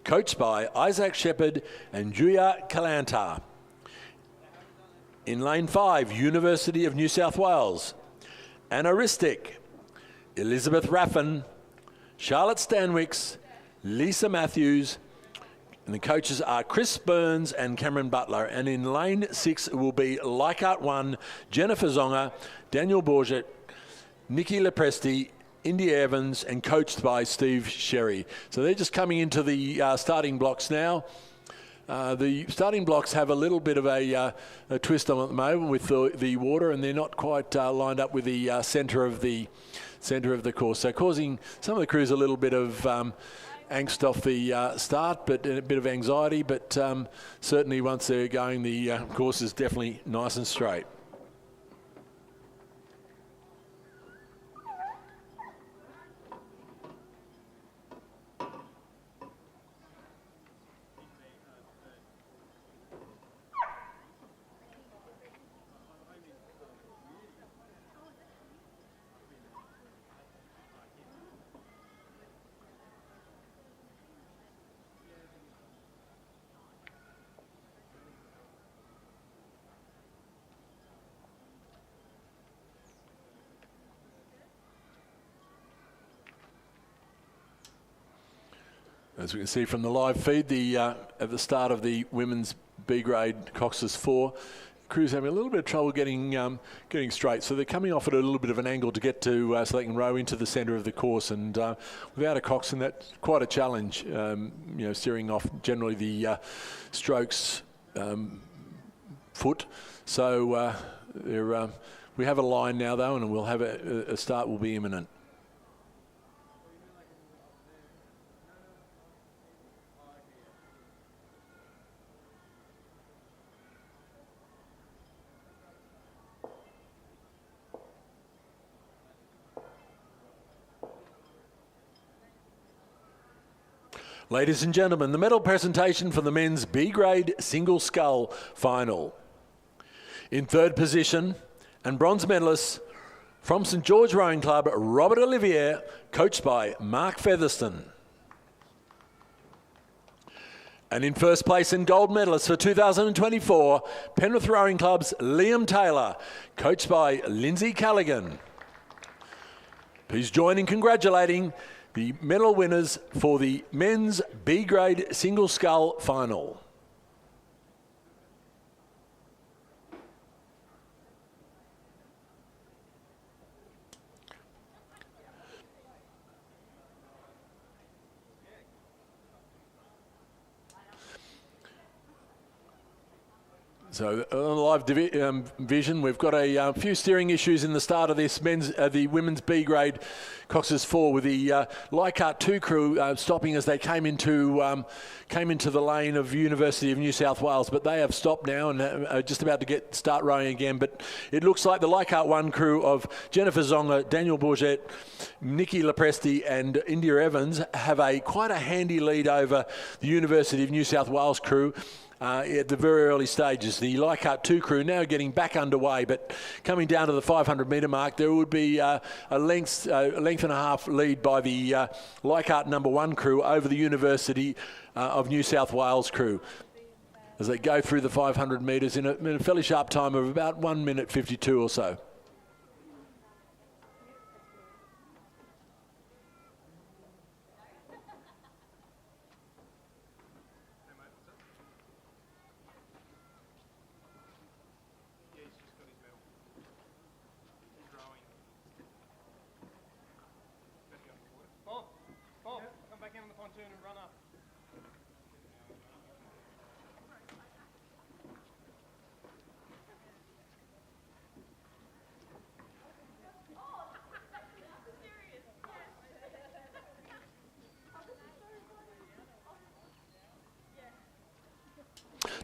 Coached by Isaac Shepherd and Julia Kalanta. In lane 5, University of New South Wales, Anna Ristic, Elizabeth Raffin, Charlotte Stanwicks, Lisa Matthews, and the coaches are Chris Burns and Cameron Butler. And in lane 6 will be Leichhardt 1, Jennifer Zonga, Daniel Bourget, Nikki Lepresti, Indy Evans, and coached by Steve Sherry. So they're just coming into the starting blocks now. The starting blocks have a little bit of a twist on at the moment with the water, and they're not quite lined up with the centre of the course. So causing some of the crews a little bit of angst off the start, but a bit of anxiety. But certainly once they're going, the course is definitely nice and straight. As we can see from the live feed, at the start of the women's B grade Cox's 4, crew's having a little bit of trouble getting straight. So they're coming off at a little bit of an angle to get to so they can row into the centre of the course. And without a coxswain, that's quite a challenge. Steering off generally the strokes foot. So we have a line now though, and we'll have a start will be imminent. Ladies and gentlemen, the medal presentation for the men's B grade single scull final. In third position, and bronze medalist from St George Rowing Club, Robert Olivier, coached by Mark Featherston. And in first place and gold medalist for 2024, Penrith Rowing Club's Liam Taylor, coached by Lindsay Callaghan. Please join in congratulating the medal winners for the men's B grade single scull final. So live vision, we've got a few steering issues in the start of this the women's B grade Cox's 4 with the Leichhardt 2 crew stopping as they came into the lane of University of New South Wales, but they have stopped now and are just about to start rowing again. But it looks like the Leichhardt 1 crew of Jennifer Zonga, Daniel Bourget, Nikki Lepresti and India Evans have quite a handy lead over the University of New South Wales crew. At the very early stages. The Leichhardt 2 crew now getting back underway, but coming down to the 500 metre mark, there would be a length and a half lead by the Leichhardt number 1 crew over the University of New South Wales crew as they go through the 500 metres in a fairly sharp time of about 1 minute 52 or so.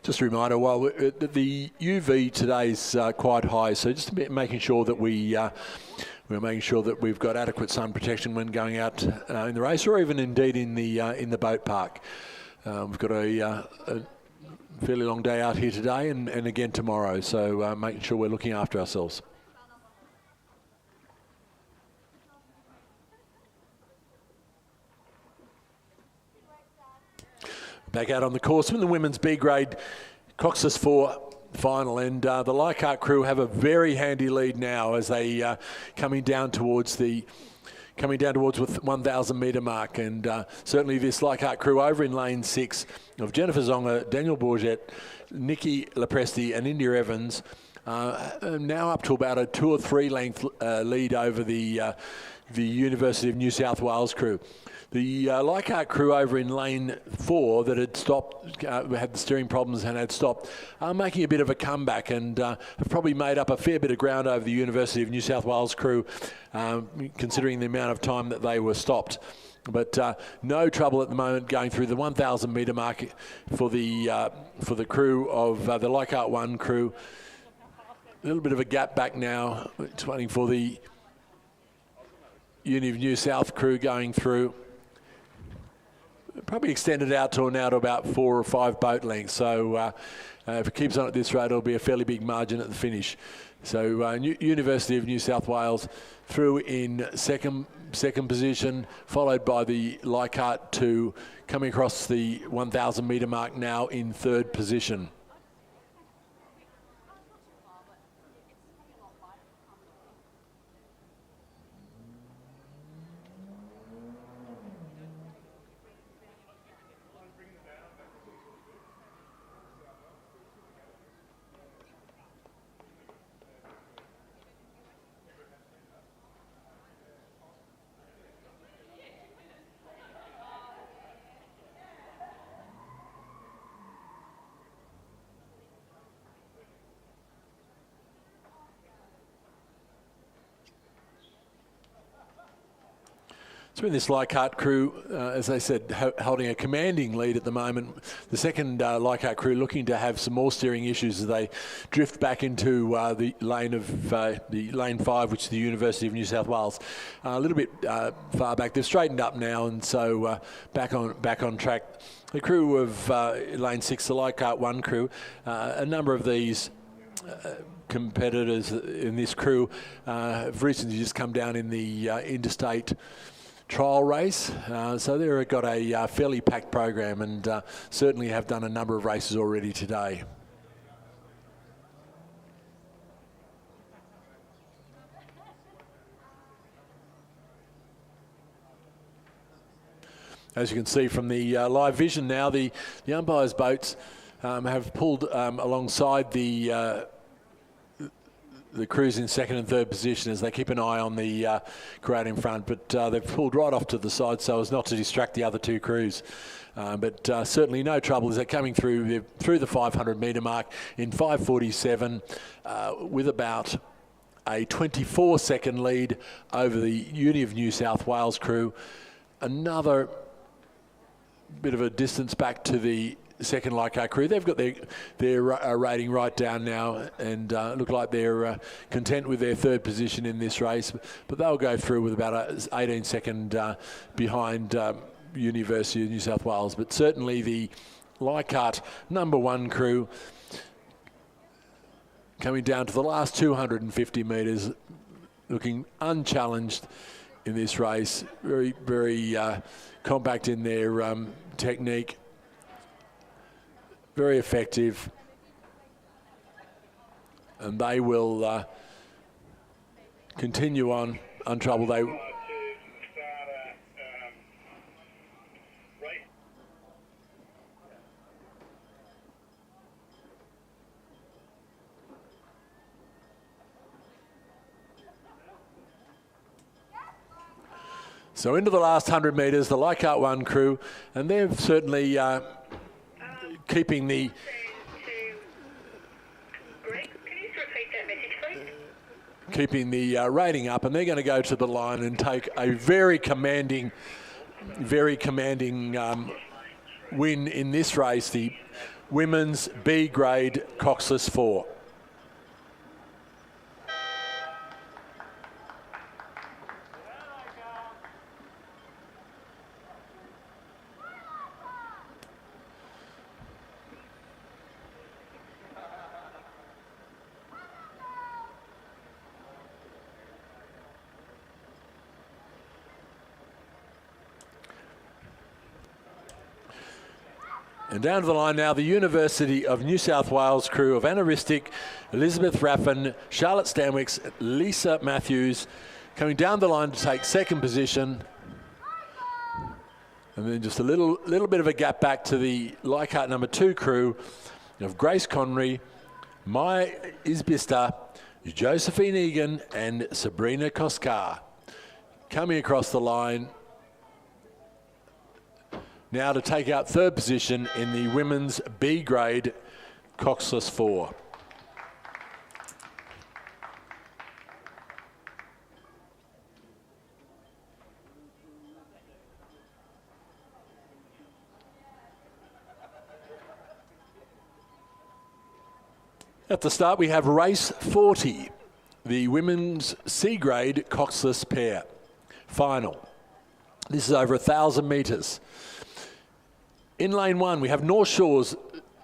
Just a reminder, while the UV today is quite high, so just making sure that we're making sure that we've got adequate sun protection when going out in the race, or even indeed in the boat park. We've got a fairly long day out here today, and again tomorrow. So making sure we're looking after ourselves. Back out on the course in the women's B grade Cox's 4 final, and the Leichhardt crew have a very handy lead now as they coming down towards with 1,000 metre mark, and certainly this Leichhardt crew over in lane 6 of Jennifer Zonga, Daniel Bourget, Nikki Lepresti and India Evans now up to about a 2 or 3 length lead over the University of New South Wales crew. The Leichhardt crew over in lane 4 that had stopped, had the steering problems and had stopped, are making a bit of a comeback and have probably made up a fair bit of ground over the University of New South Wales crew, considering the amount of time that they were stopped. But no trouble at the moment going through the 1,000 metre mark for the crew of the Leichhardt 1 crew. A little bit of a gap back now. It's waiting for the Uni of New South crew going through. Probably extended out to now to about 4 or 5 boat lengths. So if it keeps on at this rate, it'll be a fairly big margin at the finish. So University of New South Wales through in second position, followed by the Leichhardt 2 coming across the 1,000 metre mark now in 3rd position. So in this Leichhardt crew, as I said, holding a commanding lead at the moment. The second Leichhardt crew looking to have some more steering issues as they drift back into the lane 5, which is the University of New South Wales. A little bit far back. They've straightened up now, and so back on track. The crew of lane 6, the Leichhardt 1 crew, a number of these competitors in this crew have recently just come down in the interstate trial race, so they've got a fairly packed program and certainly have done a number of races already today. As you can see from the live vision now, the umpires' boats have pulled alongside the the crews in second and third position as they keep an eye on the crowd in front, but they've pulled right off to the side so as not to distract the other two crews. But certainly no trouble as they're coming through the 500 metre mark in 5:47 with about a 24-second lead over the Uni of New South Wales crew. Another bit of a distance back to the second Leichhardt crew. They've got their rating right down now and look like they're content with their third position in this race, but they'll go through with about 18 second behind University of New South Wales. But certainly the Leichhardt number one crew coming down to the last 250 metres, looking unchallenged in this race. Very, very compact in their technique. Very effective. And they will continue on untroubled. So into the last 100 metres, the Leichhardt 1 crew, and they're certainly keeping the rating up, and they're going to go to the line and take a very commanding win in this race, the women's B grade Coxless 4. And down to the line now, the University of New South Wales crew of Anna Ristic, Elizabeth Raffin, Charlotte Stanwicks, Lisa Matthews, coming down the line to take second position. And then just a little bit of a gap back to the Leichhardt number 2 crew of Grace Connery, Maya Isbister, Josephine Egan and Sabrina Koskar. Coming across the line now to take out third position in the women's B grade Coxless 4. At the start we have race 40, the women's C grade Coxless pair final. This is over 1,000 metres. In lane 1, we have North Shore's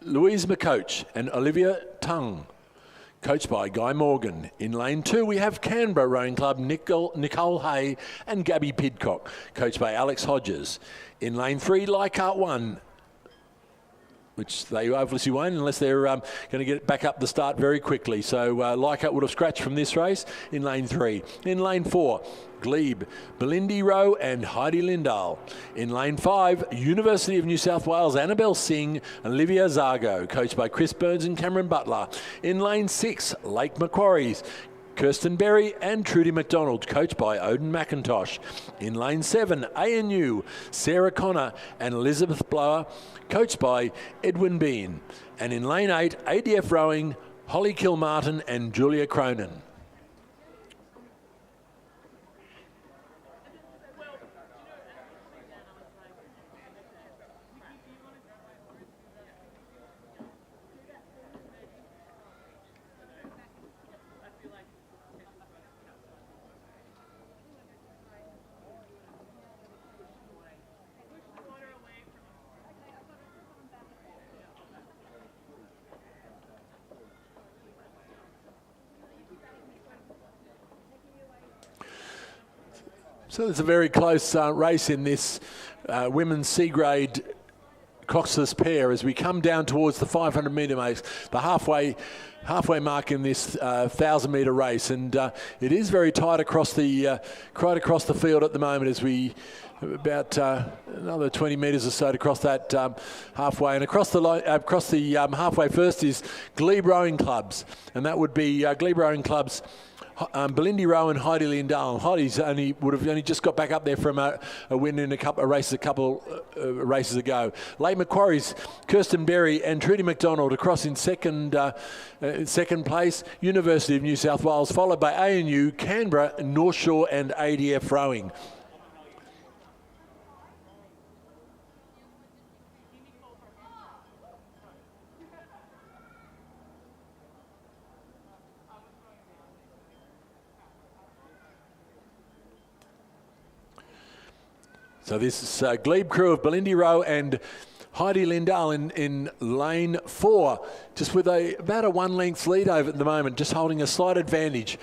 Louise McCoach and Olivia Tung, coached by Guy Morgan. In lane 2, we have Canberra Rowing Club, Nicole Hay and Gabby Pidcock, coached by Alex Hodges. In lane 3, Leichhardt 1, which they obviously won't unless they're going to get back up the start very quickly. So Leichhardt would have scratched from this race in lane 3. In lane 4, Glebe, Belindy Rowe and Heidi Lindahl. In lane 5, University of New South Wales, Annabelle Singh and Olivia Zargo, coached by Chris Burns and Cameron Butler. In lane 6, Lake Macquarie's Kirsten Berry and Trudy McDonald, coached by Odin McIntosh. In lane 7, ANU, Sarah Connor and Elizabeth Blower, coached by Edwin Bean. And in lane 8, ADF Rowing, Holly Kilmartin and Julia Cronin. So it's a very close race in this women's C-grade Coxless pair as we come down towards the 500 metre mark, the halfway mark in this 1,000-metre race, and it is very tight across the field at the moment as we about another 20 metres or so to cross that halfway, and across the halfway first is Glebe Rowing Clubs, and that would be Glebe Rowing Clubs. Belindy Rowe and Heidi Lindahl. Heidi's would have only just got back up there from a win in a couple races ago. Lake Macquarie's Kirsten Berry and Trudy McDonald across in second place. University of New South Wales, followed by ANU, Canberra, North Shore and ADF Rowing. So this is Glebe crew of Belindy Rowe and Heidi Lindahl in lane 4, just with about a 1-length lead over at the moment, just holding a slight advantage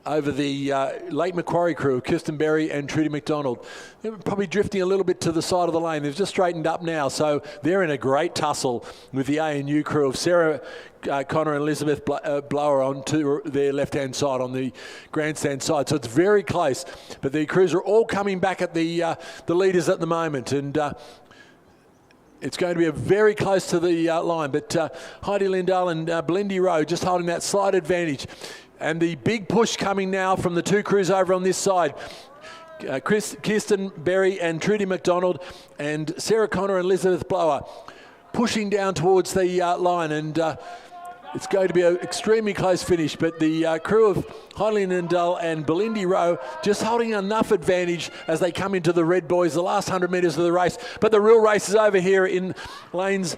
over the Lake Macquarie crew of Kirsten Berry and Trudy McDonald. They're probably drifting a little bit to the side of the lane. They've just straightened up now, so they're in a great tussle with the ANU crew of Sarah Connor and Elizabeth Blower on to their left-hand side on the grandstand side. So it's very close, but the crews are all coming back at the leaders at the moment, and it's going to be very close to the line, but Heidi Lindahl and Belindy Rowe just holding that slight advantage. And the big push coming now from the two crews over on this side. Kirsten Berry and Trudy McDonald and Sarah Connor and Elizabeth Blower pushing down towards the line, and it's going to be an extremely close finish, but the crew of Heidi Lindahl and Belindy Rowe just holding enough advantage as they come into the red boys, the last 100 metres of the race. But the real race is over here in lanes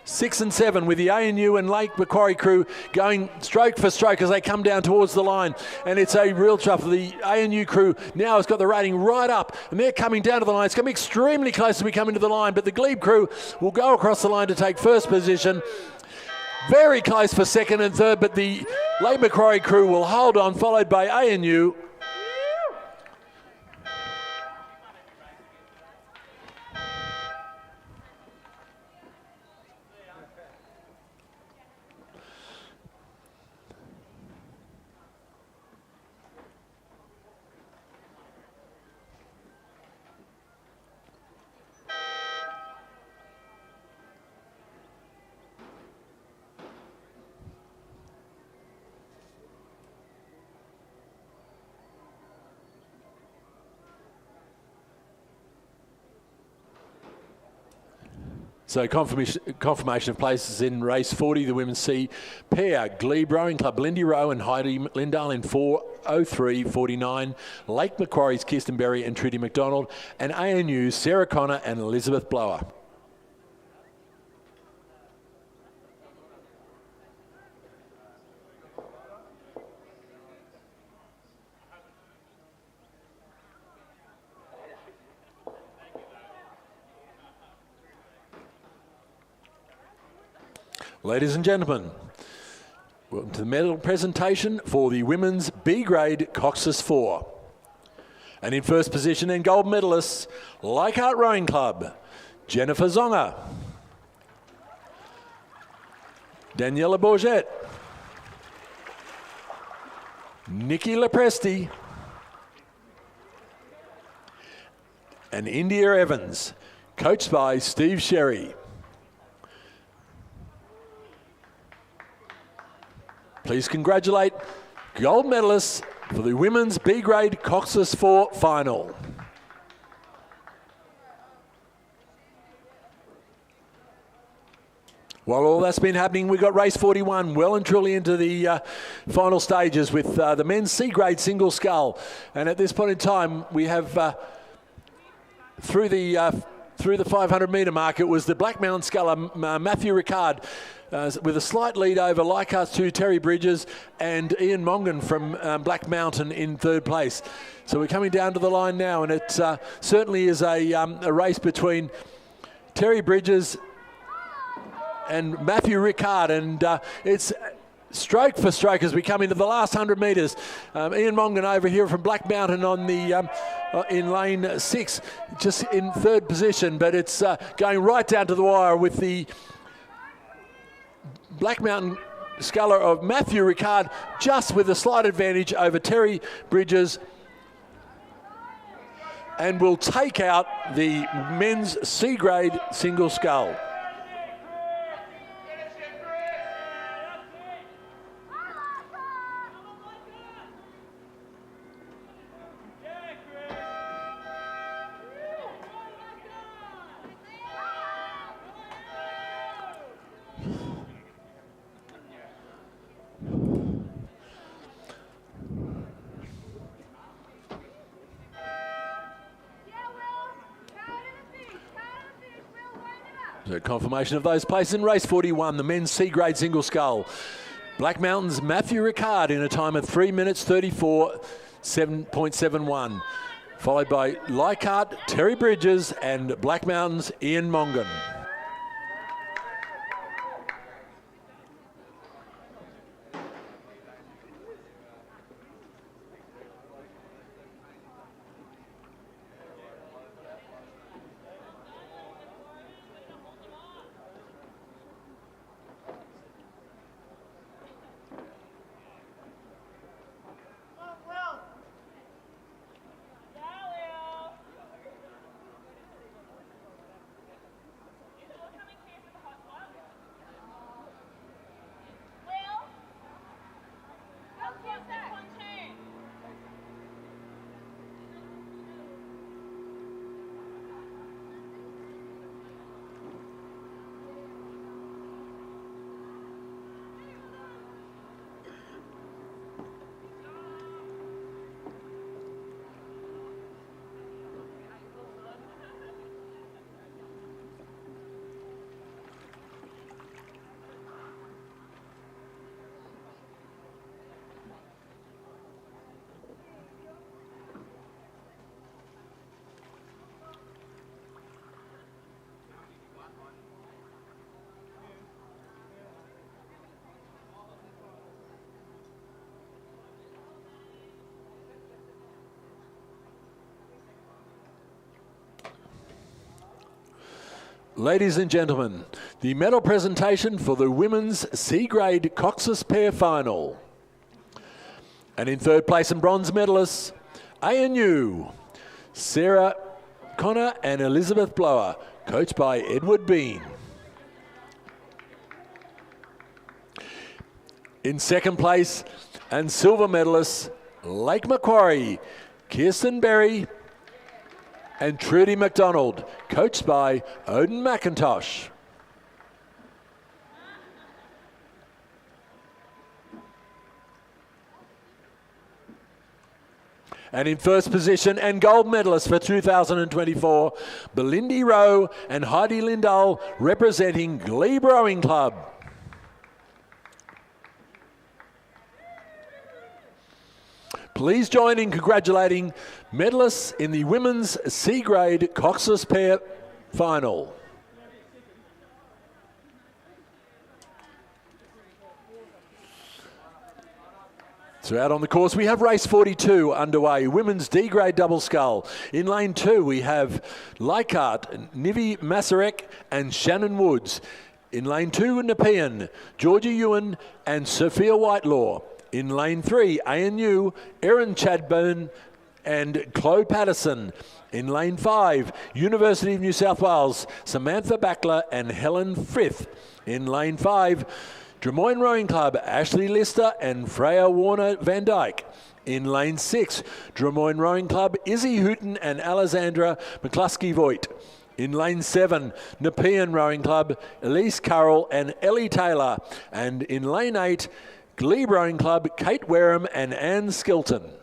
6 and 7 with the ANU and Lake Macquarie crew going stroke for stroke as they come down towards the line. And it's a real tough. The ANU crew now has got the rating right up and they're coming down to the line. It's going to be extremely close as we come into the line, but the Glebe crew will go across the line to take first position. Very close for second and third, but the Lake Macquarie crew will hold on, followed by ANU. So confirmation of places in race 40, the women's C pair, Glebe Rowing Club, Lindy Rowe and Heidi Lindahl in 4:03.49, Lake Macquarie's Kirsten Berry and Trudy McDonald, and ANU's Sarah Connor and Elizabeth Blower. Ladies and gentlemen, welcome to the medal presentation for the women's B grade Cox's 4. And in first position and gold medalists, Leichhardt Rowing Club, Jennifer Zonger, Daniela Bourget, Nikki Lepresti, and India Evans, coached by Steve Sherry. Please congratulate gold medalists for the women's B grade Cox's 4 final. While all that's been happening, we've got race 41 well and truly into the final stages with the men's C grade single scull. And at this point in time, we have through the 500 metre mark, it was the Black Mountain sculler Matthew Ricard with a slight lead over Leichhardt's 2 Terry Bridges and Ian Mongan from Black Mountain in third place. So we're coming down to the line now, and it certainly is a race between Terry Bridges and Matthew Ricard, and it's stroke for stroke as we come into the last 100 metres. Ian Mongan over here from Black Mountain on the in lane 6, just in third position, but it's going right down to the wire with the Black Mountain sculler of Matthew Ricard, just with a slight advantage over Terry Bridges, and will take out the men's C-grade single scull. So confirmation of those places in race 41, the men's C-grade single scull. Black Mountain's Matthew Ricard in a time of 3 minutes 34.71, followed by Leichhardt, Terry Bridges, and Black Mountain's Ian Mongan. Ladies and gentlemen, the medal presentation for the women's C-grade Cox's pair final. And in third place and bronze medalists, ANU, Sarah Connor and Elizabeth Blower, coached by Edward Bean. In second place and silver medalists, Lake Macquarie, Kirsten Berry and Trudy McDonald, coached by Odin McIntosh. And in first position and gold medalist for 2024, Belindy Rowe and Heidi Lindahl, representing Glebe Rowing Club. Please join in congratulating medalists in the women's C-grade Cox's pair final. So out on the course we have race 42 underway, women's D-grade double scull. In lane 2 we have Leichhardt, Nivi Masarek and Shannon Woods. In lane 2 Nepean, Georgia Ewan and Sophia Whitelaw. In lane 3, ANU, Erin Chadburn and Chloe Patterson. In lane 5, University of New South Wales, Samantha Backler and Helen Frith. In lane 5, Drummoyne Rowing Club, Ashley Lister and Freya Warner Van Dyke. In lane 6, Drummoyne Rowing Club, Izzy Hooton and Alexandra McCluskey-Voigt. In lane 7, Nepean Rowing Club, Elise Carroll and Ellie Taylor. And in lane 8, Glebe Rowing Club, Kate Wareham and Anne Skilton.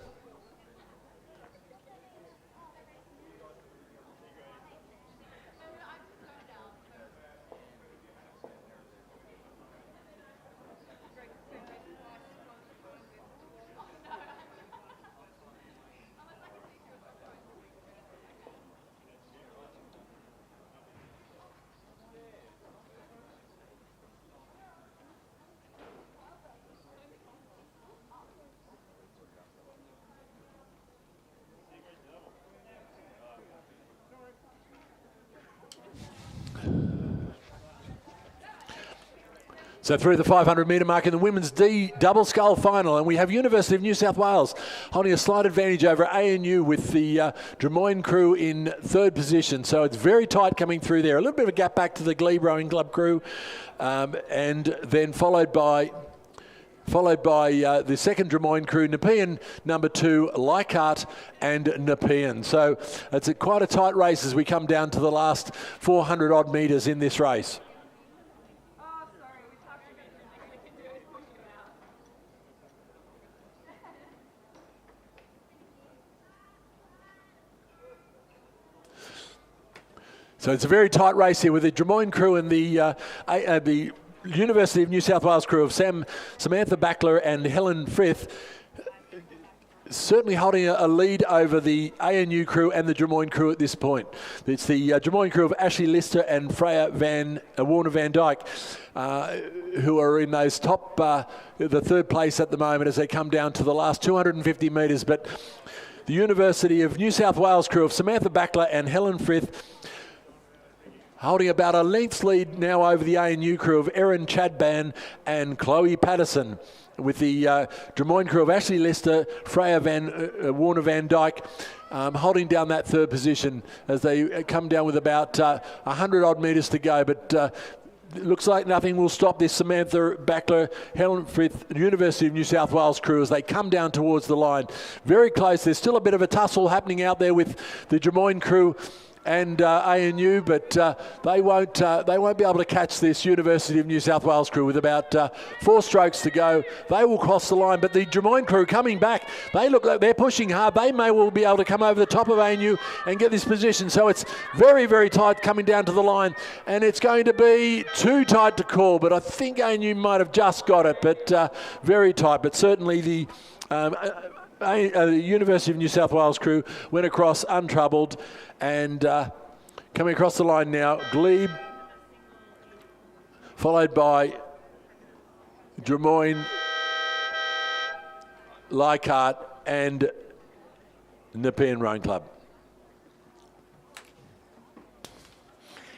So through the 500 metre mark in the women's D double scull final, and we have University of New South Wales holding a slight advantage over ANU with the Drummoyne crew in third position. So it's very tight coming through there. A little bit of a gap back to the Glebe Rowing Club crew, and then followed by the second Drummoyne crew, Nepean number 2, Leichhardt and Nepean. So it's quite a tight race as we come down to the last 400 odd metres in this race. So it's a very tight race here with the Drummoyne crew and the University of New South Wales crew of Samantha Backler and Helen Frith certainly holding a lead over the ANU crew and the Drummoyne crew at this point. It's the Drummoyne crew of Ashley Lister and Freya Warner Van Dyke who are in those top, the third place at the moment as they come down to the last 250 metres. But the University of New South Wales crew of Samantha Backler and Helen Frith holding about a length's lead now over the ANU crew of Erin Chadban and Chloe Patterson, with the Drummoyne crew of Ashley Lister, Freya Warner Van Dyke holding down that third position as they come down with about 100 odd metres to go. But it looks like nothing will stop this Samantha Backler, Helen Frith, University of New South Wales crew as they come down towards the line. Very close. There's still a bit of a tussle happening out there with the Drummoyne crew and ANU, but they won't be able to catch this University of New South Wales crew with about 4 strokes to go. They will cross the line, but the Drummoyne crew coming back, they look like they're pushing hard. They may well be able to come over the top of ANU and get this position. So it's very, very tight coming down to the line, and it's going to be too tight to call, but I think ANU might have just got it, but very tight. But certainly the University of New South Wales crew went across untroubled, and coming across the line now, Glebe, followed by Drummoyne, Leichhardt and Nepean Rowing Club.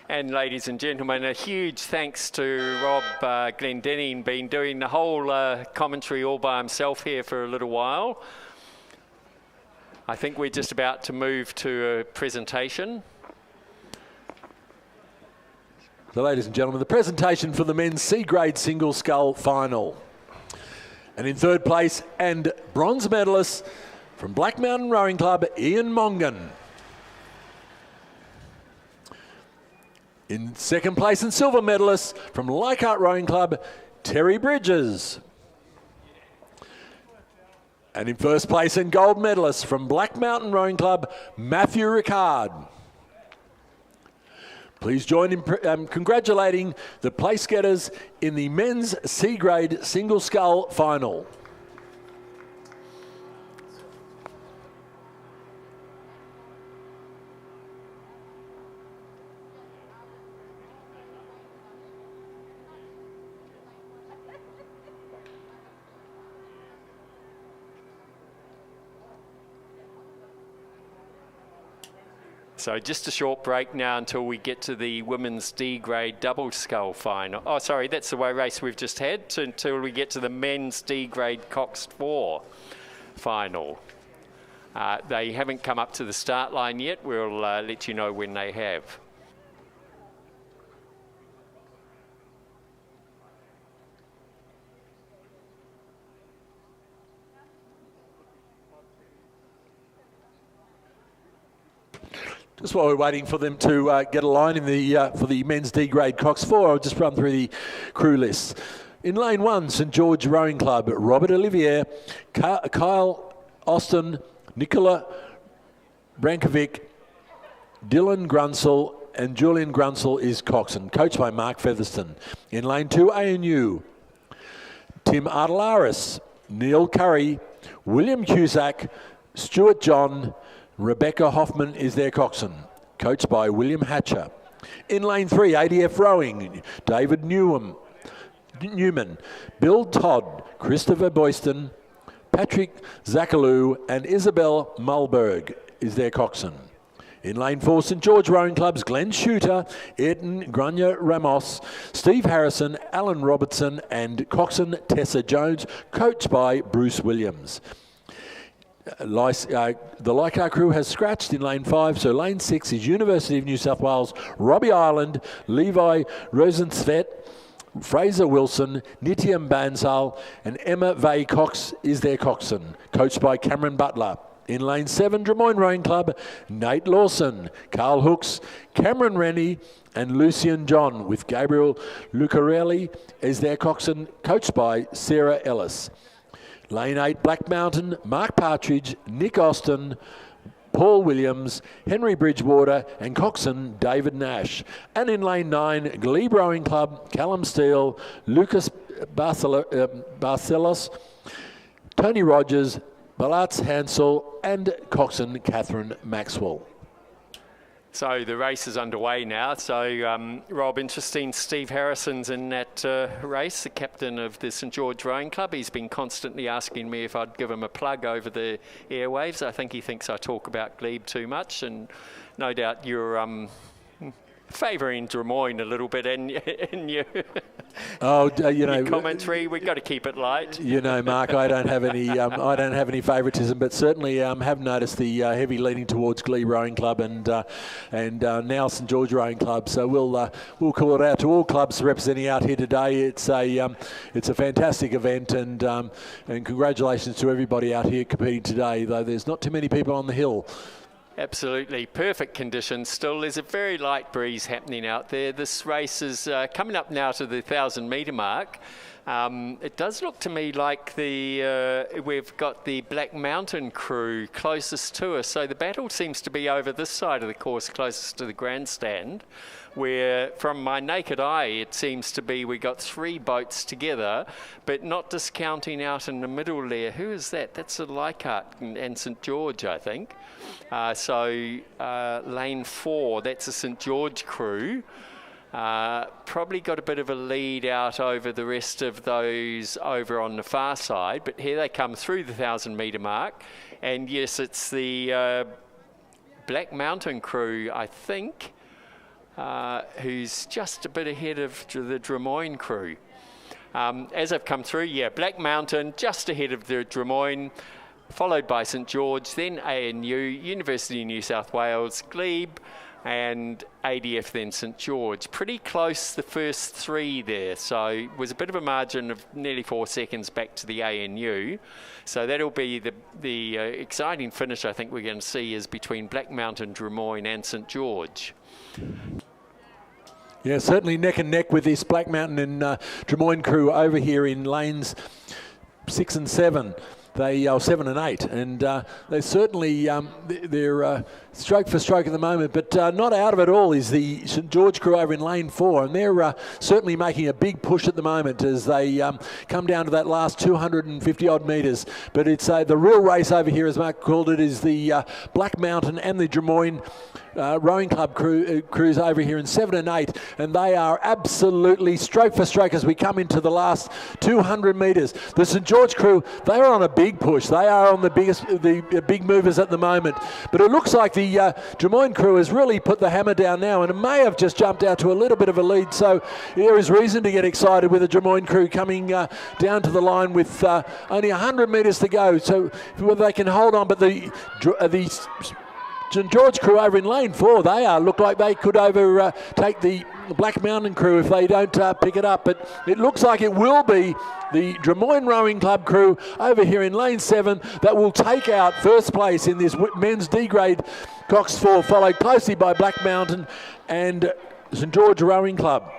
And ladies and gentlemen, a huge thanks to Rob Glendenning, been doing the whole commentary all by himself here for a little while. I think we're just about to move to a presentation. So ladies and gentlemen, the presentation for the men's C-grade single scull final. And in third place and bronze medalist from Black Mountain Rowing Club, Ian Mongan. In second place and silver medalist from Leichhardt Rowing Club, Terry Bridges. And in first place and gold medalist from Black Mountain Rowing Club, Matthew Ricard. Please join in congratulating the place getters in the men's C-grade single scull final. So just a short break now until we get to the women's D-grade double scull final. Oh, sorry, that's the way race we've just had, until we get to the men's D-grade Cox 4 final. They haven't come up to the start line yet. We'll let you know when they have. Just while we're waiting for them to get a line in the for the men's D-grade Cox 4, I'll just run through the crew list. In lane 1, St George Rowing Club, Robert Olivier, Kyle Austin, Nicola Brankovic, Dylan Grunsell, and Julian Grunsell is coxswain, coached by Mark Featherston. In lane 2, ANU, Tim Artelaris, Neil Curry, William Cusack, Stuart John, Rebecca Hoffman is their coxswain, coached by William Hatcher. In lane 3, ADF Rowing, David Newman, Bill Todd, Christopher Boyston, Patrick Zachalou and Isabel Mulberg is their coxswain. In lane 4, St George Rowing Club's Glenn Shooter, Ayrton Grania Ramos, Steve Harrison, Alan Robertson and coxswain Tessa Jones, coached by Bruce Williams. The Leicar crew has scratched in lane 5, so lane 6 is University of New South Wales, Robbie Ireland, Levi Rosensvet, Fraser Wilson, Nitya Bansal and Emma Vay Cox is their coxswain, coached by Cameron Butler. In lane 7, Drummoyne Rowing Club, Nate Lawson, Carl Hooks, Cameron Rennie and Lucian John, with Gabriel Lucarelli as their coxswain, coached by Sarah Ellis. Lane 8, Black Mountain, Mark Partridge, Nick Austin, Paul Williams, Henry Bridgewater and coxswain David Nash. And in lane 9, Glebe Rowing Club, Callum Steele, Lucas Barcelos, Tony Rogers, Balats Hansel and coxswain Catherine Maxwell. So the race is underway now. So, Rob, interesting, Steve Harrison's in that race, the captain of the St George Rowing Club. He's been constantly asking me if I'd give him a plug over the airwaves. I think he thinks I talk about Glebe too much, and no doubt you're favouring Drummoyne a little bit in your, your commentary. We've got to keep it light. You know, Mark, I don't have any favouritism, but certainly have noticed the heavy leaning towards Glebe Rowing Club and now St George Rowing Club. So we'll call it out to all clubs representing out here today. It's a fantastic event, and congratulations to everybody out here competing today. Though there's not too many people on the hill. Absolutely. Perfect conditions still. There's a very light breeze happening out there. This race is coming up now to the 1,000-metre mark. It does look to me like we've got the Black Mountain crew closest to us. So the battle seems to be over this side of the course, closest to the grandstand, where from my naked eye it seems to be we got 3 boats together, but not discounting out in the middle there. Who is that? That's a Leichhardt and St George, I think. Lane 4, that's a St George crew. Probably got a bit of a lead out over the rest of those over on the far side, but here they come through the 1,000-metre mark. And yes, it's the Black Mountain crew, I think, who's just a bit ahead of the Drummoyne crew. As I've come through, Black Mountain just ahead of the Drummoyne, followed by St George, then ANU, University of New South Wales, Glebe, and ADF, then St George. Pretty close, the first 3 there, so it was a bit of a margin of nearly 4 seconds back to the ANU. So that'll be the exciting finish I think we're going to see is between Black Mountain, Drummoyne and St George. Yeah, certainly neck and neck with this Black Mountain and Drummoyne crew over here in lanes 6 and 7. They are 7 and 8, and they certainly they're stroke for stroke at the moment, but not out of it all is the St George crew over in lane 4, and they're certainly making a big push at the moment as they come down to that last 250 odd metres. But it's the real race over here, as Mark called it, is the Black Mountain and the Drummoyne Rowing Club crews over here in 7 and 8, and they are absolutely stroke for stroke as we come into the last 200 metres. The St George crew, they are on a big push. They are on the big movers at the moment, but it looks like the Drummoyne crew has really put the hammer down now, and it may have just jumped out to a little bit of a lead. So there is reason to get excited with the Drummoyne crew coming down to the line with only 100 metres to go. So whether they can hold on, but the St George crew over in lane 4, they look like they could overtake the Black Mountain crew if they don't pick it up. But it looks like it will be the Drummoyne Rowing Club crew over here in lane 7 that will take out first place in this men's D-grade Cox 4, followed closely by Black Mountain and St George Rowing Club.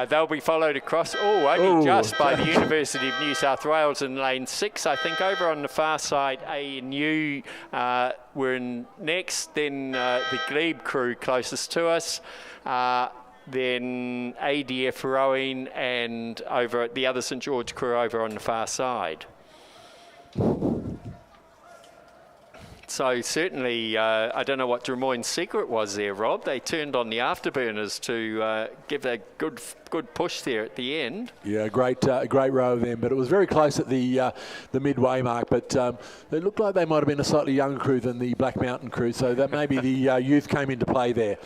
They'll be followed across, just by the University of New South Wales in lane 6. I think over on the far side, ANU were in next, then the Glebe crew closest to us, then ADF Rowing, and over at the other St George crew over on the far side. So certainly, I don't know what Drummoyne's secret was there, Rob. They turned on the afterburners to give a good push there at the end. Yeah, great row of them, but it was very close at the midway mark. But it looked like they might have been a slightly younger crew than the Black Mountain crew, so that maybe the youth came into play there.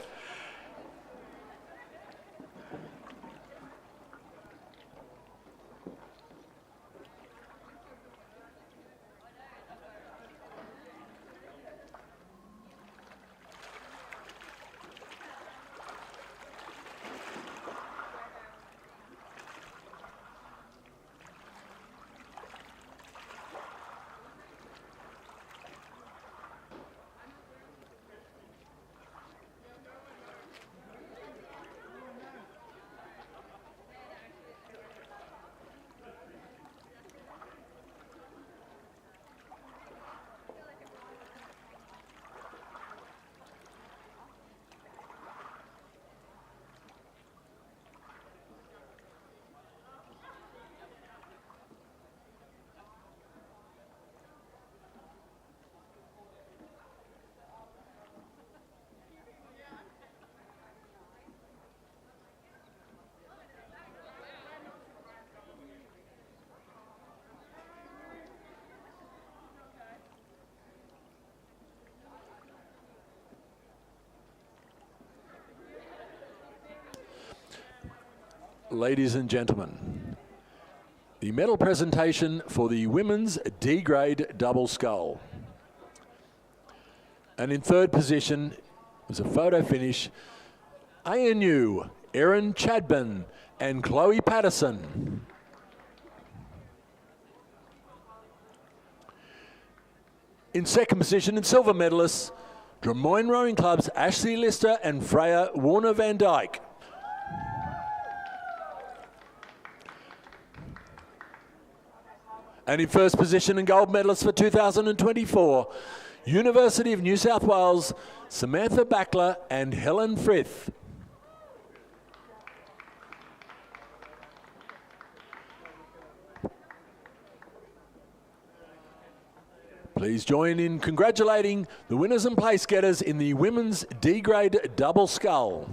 Ladies and gentlemen, the medal presentation for the women's D-grade double scull. And in third position was a photo finish, ANU, Erin Chadban and Chloe Patterson. In second position, and silver medalists, Drummoyne Rowing Club's Ashley Lister and Freya Warner Van Dyke. And in first position and gold medalists for 2024, University of New South Wales, Samantha Backler and Helen Frith. Please join in congratulating the winners and place getters in the women's D-grade double scull.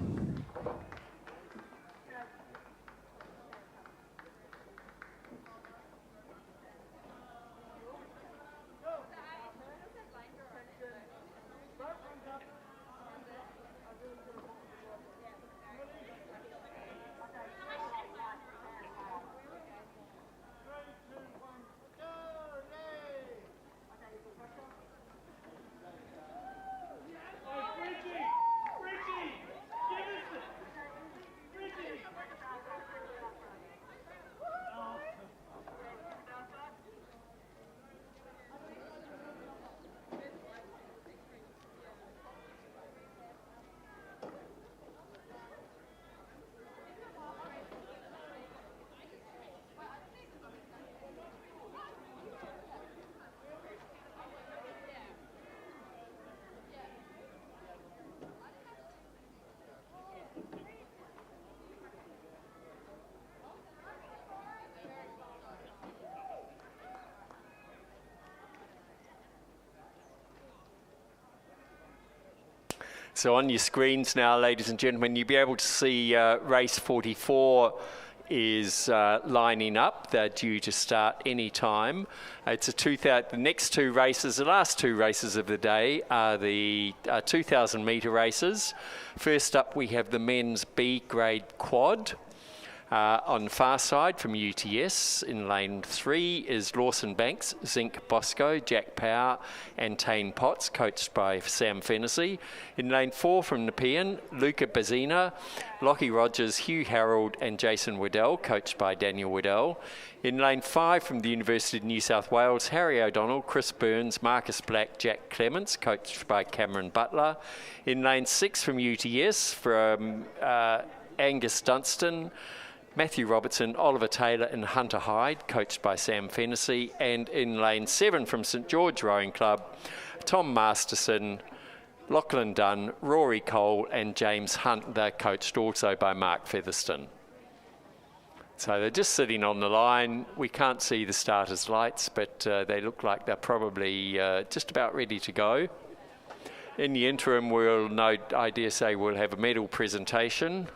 So on your screens now, ladies and gentlemen, you'll be able to see race 44 is lining up. They're due to start any time. It's the next two races, the last two races of the day are the 2,000 metre races. First up, we have the men's B grade quad. On the far side from UTS, in lane 3 is Lawson Banks, Zinc Bosco, Jack Power and Tane Potts, coached by Sam Fennessy. In lane 4 from Nepean, Luca Bazzina, Lockie Rogers, Hugh Harold and Jason Waddell, coached by Daniel Waddell. In lane 5 from the University of New South Wales, Harry O'Donnell, Chris Burns, Marcus Black, Jack Clements, coached by Cameron Butler. In lane 6 from UTS, from Angus Dunstan, Matthew Robertson, Oliver Taylor and Hunter Hyde, coached by Sam Fennessy. And in lane 7 from St George Rowing Club, Tom Masterson, Lachlan Dunn, Rory Cole and James Hunt. They're coached also by Mark Featherston. So they're just sitting on the line. We can't see the starters' lights, but they look like they're probably just about ready to go. In the interim, I dare say we'll have a medal presentation.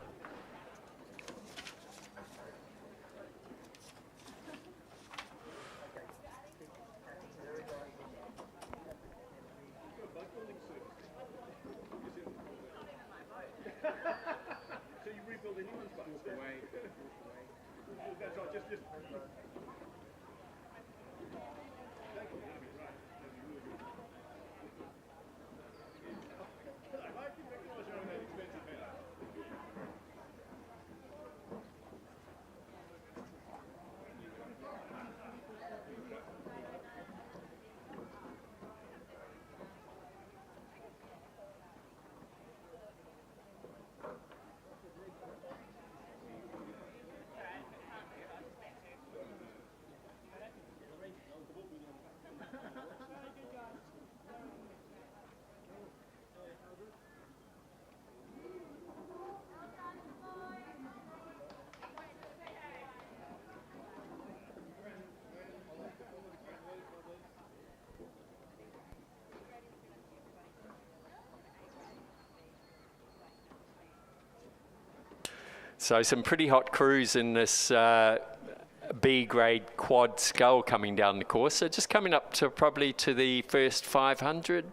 So some pretty hot crews in this B-grade quad scull coming down the course. So just coming up to probably to the first 500,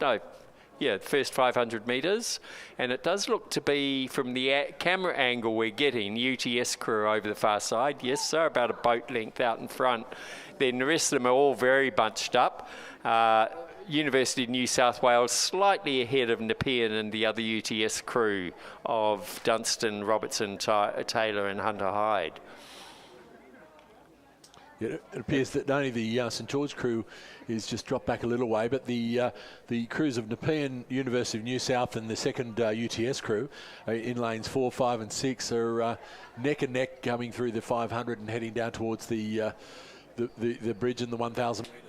first 500 metres. And it does look to be, from the camera angle we're getting, UTS crew over the far side. Yes, sir, about a boat length out in front. Then the rest of them are all very bunched up. University of New South Wales slightly ahead of Nepean and the other UTS crew of Dunstan, Robertson, Taylor and Hunter Hyde. Yeah, it appears that only the St George crew is just dropped back a little way, but the crews of Nepean, University of New South and the second UTS crew in lanes 4, 5 and 6 are neck and neck coming through the 500 and heading down towards the bridge and the 1,000 metres.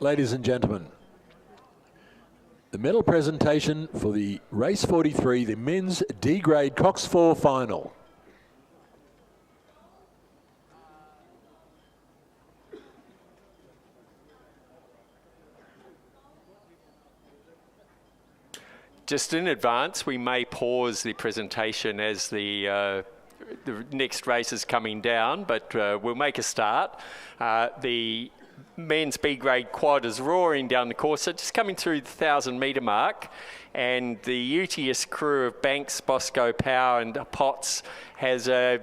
Ladies and gentlemen, the medal presentation for the Race 43, the men's D-grade Cox 4 final. Just in advance, we may pause the presentation as the next race is coming down, but we'll make a start. The men's B-grade quad is roaring down the course, so just coming through the 1,000-metre mark, and the UTS crew of Banks, Bosco, Power and Potts has a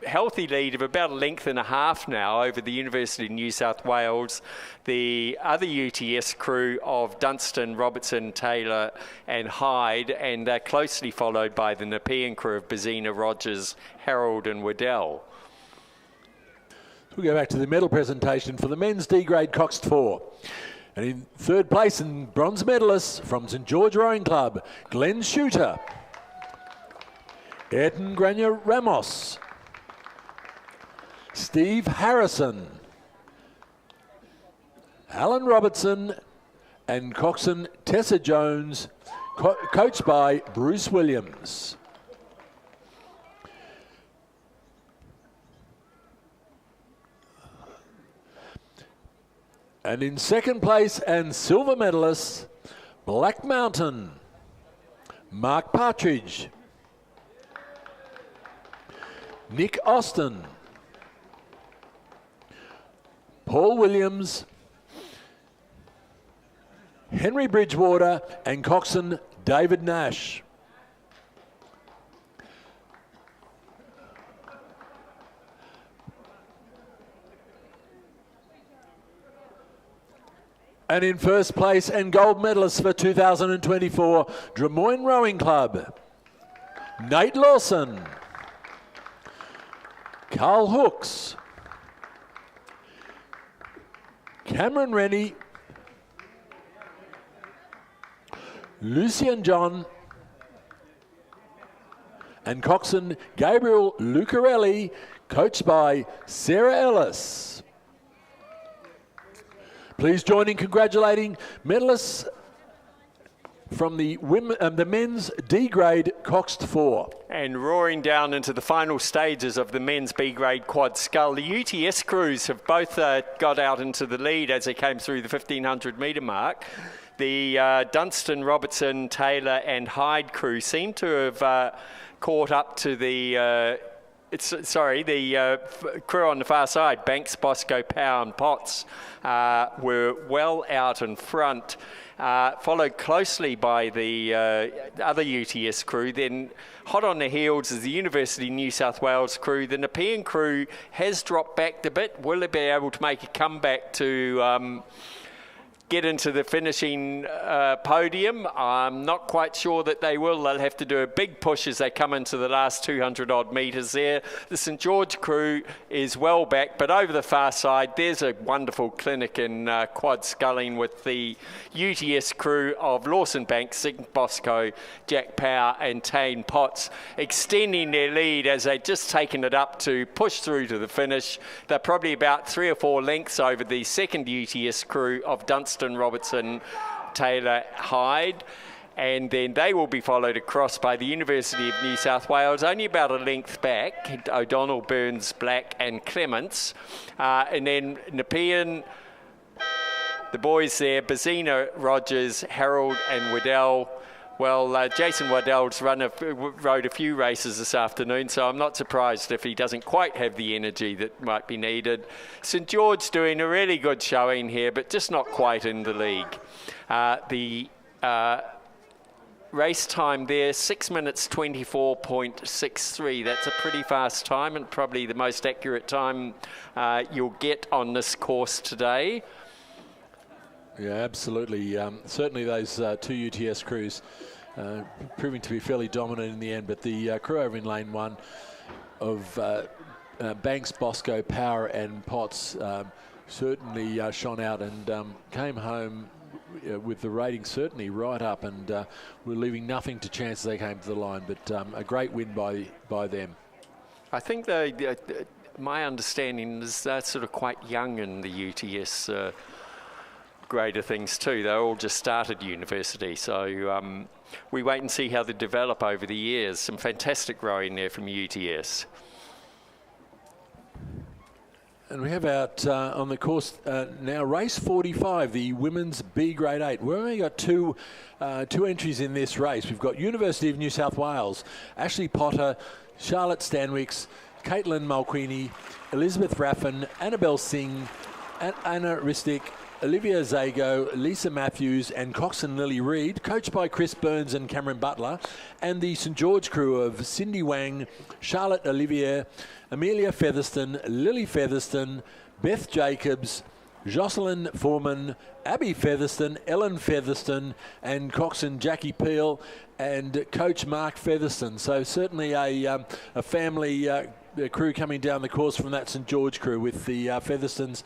healthy lead of about a length and a half now over the University of New South Wales. The other UTS crew of Dunstan, Robertson, Taylor and Hyde, and they're closely followed by the Nepean crew of Bazina, Rogers, Harold and Waddell. We'll go back to the medal presentation for the men's D-grade Cox 4. And in third place and bronze medalists from St George Rowing Club, Glenn Shooter, Ayrton Grania Ramos, Steve Harrison, Alan Robertson and coxswain Tessa Jones, coached by Bruce Williams. And in second place and silver medalists, Black Mountain, Mark Partridge, Nick Austin, Paul Williams, Henry Bridgewater and coxswain David Nash. And in first place and gold medalist for 2024, Drummoyne Rowing Club, Nate Lawson, Carl Hooks, Cameron Rennie, Lucian John, and coxswain Gabriel Lucarelli, coached by Sarah Ellis. Please join in congratulating medalists from the men's D grade coxed 4. And roaring down into the final stages of the men's B grade quad scull, the UTS crews have both got out into the lead as they came through the 1500 metre mark. The Dunstan, Robertson, Taylor and Hyde crew seem to have caught up to the crew on the far side. Banks, Bosco, Power and Potts were well out in front, followed closely by the other UTS crew. Then hot on the heels is the University of New South Wales crew. The Nepean crew has dropped back a bit. Will they be able to make a comeback to get into the finishing podium? I'm not quite sure that they will. They'll have to do a big push as they come into the last 200 odd metres there. The St George crew is well back, but over the far side there's a wonderful clinic in quad sculling with the UTS crew of Lawson Banks, Sig Bosco, Jack Power and Tane Potts extending their lead as they've just taken it up to push through to the finish. They're probably about 3 or 4 lengths over the second UTS crew of Dunstan, Robertson, Taylor, Hyde, and then they will be followed across by the University of New South Wales, only about a length back, O'Donnell, Burns, Black and Clements, and then Nepean, the boys there, Bazina, Rogers, Harold and Waddell. Well, Jason Waddell's rode a few races this afternoon, so I'm not surprised if he doesn't quite have the energy that might be needed. St George doing a really good showing here, but just not quite in the league. The race time there, 6 minutes 24.63. That's a pretty fast time and probably the most accurate time you'll get on this course today. Yeah, absolutely. Certainly those 2 UTS crews proving to be fairly dominant in the end, but the crew over in lane 1 of Banks, Bosco, Power and Potts certainly shone out and came home with the rating certainly right up, and were leaving nothing to chance as they came to the line, but a great win by them. I think my understanding is they're sort of quite young in the UTS grade of things too. They all just started university, so we wait and see how they develop over the years. Some fantastic rowing there from UTS. And we have out on the course now race 45, the women's B grade 8. We've only got two entries in this race. We've got University of New South Wales, Ashley Potter, Charlotte Stanwicks, Caitlin Mulqueeny, Elizabeth Raffin, Annabelle Singh, Anna Ristic, Olivia Zago, Lisa Matthews and coxswain Lily Reid, coached by Chris Burns and Cameron Butler, and the St George crew of Cindy Wang, Charlotte Olivier, Amelia Featherston, Lily Featherston, Beth Jacobs, Jocelyn Foreman, Abby Featherston, Ellen Featherston and coxswain Jackie Peel and coach Mark Featherston. So certainly a family crew coming down the course from that St George crew, with the Featherstons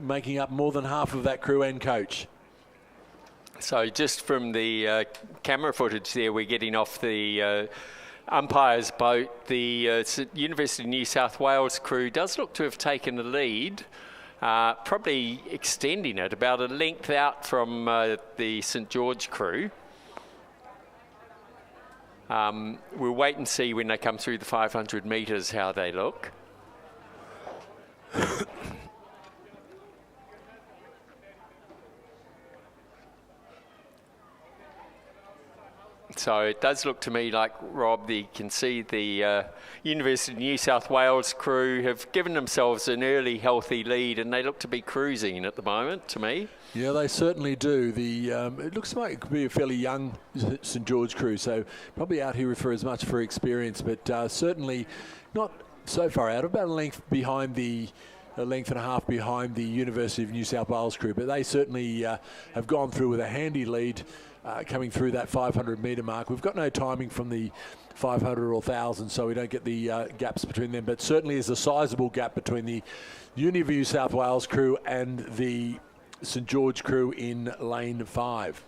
making up more than half of that crew and coach. So just from the camera footage there, we're getting off the umpire's boat. The University of New South Wales crew does look to have taken the lead, probably extending it about a length out from the St George crew. We'll wait and see when they come through the 500 metres how they look. So it does look to me like, Rob, you can see the University of New South Wales crew have given themselves an early healthy lead, and they look to be cruising at the moment to me. Yeah, they certainly do. It looks like it could be a fairly young St George crew, so probably out here for as much for experience, but certainly not so far out, about a length and a half behind the University of New South Wales crew, but they certainly have gone through with a handy lead coming through that 500 metre mark. We've got no timing from the 500 or 1,000, so we don't get the gaps between them, but certainly is a sizable gap between the Uni of New South Wales crew and the St George crew in lane 5.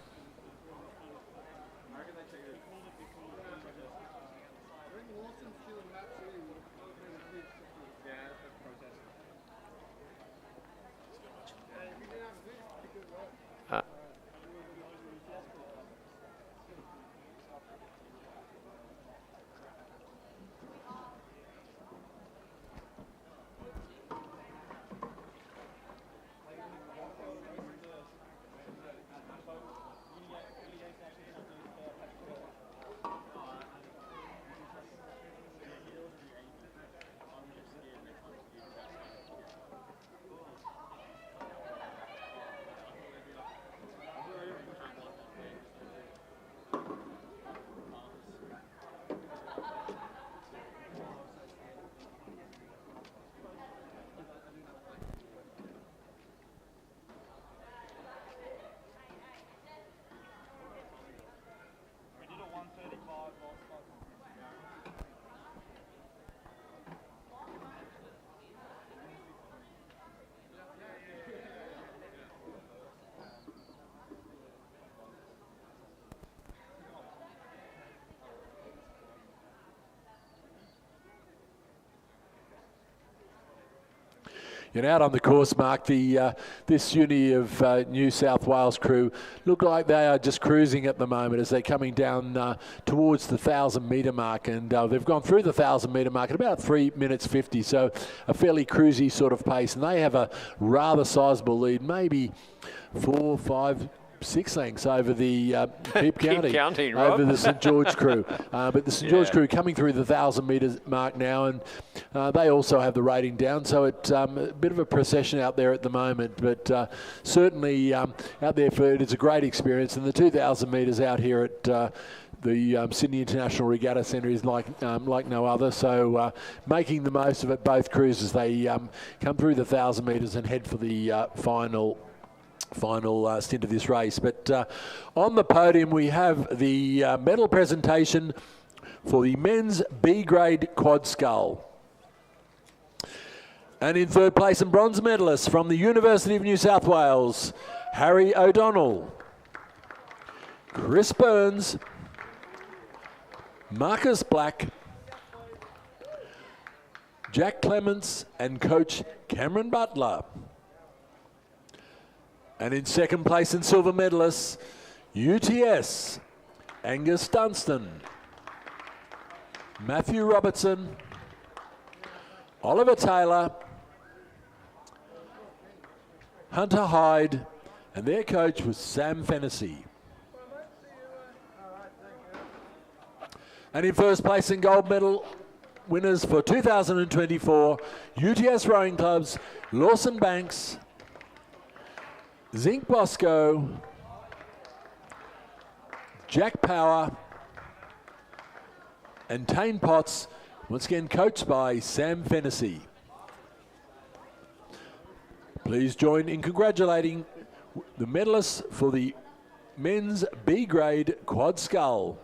And out on the course, Mark, this Uni of New South Wales crew look like they are just cruising at the moment as they're coming down towards the 1,000-metre mark. And they've gone through the 1,000-metre mark at about 3 minutes 50, so a fairly cruisy sort of pace. And they have a rather sizable lead, maybe 4, 5, 6 lengths over the keep counting over the St George crew. But the St George crew coming through the 1,000-metre mark now, and they also have the rating down, so it's a bit of a procession out there at the moment. But certainly out there it's a great experience, and the 2,000 metres out here at the Sydney International Regatta Centre is like no other. So making the most of it, both crews, as they come through the 1,000 metres and head for the final stint of this race. But on the podium we have the medal presentation for the men's B-grade quad scull. And in third place and bronze medalists from the University of New South Wales, Harry O'Donnell, Chris Burns, Marcus Black, Jack Clements and coach Cameron Butler. And in second place and silver medalists, UTS, Angus Dunstan, Matthew Robertson, Oliver Taylor, Hunter Hyde, and their coach was Sam Fennessy. And in first place and gold medal winners for 2024, UTS Rowing Clubs, Lawson Banks, Zink Bosco, Jack Power, and Tane Potts, once again coached by Sam Fennessy. Please join in congratulating the medalists for the men's B-grade quad scull.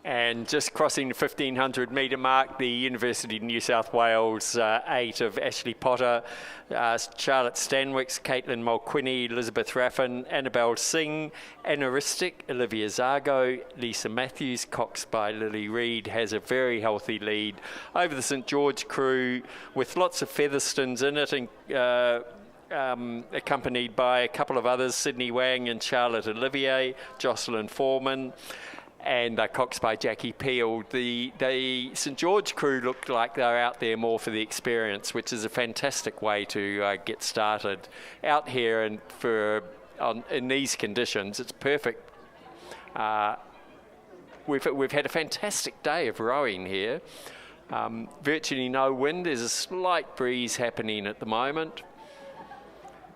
And just crossing the 1,500 metre mark, the University of New South Wales 8 of Ashley Potter, Charlotte Stanwicks, Caitlin Mulquinney, Elizabeth Raffin, Annabelle Singh, Anna Ristic, Olivia Zargo, Lisa Matthews, coxed by Lily Reid, has a very healthy lead over the St George crew with lots of Featherstones in it, and accompanied by a couple of others, Sydney Wang and Charlotte Olivier, Jocelyn Foreman, and coxed by Jackie Peel. The St George crew looked like they're out there more for the experience, which is a fantastic way to get started out here, and in these conditions it's perfect. We've had a fantastic day of rowing here. Virtually no wind. There's a slight breeze happening at the moment.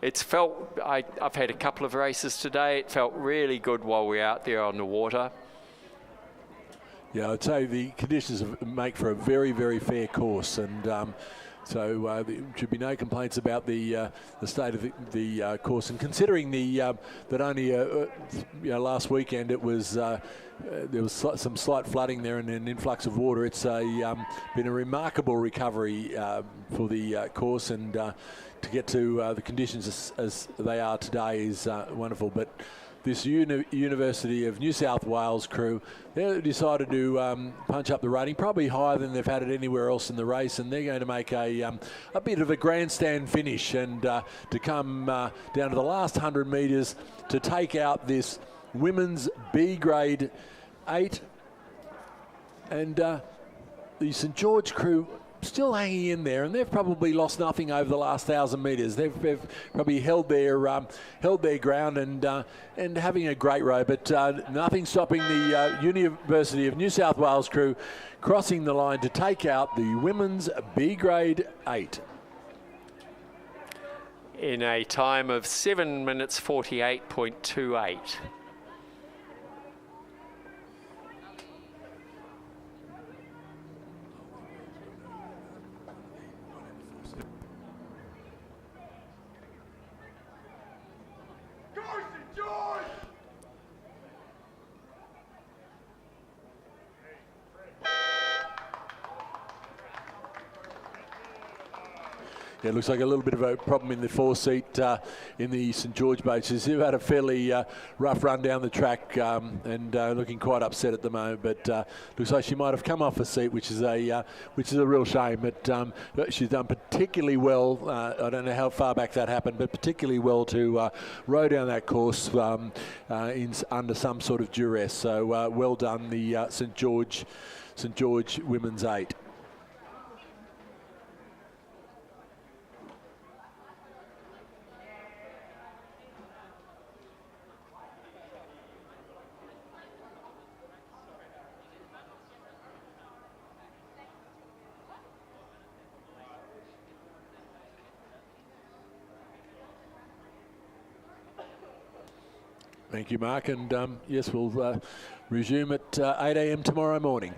It's felt, I've had a couple of races today, it felt really good while we're out there on the water. Yeah, I'd say the conditions make for a very, very fair course, and so there should be no complaints about the state of the course. And considering that only last weekend it was there was some slight flooding there and an influx of water, it's been a remarkable recovery for the course, and to get to the conditions as they are today is wonderful. But this University of New South Wales crew, they decided to punch up the rating, probably higher than they've had it anywhere else in the race, and they're going to make a bit of a grandstand finish, and to come down to the last 100 metres to take out this women's B-grade 8. And the St George crew still hanging in there, and they've probably lost nothing over the last 1,000 metres. They've probably held their ground and having a great row, but nothing stopping the University of New South Wales crew crossing the line to take out the women's B-grade 8. In a time of 7 minutes 48.28. Yeah, it looks like a little bit of a problem in the 4-seat in the St George boat. She's had a fairly rough run down the track and looking quite upset at the moment. But looks like she might have come off a seat, which is a real shame. But she's done particularly well. I don't know how far back that happened, but particularly well to row down that course under some sort of duress. So well done, the St George Women's 8. Thank you, Mark. And yes, we'll resume at 8 a.m. tomorrow morning.